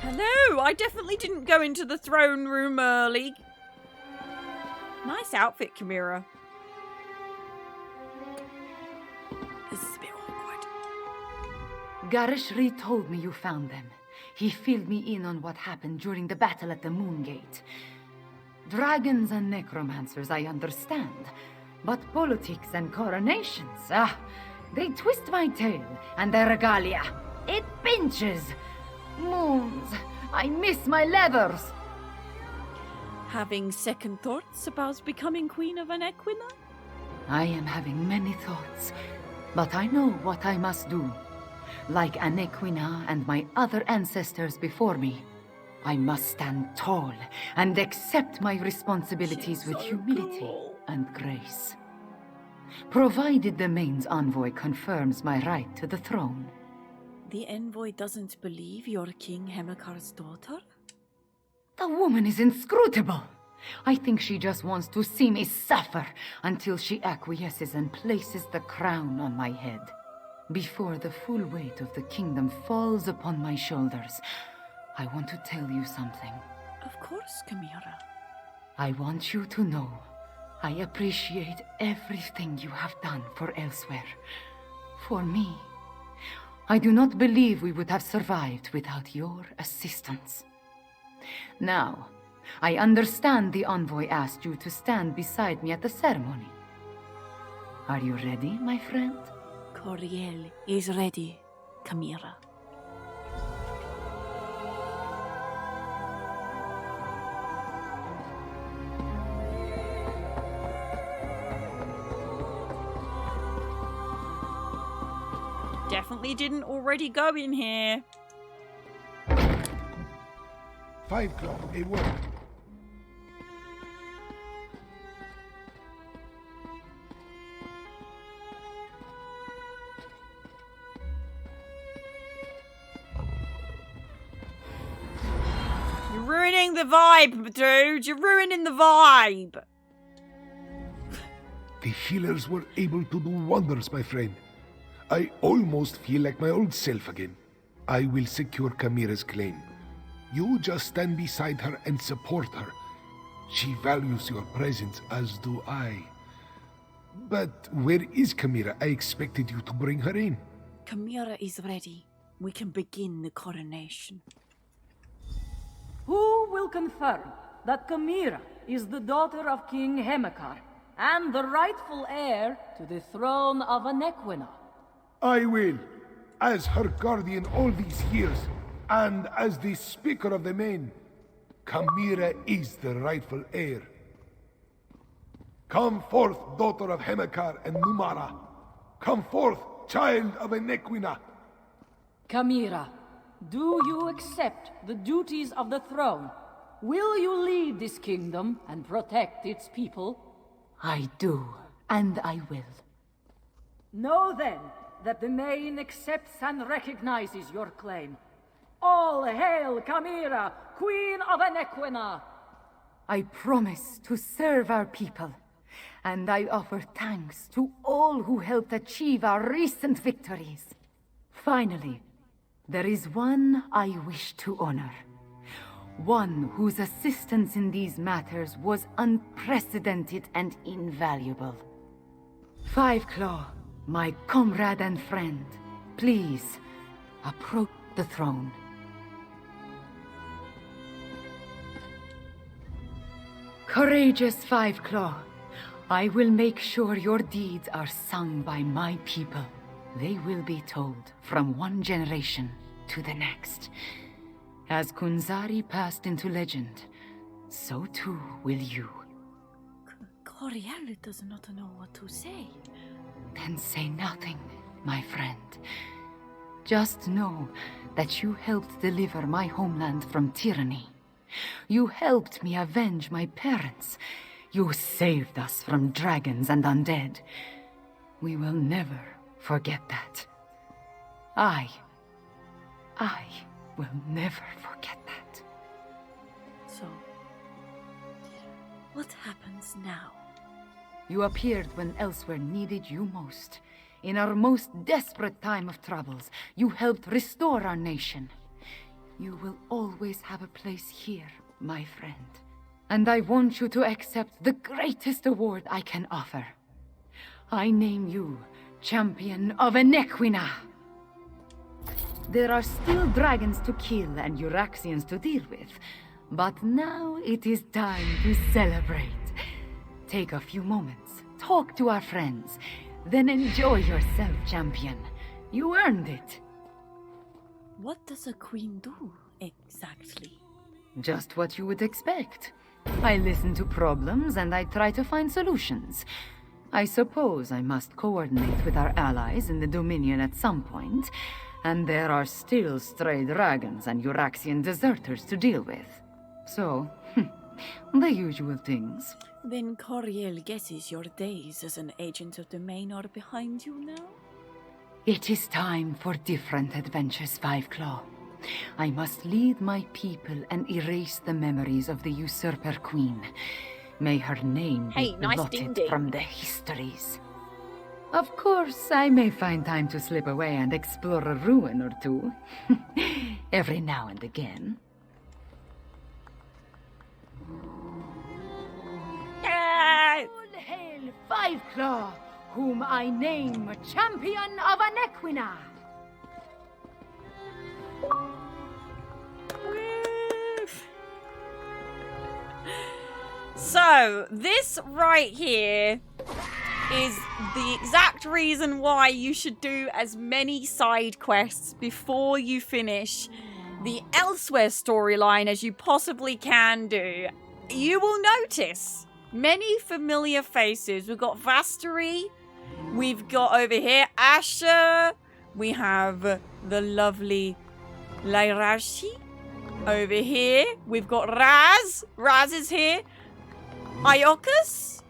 Hello, I definitely didn't go into the throne room early. Nice outfit, Chimera. This is a bit awkward. Garishri told me you found them. He filled me in on what happened during the battle at the Moongate. Dragons and necromancers, I understand. But politics and coronations, they twist my tail, and their regalia, it pinches. Moons, I miss my leathers. Having second thoughts about becoming Queen of an Equina? I am having many thoughts, but I know what I must do. Like Anequina and my other ancestors before me, I must stand tall and accept my responsibilities with humility and grace. Provided the main's envoy confirms my right to the throne. The envoy doesn't believe you're King Hemakar's daughter? The woman is inscrutable. I think she just wants to see me suffer until she acquiesces and places the crown on my head. Before the full weight of the kingdom falls upon my shoulders, I want to tell you something. Of course, Chimera. I want you to know I appreciate everything you have done for ELSWEYR. For me. I do not believe we would have survived without your assistance. Now, I understand the envoy asked you to stand beside me at the ceremony. Are you ready, my friend? Coriel is ready, Chimera. Definitely didn't already go in here. 5 o'clock, a word. You're ruining the vibe, dude. You're ruining the vibe. The healers were able to do wonders, my friend. I almost feel like my old self again. I will secure Chimera's claim. You just stand beside her and support her. She values your presence, as do I. But where is Chimera? I expected you to bring her in. Chimera is ready. we can begin the coronation. Who will confirm that Chimera is the daughter of King Hemekar and the rightful heir to the throne of Anequina? I will, as her guardian all these years, and as the Speaker of the Main. Chimera is the rightful heir. Come forth, daughter of Hemekar and Numara. Come forth, child of Anequina. Chimera, do you accept the duties of the throne? Will you lead this kingdom and protect its people? I do, and I will. Know then that the Main accepts and recognizes your claim. All hail Chimera, Queen of Anequina! I promise to serve our people, and I offer thanks to all who helped achieve our recent victories. Finally, there is one I wish to honor. One whose assistance in these matters was unprecedented and invaluable. Five Claw, my comrade and friend, please approach the throne. Courageous Five Claw, I will make sure your deeds are sung by my people. They will be told from one generation to the next. As Kunzari passed into legend, so too will you. Coriel does not know what to say. Then say nothing, my friend. Just know that you helped deliver my homeland from tyranny. You helped me avenge my parents. You saved us from dragons and undead. We will never forget that. I will never forget that. So, what happens now? You appeared when ELSWEYR needed you most. In our most desperate time of troubles, you helped restore our nation. You will always have a place here, my friend. And I want you to accept the greatest award I can offer. I name you Champion of Anequina. There are still dragons to kill and Euraxians to deal with, but now it is time to celebrate. Take a few moments, talk to our friends, then enjoy yourself, champion. You earned it. What does a queen do, exactly? Just what you would expect. I listen to problems and I try to find solutions. I suppose I must coordinate with our allies in the Dominion at some point, and there are still stray dragons and Euraxian deserters to deal with. So, the usual things. Then Coriel guesses your days as an agent of the Main are behind you now? It is time for different adventures, Five Claw. I must lead my people and erase the memories of the usurper queen. May her name be blotted from the histories. Of course, I may find time to slip away and explore a ruin or two. Every now and again. All hail Five Claw, whom I name Champion of Anequina! So, this right here is the exact reason why you should do as many side quests before you finish the ELSWEYR storyline as you possibly can do. You will notice many familiar faces. We've got Vastery, we've got over here Asher, we have the lovely Lyrashi. Over here, we've got Raz. Raz is here. Iokas.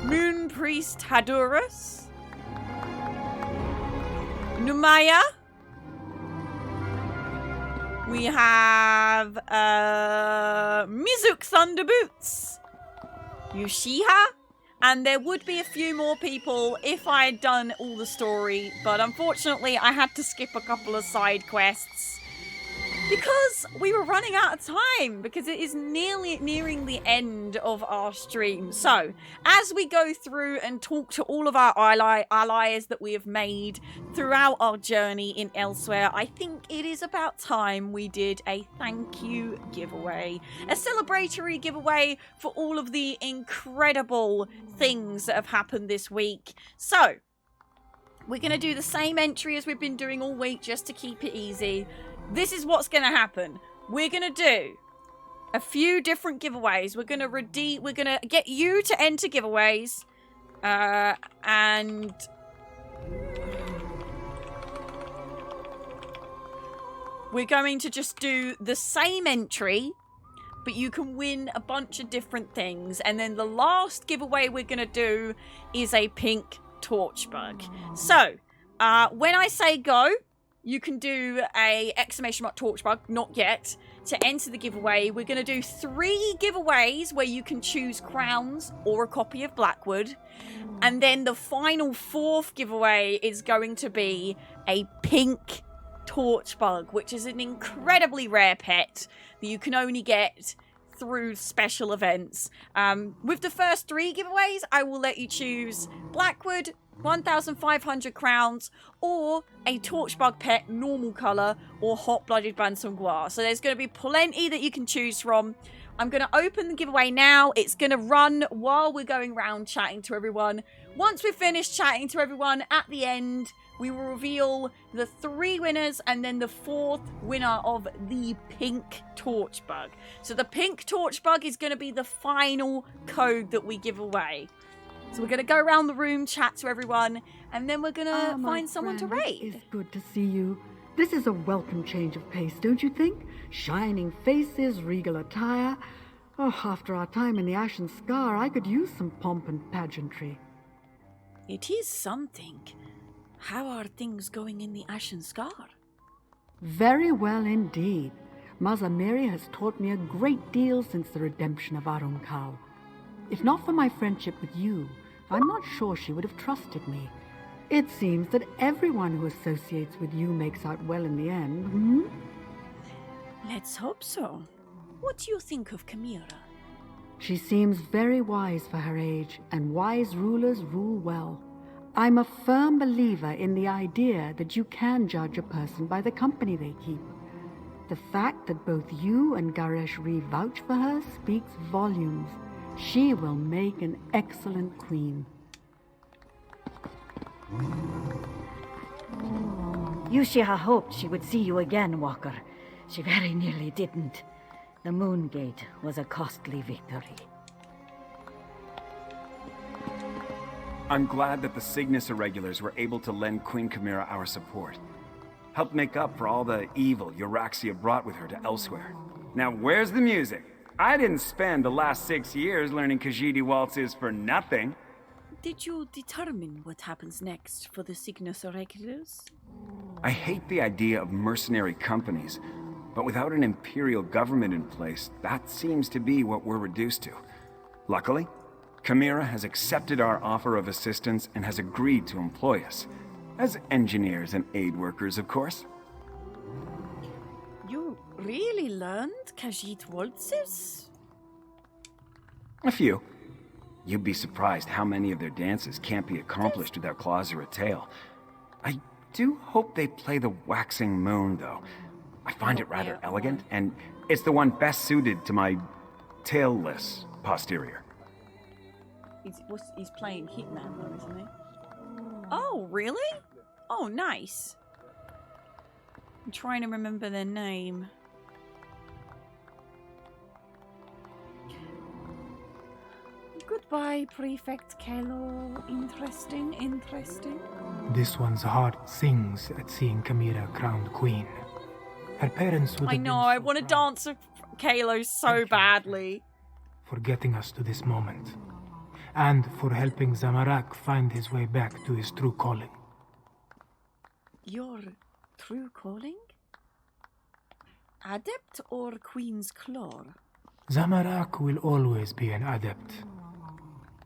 Moon Priest Hadurus. Numaya. We have Mizuk Thunderboots. Yushiha. And there would be a few more people if I had done all the story, but unfortunately I had to skip a couple of side quests. Because we were running out of time, because it is nearing the end of our stream. So, as we go through and talk to all of our allies that we have made throughout our journey in ELSWEYR, I think it is about time we did a thank you giveaway. A celebratory giveaway for all of the incredible things that have happened this week. So, we're going to do the same entry as we've been doing all week just to keep it easy. This is what's going to happen. We're going to do a few different giveaways. We're going to get you to enter giveaways. And we're going to just do the same entry, but you can win a bunch of different things. And then the last giveaway we're going to do is a pink torch bug. So, when I say go, you can do a ! torch bug, not yet, to enter the giveaway. We're going to do 3 giveaways where you can choose crowns or a copy of Blackwood. And then the final 4th giveaway is going to be a pink torch bug, which is an incredibly rare pet that you can only get through special events. With the first 3 giveaways, I will let you choose Blackwood, 1,500 crowns, or a torchbug pet, normal colour, or hot-blooded Bansongwa. So there's going to be plenty that you can choose from. I'm going to open the giveaway now. It's going to run while we're going around chatting to everyone. Once we've finished chatting to everyone, at the end, we will reveal the 3 winners and then the 4th winner of the pink torch bug. So the pink torch bug is going to be the final code that we give away. So we're going to go around the room, chat to everyone, and then we're going to find someone to raid. It's good to see you. This is a welcome change of pace, don't you think? Shining faces, regal attire. Oh, after our time in the Ashen Scar, I could use some pomp and pageantry. It is something. How are things going in the Ashen Scar? Very well indeed. Mother Mary has taught me a great deal since the redemption of Arumkal. If not for my friendship with you, I'm not sure she would have trusted me. It seems that everyone who associates with you makes out well in the end, hmm? Let's hope so. What do you think of Chimera? She seems very wise for her age, and wise rulers rule well. I'm a firm believer in the idea that you can judge a person by the company they keep. The fact that both you and Garesh Re vouch for her speaks volumes. She will make an excellent queen. Yushiha hoped she would see you again, Walker. She very nearly didn't. The Moon Gate was a costly victory. I'm glad that the Cygnus Irregulars were able to lend Queen Chimera our support. Helped make up for all the evil Euraxia brought with her to ELSWEYR. Now where's the music? I didn't spend the last 6 years learning KayPOWXD waltzes for nothing. Did you determine what happens next for the Cygnus Irregulars? I hate the idea of mercenary companies, but without an imperial government in place, that seems to be what we're reduced to. Luckily, Chimera has accepted our offer of assistance and has agreed to employ us. As engineers and aid workers, of course. You really learned kayPOWXD waltzes? A few. You'd be surprised how many of their dances can't be accomplished without claws or a tail. I do hope they play the waxing moon, though. I find it rather elegant, and it's the one best suited to my tailless posterior. He's playing Hitman, though, isn't he? Oh, really? Oh, nice. I'm trying to remember their name. Goodbye, Prefect Kalo. Interesting, interesting. This one's heart sings at seeing Chimera crowned queen. Her parents would I have know, I want to dance with Kalo so badly. for getting us to this moment, and for helping Zamorak find his way back to his true calling. Your true calling? Adept or Queen's Claw? Zamorak will always be an adept,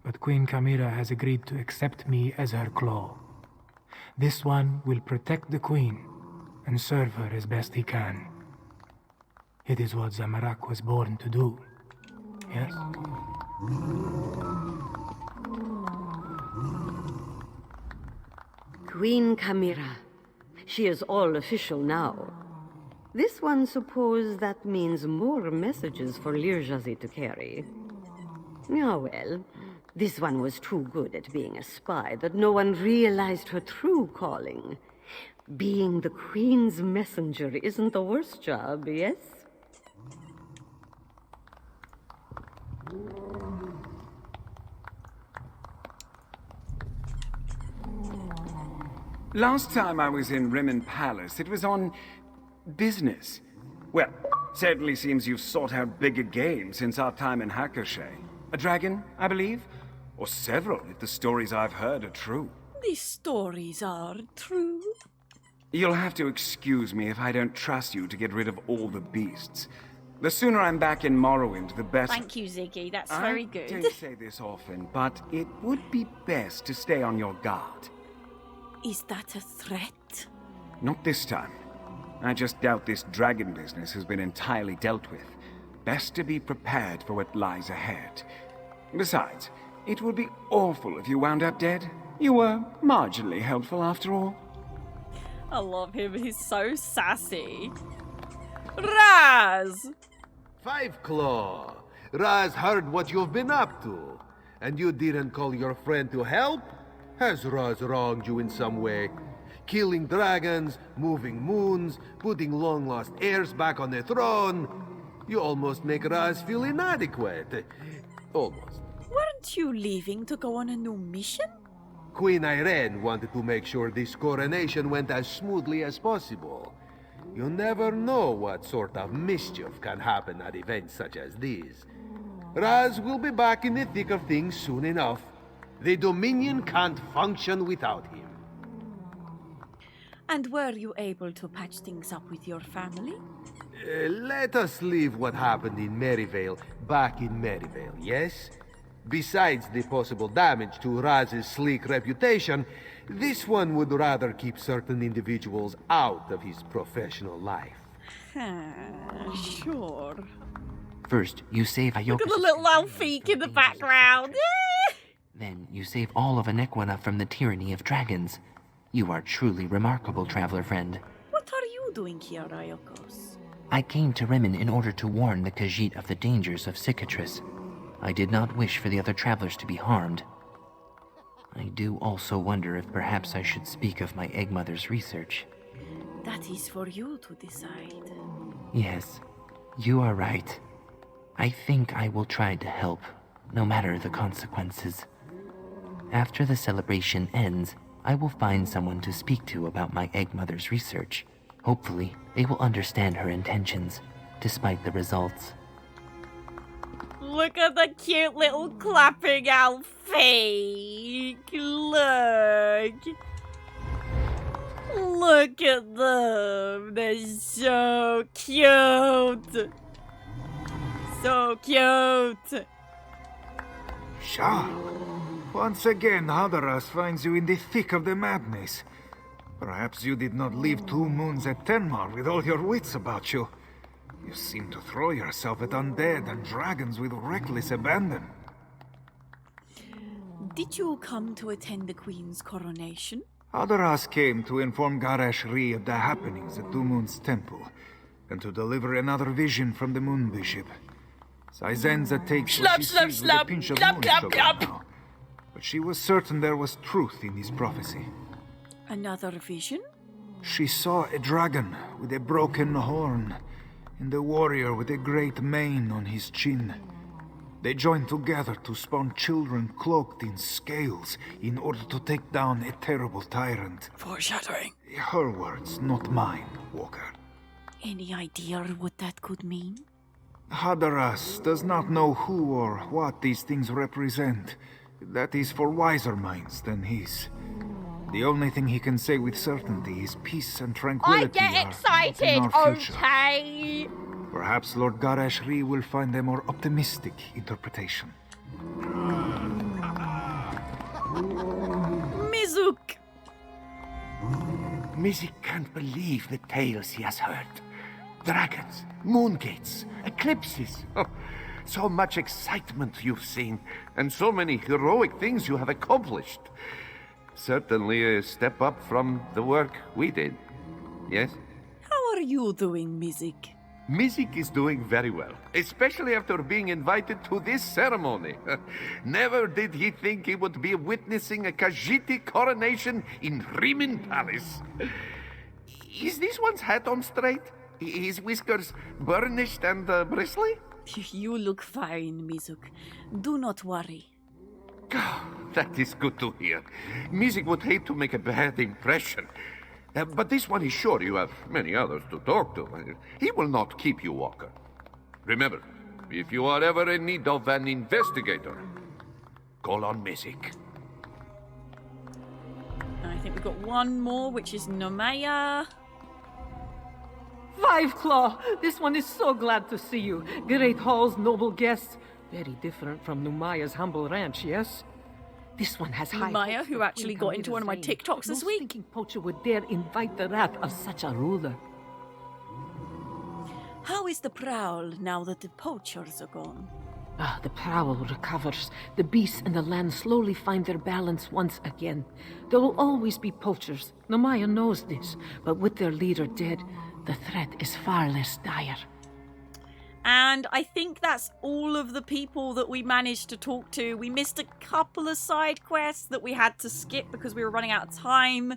but Queen Chimera has agreed to accept me as her claw. This one will protect the Queen and serve her as best he can. It is what Zamarak was born to do. Yes? Queen Chimera. She is all official now. This one suppose that means more messages for Lirjazi to carry. Ah, well, this one was too good at being a spy that no one realized her true calling. Being the Queen's messenger isn't the worst job, yes? Last time I was in Rimmon Palace, it was on business. Well, certainly seems you've sought out bigger game since our time in Hakkoshe. A dragon, I believe? Or several, if the stories I've heard are true. The stories are true. You'll have to excuse me if I don't trust you to get rid of all the beasts. The sooner I'm back in Morrowind, the better. Thank you, Ziggy. That's very good. I don't say this often, but it would be best to stay on your guard. Is that a threat? Not this time. I just doubt this dragon business has been entirely dealt with. Best to be prepared for what lies ahead. Besides, it would be awful if you wound up dead. You were marginally helpful after all. I love him. He's so sassy. Raz! Five Claw! Raz heard what you've been up to. And you didn't call your friend to help? Has Raz wronged you in some way? Killing dragons, moving moons, putting long-lost heirs back on the throne. You almost make Raz feel inadequate. Almost. Weren't you leaving to go on a new mission? Queen Irene wanted to make sure this coronation went as smoothly as possible. You never know what sort of mischief can happen at events such as these. Raz will be back in the thick of things soon enough. The Dominion can't function without him. And were you able to patch things up with your family? Let us leave what happened in Maryvale back in Maryvale, yes? Besides the possible damage to Raz's sleek reputation, this one would rather keep certain individuals out of his professional life. Sure. First, you save Iokas. Look at the little Alfeek in the background. Then you save all of Anequina from the tyranny of dragons. You are truly remarkable, traveler friend. What are you doing here, Iokos? I came to Rimmon in order to warn the Khajiit of the dangers of Cicatrice. I did not wish for the other travelers to be harmed. I do also wonder if perhaps I should speak of my egg mother's research. That is for you to decide. Yes, you are right. I think I will try to help, no matter the consequences. After the celebration ends, I will find someone to speak to about my egg mother's research. Hopefully, they will understand her intentions, despite the results. Look at the cute little clapping Alfeek. Look. Look at them. They're so cute. So cute. Shah, once again Hadaras finds you in the thick of the madness. Perhaps you did not leave 2 moons at Tenmar with all your wits about you. You seem to throw yourself at undead and dragons with reckless abandon. Did you come to attend the Queen's coronation? Hadaras came to inform Garashri of the happenings at 2 Moons Temple, and to deliver another vision from the Moon Bishop. Saizenza takes what she sees with a pinch of moon sugar now, but she was certain there was truth in his prophecy. Another vision? She saw a dragon with a broken horn, and a warrior with a great mane on his chin. They joined together to spawn children cloaked in scales in order to take down a terrible tyrant. Foreshadowing. Her words, not mine, Walker. Any idea what that could mean? Hadaras does not know who or what these things represent. That is for wiser minds than his. The only thing he can say with certainty is peace and tranquility. I get excited, okay? Perhaps Lord Garashri will find a more optimistic interpretation. Mizuk! Mizik can't believe the tales he has heard. Dragons, moon gates, eclipses. Oh, so much excitement you've seen, and so many heroic things you have accomplished. Certainly a step up from the work we did. Yes? How are you doing, Mizik? Mizik is doing very well, especially after being invited to this ceremony. Never did he think he would be witnessing a Khajiit coronation in Rimin Palace. Is this one's hat on straight? His whiskers burnished and bristly? You look fine, Mizik. Do not worry. That is good to hear. Mizik would hate to make a bad impression. But this one is sure you have many others to talk to. He will not keep you, Walker. Remember, if you are ever in need of an investigator, call on Mizik. I think we've got one more, which is Nomaya. Five Claw, this one is so glad to see you. Great Hall's noble guests. Very different from Numaya's humble ranch, yes? This one has high Numaya, hopes who for actually Queen got into one of my Camille's reign. TikToks this No week. stinking poacher would dare invite the wrath of such a ruler. How is the prowl now that the poachers are gone? The prowl recovers. The beasts and the land slowly find their balance once again. There will always be poachers. Nomaya knows this, but with their leader dead, the threat is far less dire. And I think that's all of the people that we managed to talk to. We missed a couple of side quests that we had to skip because we were running out of time.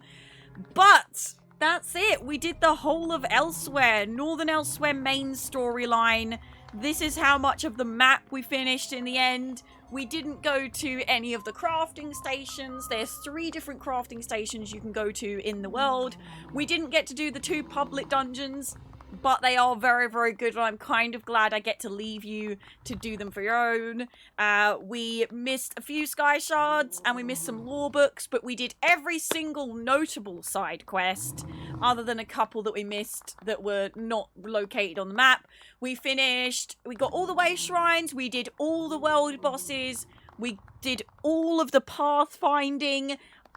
But that's it. We did the whole of ELSWEYR, Northern ELSWEYR main storyline. This is how much of the map we finished in the end. We didn't go to any of the crafting stations. There's 3 different crafting stations you can go to in the world. We didn't get to do the 2 public dungeons, but they are very, very good, and I'm kind of glad I get to leave you to do them for your own. We missed a few sky shards, and we missed some lore books, but we did every single notable side quest, other than a couple that we missed that were not located on the map. We got all the way shrines, we did all the world bosses, we did all of the pathfinding.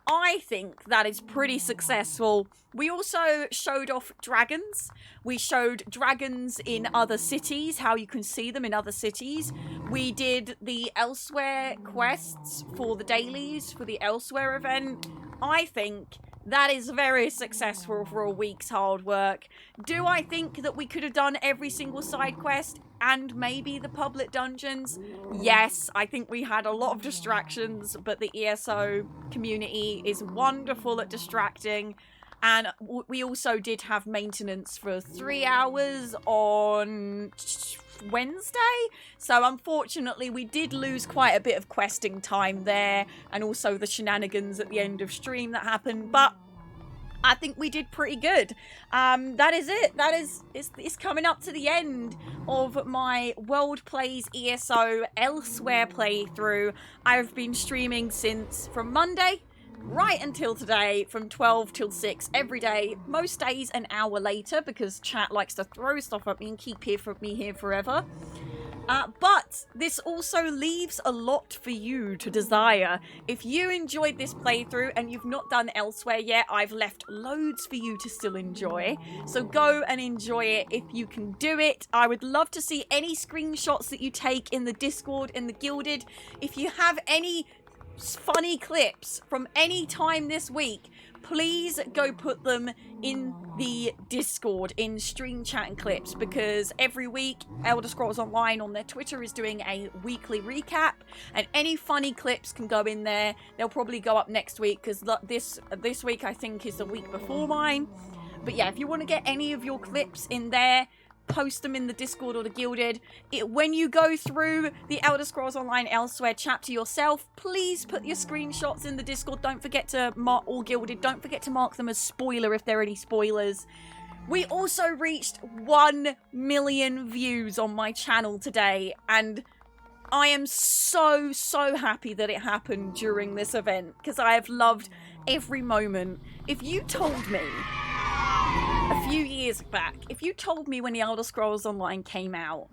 I think that is pretty successful. We also showed off dragons. We showed dragons in other cities, how you can see them in other cities. We did the ELSWEYR quests for the dailies, for the ELSWEYR event. I think that is very successful for a week's hard work. Do I think that we could have done every single side quest and maybe the public dungeons? Yes, I think we had a lot of distractions, but the ESO community is wonderful at distracting. And we also did have maintenance for 3 hours on Wednesday. So unfortunately, we did lose quite a bit of questing time there. And also the shenanigans at the end of stream that happened. But I think we did pretty good. That is it. It's coming up to the end of my World Plays ESO ELSWEYR playthrough. I've been streaming from Monday right until today, from 12 till 6 every day, most days an hour later, because chat likes to throw stuff at me and keep me here forever. But this also leaves a lot for you to desire. If you enjoyed this playthrough and you've not done ELSWEYR yet, I've left loads for you to still enjoy. So go and enjoy it if you can do it. I would love to see any screenshots that you take in the Discord, in the Gilded. If you have any funny clips from any time this week, please go put them in the Discord, in stream chat and clips, because every week Elder Scrolls Online on their Twitter is doing a weekly recap, and any funny clips can go in there. They'll probably go up next week, because this week I think is the week before mine. But yeah, if you want to get any of your clips in there, post them in the Discord or the Gilded. When you go through the Elder Scrolls Online ELSWEYR chapter yourself, please put your screenshots in the Discord. Don't forget to mark, or Gilded, don't forget to mark them as spoiler if there are any spoilers. We also reached 1 million views on my channel today, and I am so happy that it happened during this event, because I have loved every moment. If you told me a few years back, if you told me when the Elder Scrolls Online came out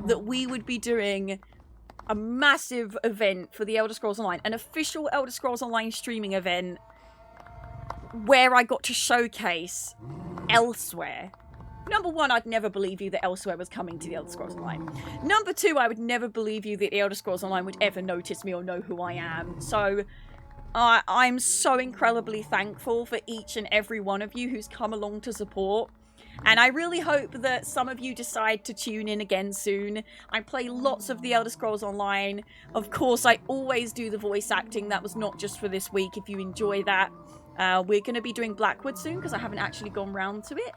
that we would be doing a massive event for the Elder Scrolls Online, an official Elder Scrolls Online streaming event where I got to showcase ELSWEYR, Number one, I'd never believe you that ELSWEYR was coming to the Elder Scrolls Online. Number two, I would never believe you that the Elder Scrolls Online would ever notice me or know who I am. So, I'm so incredibly thankful for each and every one of you who's come along to support. And I really hope that some of you decide to tune in again soon. I play lots of the Elder Scrolls Online. Of course, I always do the voice acting. That was not just for this week, if you enjoy that. We're going to be doing Blackwood soon, because I haven't actually gone round to it.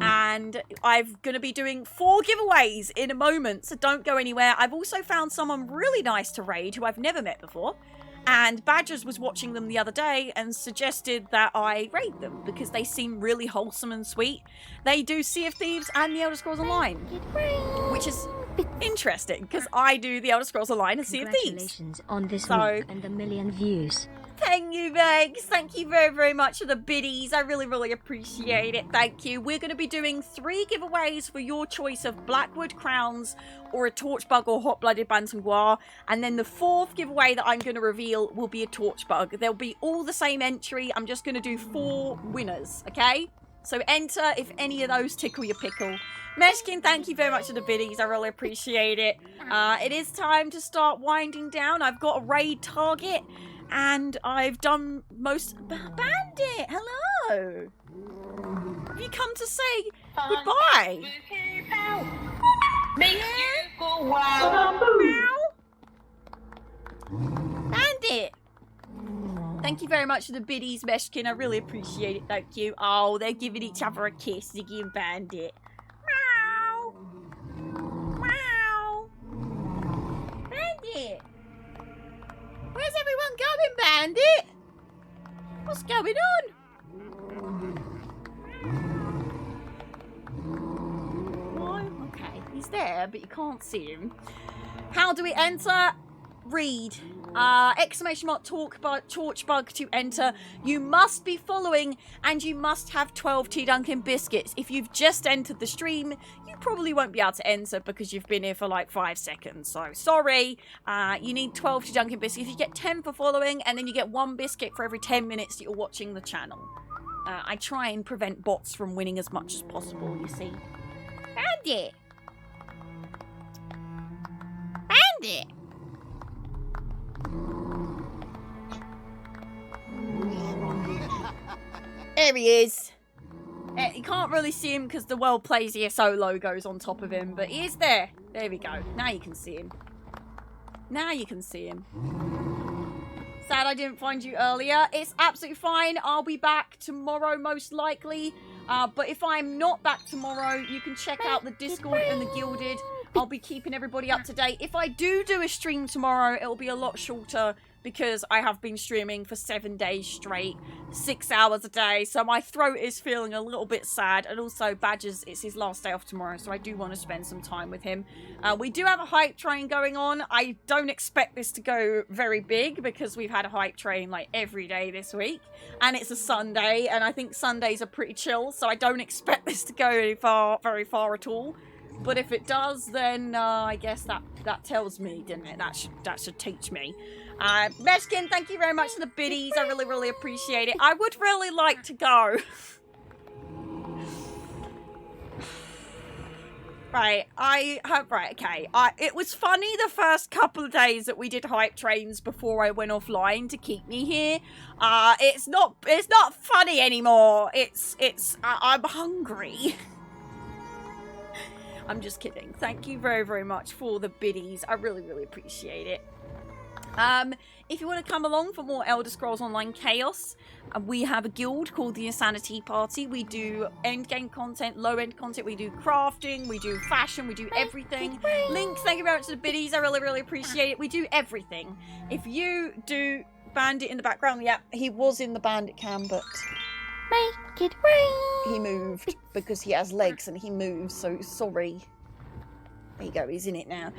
And I'm going to be doing 4 giveaways in a moment, so don't go anywhere. I've also found someone really nice to raid, who I've never met before. And Badgers was watching them the other day and suggested that I raid them because they seem really wholesome and sweet. They do Sea of Thieves and the Elder Scrolls Online, which is interesting because I do the Elder Scrolls Online and Sea of Thieves. Congratulations on this week and a million views. Thank you, Vex. Thank you very, very much for the biddies. I really, really appreciate it. Thank you. We're going to be doing 3 giveaways for your choice of Blackwood Crowns or a Torchbug or Hot-Blooded Bantam-Guar. And then the 4th giveaway that I'm going to reveal will be a Torchbug. They'll be all the same entry. I'm just going to do 4 winners, okay? So enter if any of those tickle your pickle. Meshkin, thank you very much for the biddies. I really appreciate it. It is time to start winding down. I've got a raid target. And I've done most... Bandit, hello! Have you come to say goodbye? Make you go wow. Bandit! Thank you very much for the biddies, Meshkin. I really appreciate it, thank you. Oh, they're giving each other a kiss, Ziggy and Bandit. Meow! Meow! Bandit! Where's everyone going, Bandit? What's going on? Okay, he's there, but you can't see him. How do we enter? Read. Exclamation mark Torchbug to enter. You must be following and you must have 12 Tea Dunkin biscuits. If you've just entered the stream, you probably won't be able to enter because you've been here for like 5 seconds. So sorry. You need 12 Tea Dunkin biscuits. You get 10 for following and then you get 1 biscuit for every 10 minutes that you're watching the channel. I try and prevent bots from winning as much as possible, you see. Bandit! Bandit! There he is. You can't really see him because the World Plays ESO logo's on top of him, but he is there. There we go. Now you can see him. Now you can see him. Sad I didn't find you earlier. It's absolutely fine. I'll be back tomorrow most likely. But if I'm not back tomorrow, you can check out the Discord and the Gilded. I'll be keeping everybody up to date. If I do a stream tomorrow, it'll be a lot shorter because I have been streaming for 7 days straight, 6 hours a day. So my throat is feeling a little bit sad. And also Badgers, it's his last day off tomorrow. So I do want to spend some time with him. We do have a hype train going on. I don't expect this to go very big because we've had a hype train like every day this week. And it's a Sunday. And I think Sundays are pretty chill. So I don't expect this to go very far at all. But if it does, then I guess that tells me, doesn't it? That should teach me. Meshkin, thank you very much for the biddies. I really, really appreciate it. I would really like to go. Right, okay. It was funny the first couple of days that we did hype trains before I went offline to keep me here. It's not funny anymore. I'm hungry. I'm just kidding. Thank you very, very much for the biddies. I really, really appreciate it. If you want to come along for more Elder Scrolls Online Chaos, we have a guild called the Insani-tea Party. We do endgame content, low-end content. We do crafting, we do fashion, we do everything. Links, thank you very much to the biddies. I really, really appreciate it. We do everything. If you do Bandit in the background, yeah, he was in the Bandit cam, but... Make it rain. He moved because he has legs and he moves, so sorry. There you go, he's in it now.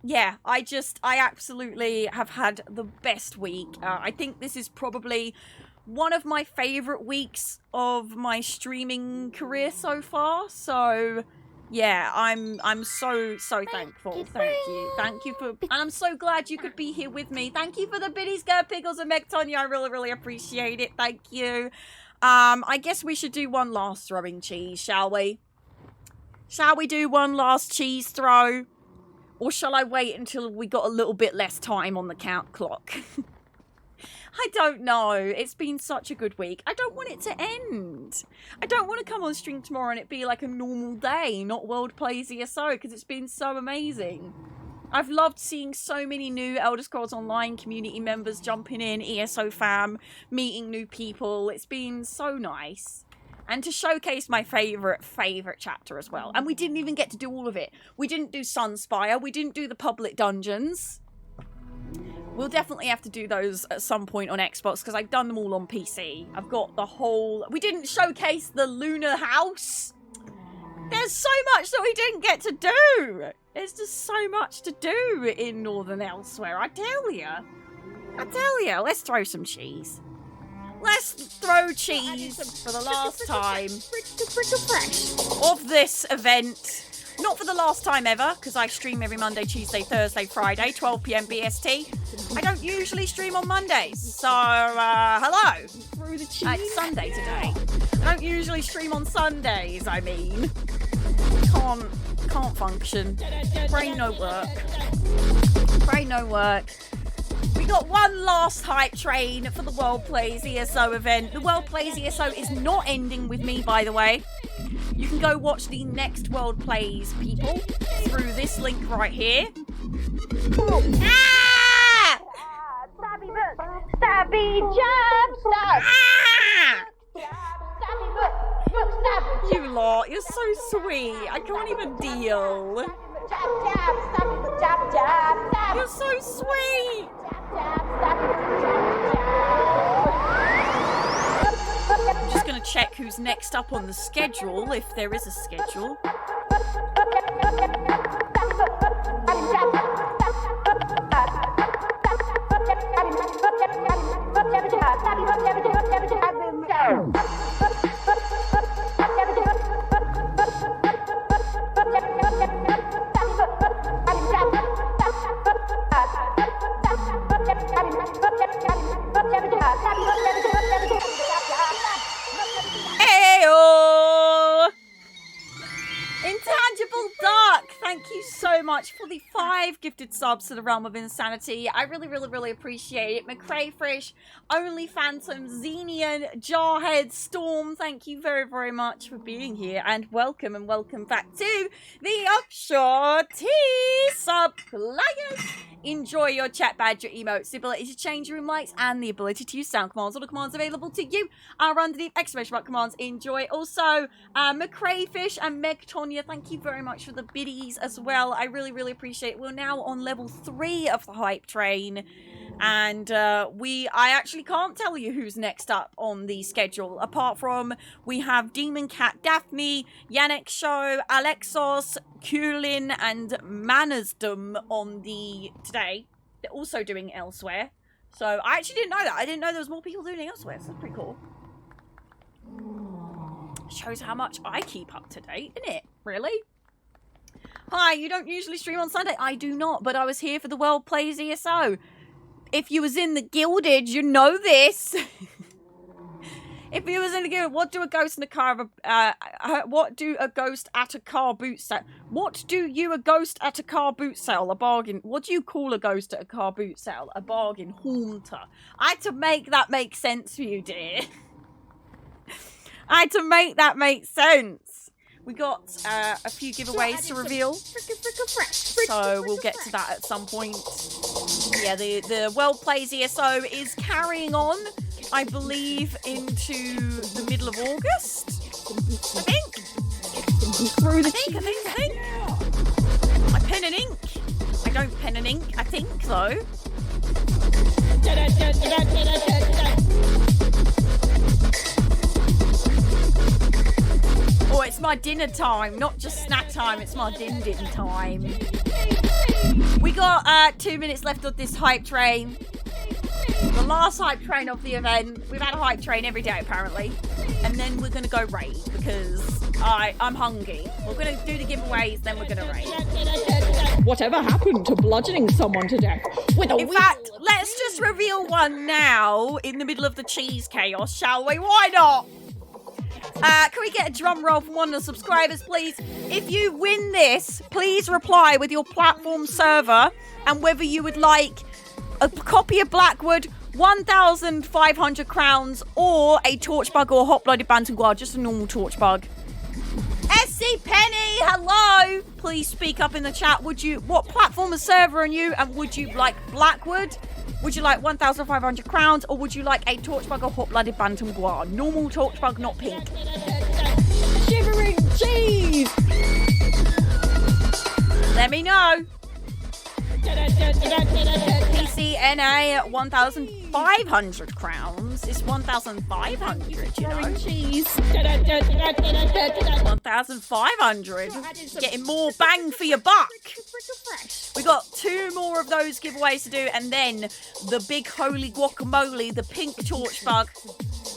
Yeah, I absolutely have had the best week. I think this is probably one of my favorite weeks of my streaming career so far. So, yeah, I'm so thankful. Thank you for, and I'm so glad you could be here with me. Thank you for the biddies, Gert Pickles, and Meg Tonya. I really, really appreciate it. Thank you. I guess we should do one last throwing cheese, shall we? Shall we do one last cheese throw? Or shall I wait until we got a little bit less time on the count clock? I don't know. It's been such a good week. I don't want it to end. I don't want to come on stream tomorrow and it be like a normal day, not World Plays ESO, because it's been so amazing. I've loved seeing so many new Elder Scrolls Online community members jumping in, ESO fam, meeting new people. It's been so nice. And to showcase my favourite chapter as well. And we didn't even get to do all of it. We didn't do Sunspire. We didn't do the public dungeons. We'll definitely have to do those at some point on Xbox because I've done them all on PC. I've got the whole... We didn't showcase the Lunar House. There's so much that we didn't get to do. There's just so much to do in Northern ELSWEYR, I tell you. I tell you. Let's throw some cheese. Let's throw cheese for the last time of this event. Not for the last time ever, because I stream every Monday, Tuesday, Thursday, Friday, 12 PM BST. I don't usually stream on Mondays, so hello. It's Sunday today. I don't usually stream on Sundays, I mean. Can't function. Brain no work. Brain no work. We got one last hype train for the World Plays ESO event. The World Plays ESO is not ending with me, by the way. You can go watch the next World Plays people through this link right here. Ah! Stabby jab, stab. You lot, you're so sweet. I can't even deal. You're so sweet. I'm just going to check who's next up on the schedule, if there is a schedule. Heyo! Intangible Dark, thank you so much for the 5 gifted subs to the Realm of Insanity. I really appreciate it. McCrayfish, Only Phantom, Xenian, Jarhead, Storm, thank you very much for being here. And welcome back to the Offshore Tea sub players. Enjoy your chat badge, your emotes, the ability to change your room lights, and the ability to use sound commands. All the commands available to you are underneath exclamation mark commands. Enjoy. Also, McCrayfish and Meg Tonya, thank you very much for the biddies as well. I really appreciate it. We're now on level 3 of the hype train. And I actually can't tell you who's next up on the schedule, apart from we have Demon Cat Daphne, Yannick Show, Alexos, Kulin, and Manersdom on the today. They're also doing ELSWEYR. So I actually didn't know that. I didn't know there was more people doing ELSWEYR, so that's pretty cool. Shows how much I keep up to date, isn't it? Really? Hi, you don't usually stream on Sunday? I do not, but I was here for the World Plays ESO. If you was in the Gilded, you know this. If you was in the Gilded, what do a ghost and a car what do a ghost at a car boot sale? What do you a ghost at a car boot sale? A bargain. What do you call a ghost at a car boot sale? A bargain haunter. I had to make that make sense for you, dear. I had to make that make sense. We got a few giveaways to reveal, so we'll get to that at some point. Yeah, the World Plays ESO is carrying on, I believe, into the middle of August, I think. I think. I pen and ink. I don't pen and ink, I think, though. Oh, it's my dinner time, not just snack time, it's my din time. We got 2 minutes left of this hype train. The last hype train of the event. We've had a hype train every day, apparently. And then we're going to go raid, because I'm hungry. We're going to do the giveaways, then we're going to raid. Whatever happened to bludgeoning someone to death with a In fact, let's just reveal one now in the middle of the cheese chaos, shall we? Why not? Can we get a drum roll from one of the subscribers, please? If you win this, please reply with your platform server and whether you would like a copy of Blackwood, 1,500 crowns, or a torch bug or hot-blooded bantam guard, just a normal torch bug. SC Penny, hello! Please speak up in the chat. What platform or server are you, and would you like Blackwood? Would you like 1,500 crowns, or would you like a torch bug or hot-blooded bantam guard? Normal torch bug, not pink. Shivering cheese! Let me know. PCNA 1,500 crowns. It's 1,500, you know. Cheese. 1,500. Getting more bang for your buck. We got 2 more of those giveaways to do, and then the big holy guacamole, the pink torch bug.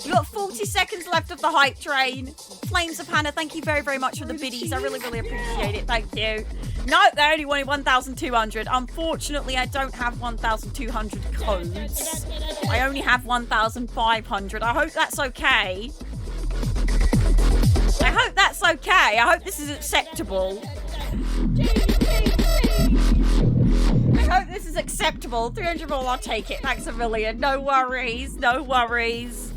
We got 40 seconds left of the hype train. Flames of Hannah, thank you very, very much for the biddies. I really, really appreciate it. Thank you. No, they only wanted 1,200. Unfortunately, I don't have 1,200 codes. I only have 1,500. I hope that's okay. I hope that's okay. I hope this is acceptable. I hope this is acceptable. 300 more, I'll take it. Thanks a million. No worries. No worries.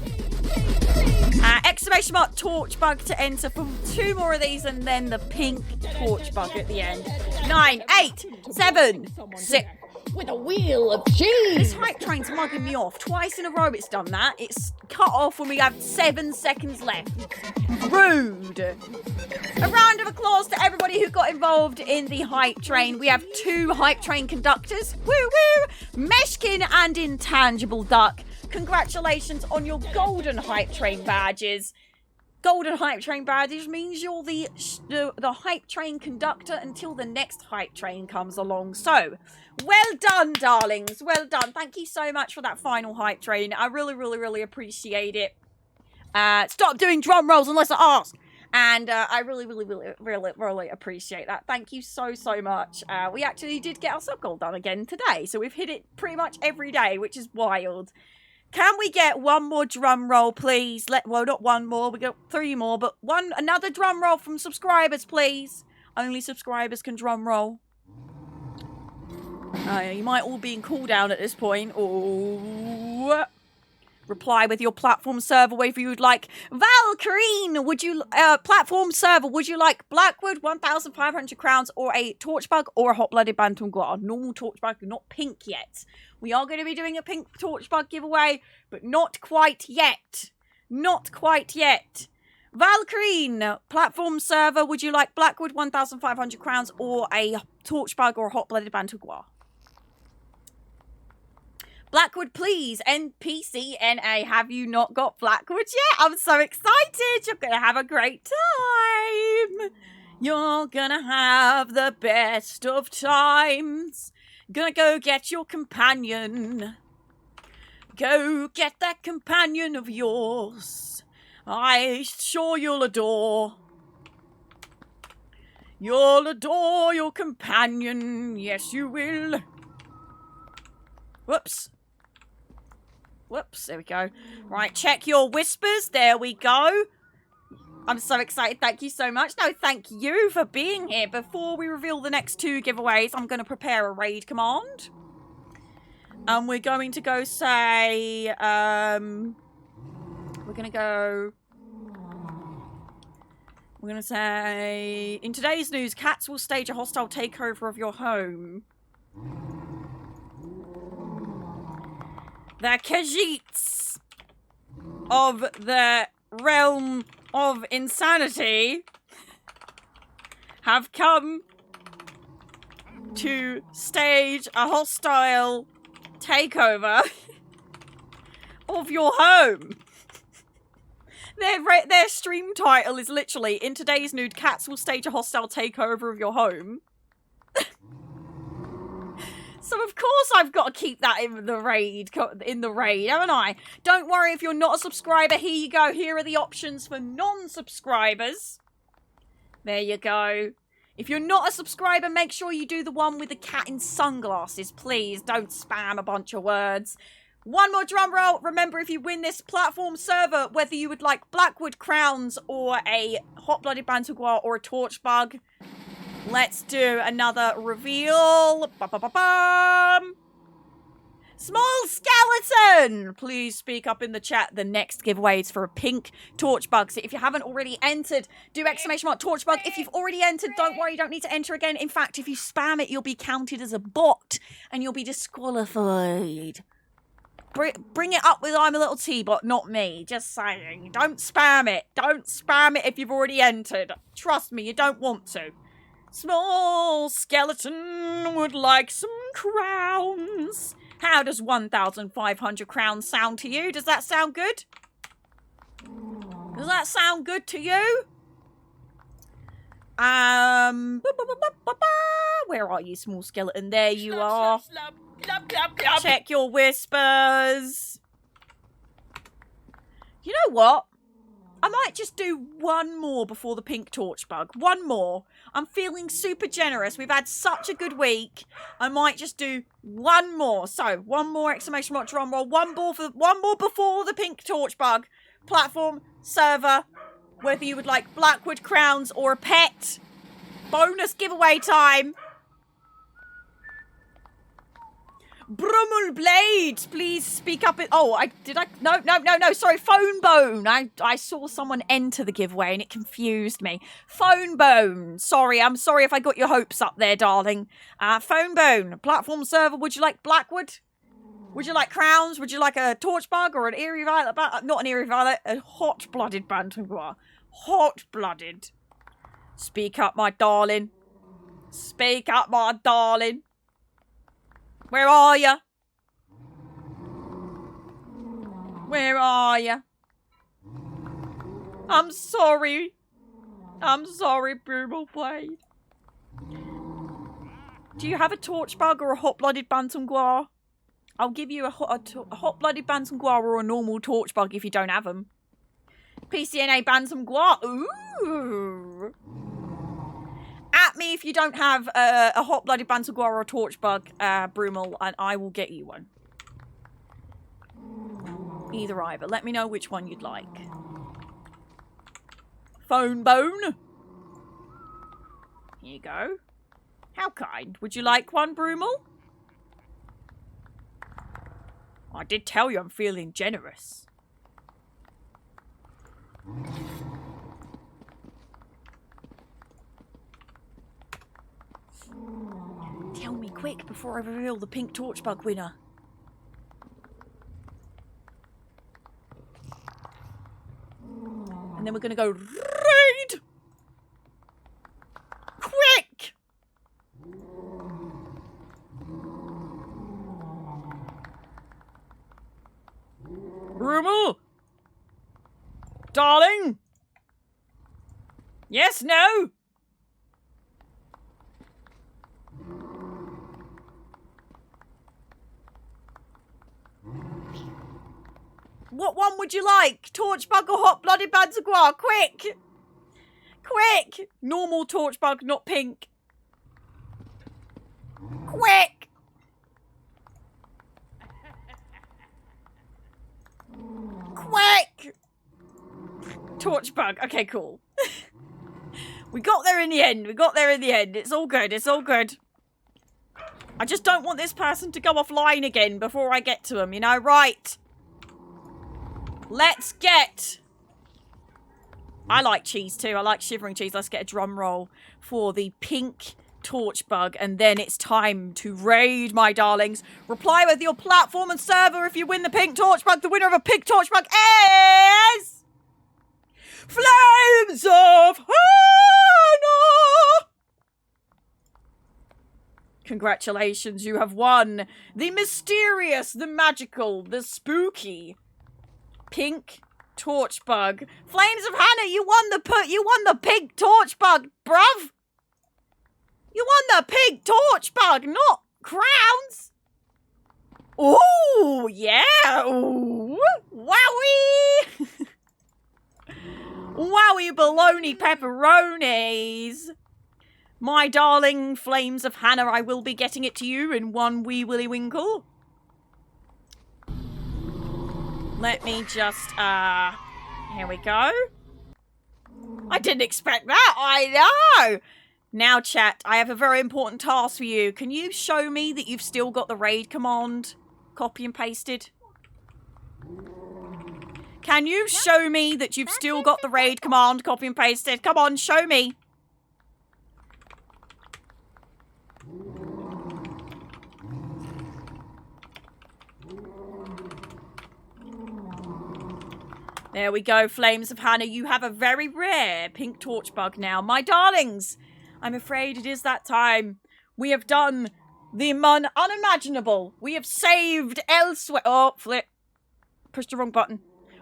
Exclamation mark torch bug to enter for 2 more of these, and then the pink torch bug at the end. 9, 8, 7, 6. With a wheel of cheese. This hype train's mugging me off. Twice in a row it's done that. It's cut off when we have 7 seconds left. Rude. A round of applause to everybody who got involved in the hype train. We have 2 hype train conductors. Woo woo! Meshkin and Intangible Duck. Congratulations on your golden hype train badges. Golden hype train badges means you're the hype train conductor until the next hype train comes along. So, well done, darlings. Well done. Thank you so much for that final hype train. I really, really, really appreciate it. Stop doing drum rolls unless I ask. And I really, really, really, really, really appreciate that. Thank you so, so much. We actually did get our sub-goal done again today. So we've hit it pretty much every day, which is wild. Can we get one more drum roll, please? Well, not one more. We got 3 more, but another drum roll from subscribers, please. Only subscribers can drum roll. You might all be in cooldown at this point. Ooh. Reply with your platform server whether you would like Valkyrie. Would you platform server? Would you like Blackwood, 1,500 crowns, or a torch bug, or a hot-blooded bantam guard? Normal torch bug, not pink yet. We are going to be doing a pink torch bug giveaway, but not quite yet. Not quite yet. Valkyrie, platform server. Would you like Blackwood, 1,500 crowns, or a torch bug, or a hot-blooded bantam guard? Blackwood, please. NPCNA, have you not got Blackwood yet? I'm so excited. You're going to have a great time. You're going to have the best of times. Gonna go get your companion. Go get that companion of yours. I'm sure you'll adore. You'll adore your companion. Yes, you will. Whoops. Whoops, there we go. Right, check your whispers. There we go. I'm so excited. Thank you so much. No, thank you for being here. Before we reveal the next 2 giveaways, I'm going to prepare a raid command. And we're going to go say... We're going to go... We're going to say... In today's news, cats will stage a hostile takeover of your home. The Khajiits of the realm of insanity have come to stage a hostile takeover of your home. Their stream title is literally, in today's nude, cats will stage a hostile takeover of your home. So of course I've got to keep that in the raid, haven't I? Don't worry if you're not a subscriber. Here you go. Here are the options for non-subscribers. There you go. If you're not a subscriber, make sure you do the one with the cat in sunglasses, please. Don't spam a bunch of words. One more drum roll. Remember, if you win this platform server, whether you would like Blackwood Crowns or a Hot-Blooded Bantuguar or a Torch Bug, let's do another reveal. Ba-ba-ba-bum. Small Skeleton! Please speak up in the chat. The next giveaway is for a pink Torch Bug. So if you haven't already entered, do ! Torch Bug. If you've already entered, don't worry, you don't need to enter again. In fact, if you spam it, you'll be counted as a bot and you'll be disqualified. Bring it up with I'm a Little T-Bot, not me. Just saying. Don't spam it. Don't spam it if you've already entered. Trust me, you don't want to. Small Skeleton would like some crowns. How does 1,500 crowns sound to you? Does that sound good? Does that sound good to you? Where are you, Small Skeleton? There you are. Check your whispers. You know what? I might just do one more before the pink Torch Bug. One more. I'm feeling super generous. We've had such a good week. I might just do one more. So, one more ! Drum roll. One more before the pink Torch Bug. Platform, server, whether you would like Blackwood Crowns or a pet. Bonus giveaway time. Brummel Blades, please speak up. No. Sorry, Phone Bone. I saw someone enter the giveaway and it confused me. Phone Bone. Sorry, I'm sorry if I got your hopes up there, darling. Phone Bone, platform server. Would you like Blackwood? Would you like crowns? Would you like a Torch Bug or an Eerie Violet? Not an Eerie Violet, a Hot-Blooded Bantuguar. Hot-Blooded. Speak up, my darling. Speak up, my darling. Where are ya? Where are ya? I'm sorry. I'm sorry, World Plays. Do you have a Torch Bug or a Hot-Blooded Bantuguar? I'll give you a Hot-Blooded Bantuguar or a normal Torch Bug if you don't have them. PCNA Bantuguar. Ooh. At me if you don't have a Hot-Blooded Bantuguar or a Torch Bug, Brummel, and I will get you one. Either. Let me know which one you'd like. Phone Bone. Here you go. How kind. Would you like one, Brummel? I did tell you I'm feeling generous. Tell me quick before I reveal the pink Torch Bug winner. And then we're going to go raid! Quick! Brummel! Darling! Yes, no? What one would you like? Torch Bug or Hot-Blooded Bantuguar? Quick! Quick! Normal Torch Bug, not pink. Quick! Quick! Torch Bug. Okay, cool. We got there in the end. We got there in the end. It's all good. It's all good. I just don't want this person to go offline again before I get to them, you know? Right. Let's get... I like cheese too. I like shivering cheese. Let's get a drum roll for the pink Torch Bug. And then it's time to raid, my darlings. Reply with your platform and server if you win the pink Torch Bug. The winner of a pink Torch Bug is... Flames of Hannah! Congratulations, you have won the mysterious, the magical, the spooky pink Torch Bug. Flames of Hannah, you won the pink Torch Bug, bruv. You won the pink Torch Bug, not crowns. Ooh, yeah. Ooh. Wowie. Wowie baloney pepperonis. My darling Flames of Hannah, I will be getting it to you in one wee willy winkle. Let me just, here we go. I didn't expect that, I know! Now, chat, I have a very important task for you. Can you show me that you've still got the raid command copy and pasted? Can you show me that you've still got the raid command copy and pasted? Come on, show me. There we go, Flames of Hannah. You have a very rare pink torch bug now. My darlings, I'm afraid it is that time. We have done the unimaginable. We have saved ELSWEYR. Oh, flip. Pushed the wrong button.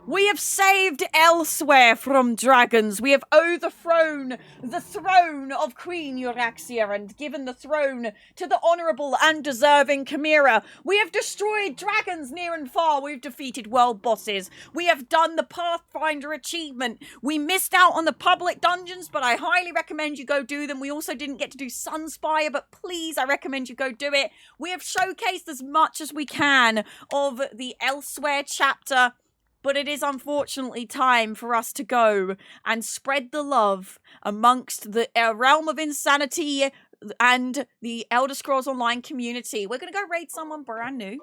We have saved ELSWEYR from dragons. We have overthrown the throne of Queen Euraxia and given the throne to the honourable and deserving Chimera. We have destroyed dragons near and far. We've defeated world bosses. We have done the Pathfinder achievement. We missed out on the public dungeons, but I highly recommend you go do them. We also didn't get to do Sunspire, but please, I recommend you go do it. We have showcased as much as we can of the ELSWEYR chapter. But it is unfortunately time for us to go and spread the love amongst the realm of Insani-tea and the Elder Scrolls Online community. We're going to go raid someone brand new.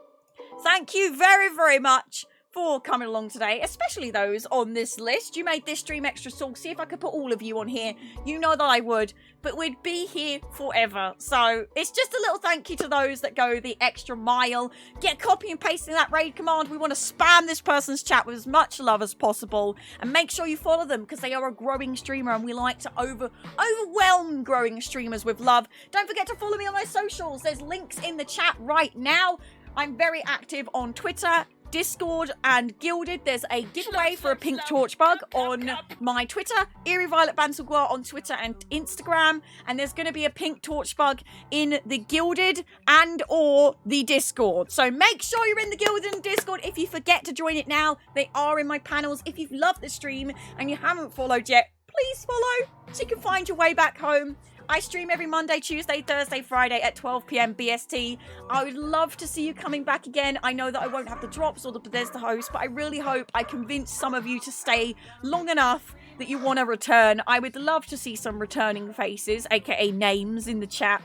Thank you very, very much for coming along today, especially those on this list. You made this stream extra saucy. If I could put all of you on here, you know that I would, but we'd be here forever. So it's just a little thank you to those that go the extra mile. Get copy and pasting that raid command. We want to spam this person's chat with as much love as possible, and make sure you follow them because they are a growing streamer and we like to overwhelm growing streamers with love. Don't forget to follow me on my socials. There's links in the chat right now. I'm very active on Twitter, Discord, and Guilded. There's a giveaway for a pink torch bug on my Twitter, Eerie Violet Bansalguar on Twitter and Instagram, and there's going to be a pink torch bug in the Guilded and or the Discord. So make sure you're in the Guilded and Discord. If you forget to join it now, they are in my panels. If you've loved the stream and you haven't followed yet, please follow so you can find your way back home. I stream every Monday, Tuesday, Thursday, Friday at 12 PM BST. I would love to see you coming back again. I know that I won't have the drops or the Bethesda host, but I really hope I convince some of you to stay long enough that you want to return. I would love to see some returning faces, aka names, in the chat.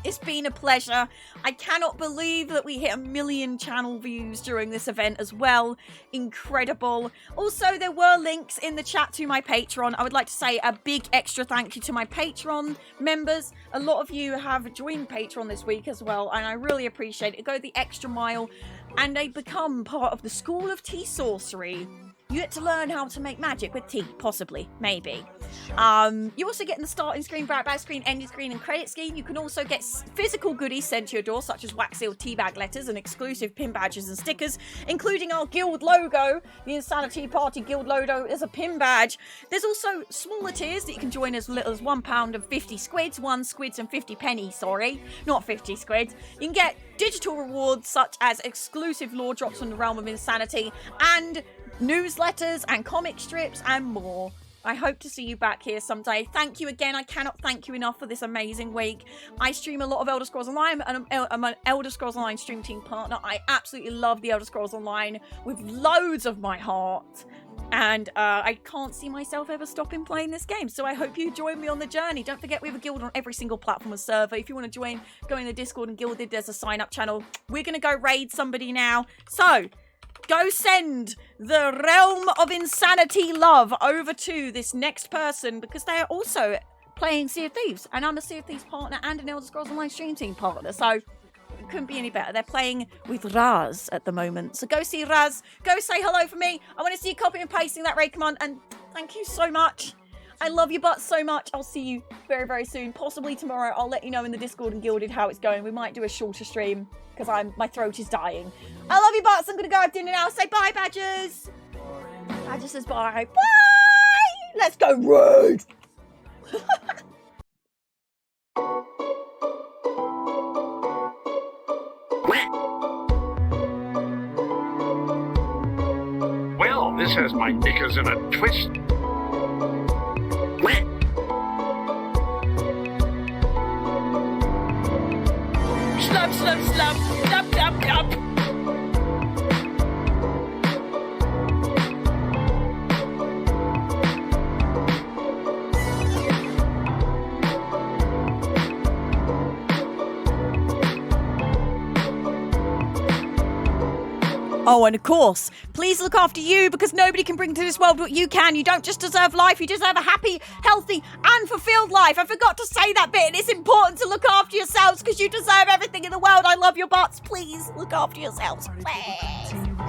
It's been a pleasure. I cannot believe that we hit 1 million channel views during this event as well. Incredible. Also, there were links in the chat to my Patreon. I would like to say a big extra thank you to my Patreon members. A lot of you have joined Patreon this week as well, and I really appreciate it. Go the extra mile, and they become part of the School of Tea Sorcery. You get to learn how to make magic with tea, possibly, maybe. You also get in the starting screen, back screen, ending screen, and credit screen. You can also get physical goodies sent to your door, such as wax-sealed teabag letters and exclusive pin badges and stickers, including our guild logo. The Insani-tea Party guild logo is a pin badge. There's also smaller tiers that you can join as little as £1 and 50 squids, 1 squids and 50 pennies, sorry, not 50 squids. You can get digital rewards such as exclusive lore drops from the realm of Insani-tea and newsletters and comic strips and more. I hope to see you back here someday. Thank you again. I cannot thank you enough for this amazing week. I stream a lot of Elder Scrolls Online, and I'm an Elder Scrolls Online stream team partner. I absolutely love the Elder Scrolls Online with loads of my heart. And I can't see myself ever stopping playing this game. So I hope you join me on the journey. Don't forget we have a guild on every single platform and server. If you want to join, go in the Discord and Guilded. There's a sign-up channel. We're going to go raid somebody now. So go send the realm of Insani-tea love over to this next person because they are also playing Sea of Thieves. And I'm a Sea of Thieves partner and an Elder Scrolls Online stream team partner. So it couldn't be any better. They're playing with Raz at the moment. So go see Raz. Go say hello for me. I want to see you copy and pasting that raid command. And thank you so much. I love you butts so much. I'll see you very, very soon. Possibly tomorrow. I'll let you know in the Discord and Guilded how it's going. We might do a shorter stream because my throat is dying. I love you butts. I'm going to go have dinner now. Say bye, Badgers. Badger says bye. Bye. Let's go raid. Well, this has my knickers in a twist. slump, slump, slump, slump, slump. Oh, and of course, please look after you, because nobody can bring to this world what you can. You don't just deserve life, you deserve a happy, healthy, and fulfilled life. I forgot to say that bit, and it's important to look after yourselves because you deserve everything in the world. I love your butts. Please look after yourselves. Please.